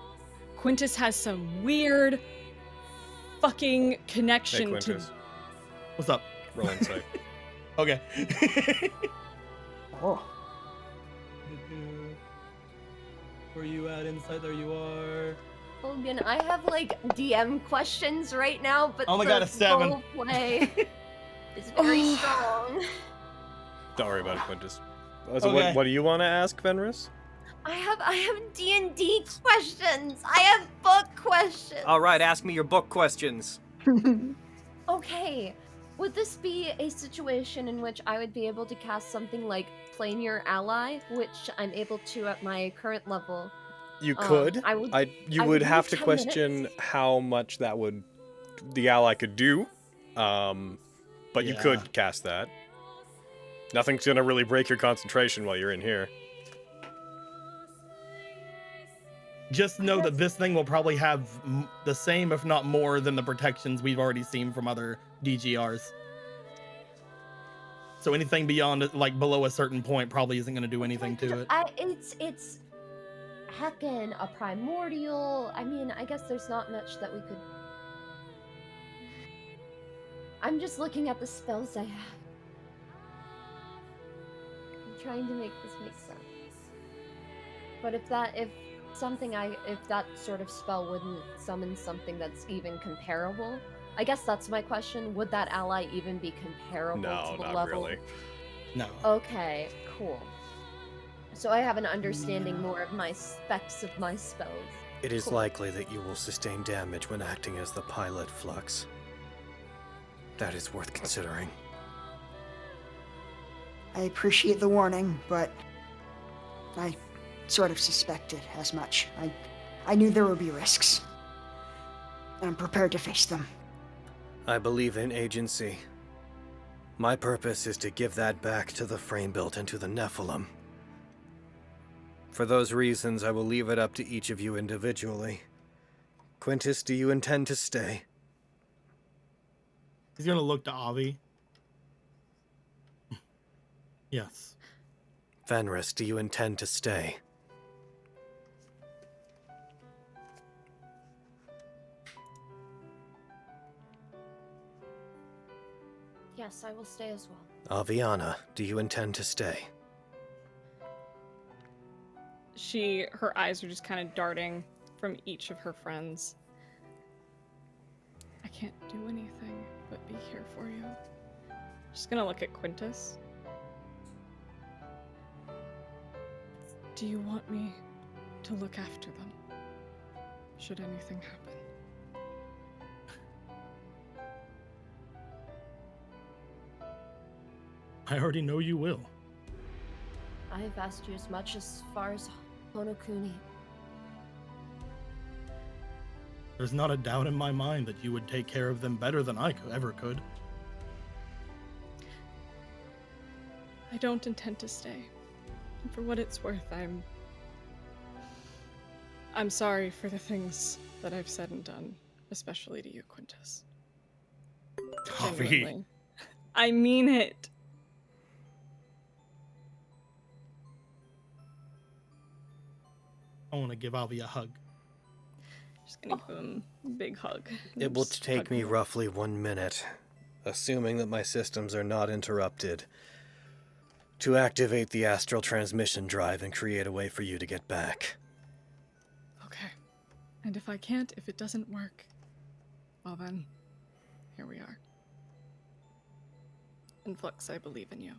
Quintus has some weird fucking connection Hey, to. Quintus. What's up? Roll insight. Okay. Oh. Where you at, Insight? There you are. Logan, I have like DM questions right now, but Oh my God, a 7. role play is very strong. Don't worry about it, Quintus. So Okay. what do you want to ask, Fenris? I have D&D questions. I have book questions. All right, ask me your book questions. Okay. Would this be a situation in which I would be able to cast something like Planar Ally, which I'm able to at my current level? You could. You would need have to 10 question minutes. how much that would the ally could do. But you could cast that. Nothing's gonna really break your concentration while you're in here. Just know that this thing will probably have the same, if not more, than the protections we've already seen from other DGRs. So anything beyond, like, below a certain point probably isn't going to do anything to it. It's heckin' a primordial. I mean, I guess there's not much that we could. I'm just looking at the spells I have. I'm trying to make this make sense. But if that sort of spell wouldn't summon something that's even comparable, I guess that's my question. Would that ally even be comparable No, to the not level? really. No. Okay, cool. So I have an understanding more of my specs of my spells. It is Cool. likely that you will sustain damage when acting as the pilot, Flux. That is worth considering. I appreciate the warning, but I sort of suspected as much. I knew there would be risks, and I'm prepared to face them. I believe in agency. My purpose is to give that back to the Frame-Built and to the Nephilim. For those reasons, I will leave it up to each of you individually. Quintus, do you intend to stay? He's going to look to Avi. Yes. Fenris, do you intend to stay? Yes, I will stay as well. Aviana, do you intend to stay? Her eyes are just kind of darting from each of her friends. I can't do anything but be here for you. Just gonna look at Quintus. Do you want me to look after them? Should anything happen? I already know you will. I have asked you as much as far as Honokuni. There's not a doubt in my mind that you would take care of them better than I ever could. I don't intend to stay. And for what it's worth, I'm sorry for the things that I've said and done, especially to you, Quintus. Genuinely. I mean it. I want to give Avi a hug. Just gonna give him a big hug. It will Just take hug me him. roughly 1 minute, assuming that my systems are not interrupted, to activate the astral transmission drive and create a way for you to get back. Okay. And if it doesn't work, well then, here we are. And Flux, I believe in you.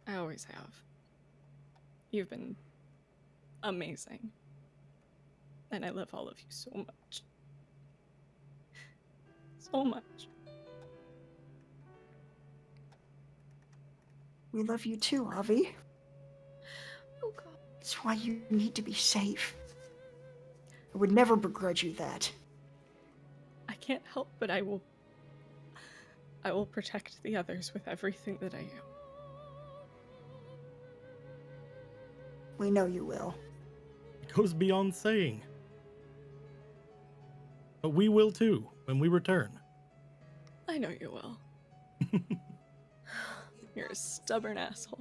I always have. You've been amazing. And I love all of you so much. So much. We love you too, Avi. Oh god. That's why you need to be safe. I would never begrudge you that. I can't help, but I will protect the others with everything that I am. We know you will. It goes beyond saying. But we will too, when we return. I know you will. You're a stubborn asshole.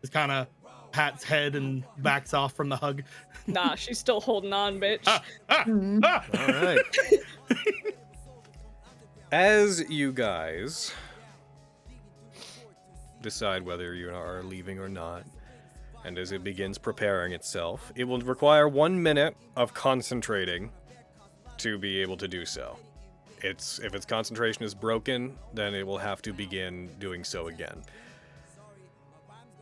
Just kind of pats head and backs off from the hug. Nah, she's still holding on, bitch. All right. As you guys decide whether you are leaving or not, and as it begins preparing itself, it will require 1 minute of concentrating to be able to do so. If its concentration is broken, then it will have to begin doing so again.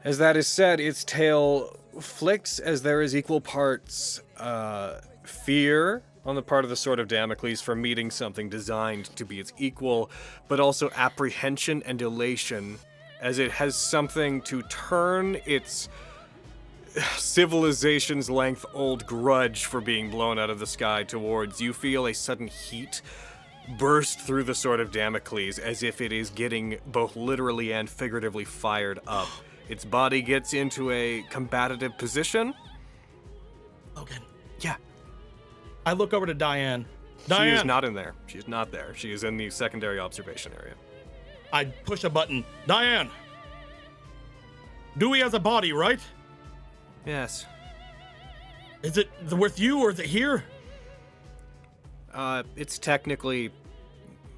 As that is said, its tail flicks as there is equal parts fear on the part of the Sword of Damocles for meeting something designed to be its equal, but also apprehension and elation as it has something to turn its civilization's length old grudge for being blown out of the sky towards. You feel a sudden heat burst through the Sword of Damocles as if it is getting both literally and figuratively fired up. Its body gets into a combative position. Logan. Yeah. I look over to Diane. Diane! She is not in there. She is not there. She is in the secondary observation area. I push a button. Diane! Dewey has a body, right? Yes. Is it with you or is it here? It's technically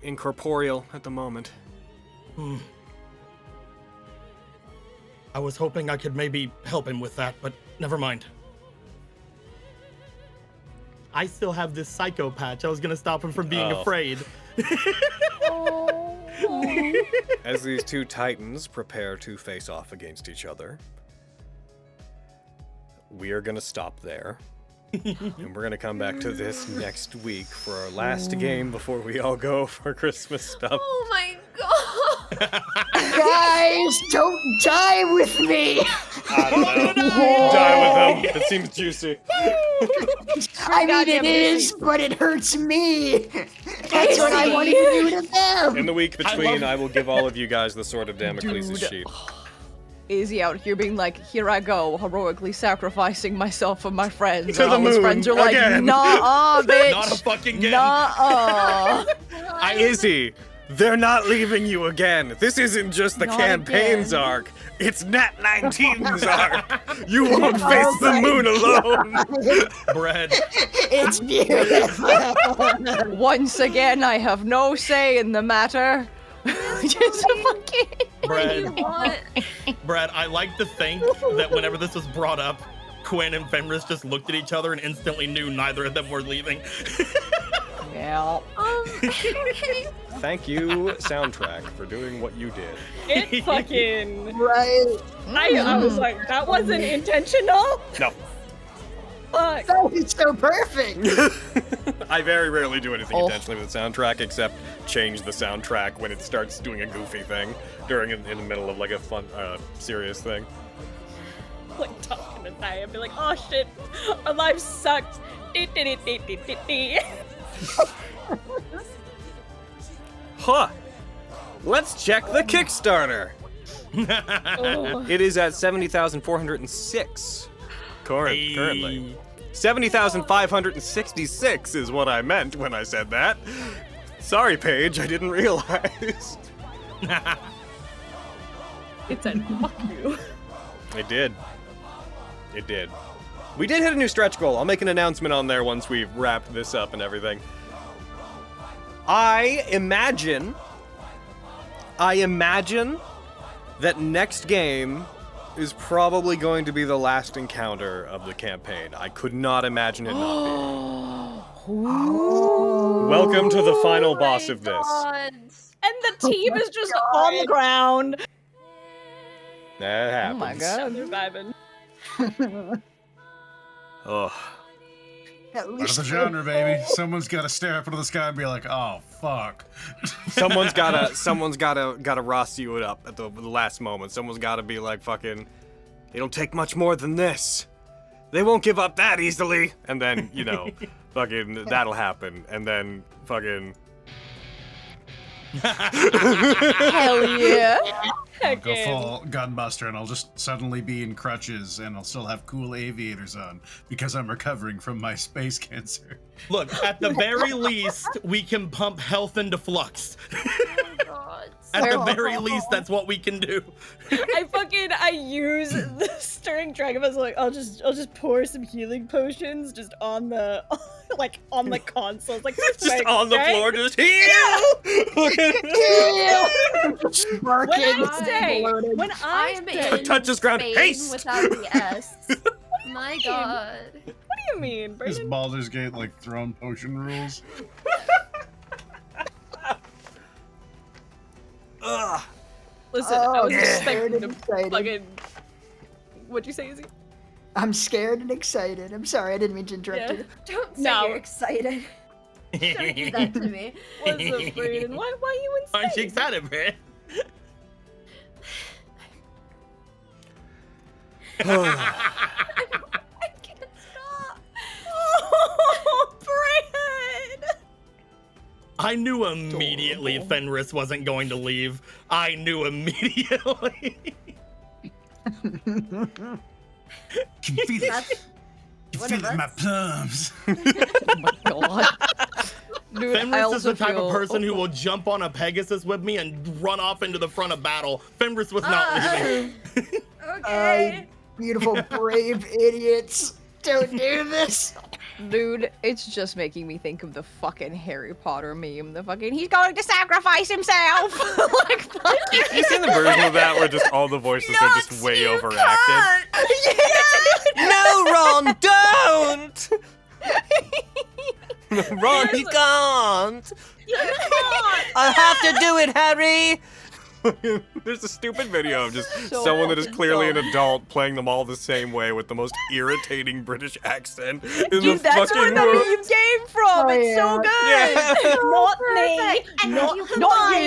incorporeal at the moment. I was hoping I could maybe help him with that, but never mind. I still have this psycho patch. I was gonna stop him from being afraid. As these two titans prepare to face off against each other, we are gonna stop there. And we're gonna come back to this next week for our last game before we all go for Christmas stuff. Oh my god! Guys, don't die with me! I don't know. Die with them. It seems juicy. I mean, it is, but it hurts me. That's what I wanted to do to them. In the week between, I will give all of you guys the Sword of Damocles' sheet. Izzy out here being like, here I go, heroically sacrificing myself for my friends. To and the all his moon, friends are like, again. nah, bitch. Not a fucking game. Nah. Izzy, they're not leaving you again. This isn't just the Not campaign's again. arc. It's Nat19's arc. You won't face the moon alone. Bread. It's beautiful. Once again, I have no say in the matter. Just fucking... Brad, Brad, I like to think that whenever this was brought up, Quinn and Fenris just looked at each other and instantly knew neither of them were leaving. Yeah. Thank you, soundtrack, for doing what you did. It fucking... Right. I was like, that wasn't intentional? No. Fuck. That was so perfect. I very rarely do anything intentionally with the soundtrack except change the soundtrack when it starts doing a goofy thing in the middle of like a fun, serious thing. Like talking to Diane, be like, oh shit, our lives sucked. Huh. Let's check the Kickstarter. Oh. It is at 70,406 currently. 70,566 is what I meant when I said that. Sorry, Paige, I didn't realize. It said, fuck you. It did. It did. We did hit a new stretch goal. I'll make an announcement on there once we've wrapped this up and everything. I imagine that next game is probably going to be the last encounter of the campaign. I could not imagine it not being. Welcome to the final boss of this. And the team is just on the ground. That happens. Oh my god. They're vibing. Ugh. At Part of least the genre, baby. Someone's got to stare up into the sky and be like, "Oh, fuck." Someone's gotta Ross you it up at the last moment. Someone's gotta be like, fucking, It'll take much more than this. They won't give up that easily. And then, fucking, that'll happen. And then, fucking... Hell yeah. I'll go full gunbuster and I'll just suddenly be in crutches and I'll still have cool aviators on because I'm recovering from my space cancer. Look, at the very least, we can pump health into flux. At the very least, that's what we can do. I use the stirring dragon. I was like, I'll just pour some healing potions just on the on the console. Like just on the floor, just heal. When I am touches ground, haste without the S. My God. What do you mean, Is Brayden? Baldur's Gate like throne potion rules? Ugh. Listen, I was yeah. expecting to Excited. fucking. What'd you say, Izzy? I'm scared and excited. I'm sorry, I didn't mean to interrupt you. Don't say No. you're excited. Don't do that to me. What's up, Brayden? Why are you in Aren't you excited, man? I can't stop. Oh, Brayden! I knew immediately Fenris wasn't going to leave. I knew immediately. Can feel it. One Feel of it in my us. plums. Oh my god. Dude, I Fenris is also the type feel... of person who will jump on a Pegasus with me and run off into the front of battle. Fenris was not leaving. Okay. Beautiful, brave idiots. Don't do this. Dude, it's just making me think of the fucking Harry Potter meme. The fucking, he's going to sacrifice himself! Like, fuck. You seen the version of that where just all the voices are just way overacted? No, Ron, don't! Ron, he can't! I have to do it, Harry! There's a stupid video of just So someone that is fucking clearly an dumb. adult playing them all the same way with the most irritating British accent. In Dude, the that's where fucking the world. meme came from! Oh, It's so yeah. good! Not Perfect. me! And Not, you not combine.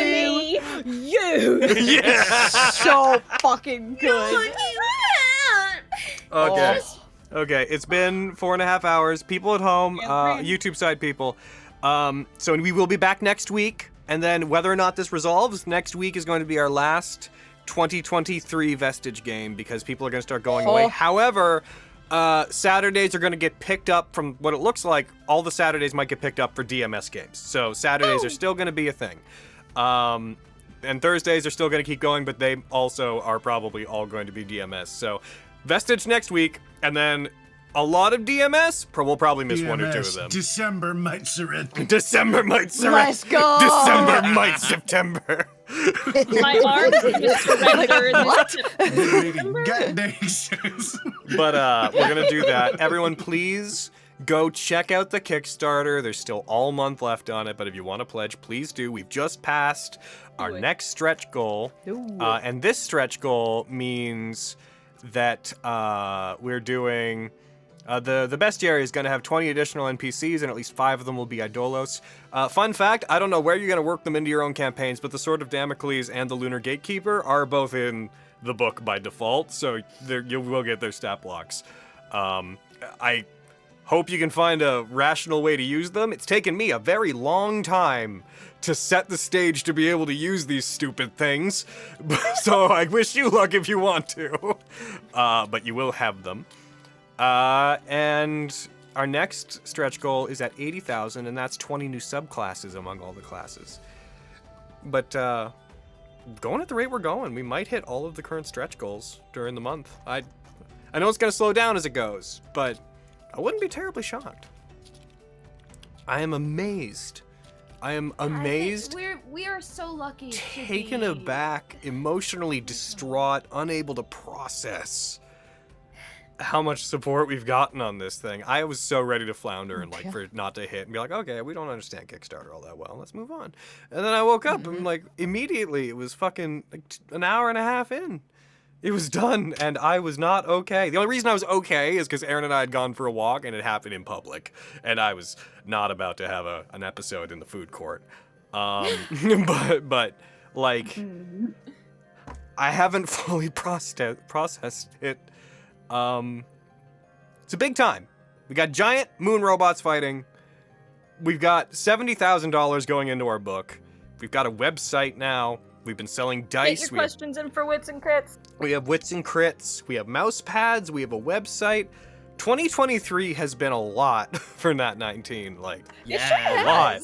you! You! Yeah. So fucking good. Okay. Okay, it's been 4.5 hours. People at home, YouTube side people. So we will be back next week. And then whether or not this resolves, next week is going to be our last 2023 Vestige game because people are going to start going away. However, Saturdays are going to get picked up from what it looks like. All the Saturdays might get picked up for DMS games. So Saturdays are still going to be a thing. And Thursdays are still going to keep going, but they also are probably all going to be DMS. So Vestige next week, and then a lot of DMS. We'll probably miss one or two of them. December might surrender. December might surrender. Let's go! December might September. My arms just surrendered. But we're gonna do that. Everyone, please go check out the Kickstarter. There's still all month left on it, but if you want to pledge, please do. We've just passed our next stretch goal, and this stretch goal means that we're doing. The bestiary is going to have 20 additional NPCs, and at least 5 of them will be Idolos. Fun fact, I don't know where you're going to work them into your own campaigns, but the Sword of Damocles and the Lunar Gatekeeper are both in the book by default, so you will get their stat blocks. I hope you can find a rational way to use them. It's taken me a very long time to set the stage to be able to use these stupid things, so I wish you luck if you want to. But you will have them. And our next stretch goal is at 80,000, and that's 20 new subclasses among all the classes. But going at the rate we're going, we might hit all of the current stretch goals during the month. I know it's going to slow down as it goes, but I wouldn't be terribly shocked. I am amazed. I am amazed. We are so lucky. Taken to be... aback, emotionally distraught, unable to process how much support we've gotten on this thing. I was so ready to flounder and for it not to hit and be like, okay, we don't understand Kickstarter all that well. Let's move on. And then I woke up and immediately it was fucking an hour and a half in. It was done and I was not okay. The only reason I was okay is because Aaron and I had gone for a walk and it happened in public. And I was not about to have an episode in the food court. But I haven't fully processed it It's a big time. We got giant moon robots fighting. We've got $70,000 going into our book. We've got a website now. We've been selling dice. Get your questions in for wits and crits. We have wits and crits. We have mouse pads. We have a website. 2023 has been a lot for Nat19. Like, Yeah, a lot.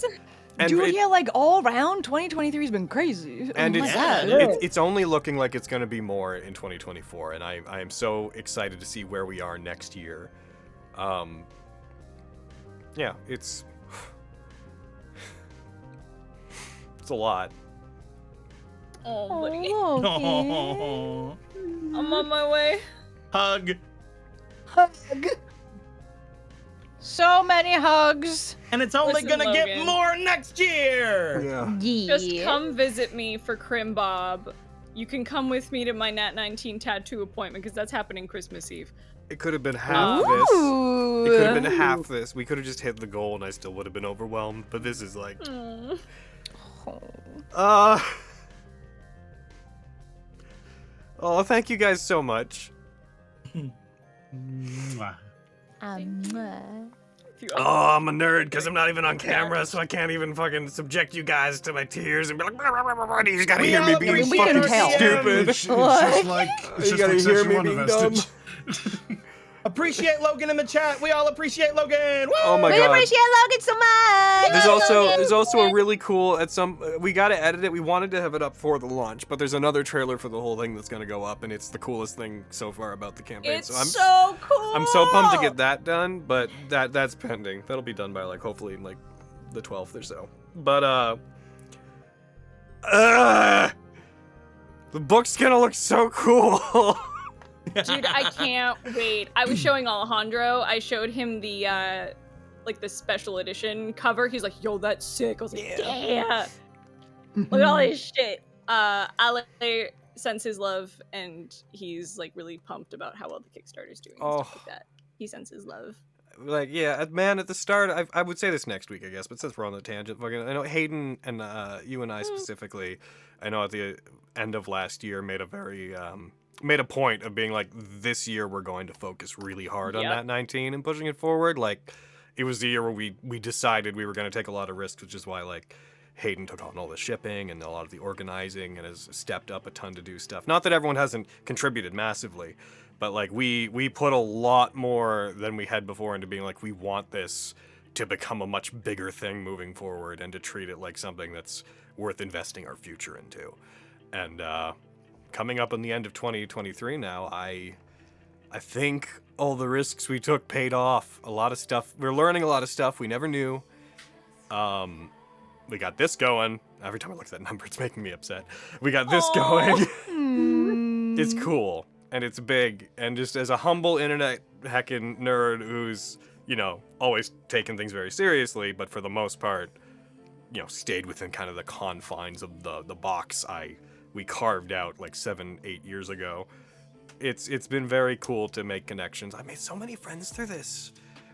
And Dude, yeah, like all around 2023 has been crazy. And Oh my God. it's only looking like it's going to be more in 2024, and I am so excited to see where we are next year. Yeah, it's a lot. Oh, buddy. Oh. I'm on my way. Hug. So many hugs. And it's only Listen, gonna get Logan. more next year. Just come visit me for Crim Bob. You can come with me to my Nat19 tattoo appointment because that's happening Christmas Eve. It could have been half this. It could have been half this. We could have just hit the goal and I still would have been overwhelmed, but this is like... Oh, thank you guys so much. Oh, I'm a nerd because I'm not even on camera, so I can't even fucking subject you guys to my tears and be like, you just gotta hear me being fucking stupid. It's just like, You gotta hear me being dumb. Appreciate Logan in the chat. We all appreciate Logan. Woo! Oh my We god. appreciate Logan so much. There's also a really cool we gotta edit it. We wanted to have it up for the launch, but there's another trailer for the whole thing that's gonna go up, and it's the coolest thing so far about the campaign. It's so so cool. I'm so pumped to get that done, but that's pending. That'll be done by like hopefully like the 12th or so. But the book's gonna look so cool. Dude, I can't wait. I was showing Alejandro. I showed him the like the special edition cover. He's like, "Yo, that's sick." I was like, "Yeah, look at all this shit." Ale sends his love, and he's like really pumped about how well the Kickstarter's doing and stuff like that. He sends his love. Like, yeah, man, at the start, I would say this next week, I guess, but since we're on the tangent, I know Hayden and you and I specifically, I know at the end of last year made a point of being like, this year we're going to focus really hard on Nat19 and pushing it forward. Like, it was the year where we decided we were going to take a lot of risks, which is why, like, Hayden took on all the shipping and a lot of the organizing and has stepped up a ton to do stuff. Not that everyone hasn't contributed massively, but, like, we put a lot more than we had before into being like, we want this to become a much bigger thing moving forward and to treat it like something that's worth investing our future into. And, coming up on the end of 2023 now, I think all the risks we took paid off. A lot of stuff. We're learning a lot of stuff we never knew. We got this going. Every time I look at that number, it's making me upset. We got this going. It's cool, and it's big, and just as a humble internet heckin' nerd who's, you know, always taken things very seriously, but for the most part, you know, stayed within kind of the confines of the box we carved out like 7-8 years ago. It's been very cool to make connections. I made so many friends through this.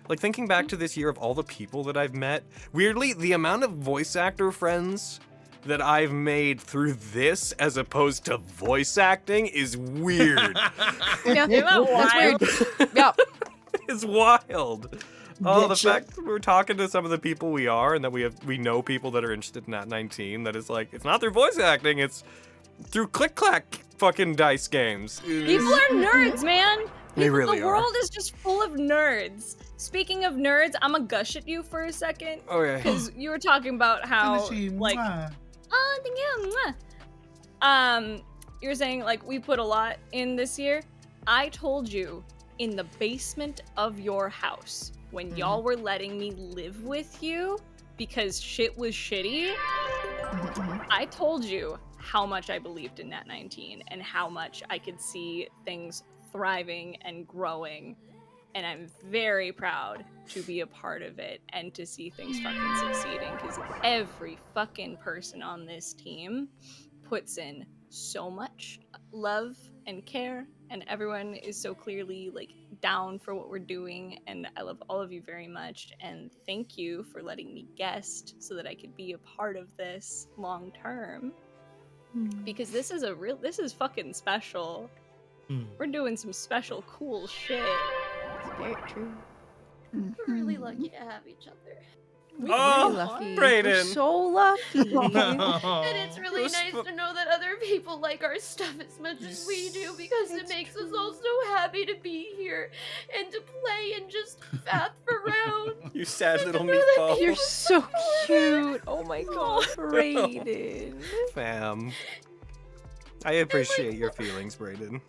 Like, thinking back to this year of all the people that I've met, weirdly, the amount of voice actor friends that I've made through this as opposed to voice acting is weird. Yeah, that's weird. Yeah. It's wild. Oh, the fact that we're talking to some of the people we are, and that we know people that are interested in Nat19, that is like, it's not through voice acting, it's through click-clack fucking dice games. People are nerds, man. They really the world is just full of nerds. Speaking of nerds, I'm gonna gush at you for a second. Okay. Because you were talking about how, like, oh, thank you. Mwah. You were saying, like, we put a lot in this year. I told you in the basement of your house when y'all were letting me live with you because shit was shitty. I told you how much I believed in Nat19 and how much I could see things thriving and growing, and I'm very proud to be a part of it and to see things fucking succeeding, because every fucking person on this team puts in so much love and care, and everyone is so clearly like down for what we're doing, and I love all of you very much, and thank you for letting me guest so that I could be a part of this long term. Because this is fucking special. We're doing some special cool shit. It's very true. We're really lucky to have each other. We Oh, really lucky. Brayden. We're so lucky. And it's really Those nice to know that other people like our stuff as much as we do, because it makes us all so happy to be here and to play and just faff around. You sad little know that meatball. You're so cute. Oh my god, Brayden. Fam. I appreciate your feelings, Brayden.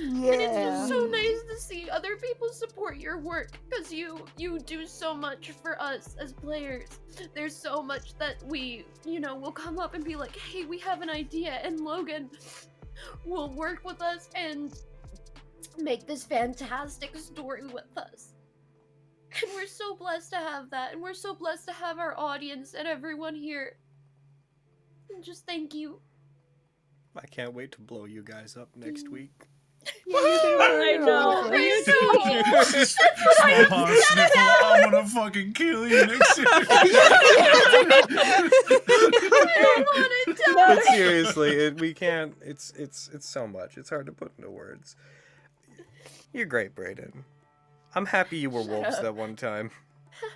Yeah. And it's just so nice to see other people support your work, because you do so much for us as players. There's so much that we, will come up and be like, hey, we have an idea, and Logan will work with us and make this fantastic story with us. And we're so blessed to have that, and we're so blessed to have our audience and everyone here. And just thank you. I can't wait to blow you guys up next week. I know. You Smallpox sniffle, I'm gonna fucking kill you next year. But seriously, we can't. It's so much. It's hard to put into words. You're great, Brayden. I'm happy you were wolves that one time.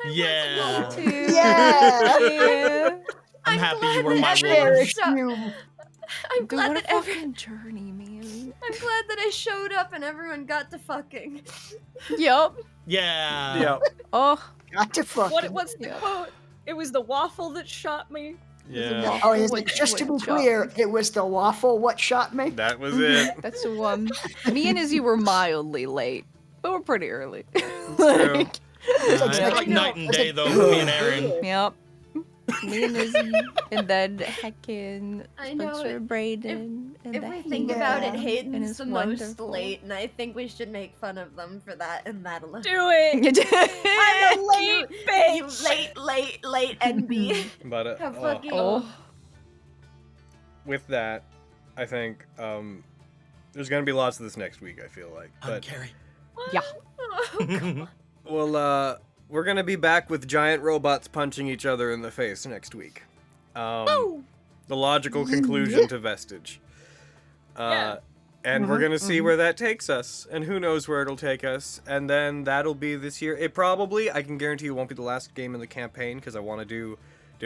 Yeah. Yeah. I'm happy you were my Cherish wolf. you. I'm glad what a that every fucking journey, man. I'm glad that I showed up and everyone got to fucking. Yup. Yeah. Yep. Oh. Got to fucking. What's the quote? It was the waffle that shot me. Yeah. Oh, just to be clear, it was the waffle what shot me? That was it. That's the one. Me and Izzy were mildly late, but we're pretty early. True. It's like night and day though for me and Aaron. Yep. Me and Izzy, and then heckin' I know Spencer, it. Brayden, and If we the think Hayden, about it, and Hayden's it's the most wonderful. late, and I think we should make fun of them for that and that alone. Do it. I'm a late You bitch. late NB. But How fucking. with that, I think there's gonna be lots of this next week. I feel like, but Carrie. Yeah. well, we're gonna be back with giant robots punching each other in the face next week. The logical conclusion to Vestige. And we're gonna see where that takes us, and who knows where it'll take us. And then that'll be this year. It probably, I can guarantee you, won't be the last game in the campaign, because I want to do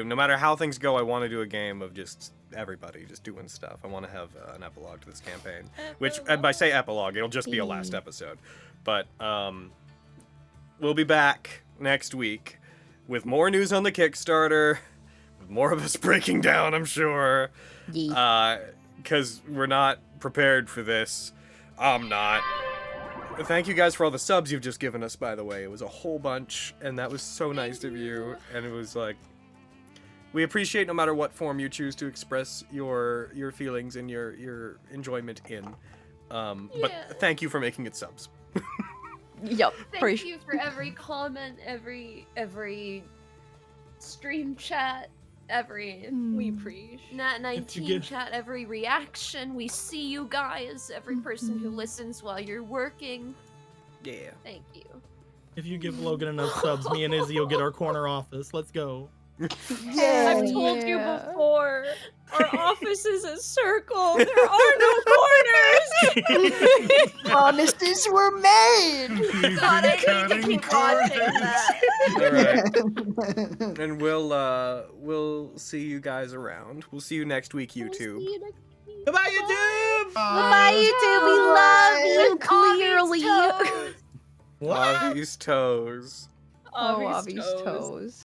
no matter how things go, I want to do a game of just everybody just doing stuff. I want to have an epilogue to this campaign, which, and by say epilogue, it'll just be a last episode. But we'll be back next week with more news on the Kickstarter, with more of us breaking down, I'm sure. Because we're not prepared for this. I'm not. Thank you guys for all the subs you've just given us, by the way. It was a whole bunch, and that was so nice of you. And it was like, we appreciate no matter what form you choose to express your feelings and your enjoyment in. But thank you for making it subs. Yep. Thank you for every comment, every stream chat, every We preach. Nat19 chat, every reaction. We see you guys, every person who listens while you're working. Yeah. Thank you. If you give Logan enough subs, me and Izzy will get our corner office. Let's go. Yeah. I've told you before. Our office is a circle. There are no corners. Promises were made. God, I need to keep watching that. All right. And we'll see you guys around. We'll see you next week, YouTube. Goodbye, YouTube. Bye, YouTube. We love you clearly. Avi's toes. Oh, Avi's toes.